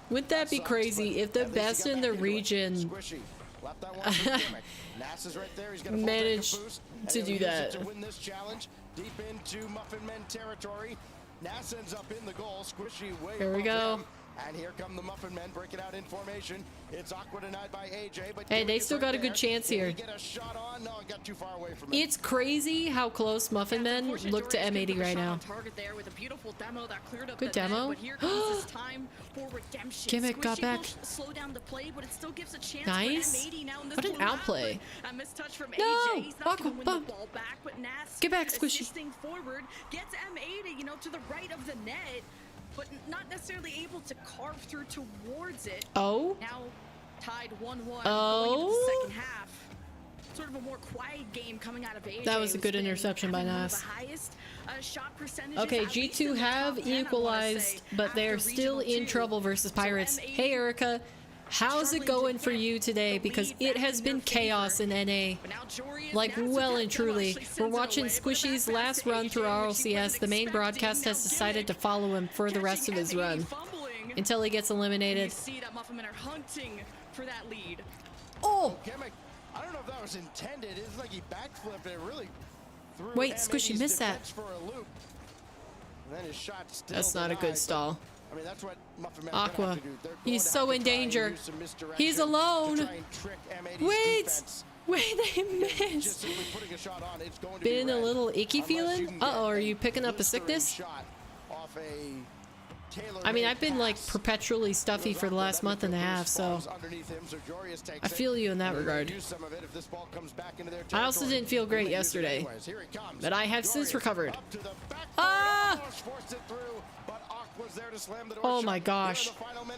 Wouldn't that be crazy if the best in the region managed to do that? Deep into Muffin Men territory. Nass ends up in the goal. Squishy way Here we go. him. And here come the Muffin Men breaking out in formation. It's awkward denied by AJ, but hey, they still got a good chance here. Get a shot on. No, it got too far away from It's crazy how close Muffin Men look to M80 right now. Good demo. Gimmick got back. Nice. What an outplay. No! Aqua, get back, Squishy. Gets M80, you know, to the right of the net, but not necessarily able to carve through towards it. Oh? Now tied 1-1 oh? going into the second half. Sort of a more quiet game coming out of AJ. That was a good interception by Nas. Okay, G2 have equalized, but they're still in trouble versus Pirates. Hey, Erica. How's it going for you today? Because it has been chaos in NA. Like, well and truly. We're watching Squishy's last run through RLCS. The main broadcast has decided to follow him for the rest of his run. Until he gets eliminated. Oh! I don't know if that was intended. It's like he backflipped and it really threw. Wait, Squishy missed that. For a loop. And then his shot still That's not a good stall. I mean, that's what Muffin Men Aqua. He's so in danger. He's alone. Wait! Wait, they missed. Been a little icky feeling? Uh-oh, are you picking up a sickness? I mean, I've been like perpetually stuffy for the last month and a half, so I feel you in that regard. I also didn't feel great yesterday, but I have since recovered. Ah! Oh my gosh.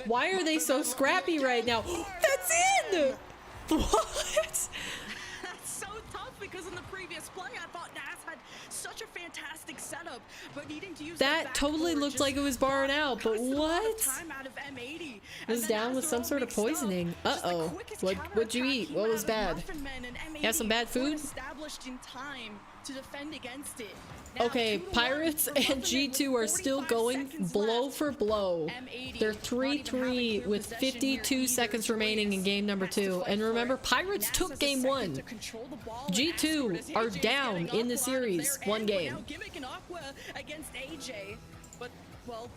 Why are they so scrappy right now? That's in! What? That's so tough because in the previous play I thought Nas had such a fantastic setup, but needing to use that totally looked like it was barring out, but what? It was down with some sort of poisoning. Uh-oh. What'd you eat? What was bad? You have some bad food? To defend against it. Okay, Pirates and G2 are still going blow for blow. They're 3-3 with 52 seconds remaining in game number 2. And remember, Pirates took game 1. G2 are down in the series 1 game.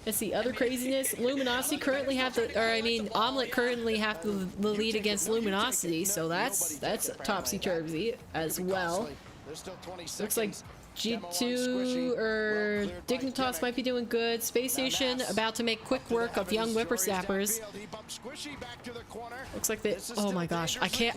Let's see, other craziness. Luminosity currently have the, or I mean, Omelet currently have the lead against Luminosity, so that's topsy-turvy as well. Looks like G2 or Dignitas might be doing good. Space Station about to make quick work of young whippersnappers. Looks like they, oh my gosh, I can't.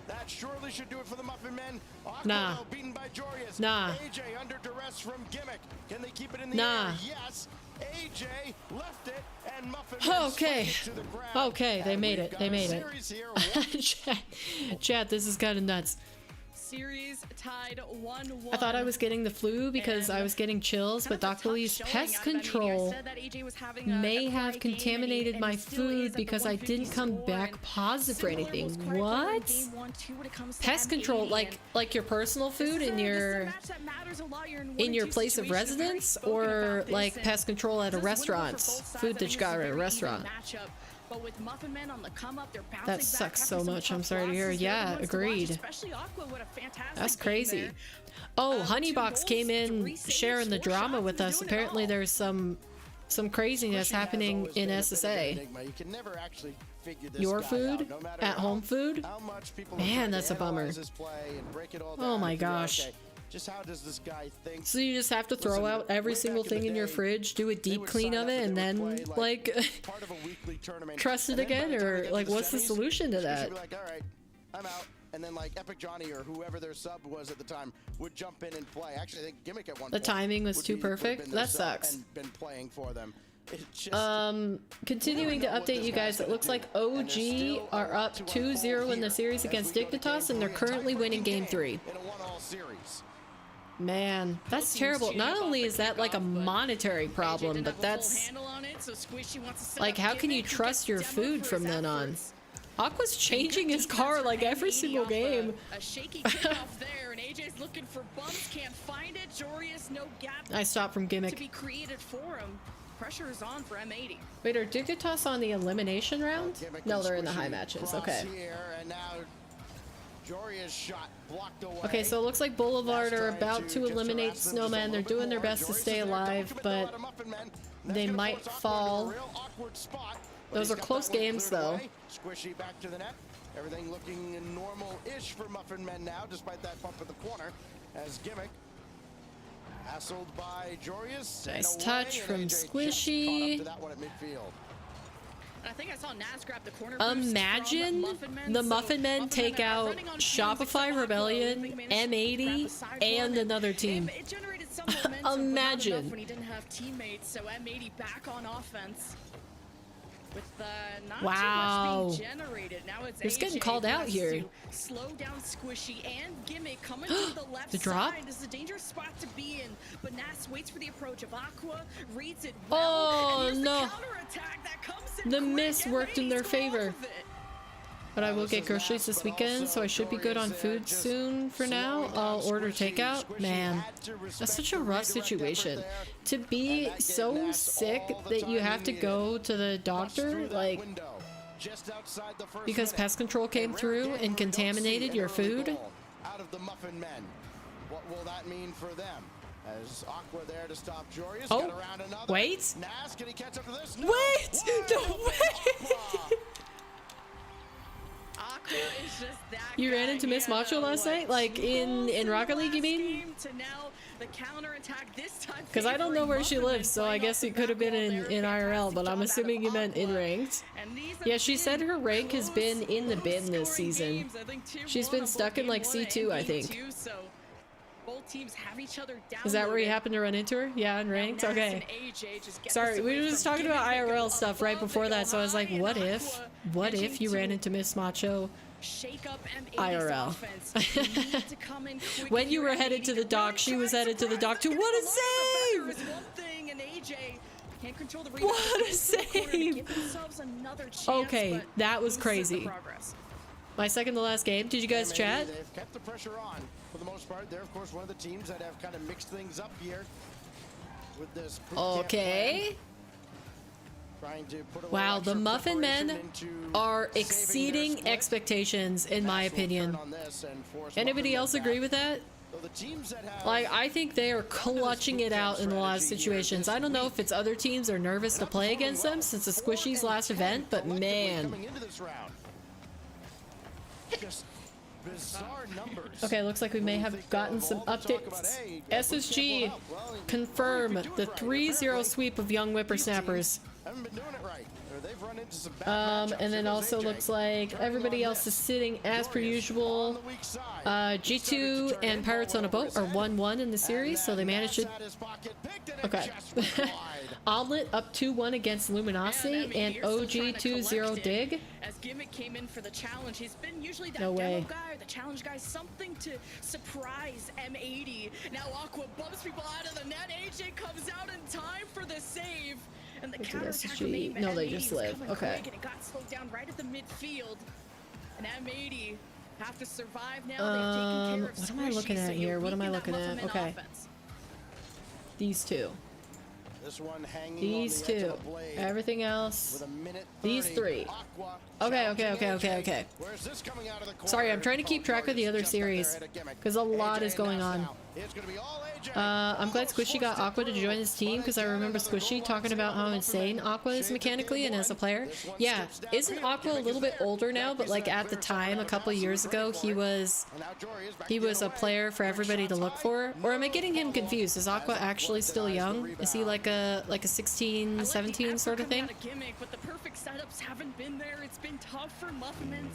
That surely should do it for the Muffin Men. Nah. Beaten by Jorius. Nah. AJ under duress from Gimmick. Can they keep it in the nah. air? Yes. AJ left it and Muffin Okay. Okay, they made it. They made it. Chat, this is kind of nuts. Series tied 1-1. I thought I was getting the flu because I was getting chills, but Dr. Lee's pest control may have contaminated my food because I didn't come back positive for anything. What? Pest control, like your personal food in your place of residence, or like pest control at a restaurant, food that you got at a restaurant? But with Muffin Men on the come up, they're bouncing that sucks so much. I'm sorry to hear. Yeah, agreed. That's crazy. Oh, Honeybox came in sharing the drama with us. Apparently there's some craziness happening in SSA. Your food? At home food? Man, that's a bummer. Oh my gosh. Just how does this guy think? So you just have to throw out every single thing in your fridge, do a deep clean of it, and then like trust it again, or like what's the solution to that? Like, all right, I'm out, and then like Epic Johnny or whoever their sub was at the time would jump in and play. Actually, I think Gimmick at one point. The timing was too perfect. That sucks. And been playing for them. Continuing to update you guys, it looks like OG are up 2-0 in the series against Dignitas, and they're currently winning game 3. Man, that's terrible. Not only is that like a monetary problem, but that's like, how can you trust your food from then on? Aqua's changing his car like every single game. A shaky kickoff there, and AJ's looking for bumps, can't find it. Jorius, no gap. I stopped from Gimmick. To be created for him. Pressure is on for M80. Wait, are Dignitas on the elimination round? No, they're in the high matches. Okay. Okay, so it looks like Boulevard are about to eliminate Snowman. They're doing their best to stay alive, but they might fall. Those are close games, though. Squishy back to the net. Everything looking normal-ish for Muffin Men now, despite that bump in the corner, as Gimmick hassled by Jorius. Nice touch from Squishy. I think I saw Naz grab the corner. Imagine the Muffin Men take out Shopify Rebellion, M80, and another team. It generated some momentum, Imagine. when he didn't have teammates, so M80 back on offense. With not wow. too much being generated. Now it's Who's getting AJ called out here? Slow down Squishy and Gimmick coming to the left the drop? side. This is a dangerous spot to be in, but Nas waits for the approach of Aqua, reads it well. Oh and no! That comes in The quick. miss worked in their favor. But I will get groceries this weekend, so I should be good on food soon. For now, I'll order takeout. Man, that's such a rough situation. To be so sick that you have to go to the doctor, like, because pest control came through and contaminated your food. Out of the Muffin Men. What will that mean for them? As Aqua there to stop Jorius. Oh, got around another. wait! Nas, can he catch up to this? No. Wait! No way! You ran into Miss Macho last night? Like in Rocket League, you mean? Because I don't know where she lives, so I guess it could have been in IRL, but I'm assuming you meant in ranked. Yeah, she said her rank has been in the bin this season. She's been stuck in like C2, I think. Both teams have each other down. Is that where you happened to run into her? Yeah, in ranked? Okay. Sorry, we were just talking about IRL stuff right before that, so I was like, what if you ran into Miss Macho IRL? When you were headed to the dock, she was headed to the dock too. What a save! What a save! Okay, that was crazy. My second to last game. Did you guys chat? They've kept the pressure on for the most part. They're of course one of the teams that have kind of mixed things up here with this. Okay. Trying to put wow, the Muffin Men are exceeding expectations in my opinion. Anybody else agree with that? Like, I think they are clutching it out in a lot of situations. I don't know if it's other teams are nervous to play against them since it's Squishy's last event, but man. Just bizarre numbers. Okay, looks like we may have gotten some updates. SSG confirm the 3-0 sweep of Young Whippersnappers. Haven't been doing it right. They've run into some bad And then also looks like everybody else is sitting as per usual. G2 and Pirates on a Boat are 1-1 in the series, so they managed to... Okay. Omelet up 2-1 against Luminosity and OG 2-0 Dig. As Gimmick came in for the challenge, he's been usually that no way. demo guy or the challenge guy, something to surprise M80. Now Aqua bumps people out of the net. AJ comes out in time for the save. And the counterattack remained, no, they just live. Okay. And it got slowed down right at the midfield. And M80 have to survive now. They've taken care of what am I looking at here? What am I looking at? Okay. These two. This one hanging these on the edge two. of the blade. Everything else. With a minute 30. These three. Okay. Where's this coming out of the corner? Sorry, I'm trying to keep track of the other series because a lot is going on. It's gonna be all AJ. I'm glad Squishy got Aqua to join his team because I remember Squishy talking about how insane Aqua is mechanically and as a player. Yeah, isn't Aqua a little bit older now? But like at the time, a couple years ago, he was a player for everybody to look for. Or am I getting him confused? Is Aqua actually still young? Is he like a 16, 17 sort of thing?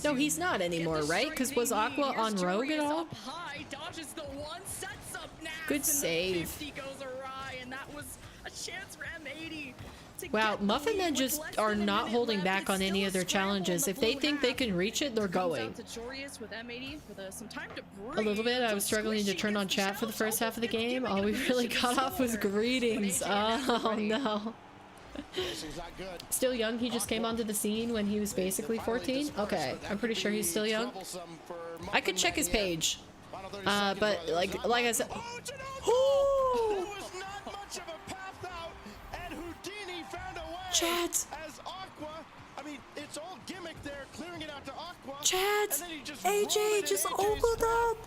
No, he's not anymore, right? Because was Aqua on Rogue at all? Good save. Goes awry, and that was a chance for M80 Wow, Muffin Men just are not holding back on any of their challenges. If they think they can reach it, they're going. A little bit. I was struggling to turn on chat for the first half of the game. All we really got off was greetings. Oh no. Still young. He just came onto the scene when he was basically 14. Okay, I'm pretty sure he's still young. I could check his page, but like I said. Chat. I mean, it's all gimmick there, clearing it out to Aqua. Chat. AJ just ogled up.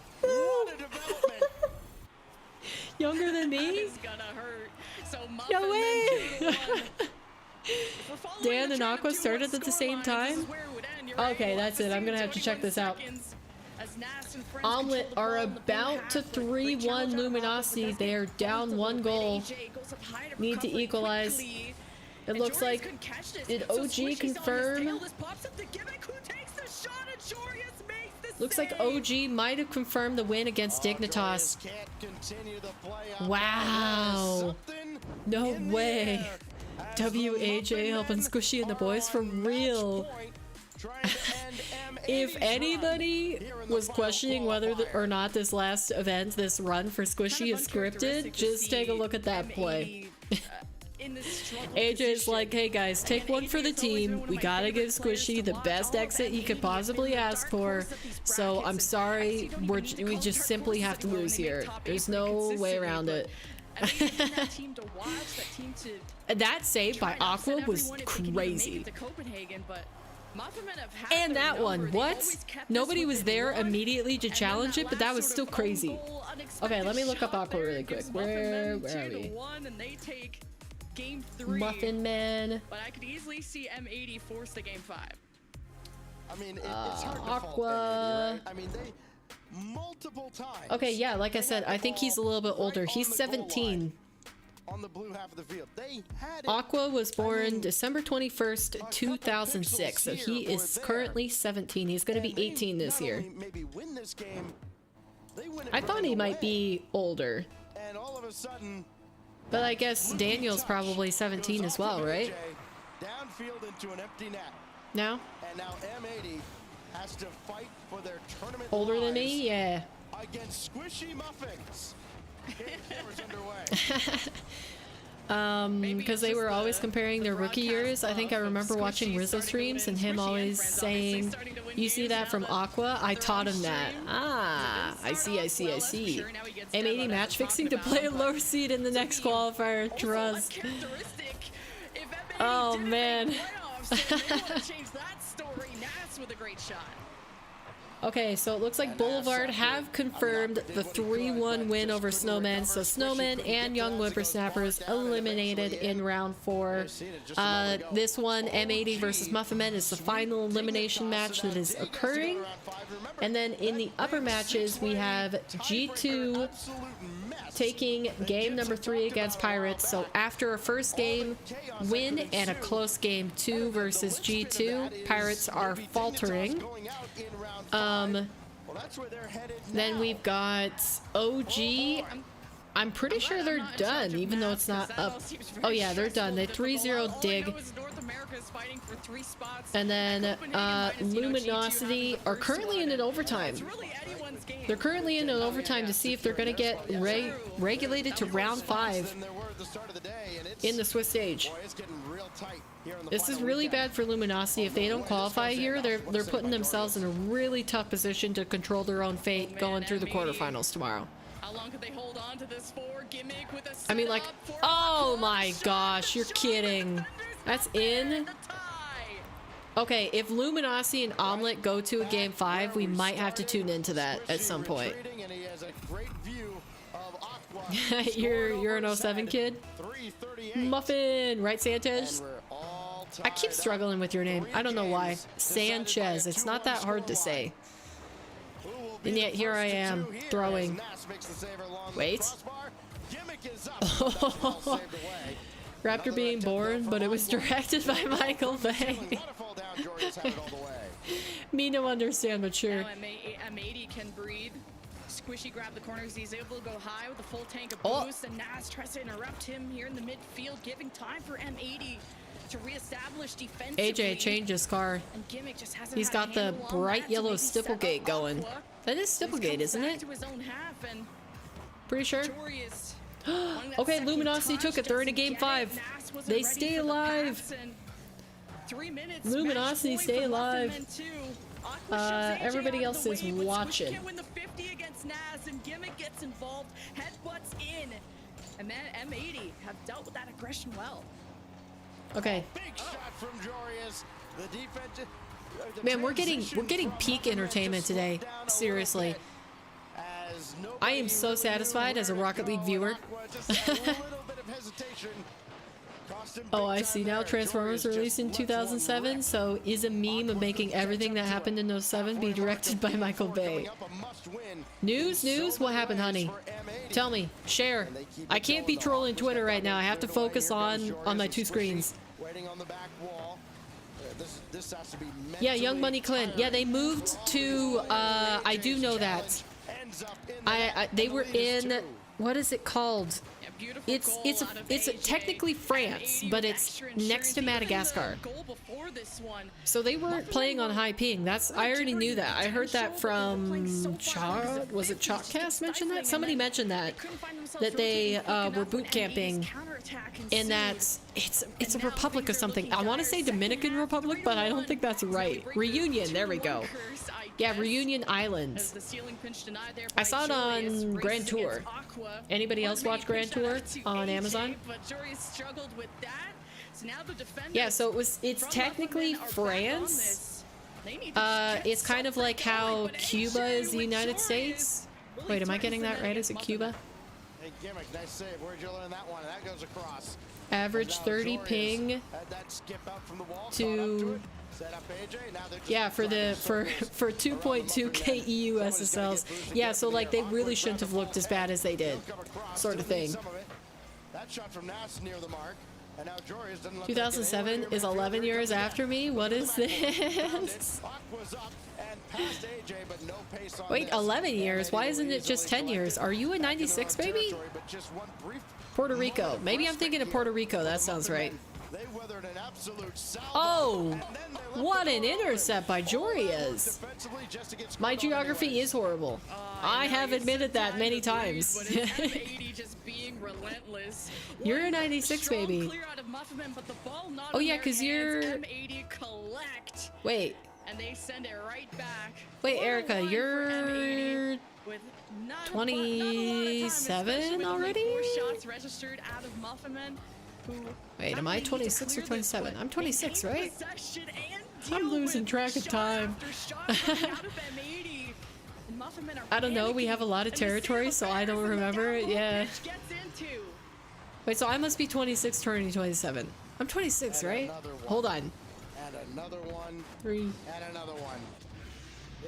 Younger than me? No way. Dan and Aqua started at the same time? Okay, that's it. I'm gonna have to check this out. Omelet are about to 3-1 Luminosity. They are down 1 goal. Need to equalize. It looks like, did OG confirm? Looks like OG might have confirmed the win against Dignitas. Wow. No way. WAJ helping Squishy and the boys for real. If anybody was questioning whether or not this last event, this run for Squishy is scripted, just take a look at that play. AJ's like, hey guys, take one for the team. We gotta give Squishy the best exit he could possibly ask for. So I'm sorry, we just simply have to lose here. There's no way around it. That save by Aqua was crazy. And that one, what? Nobody was there immediately to challenge it, but that was still crazy. Okay, let me look up Aqua really quick. Where are we? Game 3. Muffin Man. But I could easily see M80 force the game 5. I mean, it's hard to Aqua. Fault M80, right? I mean, they multiple times. Okay, yeah, like I said, I think he's a little bit older. He's 17. On the blue half of the field. They had Aqua was born December 21st, 2006. So he is currently 17. He's going to be 18 this year. Maybe win this game, I thought he might be older. And all of a sudden, but I guess Daniel's probably 17 as well, right? Downfield into an empty net. No? And now M80 has to fight for their tournament. Older than me? Yeah. Against Squishy Muffins. Game 4 is underway. Because they were always comparing their rookie years. I think I remember watching Rizzo streams and him always saying, you see that from Aqua? I taught him that. Ah, I see. M80 match fixing to play a lower seed in the next qualifier. Trust. Oh, man. Okay, so it looks like Boulevard have confirmed the 3-1 win over Snowmen. So Snowmen and Young Whippersnappers eliminated in round 4. This one, M80 versus Muffin Men, is the final elimination match that is occurring. And then in the upper matches, we have G2 taking game number 3 against Pirates. So after a first game win and a close game 2 versus G2, Pirates are faltering. Then we've got OG. I'm pretty sure they're done, even though it's not up. Oh yeah, they're done. They 3-0 dig. And then Luminosity are currently in an overtime. They're currently in an overtime to see if they're going to get regulated to round 5 in the Swiss stage. This is really bad for Luminosity. If they don't qualify here, they're putting themselves in a really tough position to control their own fate going through the quarterfinals tomorrow. How long could they hold on to this for? Gimmick with a I mean, like, oh my gosh, you're kidding. That's in? Okay, if Luminosity and Omelet go to a game 5, we might have to tune into that at some point. You're an 07 kid? Muffin, right, Sanchez? I keep struggling with your name. I don't know why. Sanchez. It's not that hard to say. And yet here I am, throwing. Wait. Raptor being born, but it was directed by Michael Bay. Me no understand, but sure. M80 can breathe. squishy grab the corners. He's able to go high with a full tank of Oh. boost, and Naz tries to interrupt him here in the midfield, giving time for M80 to reestablish defensively. AJ changed his car. And Gimmick just hasn't He's had got a the handle on bright that to yellow maybe set up Stipplegate going. Aqua. That is Stipplegate, isn't Back it? to his own half, and Pretty sure. Joreous wanting that Okay, second Luminosity touch, took it. They're in a doesn't game get it. 5. Nas wasn't They ready stay for the alive. pass, and 3 minutes, Luminosity match point stay for alive. Muffin Men 2. Aqua shoves AJ Everybody out of else the is way, but watching. Squishy can't win the 50 against Nas, and Gimmick gets involved, headbutts in, and then M80 have dealt with that aggression well. Okay. Big shot from Joreous. The defense. Man, we're getting peak entertainment today. Seriously. I am so satisfied as a Rocket League viewer. Oh, I see now. Transformers released in 2007, so is a meme of making everything that happened in 07 be directed by Michael Bay. News? What happened, honey? Tell me. Share. I can't be trolling Twitter right now. I have to focus on my 2 screens. Yeah, Young Money Clint. Yeah, they moved to, I do know that. They were in, what is it called? It's technically France, but it's next to Madagascar. So they weren't playing on high ping. I already knew that. I heard that from Chalk. Was it Chalkcast mentioned that? Somebody mentioned that they were boot camping in that it's a republic of something. I want to say Dominican Republic, but I don't think that's right. Reunion. There we go. Yeah, Reunion Islands. I saw it on Grand Tour. Anybody else watch Grand Tour on Amazon? Yeah, so it's technically France. It's kind of like how Cuba is the United States. Wait, am I getting that right? Is it Cuba? Hey, Gimmick, nice save. Where'd you learn that one? That goes across. Average 30 ping to yeah, for 2.2k EU SSLs. Yeah, so like they really shouldn't have looked as bad as they did, sort of thing. That shot from Nas near the mark. And now Joreous doesn't look 2007 is 11 years after me. What is this? Wait, 11 years? Why isn't it just 10 years? Are you a 96, baby? Puerto Rico. Maybe I'm thinking of Puerto Rico. That sounds right. Oh, what an intercept by Joreous. My geography is horrible. I have admitted that many times. You're a 96, baby. Oh yeah, because you're... Wait. And they send it right back. Wait, Erica, you're 27 already? Shots registered out of Muffinman, who wait, am I 26 or 27? I'm 26, right? I'm losing track of time. I don't know, we have a lot of territory, so I don't remember. Yeah. Wait, so I must be 26 turning 27. I'm 26, right? Hold on. And another one. 3. And another one.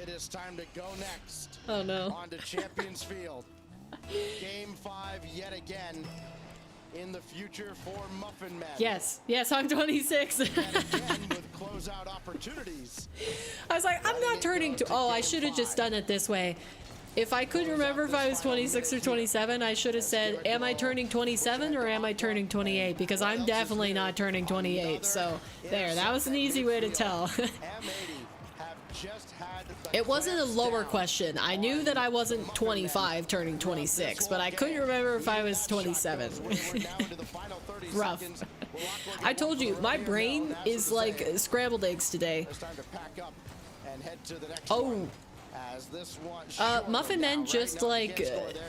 It is time to go next. Oh no. On to Champions Field. Game 5 yet again in the future for Muffin Men. Yes, I'm 26. And again with closeout opportunities. I was like, I'm not turning to. Oh, I should have just done it this way. If I couldn't remember if I was 26 or 27, I should have said, am I turning 27 or am I turning 28? Because I'm definitely not turning 28. So there, that was an easy way to tell. It wasn't a lower question. I knew that I wasn't 25 turning 26, but I couldn't remember if I was 27. Rough. I told you, my brain is like scrambled eggs today. Oh. Muffin Men just like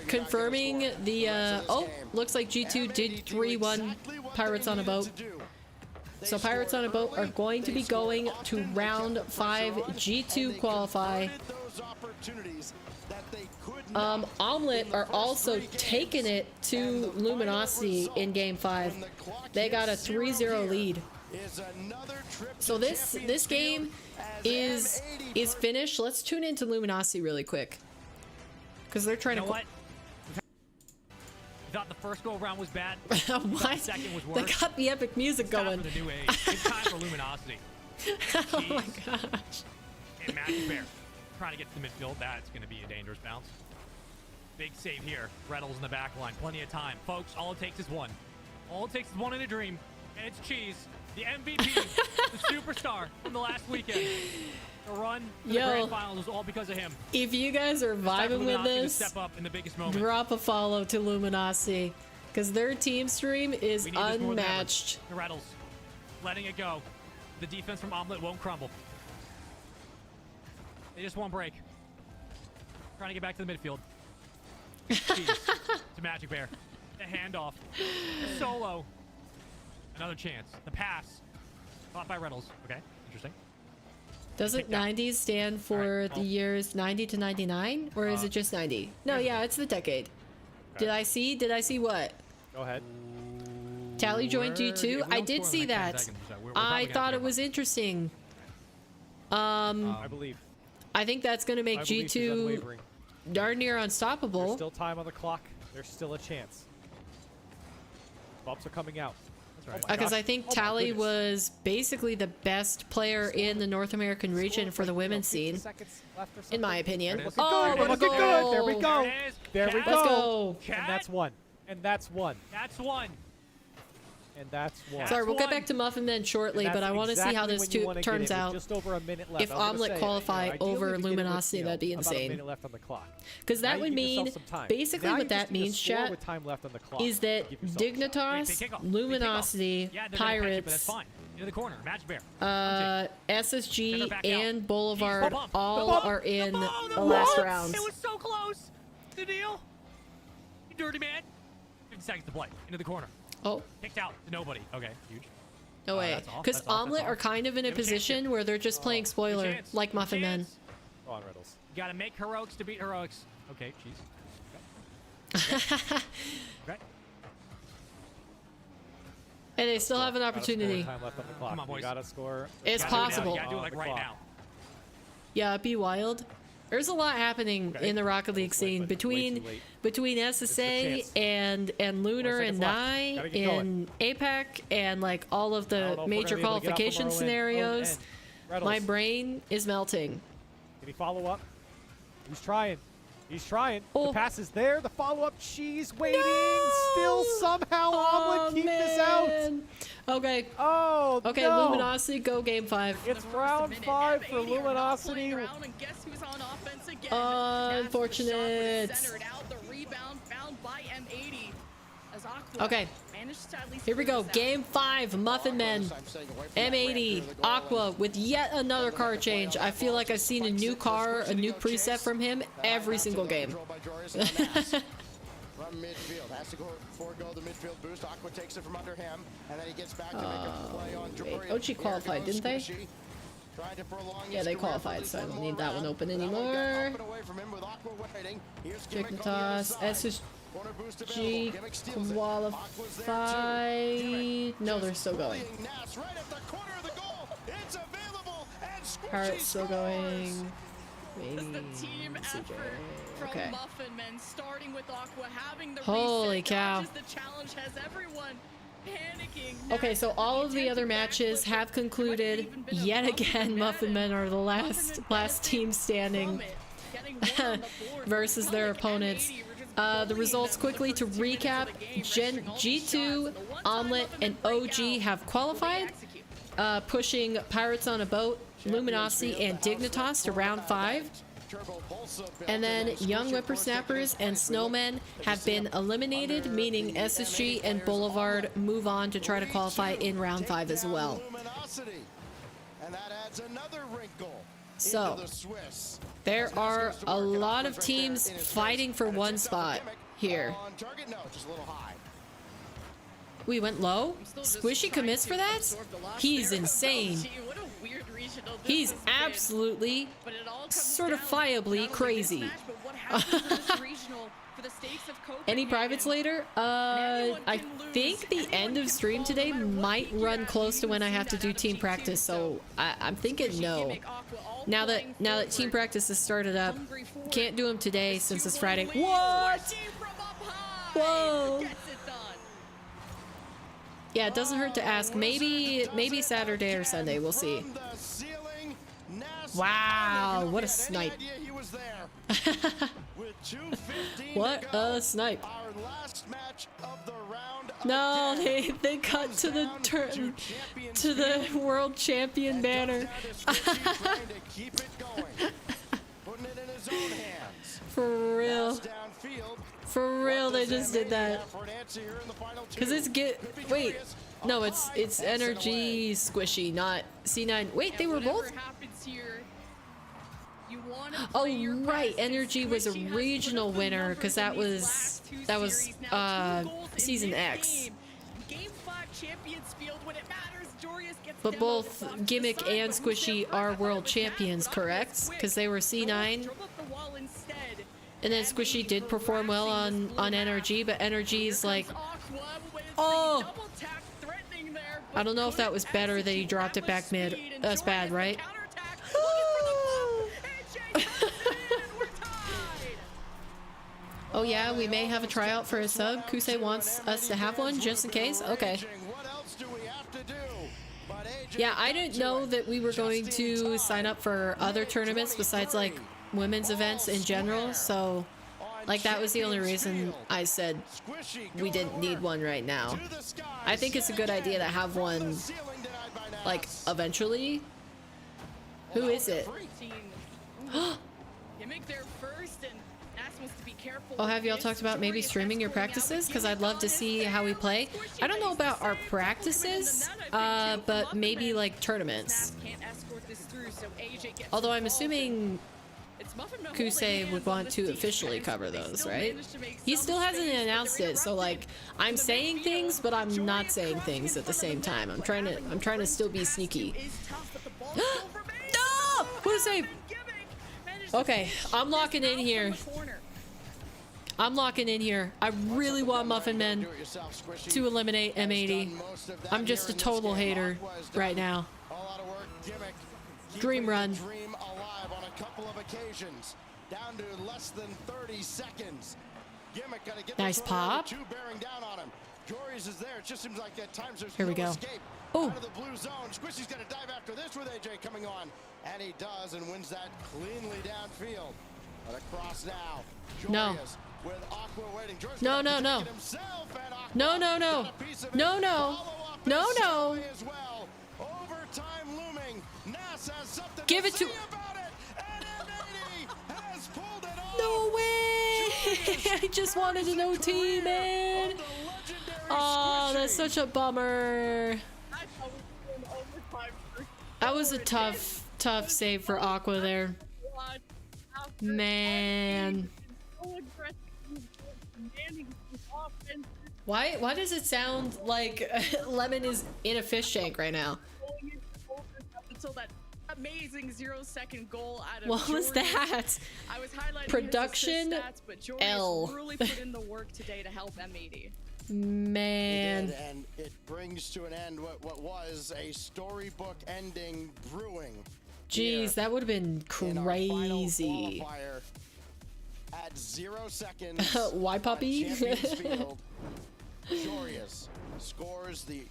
confirming the oh, looks like G2 did 3-1 Pirates on a Boat. So Pirates on a Boat are going to be going to round 5 G2 qualify. Omelette are also taking it to Luminosity in game 5. They got a 3-0 lead. So this game is finished. Let's tune into Luminosity really quick, because they're trying to. What? You thought the first go around was bad? Why? The second was worse. They got the epic music going. It's time for the new age. It's time for Luminosity. Oh my gosh. And Magic Bear trying to get to the midfield. That's going to be a dangerous bounce. Big save here. Reynolds in the back line. Plenty of time. Folks, all it takes is one. All it takes is one in a dream. And it's Cheese, the MVP, the superstar from the last weekend. The run to the grand finals was all because of him. If you guys are vibing with this, step up in the biggest moment. drop a follow to Luminosity. Because their team stream is unmatched. The Reynolds letting it go. The defense from Omelet won't crumble. They just won't break. Trying to get back to the midfield. To Magic Bear. The handoff. The solo. Another chance. The pass. Caught by Reynolds. Okay, interesting. Doesn't 90 stand for the years 90 to 99? Or is it just 90? No, yeah, it's the decade. Okay. Did I see what? Go ahead. Tally joined G2? I did see that. I thought it was interesting. I believe. I think that's going to make G2 darn near unstoppable. There's still time on the clock. There's still a chance. Bumps are coming out. Because I think Tally was basically the best player in the North American region for the women's scene, in my opinion. Oh, look at good. There we go. There we go. Let's go. And that's one. And that's one. That's one. And that's one. Sorry, we'll get back to Muffin Men shortly, but I want to see how this turns out. Just over a minute left. If Omelet qualify over Luminosity, that'd be insane. About a minute left on the clock. Because that would mean, basically what that means, chat, is that Dignitas, Luminosity, Pirates, into the corner. Magic Bear. SSG, and Boulevard all are in the last round. It was so close. The deal. You dirty man. 50 seconds to play. Into the corner. Oh. Kicked out to nobody. Okay, huge. No way. Because Omelet are kind of in a position where they're just playing spoiler, like Muffin Men. Go on, Riddles. You gotta make heroics to beat heroics. Okay, jeez. Okay. Hey, they still have an opportunity. Time left on the clock. Come on, boys. You gotta score. It's possible. You gotta do it like right now. Yeah, it'd be wild. There's a lot happening in the Rocket League scene between SSA and Lunar and Nye in APAC and like all of the major qualification scenarios. My brain is melting. Can he follow up? He's trying. He's trying. The pass is there. The follow-up. She's waiting. Still somehow Omelet keep this out. Okay. Oh, okay, no. Luminosity, go game 5. It's round 5 for Luminosity. Unfortunate. Okay. Here we go. Game 5. Muffin Men. M80. Aqua with yet another car change. I feel like I've seen a new car, a new preset from him every single game. From midfield, has to forego the midfield boost. Aqua takes it from under him, and then he gets back to make a play on Jory. OG qualified, didn't they? Yeah, they qualified, so I don't need that one open anymore. Dignitas, SSG qualified. No, they're still going. Heart's still going. Okay. Holy cow. Okay, so all of the other matches have concluded. Yet again, Muffin Men are the last team standing versus their opponents. The results quickly to recap. G2, Omelet, and OG have qualified, pushing Pirates on a Boat, Luminosity, and Dignitas to round 5. And then Young Whippersnappers and Snowmen have been eliminated, meaning SSG and Boulevard move on to try to qualify in round 5 as well. So, there are a lot of teams fighting for one spot here. We went low? Squishy commits for that? He's insane. He's absolutely, certifiably crazy. Any privates later? I think the end of stream today might run close to when I have to do team practice, so I'm thinking no. Now that team practice has started up, can't do them today since it's Friday. What? Whoa. Yeah, it doesn't hurt to ask. Maybe Saturday or Sunday. We'll see. Wow, what a snipe. With 2:15 What to go, a snipe. our last match of the round No, again they cut to the comes turn down to Champions to the Field. world champion banner. Trying to keep it going, putting it in his own hands. For real. Pass downfield. For real, they just did that. For an answer here in the final two. Cause it's wait, no, it's energy squishy, not C9. Wait, they were both. Happens here, you want to Oh right, energy was a regional winner because that was season X. Game 5 Champions Field when it matters. Dorius gets But both Gimmick and Squishy are world champions, correct? Because they were C9. And then Squishy did perform well on NRG, but NRG's like, oh! I don't know if that was better that he dropped it back mid. That's bad, right? Oh yeah, we may have a tryout for a sub. Kusei wants us to have one just in case? Okay. Yeah, I didn't know that we were going to sign up for other tournaments besides like women's events in general, so like that was the only reason I said we didn't need one right now. I think it's a good idea to have one like eventually. Who is it? Oh, have y'all talked about maybe streaming your practices? Because I'd love to see how we play. I don't know about our practices, but maybe like tournaments. Although I'm assuming Kusei would want to officially cover those, right? He still hasn't announced it, so like I'm saying things, but I'm not saying things at the same time. I'm trying to still be sneaky. No! What a save! Okay, I'm locking in here. I'm locking in here. I really want Muffin Men to eliminate M80. I'm just a total hater right now. Dream run. Dream alive on a couple of occasions. Down to less than 30 seconds. Gimmick gotta get Nice pop. two bearing down on him. Glorious is there. It just seems like at times there's Here we no go. escape. Oh. Out of the blue zone. Squishy's gonna dive after this with AJ coming on. And he does and wins that cleanly downfield. But across now. No. With Aqua waiting. No, no, no. No, no, no. No, no. No, no. Overtime looming. Nas has something Give it to. No way! I just wanted an OT, man. Oh, that's such a bummer. That was a tough save for Aqua there. Man. Why does it sound like Lemon is in a fish tank right now? Until that amazing 0-second goal out of What was that? I was highlighting Production his assist stats, but Joris L. really put in the work today to help M80. Man. And it brings to an end what was a storybook ending brewing. Jeez, that would have been crazy. At 0 seconds. Why, puppy? Glorious scores the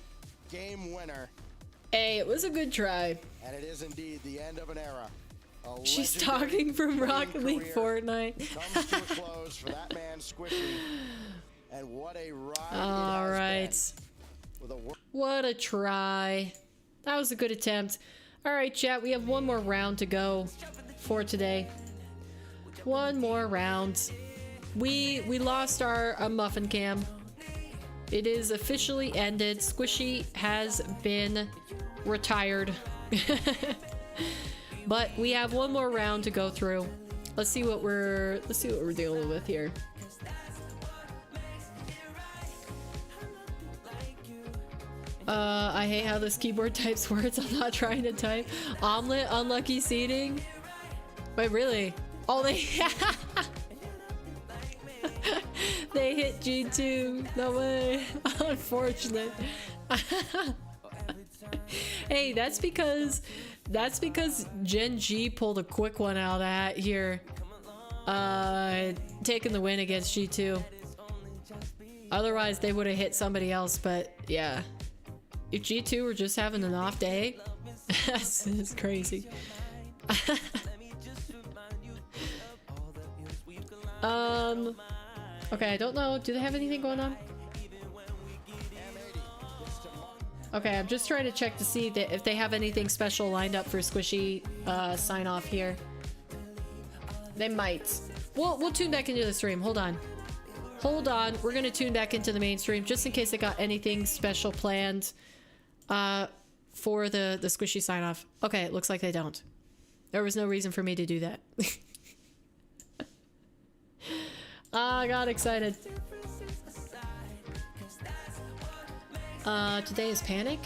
game winner. Hey, it was a good try. And it is indeed the end of an era. She's talking from Rocket League Fortnite. Comes to a close for that man Squishy. And what a ride. All right. What a try. That was a good attempt. All right, chat, we have one more round to go for today. One more round. We lost our muffin cam. It is officially ended. Squishy has been retired. But we have one more round to go through. Let's see what we're dealing with here. I hate how this keyboard types words. I'm not trying to type. Omelet, unlucky seating. Wait, really? Oh, they they hit G2. No way. Unfortunate. Hey, that's because Gen G pulled a quick one out of the hat here. Taking the win against G2. Otherwise, they would have hit somebody else, but yeah. If G2 were just having an off day, that's crazy. Okay, I don't know. Do they have anything going on? Okay, I'm just trying to check to see that if they have anything special lined up for Squishy sign off here. They might. We'll tune back into the stream. Hold on. Hold on. We're gonna tune back into the main stream just in case they got anything special planned for the Squishy sign off. Okay, it looks like they don't. There was no reason for me to do that. I got excited. Today is Panic?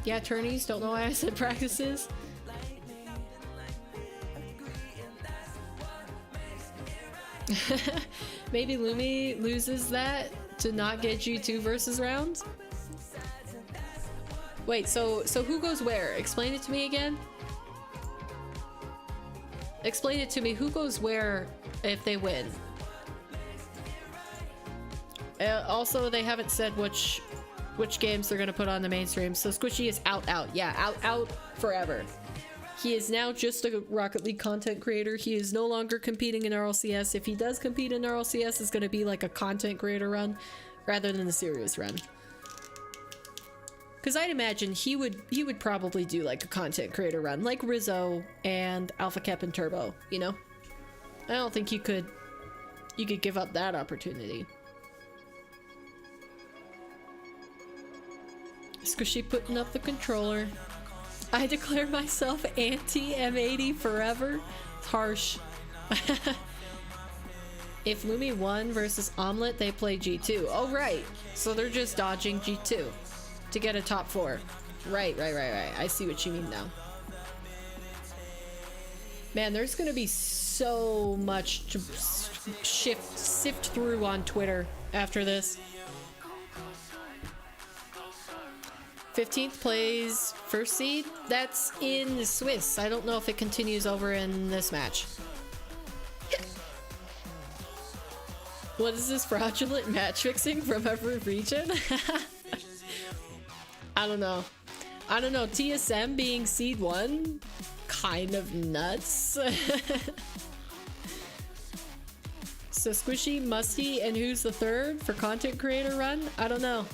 Yeah, tourneys. Don't know why I said practices. Maybe Lumi loses that to not get G2 versus rounds? Wait, so who goes where? Explain it to me again. Explain it to me. Who goes where if they win? Also, they haven't said which games they're gonna put on the mainstream. So Squishy is out. Yeah, out forever. He is now just a Rocket League content creator. He is no longer competing in RLCS. If he does compete in RLCS, it's gonna be like a content creator run rather than a serious run. Because I'd imagine he would probably do like a content creator run, like Rizzo and Alpha Cap and Turbo, you know? I don't think you could give up that opportunity. Squishy putting up the controller. I declare myself anti-M80 forever. It's harsh. If Lumi won versus Omelette, they play G2. Oh, right. So they're just dodging G2 to get a top 4. Right. I see what you mean now. Man, there's gonna be so much to sift through on Twitter after this. 15th plays first seed. That's in Swiss. I don't know if it continues over in this match. What is this fraudulent match fixing from every region? I don't know. TSM being seed 1? Kind of nuts. So Squishy, Musty, and who's the third for content creator run? I don't know.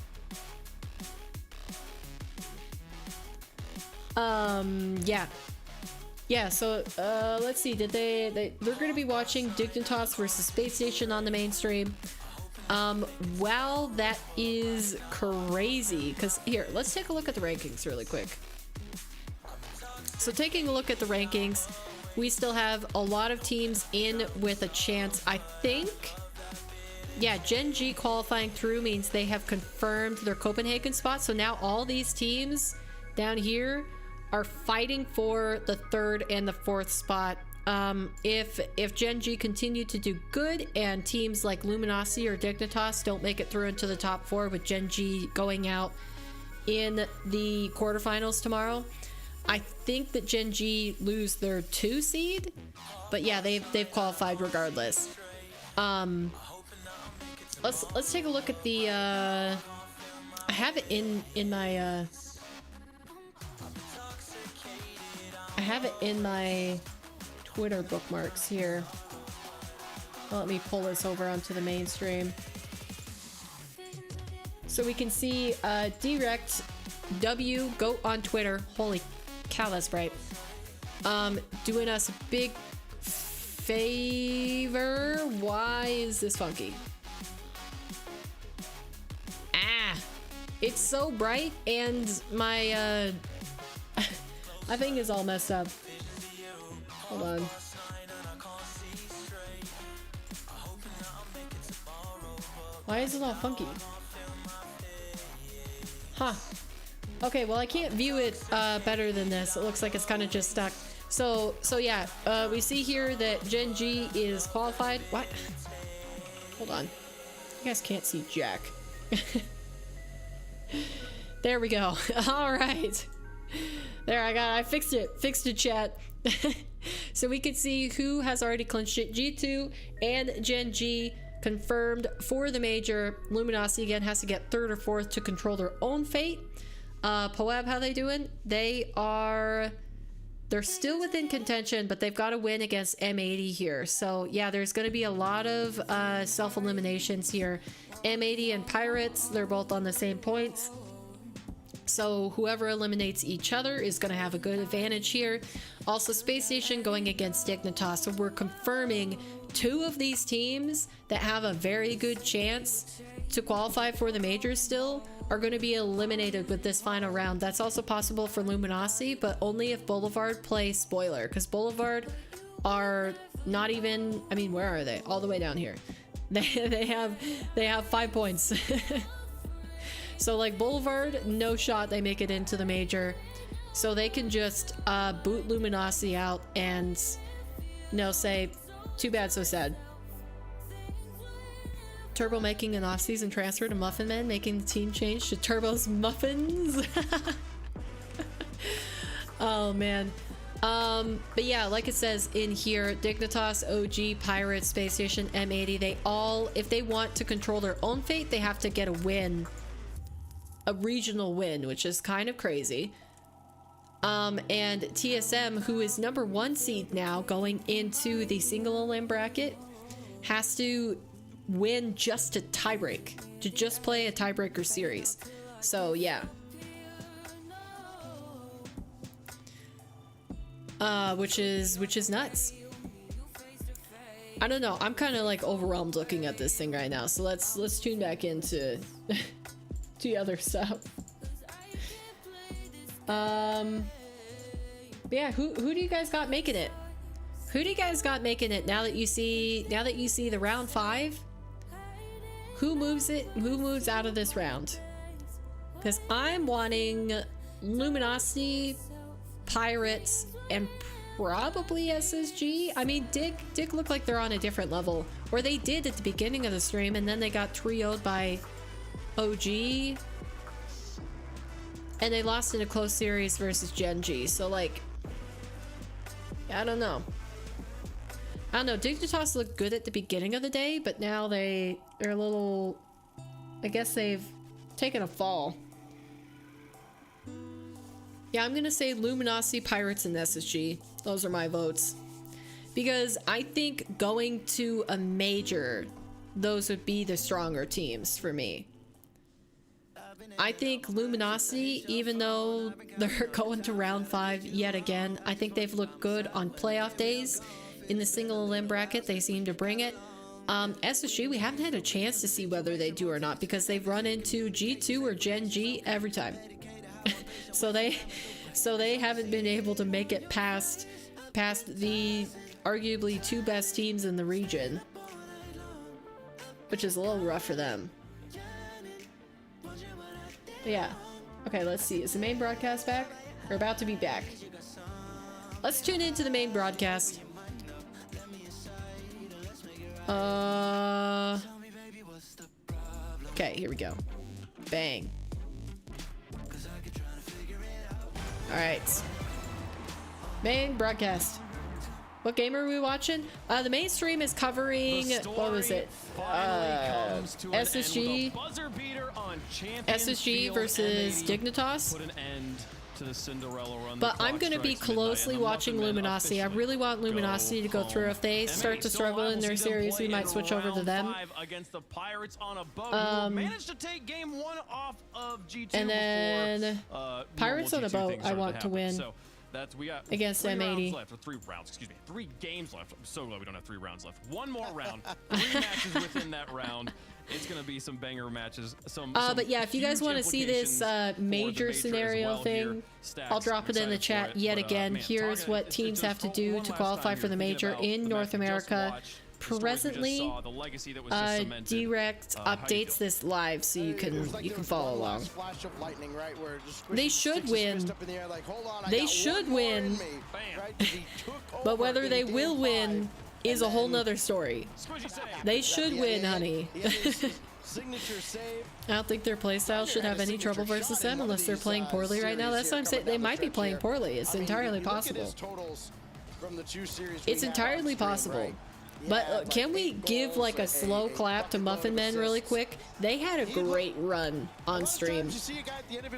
Yeah, so let's see, they're gonna be watching Dignitas versus Space Station on the mainstream. Wow, that is crazy, because here, let's take a look at the rankings really quick. So taking a look at the rankings, we still have a lot of teams in with a chance. I think, yeah, Gen G qualifying through means they have confirmed their Copenhagen spot, so now all these teams down here are fighting for the 3rd and the 4th spot. If Gen G continue to do good and teams like Luminosity or Dignitas don't make it through into the top 4 with Gen G going out in the quarterfinals tomorrow, I think that Gen G lose their 2 seed, but yeah, they've qualified regardless. Let's take a look at the I have it in my I have it in my Twitter bookmarks here. Well, let me pull this over onto the mainstream. So we can see Direct W Goat on Twitter. Holy cow, that's bright. Doing us a big favor. Why is this funky? It's so bright and my my thing is all messed up. Hold on. Why is it all funky? Huh. Okay, well I can't view it better than this. It looks like it's kind of just stuck. So yeah, we see here that Gen G is qualified. What? Hold on. You guys can't see Jack. There we go. All right. There, I fixed it. Fixed it, chat. So we can see who has already clinched it. G2 and Gen G confirmed for the major. Luminosity again has to get 3rd or 4th to control their own fate. Poab, how they doing? They're they're still within contention, but they've got to win against M80 here. So yeah, there's going to be a lot of self-eliminations here. M80 and Pirates, they're both on the same points. So whoever eliminates each other is going to have a good advantage here. Also, Space Station going against Dignitas. So we're confirming 2 of these teams that have a very good chance to qualify for the majors still are going to be eliminated with this final round. That's also possible for Luminosity, but only if Boulevard plays Spoiler, because Boulevard are not even, I mean, where are they? All the way down here. They have 5 points. So like Boulevard, no shot they make it into the major. So they can just boot Luminosity out and, you know, say, too bad, so sad. Turbo making an off-season transfer to Muffin Man, making the team change to Turbo's Muffins. Oh man. But yeah, like it says in here, Dignitas, OG, Pirates, Space Station, M80, they all, if they want to control their own fate, they have to get a win. A regional win, which is kind of crazy. And TSM, who is #1 seed now going into the single elim bracket, has to win just to tiebreak, to just play a tiebreaker series. So yeah. Which is nuts. I don't know, I'm kind of like overwhelmed looking at this thing right now. So let's tune back into the other stuff. But yeah, who do you guys got making it? Who do you guys got making it now that you see the round 5? Who moves out of this round? Because I'm wanting Luminosity, Pirates, and probably SSG. I mean, Dig look like they're on a different level, or they did at the beginning of the stream, and then they got trioed by OG, and they lost in a close series versus Gen G. So like, I don't know. Dignitas looked good at the beginning of the day, but now they're a little, I guess they've taken a fall. Yeah, I'm gonna say Luminosity, Pirates, and SSG. Those are my votes. Because I think going to a major, those would be the stronger teams for me. I think Luminosity, even though they're going to round 5 yet again, I think they've looked good on playoff days. In the single elim bracket, they seem to bring it. SSG, we haven't had a chance to see whether they do or not, because they've run into G2 or Gen G every time. so they haven't been able to make it past the arguably 2 best teams in the region, which is a little rough for them. But yeah. Okay, let's see. Is the main broadcast back? We're about to be back. Let's tune into the main broadcast. Okay, here we go. Bang. Alright. Main broadcast. What game are we watching? The main stream is covering, what was it? SSG. SSG versus Dignitas. But I'm going to be closely watching Luminosity. I really want Luminosity to go through. If they start to struggle in their series, we might switch over to them. And then Pirates on a boat, I want to win. We got against M80. Left, or 3 rounds, excuse me. 3 games left. I'm so glad we don't have 3 rounds left. 1 more round. 3 matches within that round. It's gonna be some banger matches. But yeah, if you guys want to see this major scenario thing, I'll drop it in the chat yet again. Here's what teams have to do to qualify for the major in North America. Presently, Direct updates this live, so you can follow along. They should win. They should win. But whether they will win is a whole nother story. They should win, honey. I don't think their playstyle should have any trouble versus them unless they're playing poorly right now. That's what I'm saying. They might be playing poorly. It's entirely possible. It's entirely possible. But can we give like a slow clap to Muffin Men really quick? They had a great run on stream.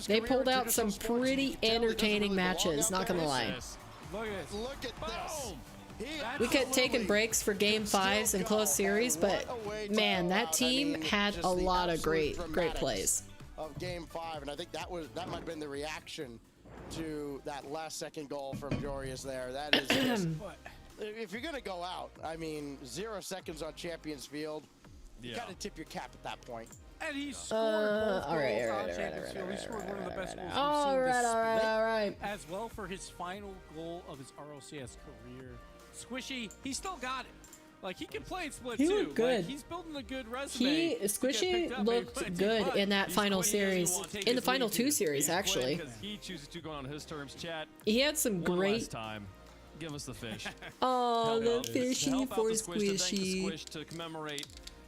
They pulled out some pretty entertaining matches, not gonna lie. Look at this. We kept taking breaks for game 5s and close series, but man, that team had a lot of great plays. Of game 5, and I think that might have been the reaction to that last second goal from Jorius there. That is just, if you're gonna go out, I mean, 0 seconds on Champions Field, you gotta tip your cap at that point. And he scored both goals on Champions Field. He scored one of the best goals we've seen all right. as well for his final goal of his RLCS career. Squishy, he still got it. Like, he can play in split he too. Looked good. Like, he's building a good resume. Squishy looked good in that final series, in the final 2 series actually. He chooses to go on his terms. Chat. He had some great. Time. Give us the fish. Oh, the fishy for Squishy. Squish to commemorate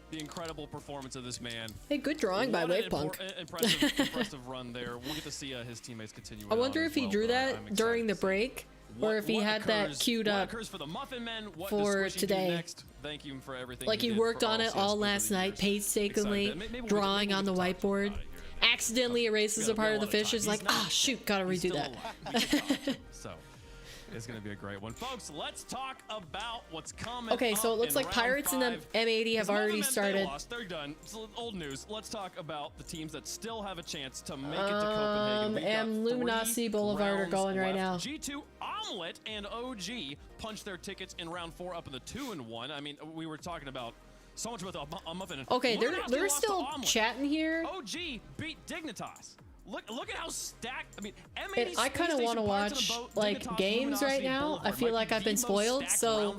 the incredible performance of this man. Hey, good drawing by Wavepunk. Impressive run there. We'll get to see his teammates continue. I wonder if he drew that during the break, or if he had that queued up for today. Thank you for everything. Like he worked on it all last night, painstakingly drawing on the whiteboard. Accidentally erases a part of the fish. Is like, ah, shoot, gotta redo that. So. It's going to be a great one. Folks, let's talk about what's coming. Okay, so it looks like Pirates and the M80 have already started. They lost. They're done. It's old news. Let's talk about the teams that still have a chance to make it to Copenhagen. And Luminosity Boulevard are going right now. G2, Omelet, and OG punched their tickets in round 4 up in the 2-1. I mean, we were talking about so much about the muffin. Okay, they're still chatting here. OG beat Dignitas. Look at how stacked. I mean, and I kind of want to watch like games right now. I feel like I've been spoiled, so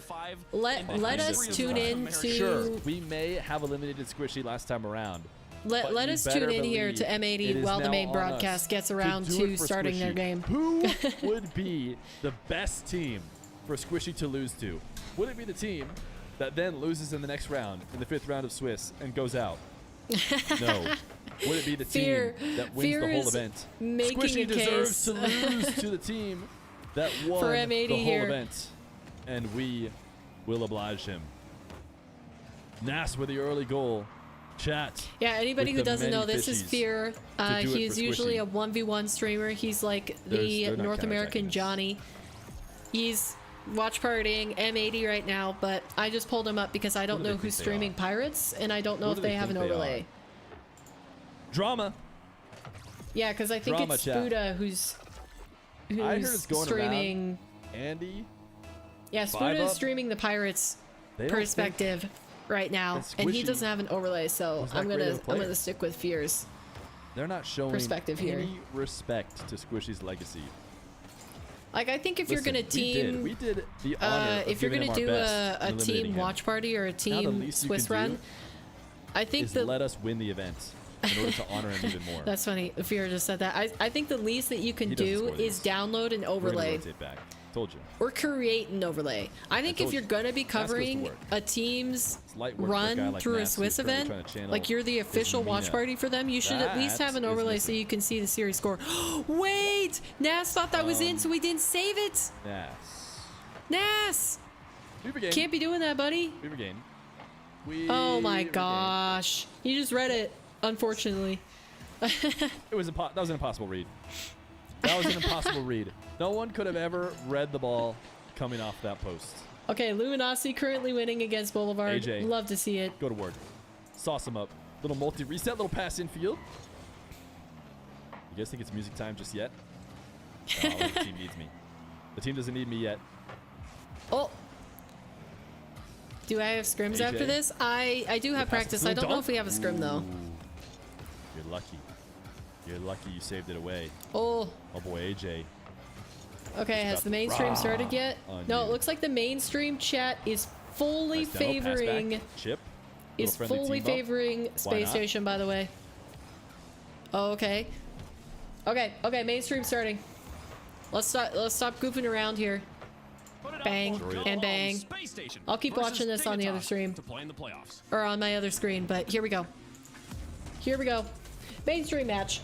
let us tune in to. Sure, we may have eliminated Squishy last time around. Let us tune in here to M80 while the main broadcast gets around to starting their game. Who would be the best team for Squishy to lose to? Would it be the team that then loses in the next round, in the 5th round of Swiss, and goes out? No. Would it be the team that wins the whole event? Squishy deserves to lose to the team that won the whole event, and we will oblige him. Nas with the early goal. Chat. Yeah, anybody who doesn't know, this is Fear. He's usually a 1v1 streamer. He's like the North American Johnny. He's watch partying M80 right now, but I just pulled him up because I don't know who's streaming Pirates, and I don't know if they have an overlay. Drama. Yeah, because I think it's Spuda who's streaming. Andy. Yeah, Spuda is streaming the Pirates perspective right now, and he doesn't have an overlay, so I'm gonna stick with Fear's. They're not showing perspective here. Any respect to Squishy's legacy. Like, I think if you're gonna team, we did the honor if you're gonna do a team watch party or a team Swiss run, I think let us win the event in order to honor him even more. That's funny. Fear just said that. I think the least that you can do is download an overlay. Rotate back. Told you. Or create an overlay. I think if you're gonna be covering a team's run through a Swiss event, like you're the official watch party for them, you should at least have an overlay so you can see the series score. Wait! Nas thought that was in, so we didn't save it! Nas! Can't be doing that, buddy. We regain. Oh my gosh. You just read it, unfortunately. That was an impossible read. That was an impossible read. No one could have ever read the ball coming off that post. Okay, Luminosity currently winning against Boulevard. AJ, love to see it. Go to work. Sauce him up. Little multi-reset, little pass infield. You guys think it's music time just yet? No, the team needs me. The team doesn't need me yet. Oh. Do I have scrims after this? I do have practice. I don't know if we have a scrim, though. You're lucky. You're lucky you saved it away. Oh. Oh boy, AJ. Okay, has the mainstream started yet? No, it looks like the mainstream chat is fully favoring. Chip. Is fully favoring Space Station, by the way. Oh, okay. Okay, mainstream starting. Let's stop goofing around here. Bang and bang. I'll keep watching this on the other stream. Or on my other screen, but here we go. Here we go. Mainstream match.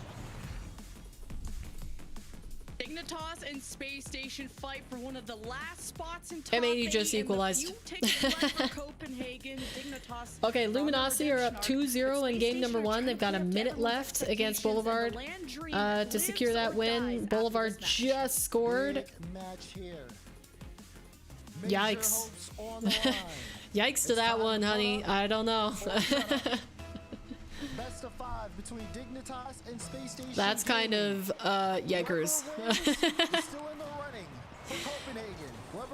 Dignitas and Space Station fight for one of the last spots in top M80 just equalized. Okay, Luminosity are up 2-0 in game number 1. They've got a minute left against Boulevard to secure that win. Boulevard just scored. Yikes. Yikes to that one, honey. I don't know. Best of 5 between Dignitas and Space Station. That's kind of yikers. Still in the running for Copenhagen.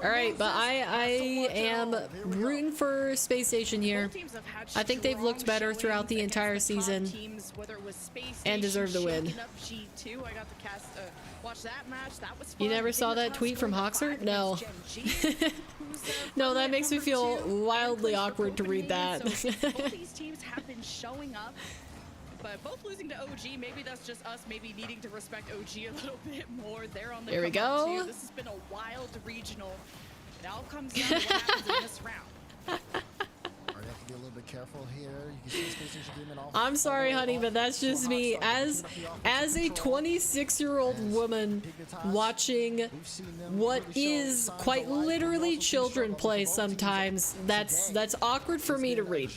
All right, but I am rooting for Space Station here. I think they've looked better throughout the entire season and deserve the win. You never saw that tweet from Hoxer? No. No, that makes me feel wildly awkward to read that. Both these teams have been showing up, but both losing to OG. Maybe that's just us maybe needing to respect OG a little bit more. They're on the There we come up, go. too. This has been a wild regional. It all comes down to what happens in this round. You have to be a little bit careful here. You can see the Space Station game off. I'm sorry, honey, but that's just me. As a 26-year-old woman watching what is quite literally children play sometimes, that's awkward for me to read.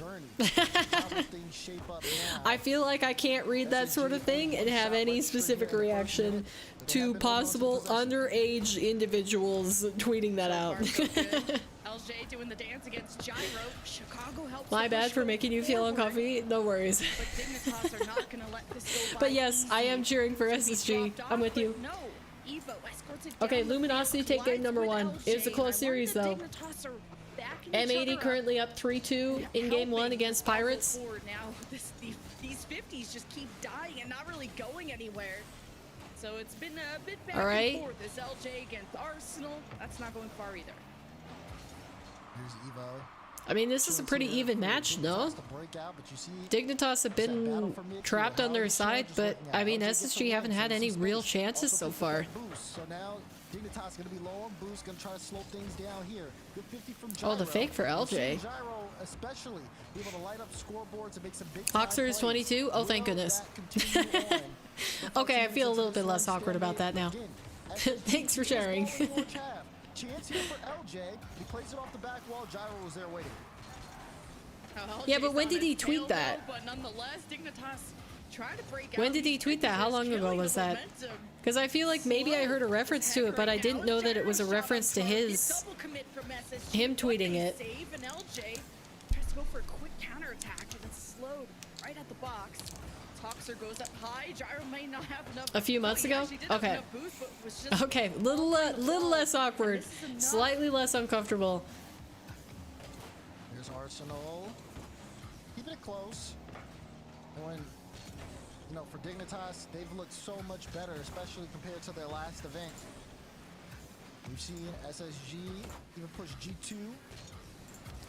I feel like I can't read that sort of thing and have any specific reaction to possible underage individuals tweeting that out. LJ doing the dance against Gyro. Chicago helps. My bad for making you feel uncomfy. No worries. But Dignitas are not gonna let this go by. But yes, I am cheering for SSG. I'm with you. No, Evo escorted Okay, down Luminosity take game number 1. It was a close series though. Dignitas are backing each M80 other up. currently up 3-2 in game 1 against Pirates. Now these 50s just keep dying and not really going anywhere. So it's been a bit back All right. and forth. This LJ against Arsenal, that's not going far either. Here's Evo. I mean, this is a pretty even match, no? Dignitas have been trapped on their side, but I mean, SSG haven't had any real chances so far. So now Dignitas gonna be low on boost, gonna try to slow things down here. Good 50 from Oh, the Gyro. fake for LJ. Gyro especially be able to light up scoreboards and make some big Hoxer is 22. Oh, thank goodness. Okay, I feel a little bit less awkward about that now. Thanks for sharing. Chance here for LJ. He plays it off the back wall. Gyro was there waiting. Yeah, but when did he tweet that? But nonetheless, Dignitas trying to break When out did he tweet that? How long ago was that? Because I feel like maybe I heard a reference to it, but I didn't know that it was a reference to him tweeting it. Save and LJ tries to go for a quick counterattack and it's slowed right at the box. Hoxer goes up high. Gyro may not have enough. A few months ago? Okay. Okay, little less awkward, slightly less uncomfortable. Here's Arsenal. Keeping it close. And when, you know, for Dignitas, they've looked so much better, especially compared to their last event. We've seen SSG even push G2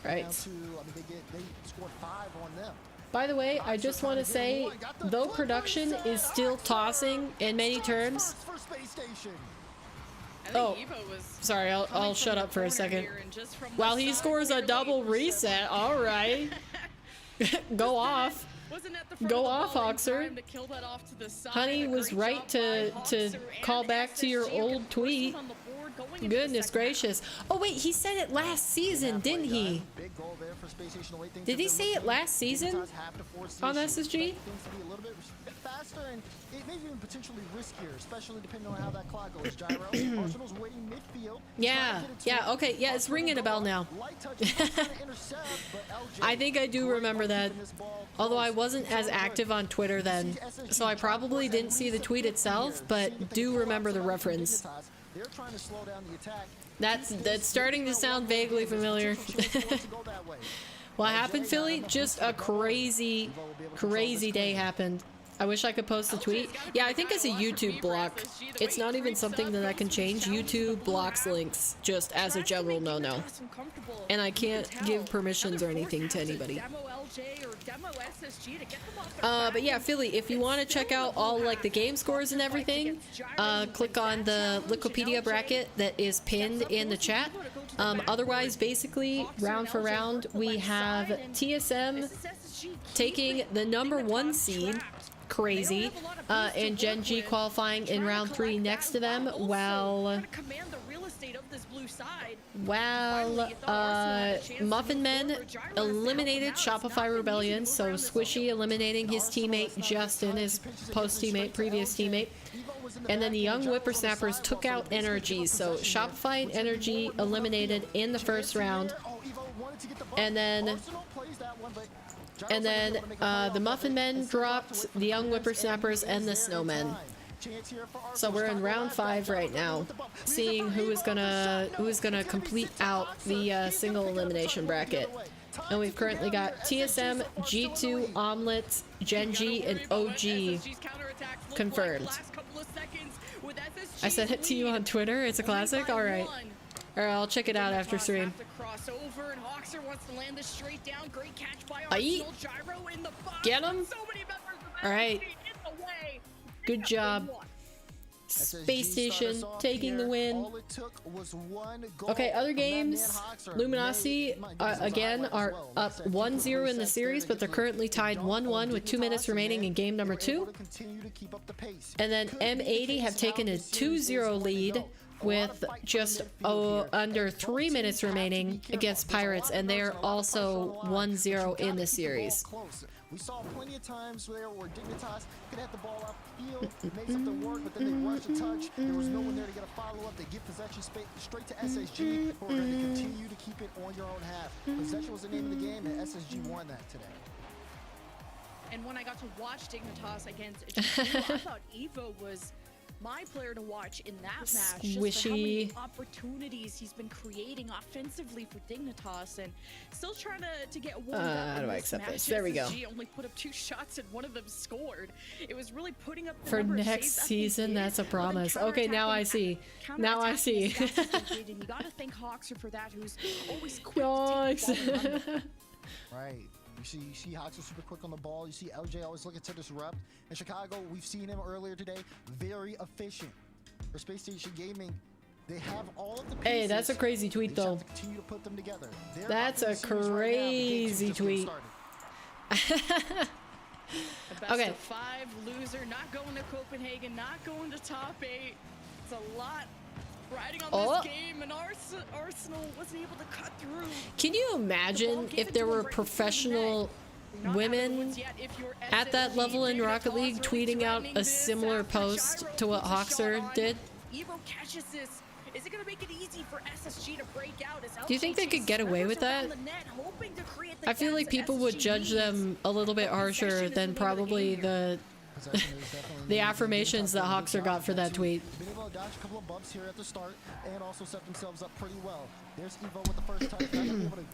Right. down to, I mean, they scored 5 on them. By the way, I just want to say, though production is still tossing in many terms. Oh, sorry, I'll shut up for a second. While he scores a double reset, all right. Go off. Go off, Hoxer. Honey was right to call back to your old tweet. Goodness gracious. Oh wait, he said it last season, didn't he? Did he say it last season on SSG? Faster and it may even potentially riskier, especially depending on how that clock goes. Gyro, Arsenal's waiting midfield. Yeah, okay, yeah, it's ringing a bell now. I think I do remember that, although I wasn't as active on Twitter then, so I probably didn't see the tweet itself, but do remember the reference. They're trying to slow down the attack. That's starting to sound vaguely familiar. What happened, Philly? Just a crazy day happened. I wish I could post a tweet. Yeah, I think it's a YouTube block. It's not even something that I can change. YouTube blocks links just as a general no-no. And I can't give permissions or anything to anybody. But yeah, Philly, if you want to check out all like the game scores and everything, click on the Wikipedia bracket that is pinned in the chat. Otherwise, basically, round for round, we have TSM taking the #1 seed, crazy, and Gen G qualifying in round 3 next to them, while Muffin Men eliminated Shopify Rebellion, so Squishy eliminating his teammate Justin, his previous teammate. And then the Young Whippersnappers took out NRG. So Shopify and Energy eliminated in the first round. And then the Muffin Men dropped the Young Whippersnappers and the Snowmen. So we're in round 5 right now, seeing who is gonna complete out the single elimination bracket. And we've currently got TSM, G2, Omelette, Genji, and OG confirmed. I sent it to you on Twitter. It's a classic. All right. Or I'll check it out after stream. Aye. Get him. All right. Good job. Space Station taking the win. Okay, other games. Luminosity again are up 1-0 in the series, but they're currently tied 1-1 with 2 minutes remaining in game number 2. And then M80 have taken a 2-0 lead with just under 3 minutes remaining against Pirates, and they're also 1-0 in the series. We saw plenty of times where Dignitas could have the ball up field, made something work, but then they rushed a touch. There was no one there to get a follow-up. They give possession straight to SSG, who are going to continue to keep it on your own half. Possession was the name of the game, and SSG won that today. And when I got to watch Dignitas against G2, I thought Evo was my player to watch in that match. Just for how many opportunities he's been creating offensively for Dignitas, and still trying to get one. How do I accept this? There we go. SSG only put up 2 shots and one of them scored. It was really putting up the for next season. That's a promise. Okay, now I see. Now I see. And you gotta thank Hoxer for that, who's always quick to take the ball. Right. You see Hoxer super quick on the ball. You see LJ always looking to disrupt. In Chicago, we've seen him earlier today. Very efficient. For Space Station Gaming, they have all of the pieces. Hey, that's a crazy tweet, though. Continue to put them together. That's a crazy tweet. Okay. 5 loser, not going to Copenhagen, not going to top 8. It's a lot riding on this game, and Arsenal wasn't able to cut through. Can you imagine if there were professional women at that level in Rocket League tweeting out a similar post to what Hoxer did? Evo catches this. Is it going to make it easy for SSG to break out? Do you think they could get away with that? I feel like people would judge them a little bit harsher than probably the affirmations that Hoxer got for that tweet. Been able to dodge a couple of bumps here at the start and also set themselves up pretty well. There's Evo with the first touch.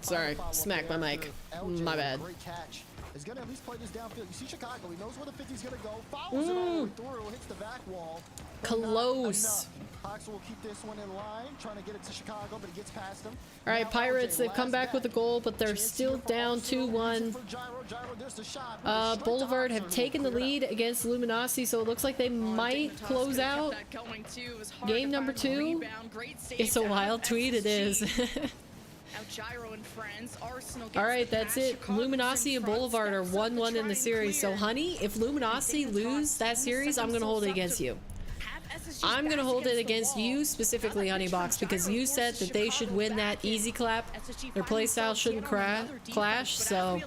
Sorry, smack my mic. My bad. Great catch. Is going to at least play this downfield. You see Chicago. He knows where the 50's going to go. Follows it all the way through. Hits the back wall. Close. Hoxer will keep this one in line, trying to get it to Chicago, but it gets past him. All right, Pirates, they've come back with a goal, but they're still down 2-1. Boulevard have taken the lead against Luminosity, so it looks like they might close out game number 2. It's a wild tweet, it is. All right, that's it. Luminosity and Boulevard are 1-1 in the series. So, honey, if Luminosity lose that series, I'm going to hold it against you. I'm going to hold it against you specifically, Honeybox, because you said that they should win that easy clap. Their playstyle shouldn't clash, so...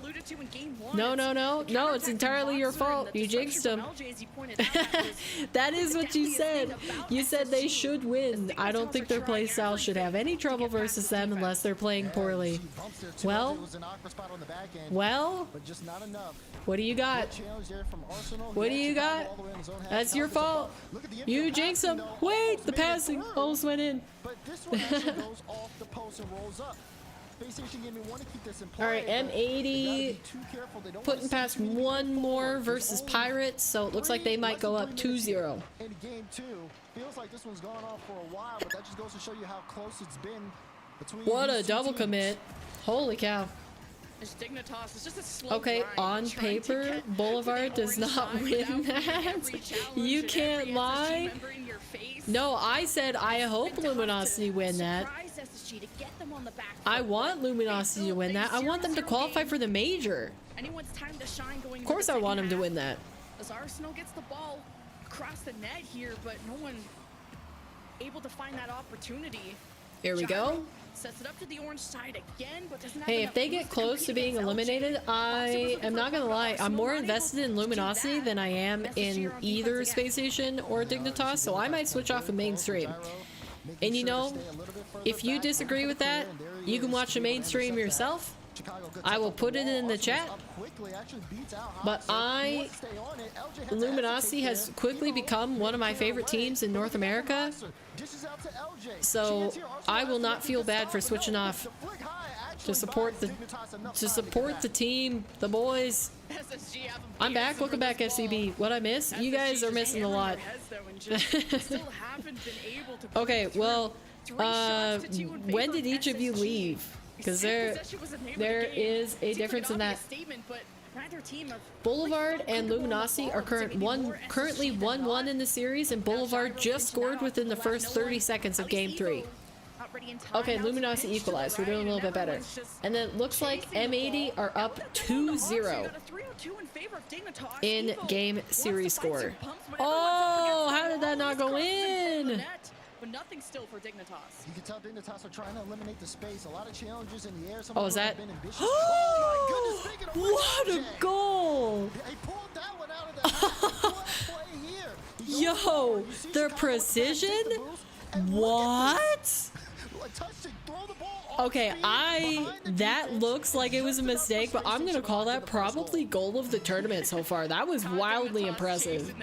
No, it's entirely your fault. You jinxed them. That is what you said. You said they should win. I don't think their playstyle should have any trouble versus them unless they're playing poorly. Well, what do you got? What do you got? That's your fault. You jinxed them. Wait, the passing almost went in. All right, M80 putting past one more versus Pirates, so it looks like they might go up 2-0. In game 2, feels like this one's gone off for a while, but that just goes to show you how close it's been between. What a double commit! Holy cow! Okay, on paper, Boulevard does not win that. You can't lie. No, I said I hope Luminosity win that. I want Luminosity to win that. I want them to qualify for the major. Of course I want them to win that. As Arsenal gets the ball across the net here, but no one able to find that opportunity. Here we go. Sets it up to the orange side again, but doesn't have Hey, if enough they boost get to close compete to being against LJ. eliminated, I am not gonna lie, I'm more invested in Luminosity than I am in either Space Station or Dignitas, so I might switch off of mainstream. And you know, if you disagree with that, you can watch the mainstream yourself. I will put it in the chat. But Luminosity has quickly become one of my favorite teams in North America. So I will not feel bad for switching off to support the team, the boys. I'm back. Welcome back, FCB. What I miss? You guys are missing a lot. Okay, well, when did each of you leave? Because there is a difference in that. Boulevard and Luminosity are currently 1-1 in the series, and Boulevard just scored within the first 30 seconds of Game 3. Okay, Luminosity equalized. We're doing a little bit better. And then it looks like M80 are up 2-0 in game series score. Oh, how did that not go in? But nothing still for Dignitas. You can tell Dignitas are trying to eliminate the space. A lot of challenges in the air. Oh, is that? Oh my goodness! What a goal! He pulled that one out of the play here. Yo, the precision? What? Okay, that looks like it was a mistake, but I'm gonna call that probably goal of the tournament so far. That was wildly impressive.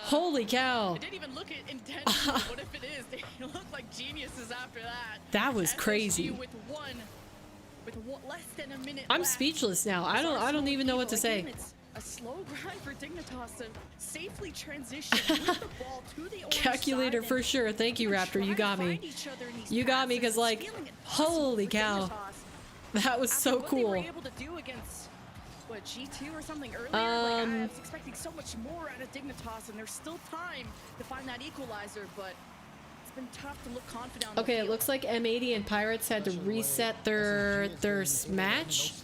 Holy cow. It didn't even look intentional. What if it is? They look like geniuses after that. That was crazy. With less than a minute I'm left. speechless now. I don't even know what to say. It's a slow grind for Dignitas to safely transition with the ball to the orange Calculator side for sure. Thank you, Raptor. You got me. You got me because, like, holy cow. That was so cool. What they were able to do against what, G2 or something earlier? Like, I was expecting so much more out of Dignitas, and there's still time to find that equalizer, but it's been tough to look confident on Okay, the it field. looks like M80 and Pirates had to reset their match.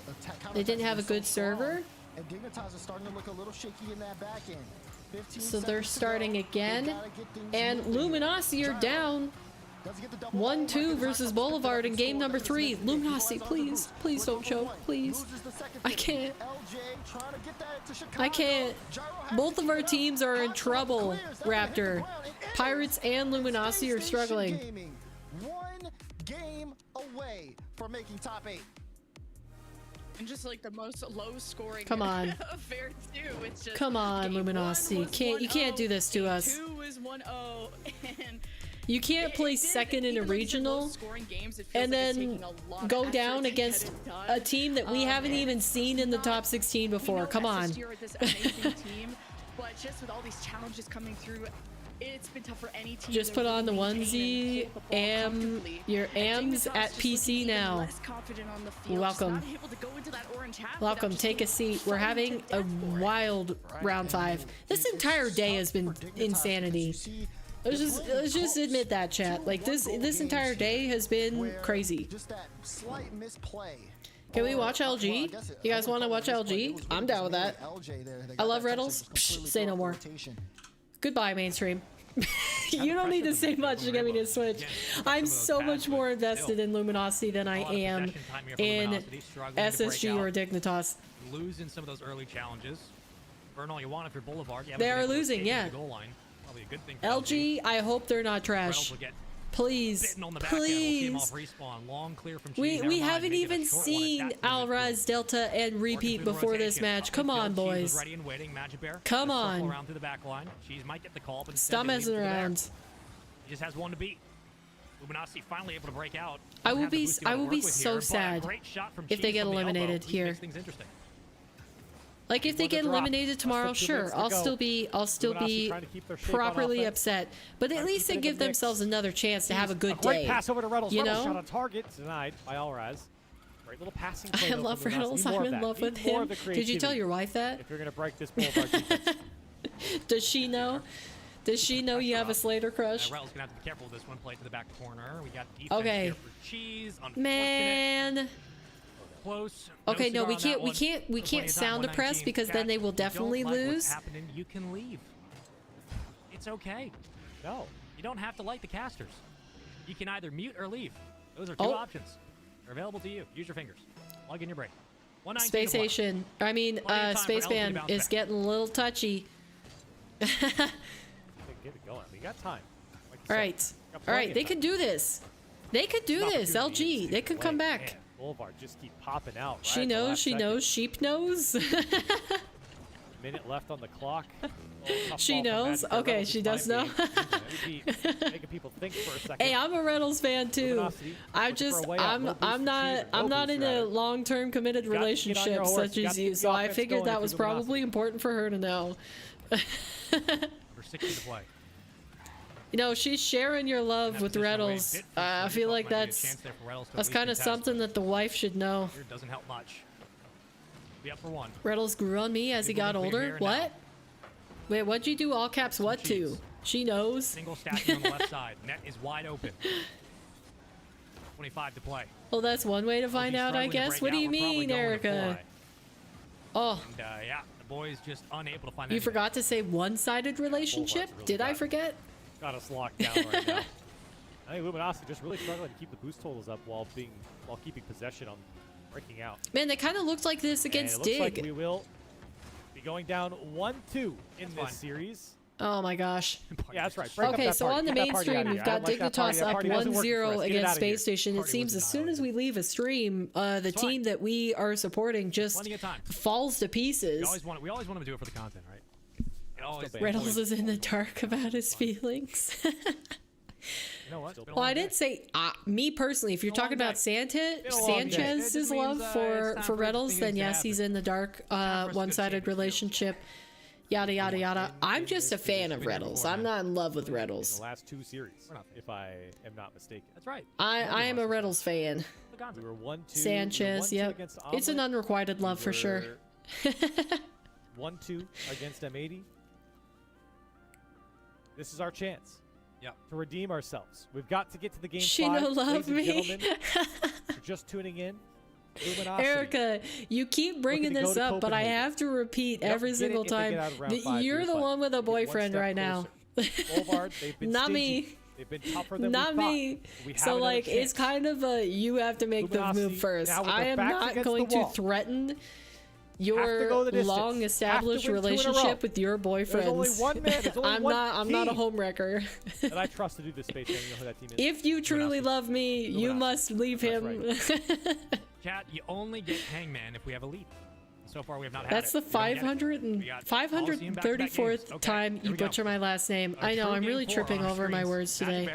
They didn't have a good server. And Dignitas is starting to look a little shaky in that back end. So they're starting again. And Luminosity are down 1-2 versus Boulevard in game number 3. Luminosity, please. Please don't choke. Please. I can't. I can't. Both of our teams are in trouble, Raptor. Pirates and Luminosity are struggling. One game away from making top 8. And just like the most low scoring Come on. affair too. It's just Come on, Luminosity. You can't do this to us. 2 is 1-0 and You can't play second in a regional and then go down against a team that we haven't even seen in the top 16 before. Come on. But just with all these challenges coming through, it's been tough for any team. Just put on the onesie. Your AMs at PC now. Welcome. Welcome. Take a seat. We're having a wild round 5. This entire day has been insanity. Let's just admit that, chat. Like this entire day has been crazy. Just that slight misplay. Can we watch LG? You guys want to watch LG? I'm down with that. I love Reynolds. Psh, say no more. Goodbye, mainstream. You don't need to say much to get me to switch. I'm so much more invested in Luminosity than I am in SSG or Dignitas. Losing some of those early challenges. Burn all you want if you're Boulevard. They are losing, yeah. Probably a good thing for LG, I hope they're not trash. Please, please. We haven't even seen Alraz, Delta, and Repeat before this match. Come on, boys. Come on. Stop messing around. He just has one to beat. Luminosity finally able to break out. I will be so sad if they get eliminated here. Like if they get eliminated tomorrow, sure, I'll still be properly upset. But at least they give themselves another chance to have a good day. Great pass over to Reynolds. You Reynolds know? shot on target denied by Alraz. Great little passing play. I love Reynolds. I'm in love with him. Did you tell your wife that? If you're gonna break this Boulevard defense. Does she know? Does she know you have a Slater crush? Reynolds gonna have to be careful with this one. Play to the back corner. We got defense Okay. here for Cheese. Man. Close. Okay, no, we can't sound oppress because then they will definitely lose. You can leave. It's okay. No. You don't have to like the casters. You can either mute or leave. Those are two options. They're available to you. Use your fingers. Plug in your break. Space Station. I mean, Spaceman is getting a little touchy. Get it going. We got time. Like All right. All right. They can do this. They could do this. LG. They could come back. Man, Boulevard just keep popping out. Right She knows. She knows. Sheep knows. Minute left on the clock. She knows. Okay, she does know. Making people think for a second. Hey, I'm a Reynolds fan too. I'm not in a long-term committed relationship such as you, so I figured that was probably important for her to know. Number 60 to play. You know, she's sharing your love with Reynolds. I feel like that's kind of something that the wife should know. It doesn't help much. Be up for one. Reynolds grew on me as he got older. What? Wait, what'd you do? All caps what to? She knows. Single stacking on the left side. Net is wide open. 25 to play. Well, that's one way to find out, I guess. What do you mean, Erica? Oh. And, yeah, the boys just unable to find. You forgot to say one-sided relationship? Did I forget? Got us locked down right now. I think Luminosity just really struggling to keep the boost totals up while keeping possession on breaking out. Man, they kind of looked like this against Dig. Looks like we will be going down 1-2 in this series. Oh my gosh. Yeah, that's right. Okay, so on the mainstream, we've got Dignitas up 1-0 against Space Station. It seems as soon as we leave a stream, the team that we are supporting just falls to pieces. We always want to do it for the content, right? Reynolds is in the dark about his feelings. You know what? Well, I did say, me personally, if you're talking about Sanchez's love for Reynolds, then yes, he's in the dark, one-sided relationship, yada, yada, yada. I'm just a fan of Reynolds. I'm not in love with Reynolds. The last two series, if I am not mistaken. That's right. I am a Reynolds fan. We were 1-2. Sanchez, yep. It's an unrequited love for sure. 1-2 against M80. This is our chance. To redeem ourselves. We've got to get to the game 5. She no love me. You're just tuning in. Luminosity. Erica, you keep bringing this up, but I have to repeat every single time. You're the one with a boyfriend right now. Boulevard, they've been not stingy. me. They've been tougher than not me. So like, it's kind of a you have to make the move first. I am not going to threaten your long-established relationship with your boyfriends. I'm not a homewrecker. And I trust to do this space. You know who that team is. If you truly love me, you must leave him. Right. Chat, you only get Hangman if we have a lead. So far, we have not had That's the 534th time you butcher my last name. I know, I'm really tripping over my words today.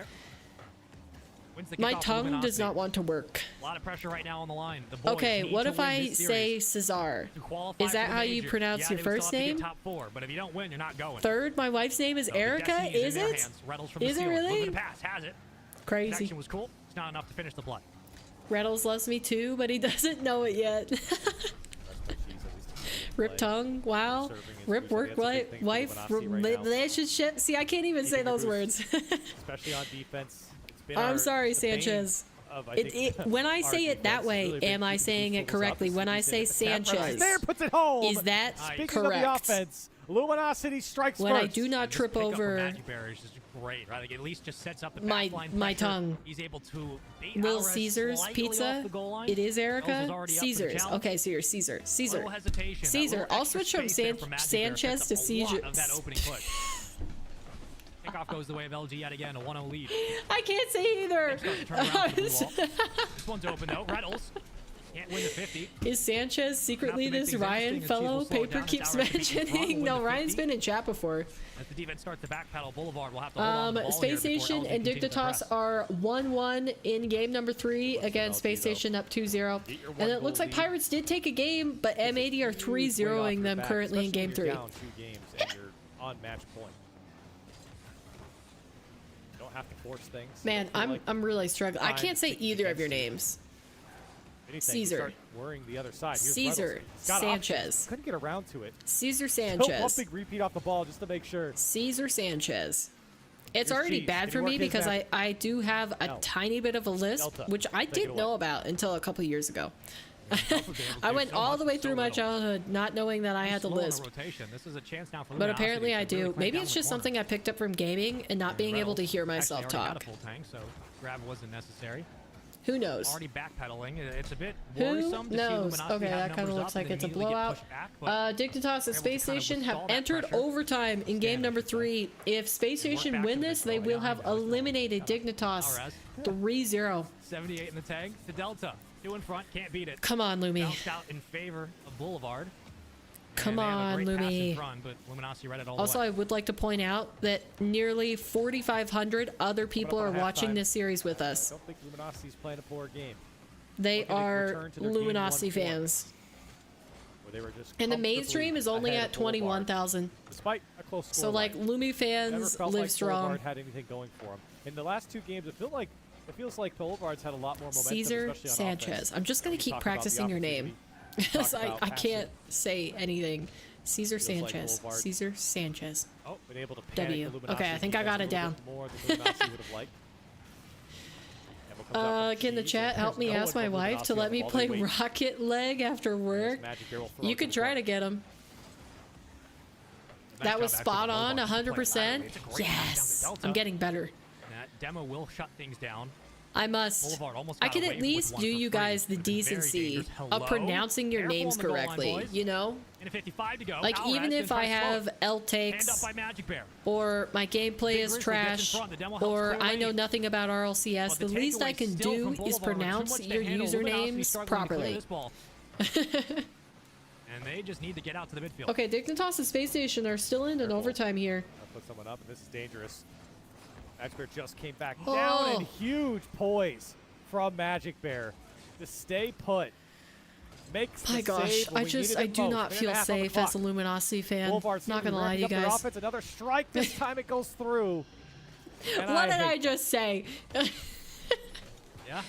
My tongue does not want to work. A lot of pressure right now on the line. Okay, what if I say Cesar? Is that how you pronounce your first name? Top 4, but if you don't win, you're not going. Third, my wife's name is Erica. Is it? Is it really? Pass has it. Crazy. Connection was cool. It's not enough to finish the play. Reynolds loves me too, but he doesn't know it yet. Rip tongue, wow. Rip work wife relationship. See, I can't even say those words. Especially on defense. I'm sorry, Sanchez. When I say it that way, am I saying it correctly? When I say Sanchez, puts it home. Is that Speaking correct? Of the offense, Luminosity strikes when first. I do not trip over magic barriers is great, right? Like at least just sets up the my tongue. He's able to bait Little Caesars pizza. It is Erica. Caesars. Okay, so you're Caesar. Caesar. Caesar. I'll switch from Sanchez to Caesar. That opening push. Kickoff goes the way of LG yet again, a 1-0 lead. I can't say either. This one's open though. Reynolds can't win the 50. Is Sanchez secretly this Ryan fellow Paper keeps mentioning? No, Ryan's been in chat before. As the defense starts to backpedal, Boulevard will have to hold on the ball Space Station and Dignitas are 1-1 in game number 3 against Space Station up 2-0. And it looks like Pirates did take a game, but M80 are 3-0ing them currently in game 3. Down 2 games and you're on match point. Have to force things. Man, I'm really struggling. I can't say either of your names. Caesar. Worrying the other side. Caesar Sanchez. Couldn't get around to it. Caesar Sanchez. One big repeat off the ball just to make sure. Caesar Sanchez. It's already bad for me because I do have a tiny bit of a lisp, which I didn't know about until a couple years ago. I went all the way through my childhood not knowing that I had to lisp. This is a chance now for but apparently I do. Maybe it's just something I picked up from gaming and not being able to hear myself talk. grab wasn't necessary. Who knows? Already backpedaling. It's a bit Who worrisome to see knows? Luminosity Okay, have that kind of numbers looks up like and it's a immediately get blowout. pushed back, but Dignitas and Space able to kind of Station have withstand that entered pressure. overtime in game number 3. If Space Station win this, they will have eliminated Dignitas 3-0. 78 in the tag to Delta. 2 in front, can't beat it. Come on, Lumi. Bounced out in favor of Boulevard. Come And they have a on, great pass in Lumi. front, but Luminosity read it all Also, the way. I would like to point out that nearly 4,500 other people are watching this series with I us. don't think Luminosity's playing a poor game. They Looking to are return to their Luminosity game 1 form, fans. where they were just And the comfortably mainstream is only ahead at of Boulevard, 21,000. Despite a close score. So, like, Lumi Never fans felt live like strong. Boulevard had anything going for them. In the last 2 games, it feels like Boulevard's had a lot more momentum, Caesar especially on Sanchez. offense. I'm just going to We keep talk about the practicing your name. opportunity. Because Talk about I passing. can't say anything. Caesar Feels like Sanchez. Boulevard- Caesar Sanchez. Oh, been able to panic W. the Luminosity Okay, I think I defense got a it little down. bit more than Luminosity would have liked. Emma comes out from Can the Cheese, chat and help me there's no ask one my from wife Luminosity to on let the me ball. play They wait. Rocket Leg after work? Magic Bear will throw You it could to try the to get him. Nice That was job, spot actually, on, Boulevard playing 100%. laterally. It's a great pass down to Yes, Delta. I'm getting better. And that demo will shut things down. I must. Boulevard almost I got can away at with least one do for you free, guys the which is very decency dangerous. of Hello? pronouncing your Careful names on the goal line, correctly, boys. you know? And a 55 to go. Like, Alvarez even gonna if try I to slow have it. L Hand up takes by Magic Bear. or my gameplay Big is Grizzly gets in trash front. The demo helps or clear I know lane. nothing about RLCS, But the the least I takeaway can still do from is Boulevard, too pronounce much to your handle. Luminosity usernames struggling to clear properly. this ball. And they just need to get out to the midfield. Okay, Dignitas and Space Station are still in an overtime here. I'll put someone up, and this is dangerous. Magic Bear just came back Oh. down, and huge poise from Magic Bear to stay put. Makes My the gosh, save when we needed I it do most. not Minute and feel a half on the safe as a clock. Luminosity fan. Boulevard Not seems to gonna be lie to ramping you up their guys. offense. Another strike. This time it goes through. And What did hate I just say? Yeah.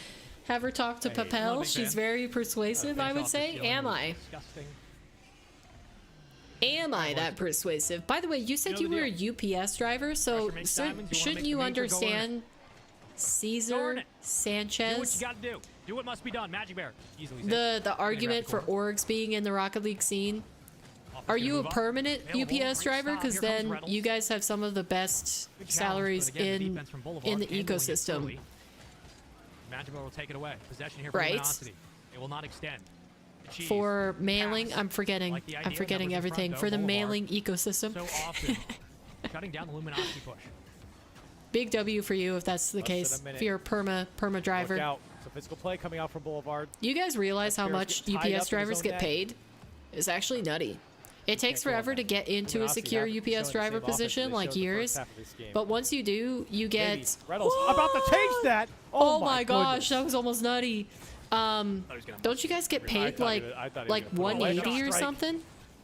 Have her talk to Hey, not a Papel. big She's fan. very persuasive, I would say. Am I? Disgusting. Am I that persuasive? By the way, you said You you know were the a UPS driver, so Pressure makes diamonds. You wanna shouldn't make you the major go in. understand Caesar Darn it. Do what Sanchez? you gotta do. Do what must be done. Magic Bear. Easily saved. The argument for orgs being in the Rocket League scene. Are you a permanent UPS driver? Because then you guys have some of the best salaries in the ecosystem. Magic Bear will take it away. Possession here for Right. Luminosity. It will not extend. Cheese. For mailing, Pass. I'm forgetting. Like the I'm idea, forgetting numbers in everything. front, For the though, mailing Boulevard. ecosystem. So often. Shutting down the Luminosity push. Big W for you if that's the Less than case. a minute. If you're a perma driver. Look out. So physical play coming out from Boulevard. You guys realize how Bears much get tied up in UPS his drivers own get net. paid? It's actually nutty. It takes go on forever that. to get into a Luminosity secure haven't shown UPS the driver same offense position, they like showed the first years. half of this game. But once you do, you get. Maybe. Reynolds about to change that. Oh, Oh my gosh, goodness. that was almost nutty. Don't you guys get I paid thought like he was- I thought he was gonna put a 180 or strike. something?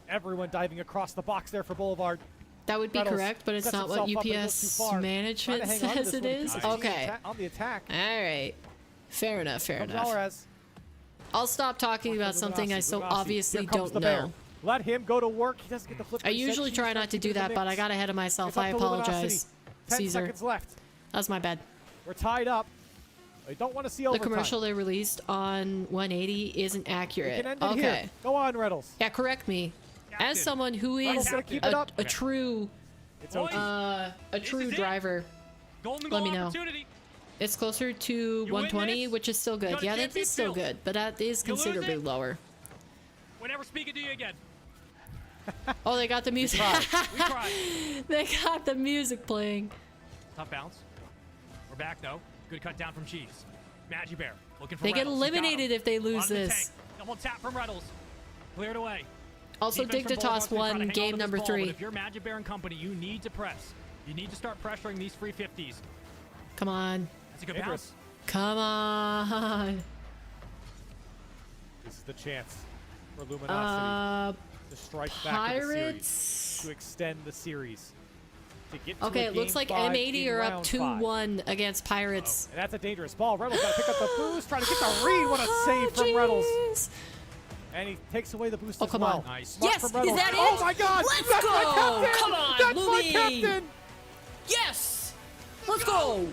Everyone diving across the box there for Boulevard. That would be Reynolds correct, but it's sets not what himself up and goes UPS too far. management Trying to hang on to says this it one. is. He's Okay. on the attack. All right. Fair enough. Fair Comes enough. Alvarez. I'll stop talking about something I so obviously don't know. Let him go to work. He doesn't get the flip. I usually try not to do that, but I got ahead of myself. I apologize, 10 Caesar. seconds left. That's my bad. We're tied up. I don't want to see The overtime. commercial they released on 180 isn't We accurate. can end it Okay. here. Go on, Reynolds. Yeah, correct me. As someone who Reynolds is gonna keep it up. a true It's OT. a true driver, Golden let goal me know. opportunity. It's closer to win 120, this, which is still you good. got a Yeah, that champion is still field. good, but that is You lose considerably it? lower. We're never speaking to you again. Oh, they got the music. We tried. They got the music playing. Tough bounce. We're back though. Good cut down from Cheese. Magic Bear looking for They get Reynolds. He's got eliminated him. if they lose Onto the this. tank. Double tap from Reynolds. Cleared away. Also, Defense from Dignitas Boulevard's gonna try to won hang on game to this number ball, 3. But if you're Magic Bear and company, you need to press. You need to start pressuring these free 50s. Come on. That's a good Dangerous. bounce. Come on. This is the chance for Luminosity to strike back in the series, Pirates. to extend the series. To get to Okay, a it looks game like 5 M80 in are up round 2-1 against Pirates. And that's a dangerous ball. Reynolds got to pick up the boost, trying to get the read. What a save from Reynolds. Jeez. And he takes away the boost Oh, as come well. on. Nice. Smart Yes, from is Reynolds. that it? Oh my God! Let's That's go! my captain! Come on, That's my Louis! captain! Yes! Let's go!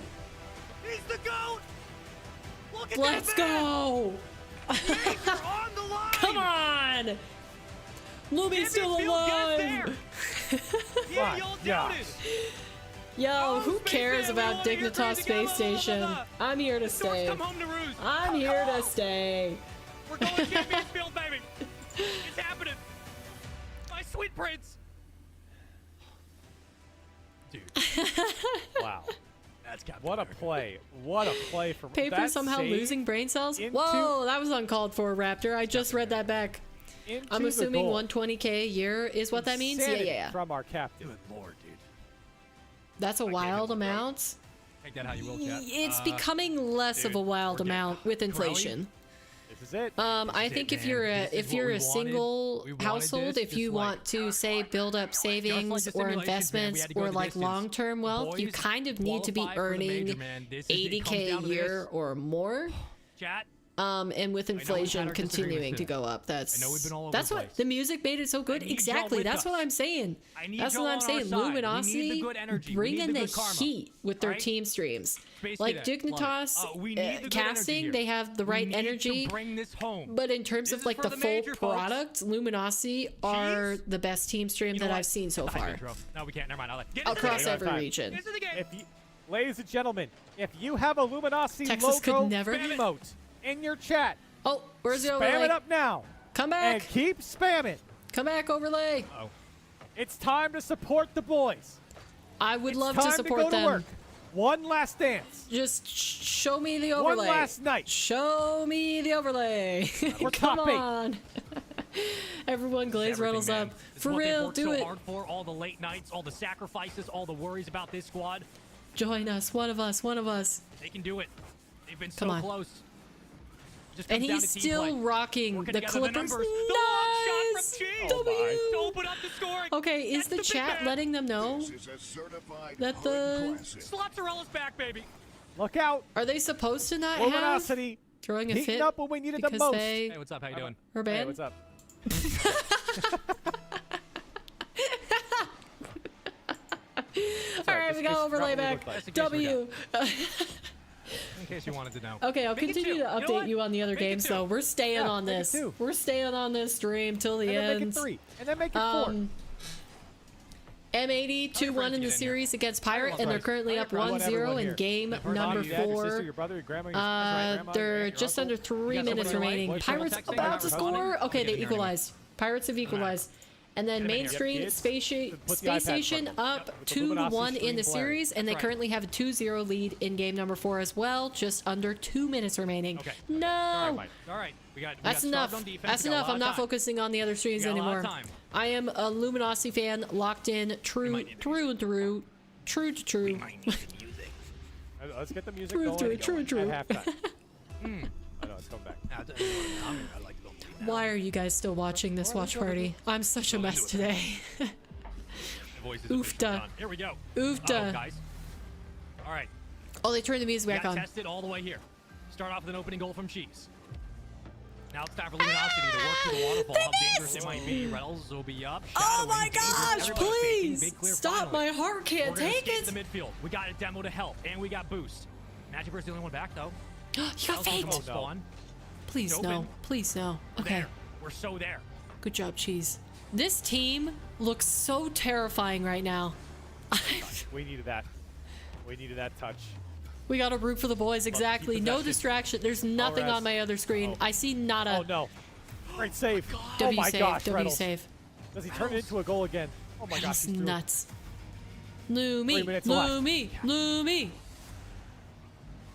He's the GOAT! Look at Let's go! on the line! Come on! Lumi's still Get alive! there! Yeah, you'll doubt it! Yo, who cares about Dignitas Space Station? I'm here to stay. I'm here to stay. We're going Champions Field, baby. It's happening. My sweet prince. Dude. Wow. That's what a play. What a play from Paper that somehow save losing brain cells? Whoa, that was uncalled for, Raptor. I just read that back. I'm assuming 120K a year is what that means? Yeah. From our captain. Good lord, dude. That's a wild amount. Take that how you will, chat. It's becoming less of a wild amount with inflation. This is it. I think if you're a single household, if you want to say build up savings or investments or like long-term wealth, you kind of need to be earning 80K a year or more. Chat. And with inflation continuing to go up, that's what the music made it so good. Exactly, that's what I'm saying. That's what I'm saying. Luminosity bring in the heat with their team streams. Like Dignitas casting, they have the right energy. But in terms of like the full product, Luminosity are the best team stream that I've seen so far. No, we can't. Never mind. Across every region. Ladies and gentlemen, if you have a Luminosity Texas logo could never emote in your chat, where's the overlay? Spam it up now. Come back. And keep spamming. Come back, overlay. It's time to support the boys. I would love to support go them. To work. One last dance. Just show me the overlay. One last night. Show me the overlay. Come on. Everyone glaze Reynolds up. For real, do it. So hard for all the late nights, all the sacrifices, all the worries about this squad. Join us. One of us. One of us. They can do it. They've been Come so on. close. And he's still rocking the Clippers. Nice! Okay, is the chat letting them know that the Slotzarella's back, baby? Look out! Are they supposed to not Luminosity have throwing a heating fit up when we needed the because most. they Hey, what's up? How you doing? are banned? Hey, what's up? All right, we got overlay back. W. In case you wanted to know. Okay, I'll continue to update you on the other games, though. We're staying on this. We're staying on this stream till the end. Make it 3, and then make it 4. M80 2-1 in the series against Pirate, and they're currently up 1-0 in game number 4. They're just under 3 minutes remaining. Pirates about to score. Okay, they equalized. Pirates have equalized. And then mainstream Space Station up 2-1 in the series, and they currently have a 2-0 lead in game number 4 as well. Just under 2 minutes remaining. Okay. No. All right. That's enough. That's enough. I'm not focusing on the other streams anymore. I am a Luminosity fan, locked in, through and through. Let's get the music going. True. At halftime. I know it's coming back. Why are you guys still watching this watch party? I'm such a mess today. Oofta. Here we go. Oofta. Guys. All right. Oh, they turned the music back on. Test it all the way here. Start off with an opening goal from Cheese. Now it's time for Luminosity to work through the waterfall. How dangerous it might be. Reynolds will be up. Oh my gosh, please! Stop, my heart can't take it! The midfield. We got a demo to help, and we got boost. Magic Bird's the only one back, though. You got faked! Please no. Please no. Okay. There. We're so there. Good job, Cheese. This team looks so terrifying right now. We needed that. We needed that touch. We gotta root for the boys, exactly. No distraction. There's nothing on my other screen. I see nada. Oh no. Great save. Oh my gosh, W Reynolds. save. Does he turn it into a goal again? Oh my gosh. That's nuts. Lumi.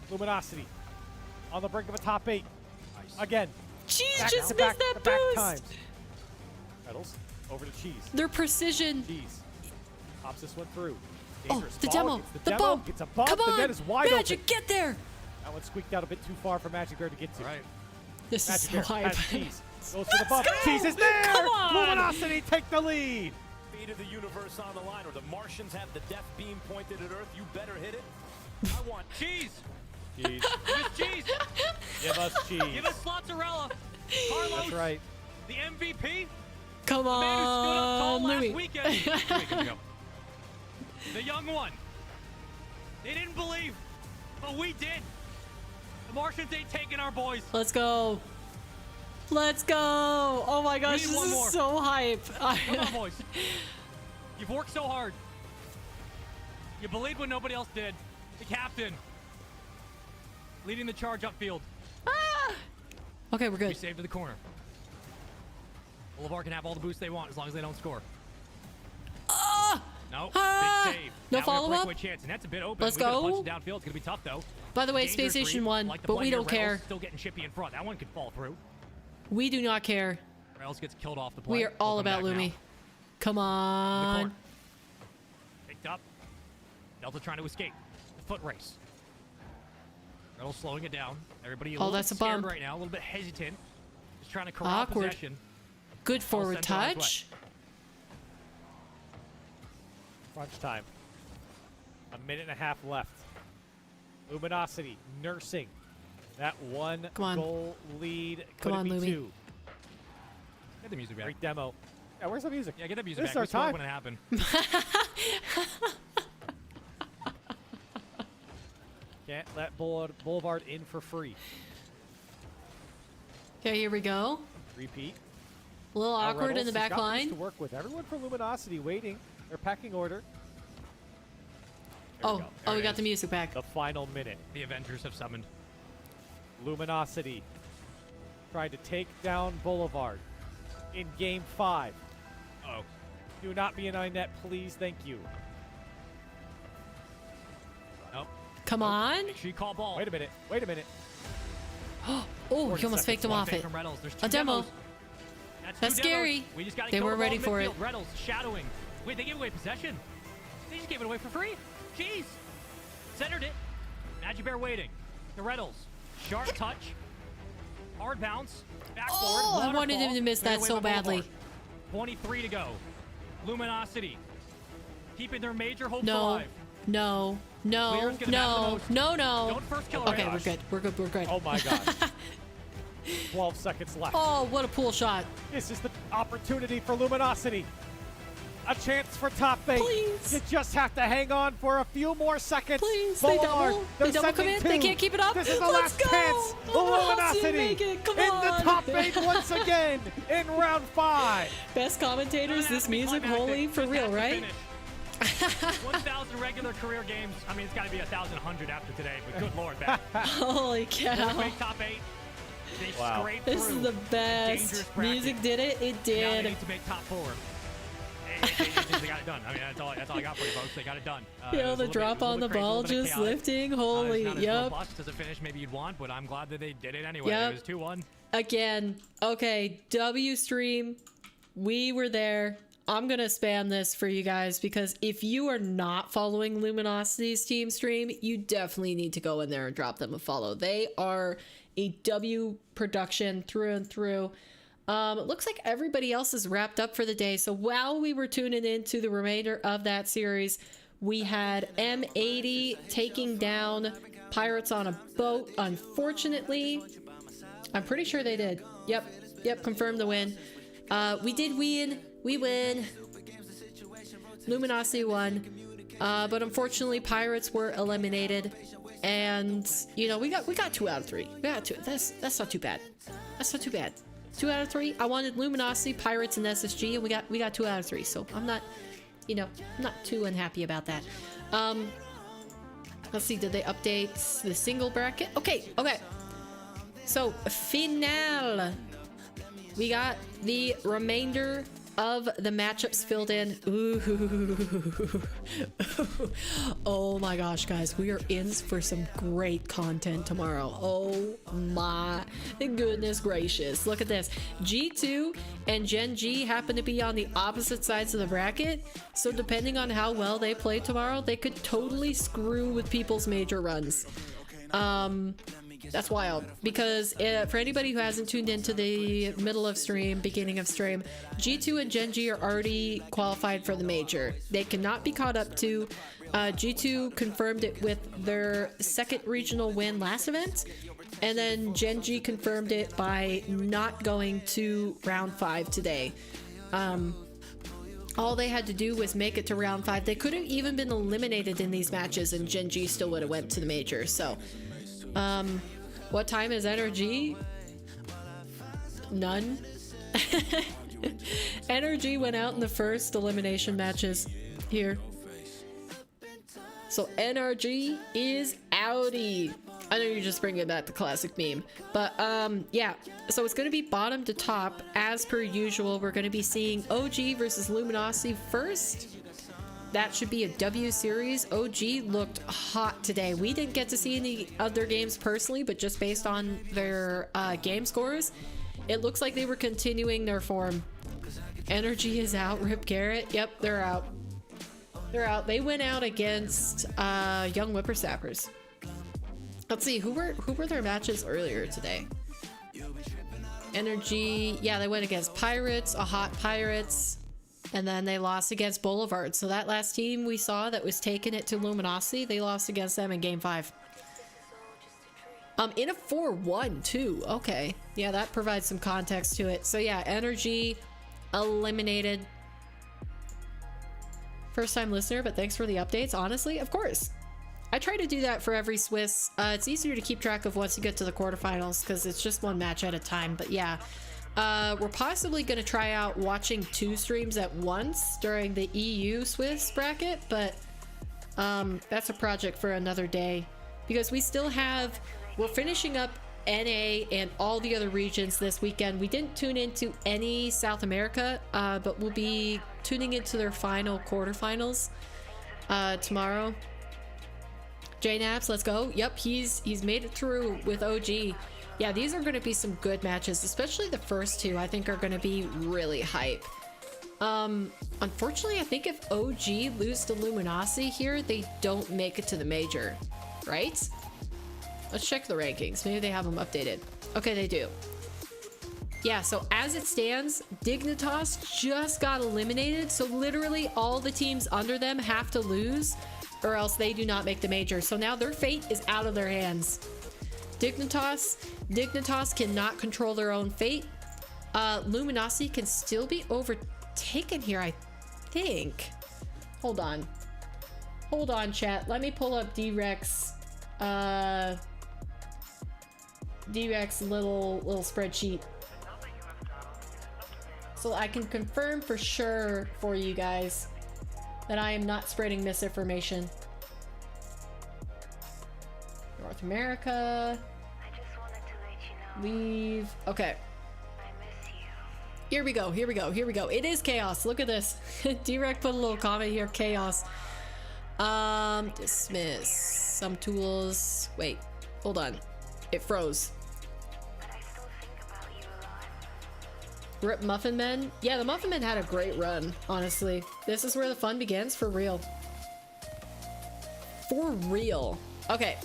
Luminosity. On the brink of a top 8. Again. Cheese just missed that boost. Reynolds over to Cheese. Their precision. Cheese. Pops this one through. Oh, the demo. The bump. It's a bump. Come on. The net is wide Magic, open. get there. That one squeaked out a bit too far for Magic Bear to get to. Right. This Magic is so hype. Cheese. Goes for the bump. Cheese is there. Come on. Luminosity take the lead. Fate of the universe on the line, or the Martians have the death beam pointed at Earth. You better hit it. I want Cheese. Cheese. Give us Cheese. Give us Cheese. Give us Slotzarella. Carlos. That's right. The MVP. Come the man who stood up tall on, Louis. last weekend. 2 weekends ago. The young one. They didn't believe, but we did. The Martians ain't taking our boys. Let's go. Let's go. Oh my gosh, this is so hype. Come on, boys. You've worked so hard. You believed when nobody else did. The captain. Leading the charge upfield. Okay, we're good. We saved to the corner. Boulevard can have all the boosts they want as long as they don't score. Nope. Big save. No Now we have follow-up? breakaway chance, and that's a bit open. Let's We could have go. punched it downfield. It's going to be tough, though. By the way, Danger Space Station three, won, like the but play we here, don't care. Reynolds Still getting Chippy in front. That one could fall through. We do not care. Reynolds gets killed off the play. We are all We'll come about back Lumi. now. Come on. Picked up. Delta trying to escape. The foot race. Reynolds slowing it down. Everybody a little that's a bit scared bump. right now. A little bit hesitant. Just trying to corral Awkward. possession. Good forward Ball sent on his way. touch. Crunch time. A minute and a half left. Luminosity nursing that one Come on. goal lead. Come Could on, it be Lumi. 2? Get the music back. Great demo. Yeah, where's the music? Yeah, get the music This back. is our We time. scored when it happened. Can't let Boulevard in for free. Okay, here we go. Repeat. A little Now awkward in the Reynolds has back got line. things to work with. Everyone for Luminosity waiting. Their pecking order. Oh, we got the music back. The final minute. The Avengers have summoned. Luminosity trying to take down Boulevard in Game 5. Oh. Do not be an iNet, please. Thank you. Nope. Come on. Make sure you call ball. Wait a minute. Wait a minute. Oh, he almost faked him off it. A demo. That's scary. We just gotta They kill weren't the ball ready in for it. midfield. Reynolds shadowing. Wait, they gave away possession? They just gave it away for free? Jeez. Centered it. Magic Bear waiting. To Reynolds. Sharp touch. Hard bounce. Backboard. Oh, I wanted him to miss that so badly. 23 to go. Luminosity. Keeping their major hopes No. alive. No. No. Clear's gonna matter the No. most. No. No. Don't first kill Okay, Reynolds. we're good. We're good. We're good. Oh my god. 12 seconds left. Oh, what a pool shot. This is the opportunity for Luminosity. A chance for top 8. Please. You just have to hang on for a few more seconds. Please, they Boulevard, double. they're They double come sending in. They 2. can't keep it up. This is the Let's last go. chance. Luminosity, Luminosity make it. Come in the on. top 8 once again in round 5. Best commentators, this music, holy for real, right? 1,000 regular career games. I mean, it's got to be 1,100 after today, but good lord, man. Holy cow. Make top 8. They Wow. scraped This through is the dangerous best. bracket. Music did it. It Now they did. need to make top 4. They got it done. I mean, that's all I got for you, folks. They got it done. Yo, the drop on the ball just lifting. Holy, It's not as yep. robust as a finish maybe you'd want, but I'm glad that they did it anyway. Yep. It was 2-1. Again, okay, W stream, we were there. I'm gonna spam this for you guys because if you are not following Luminosity's team stream, you definitely need to go in there and drop them a follow. They are a W production through and through. It looks like everybody else is wrapped up for the day. So while we were tuning into the remainder of that series, we had M80 taking down Pirates on a boat. Unfortunately, I'm pretty sure they did. Yep, confirmed the win. We did win. We win. Luminosity won. But unfortunately, Pirates were eliminated. And, you know, we got 2 out of 3. We got 2. That's not too bad. That's not too bad. 2 out of 3. I wanted Luminosity, Pirates, and SSG, and we got 2 out of 3. So I'm not, you know, not too unhappy about that. Let's see, did they update the single bracket? Okay. So, finale. We got the remainder of the matchups filled in. Ooh. Oh my gosh, guys. We are in for some great content tomorrow. Oh my goodness gracious. Look at this. G2 and Gen G happen to be on the opposite sides of the bracket. So depending on how well they play tomorrow, they could totally screw with people's major runs. That's wild because for anybody who hasn't tuned into the middle of stream, beginning of stream, G2 and Gen G are already qualified for the major. They cannot be caught up to. G2 confirmed it with their second regional win last event, and then Gen G confirmed it by not going to round 5 today. All they had to do was make it to round 5. They could have even been eliminated in these matches and Gen G still would have went to the major. So what time is NRG? None. NRG went out in the first elimination matches here. So NRG is outie. I know you're just bringing back the classic meme, but yeah. So it's going to be bottom to top as per usual. We're going to be seeing OG versus Luminosity first. That should be a W series. OG looked hot today. We didn't get to see any other games personally, but just based on their game scores, it looks like they were continuing their form. Energy is out. Rip Garrett. Yep, they're out. They're out. They went out against Young Whippersnappers. Let's see, who were their matches earlier today? Energy, yeah, they went against Pirates, a hot Pirates, and then they lost against Boulevard. So that last team we saw that was taking it to Luminosity, they lost against them in Game 5. In a 4-1 too. Okay, yeah, that provides some context to it. So yeah, Energy eliminated. First time listener, but thanks for the updates. Honestly, of course. I try to do that for every Swiss. It's easier to keep track of once you get to the quarterfinals because it's just one match at a time. But yeah, we're possibly going to try out watching 2 streams at once during the EU Swiss bracket, but that's a project for another day because we still have, we're finishing up NA and all the other regions this weekend. We didn't tune into any South America, but we'll be tuning into their final quarterfinals tomorrow. J-Naps, let's go. Yep, he's made it through with OG. Yeah, these are going to be some good matches, especially the first 2 I think are going to be really hype. Unfortunately, I think if OG lose to Luminosity here, they don't make it to the major, right? Let's check the rankings. Maybe they have them updated. Okay, they do. Yeah, so as it stands, Dignitas just got eliminated, so literally all the teams under them have to lose or else they do not make the major. So now their fate is out of their hands. Dignitas cannot control their own fate. Luminosity can still be overtaken here, I think. Hold on. Hold on, chat. Let me pull up D-Rex. D-Rex little spreadsheet. So I can confirm for sure for you guys that I am not spreading misinformation. North America. Leave. Okay. Here we go. Here we go. Here we go. It is chaos. Look at this. D-Rec put a little comment here. Chaos. Dismiss. Some tools. Wait. Hold on. It froze. Rip Muffin Men. Yeah, the Muffin Men had a great run, honestly. This is where the fun begins, for real. For real. Okay.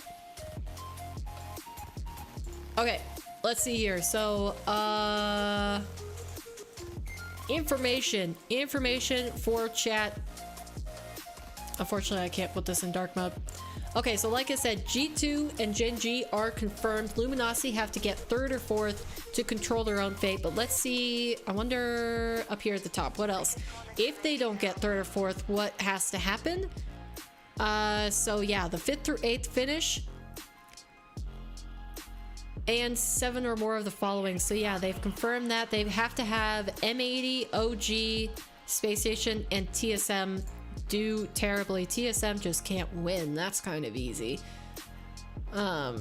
Okay, let's see here. So, information for chat. Unfortunately, I can't put this in dark mode. Okay, so like I said, G2 and Gen G are confirmed. Luminosity have to get 3rd or 4th to control their own fate. But let's see. I wonder up here at the top, what else? If they don't get 3rd or 4th, what has to happen? So yeah, the 5th through 8th finish. And 7 or more of the following. So yeah, they've confirmed that. They have to have M80, OG, Space Station, and TSM do terribly. TSM just can't win. That's kind of easy. Yeah,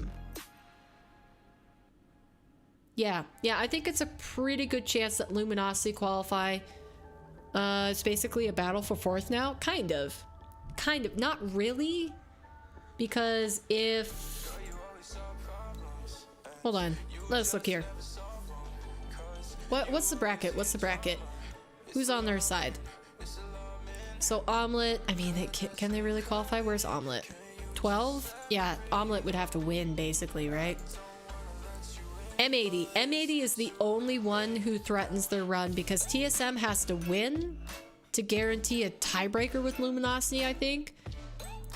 I think it's a pretty good chance that Luminosity qualify. It's basically a battle for 4th now. Kind of. Not really. Because if... Hold on. Let's look here. What's the bracket? What's the bracket? Who's on their side? So Omelet, I mean, can they really qualify? Where's Omelet? 12? Yeah, Omelet would have to win, basically, right? M80. M80 is the only one who threatens their run because TSM has to win to guarantee a tiebreaker with Luminosity, I think.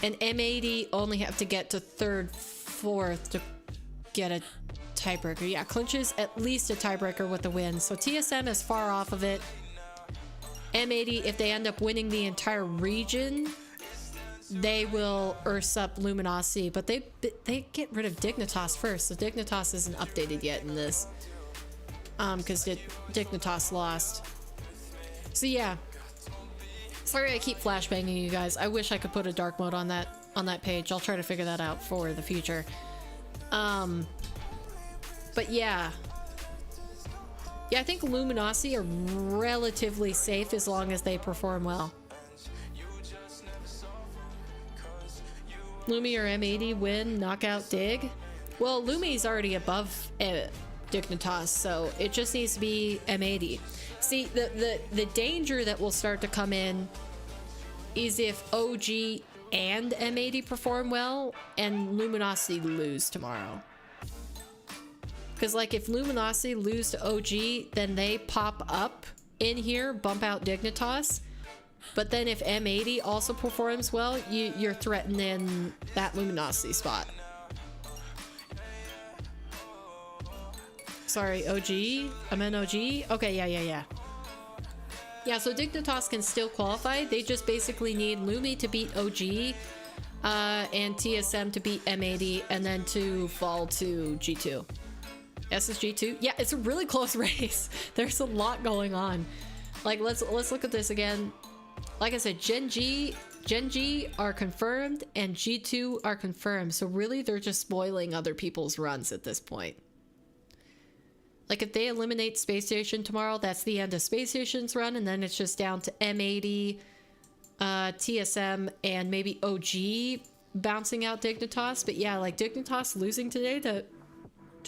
And M80 only have to get to 3rd, 4th to get a tiebreaker. Yeah, clinches at least a tiebreaker with the win. So TSM is far off of it. M80, if they end up winning the entire region, they will Ursa up Luminosity, but they get rid of Dignitas first, so Dignitas isn't updated yet in this, because Dignitas lost. So yeah, sorry I keep flashbanging you guys. I wish I could put a dark mode on that. on that page. I'll try to figure that out for the future. But yeah. Yeah, I think Luminosity are relatively safe as long as they perform well. Lumi or M80 win, knockout Dig. Well, Lumi's already above Dignitas, so it just needs to be M80. See, the danger that will start to come in is if OG and M80 perform well and Luminosity lose tomorrow. Because, like, if Luminosity lose to OG, then they pop up in here, bump out Dignitas. But then if M80 also performs well, you're threatening that Luminosity spot. Sorry, OG? I meant OG? Okay, yeah. Yeah, so Dignitas can still qualify. They just basically need Lumi to beat OG and TSM to beat M80 and then to fall to G2. SSG2? Yeah, it's a really close race. There's a lot going on. Like, let's look at this again. Like I said, Gen G are confirmed and G2 are confirmed. So really, they're just spoiling other people's runs at this point. Like, if they eliminate Space Station tomorrow, that's the end of Space Station's run, and then it's just down to M80, TSM, and maybe OG bouncing out Dignitas. But yeah, like, Dignitas losing today to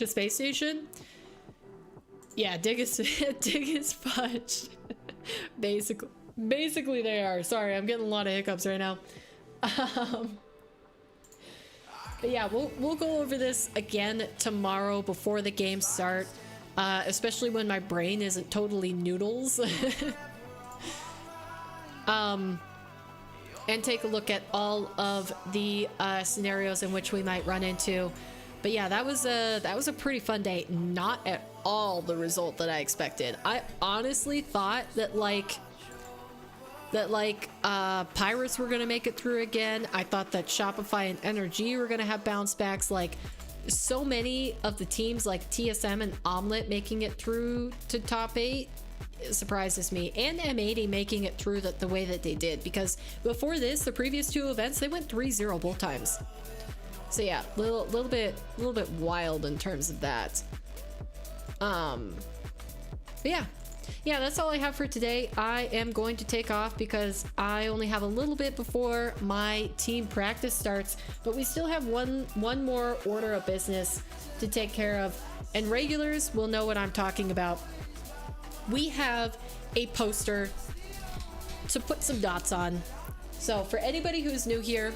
Space Station. Yeah, Dig is fudged. Basically they are. Sorry, I'm getting a lot of hiccups right now. But yeah, we'll go over this again tomorrow before the games start. Especially when my brain isn't totally noodles. And take a look at all of the scenarios in which we might run into. But yeah, that was a pretty fun day. Not at all the result that I expected. I honestly thought that Pirates were gonna make it through again. I thought that Shopify and NRG were gonna have bounce backs. Like, so many of the teams like TSM and Omelette making it through to top 8 surprises me, and M80 making it through the way that they did, because before this, the previous 2 events, they went 3-0 both times. So yeah, little bit wild in terms of that. But yeah, that's all I have for today. I am going to take off because I only have a little bit before my team practice starts, but we still have one more order of business to take care of, and regulars will know what I'm talking about. We have a poster to put some dots on. So for anybody who's new here,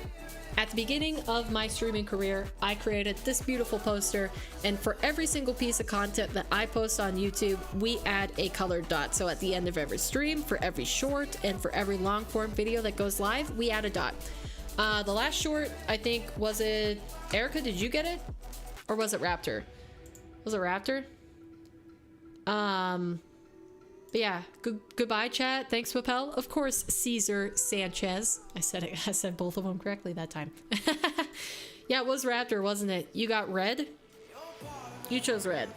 at the beginning of my streaming career, I created this beautiful poster, and for every single piece of content that I post on YouTube, we add a colored dot. So at the end of every stream, for every short, and for every long form video that goes live, we add a dot. The last short, I think, was it Erica? Did you get it? Or was it Raptor? Was it Raptor? But yeah, goodbye, chat. Thanks, Papel. Of course, Caesar Sanchez. I said both of them correctly that time. Yeah, it was Raptor, wasn't it? You got red? You chose red.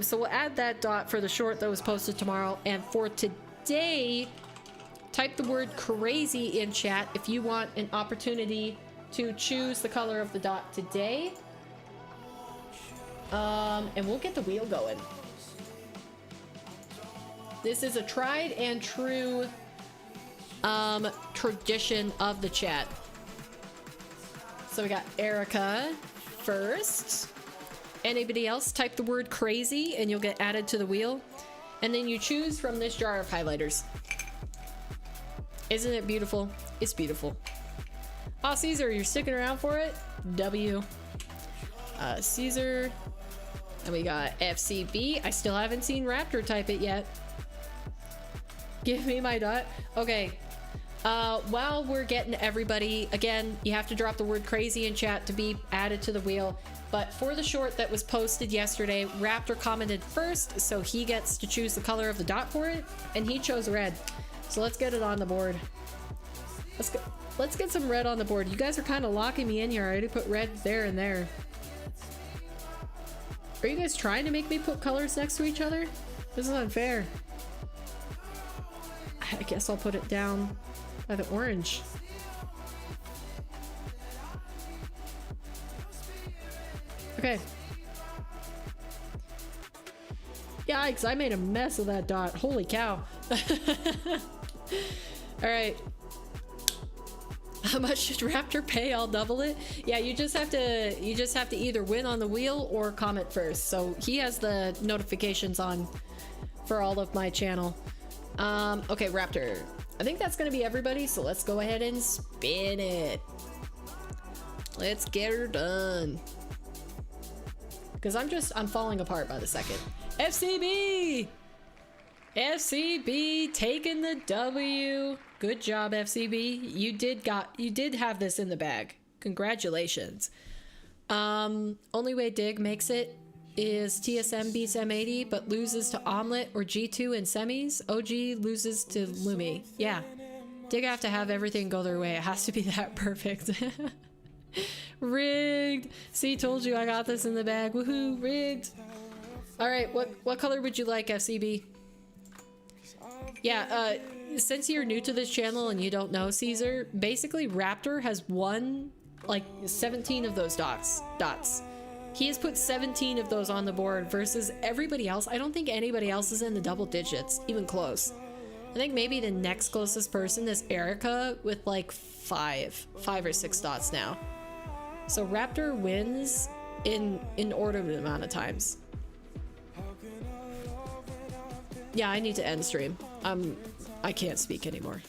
So we'll add that dot for the short that was posted tomorrow. And for today, type the word crazy in chat if you want an opportunity to choose the color of the dot today. And we'll get the wheel going. This is a tried and true tradition of the chat. So we got Erica first. Anybody else, type the word crazy and you'll get added to the wheel. And then you choose from this jar of highlighters. Isn't it beautiful? It's beautiful. Oh, Caesar, you're sticking around for it? W. Caesar. And we got FCB. I still haven't seen Raptor type it yet. Give me my dot. Okay. While we're getting everybody, again, you have to drop the word crazy in chat to be added to the wheel. But for the short that was posted yesterday, Raptor commented first, so he gets to choose the color of the dot for it, and he chose red. So let's get it on the board. Let's get some red on the board. You guys are kind of locking me in here. I already put red there and there. Are you guys trying to make me put colors next to each other? This is unfair. I guess I'll put it down by the orange. Okay. Yikes, I made a mess of that dot. Holy cow. Alright. How much should Raptor pay? I'll double it. Yeah, you just have to either win on the wheel or comment first. So he has the notifications on for all of my channel. Okay, Raptor. I think that's gonna be everybody, so let's go ahead and spin it. Let's get her done. Because I'm falling apart by the second. FCB! FCB taking the W. Good job, FCB. You did have this in the bag. Congratulations. Only way Dig makes it is TSM beats M80 but loses to Omelet or G2 in semis. OG loses to Lumi. Yeah. Dig have to have everything go their way. It has to be that perfect. Rigged. See, told you I got this in the bag. Woohoo, rigged. All right, what color would you like, FCB? Yeah, since you're new to this channel and you don't know Caesar, basically Raptor has won like 17 of those dots. He has put 17 of those on the board versus everybody else. I don't think anybody else is in the double digits, even close. I think maybe the next closest person is Erica with like five or six dots now. So Raptor wins in inordinate amount of times. Yeah, I need to end stream. I can't speak anymore.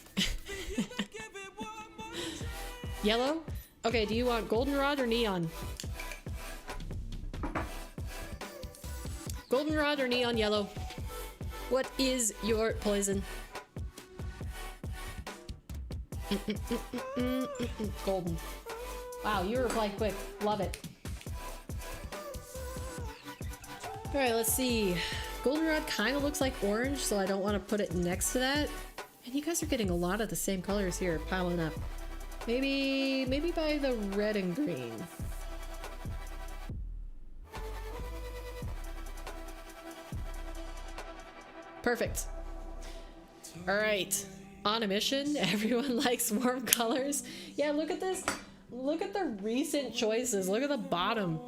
Yellow? Okay, do you want goldenrod or neon? Goldenrod or neon yellow? What is your poison? Golden. Wow, you replied quick. Love it. Alright, let's see. Goldenrod kind of looks like orange, so I don't want to put it next to that. And you guys are getting a lot of the same colors here, piling up. Maybe by the red and green. Perfect. Alright. On a mission. Everyone likes warm colors. Yeah, look at this. Look at the recent choices. Look at the bottom.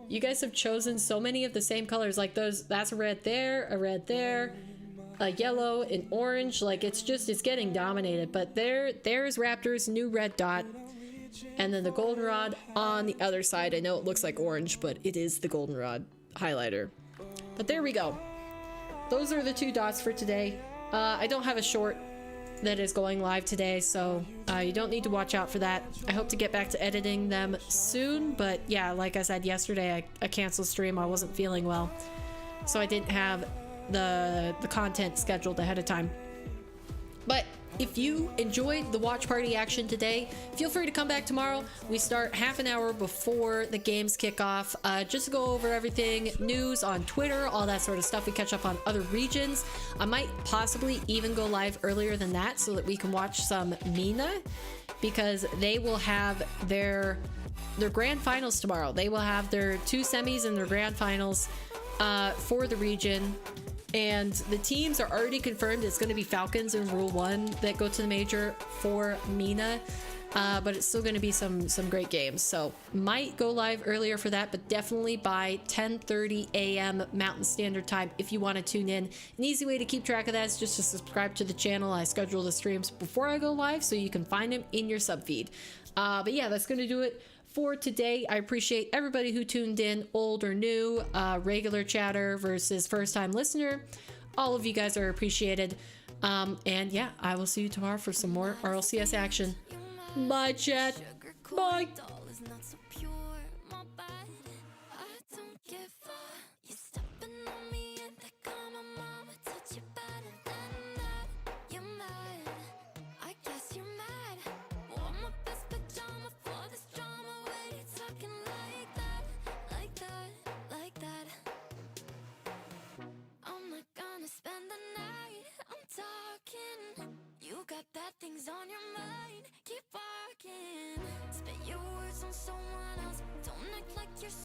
You guys have chosen so many of the same colors, like those. That's a red there, a yellow, an orange. Like it's getting dominated. But there's Raptor's new red dot, and then the goldenrod on the other side. I know it looks like orange, but it is the goldenrod highlighter. But there we go. Those are the two dots for today. I don't have a short that is going live today, so you don't need to watch out for that. I hope to get back to editing them soon, but yeah, like I said yesterday, I canceled stream. I wasn't feeling well, so I didn't have the content scheduled ahead of time. But if you enjoyed the watch party action today, feel free to come back tomorrow. We start half an hour before the games kick off, just to go over everything, news on Twitter, all that sort of stuff. We catch up on other regions. I might possibly even go live earlier than that so that we can watch some MENA, because they will have their grand finals tomorrow. They will have their 2 semis and their grand finals for the region. And the teams are already confirmed. It's going to be Falcons and Rule 1 that go to the major for MENA. But it's still going to be some great games. So might go live earlier for that, but definitely by 10:30 a.m. Mountain Standard Time if you want to tune in. An easy way to keep track of that is just to subscribe to the channel. I schedule the streams before I go live, so you can find them in your sub feed. But yeah, that's going to do it for today. I appreciate everybody who tuned in, old or new, regular chatter versus first-time listener. All of you guys are appreciated. And yeah, I will see you tomorrow for some more RLCS action. Bye, chat. Bye. Spend the night, I'm talking. You got bad things on your mind. Keep walking. Spit your words on someone else. Don't act like you're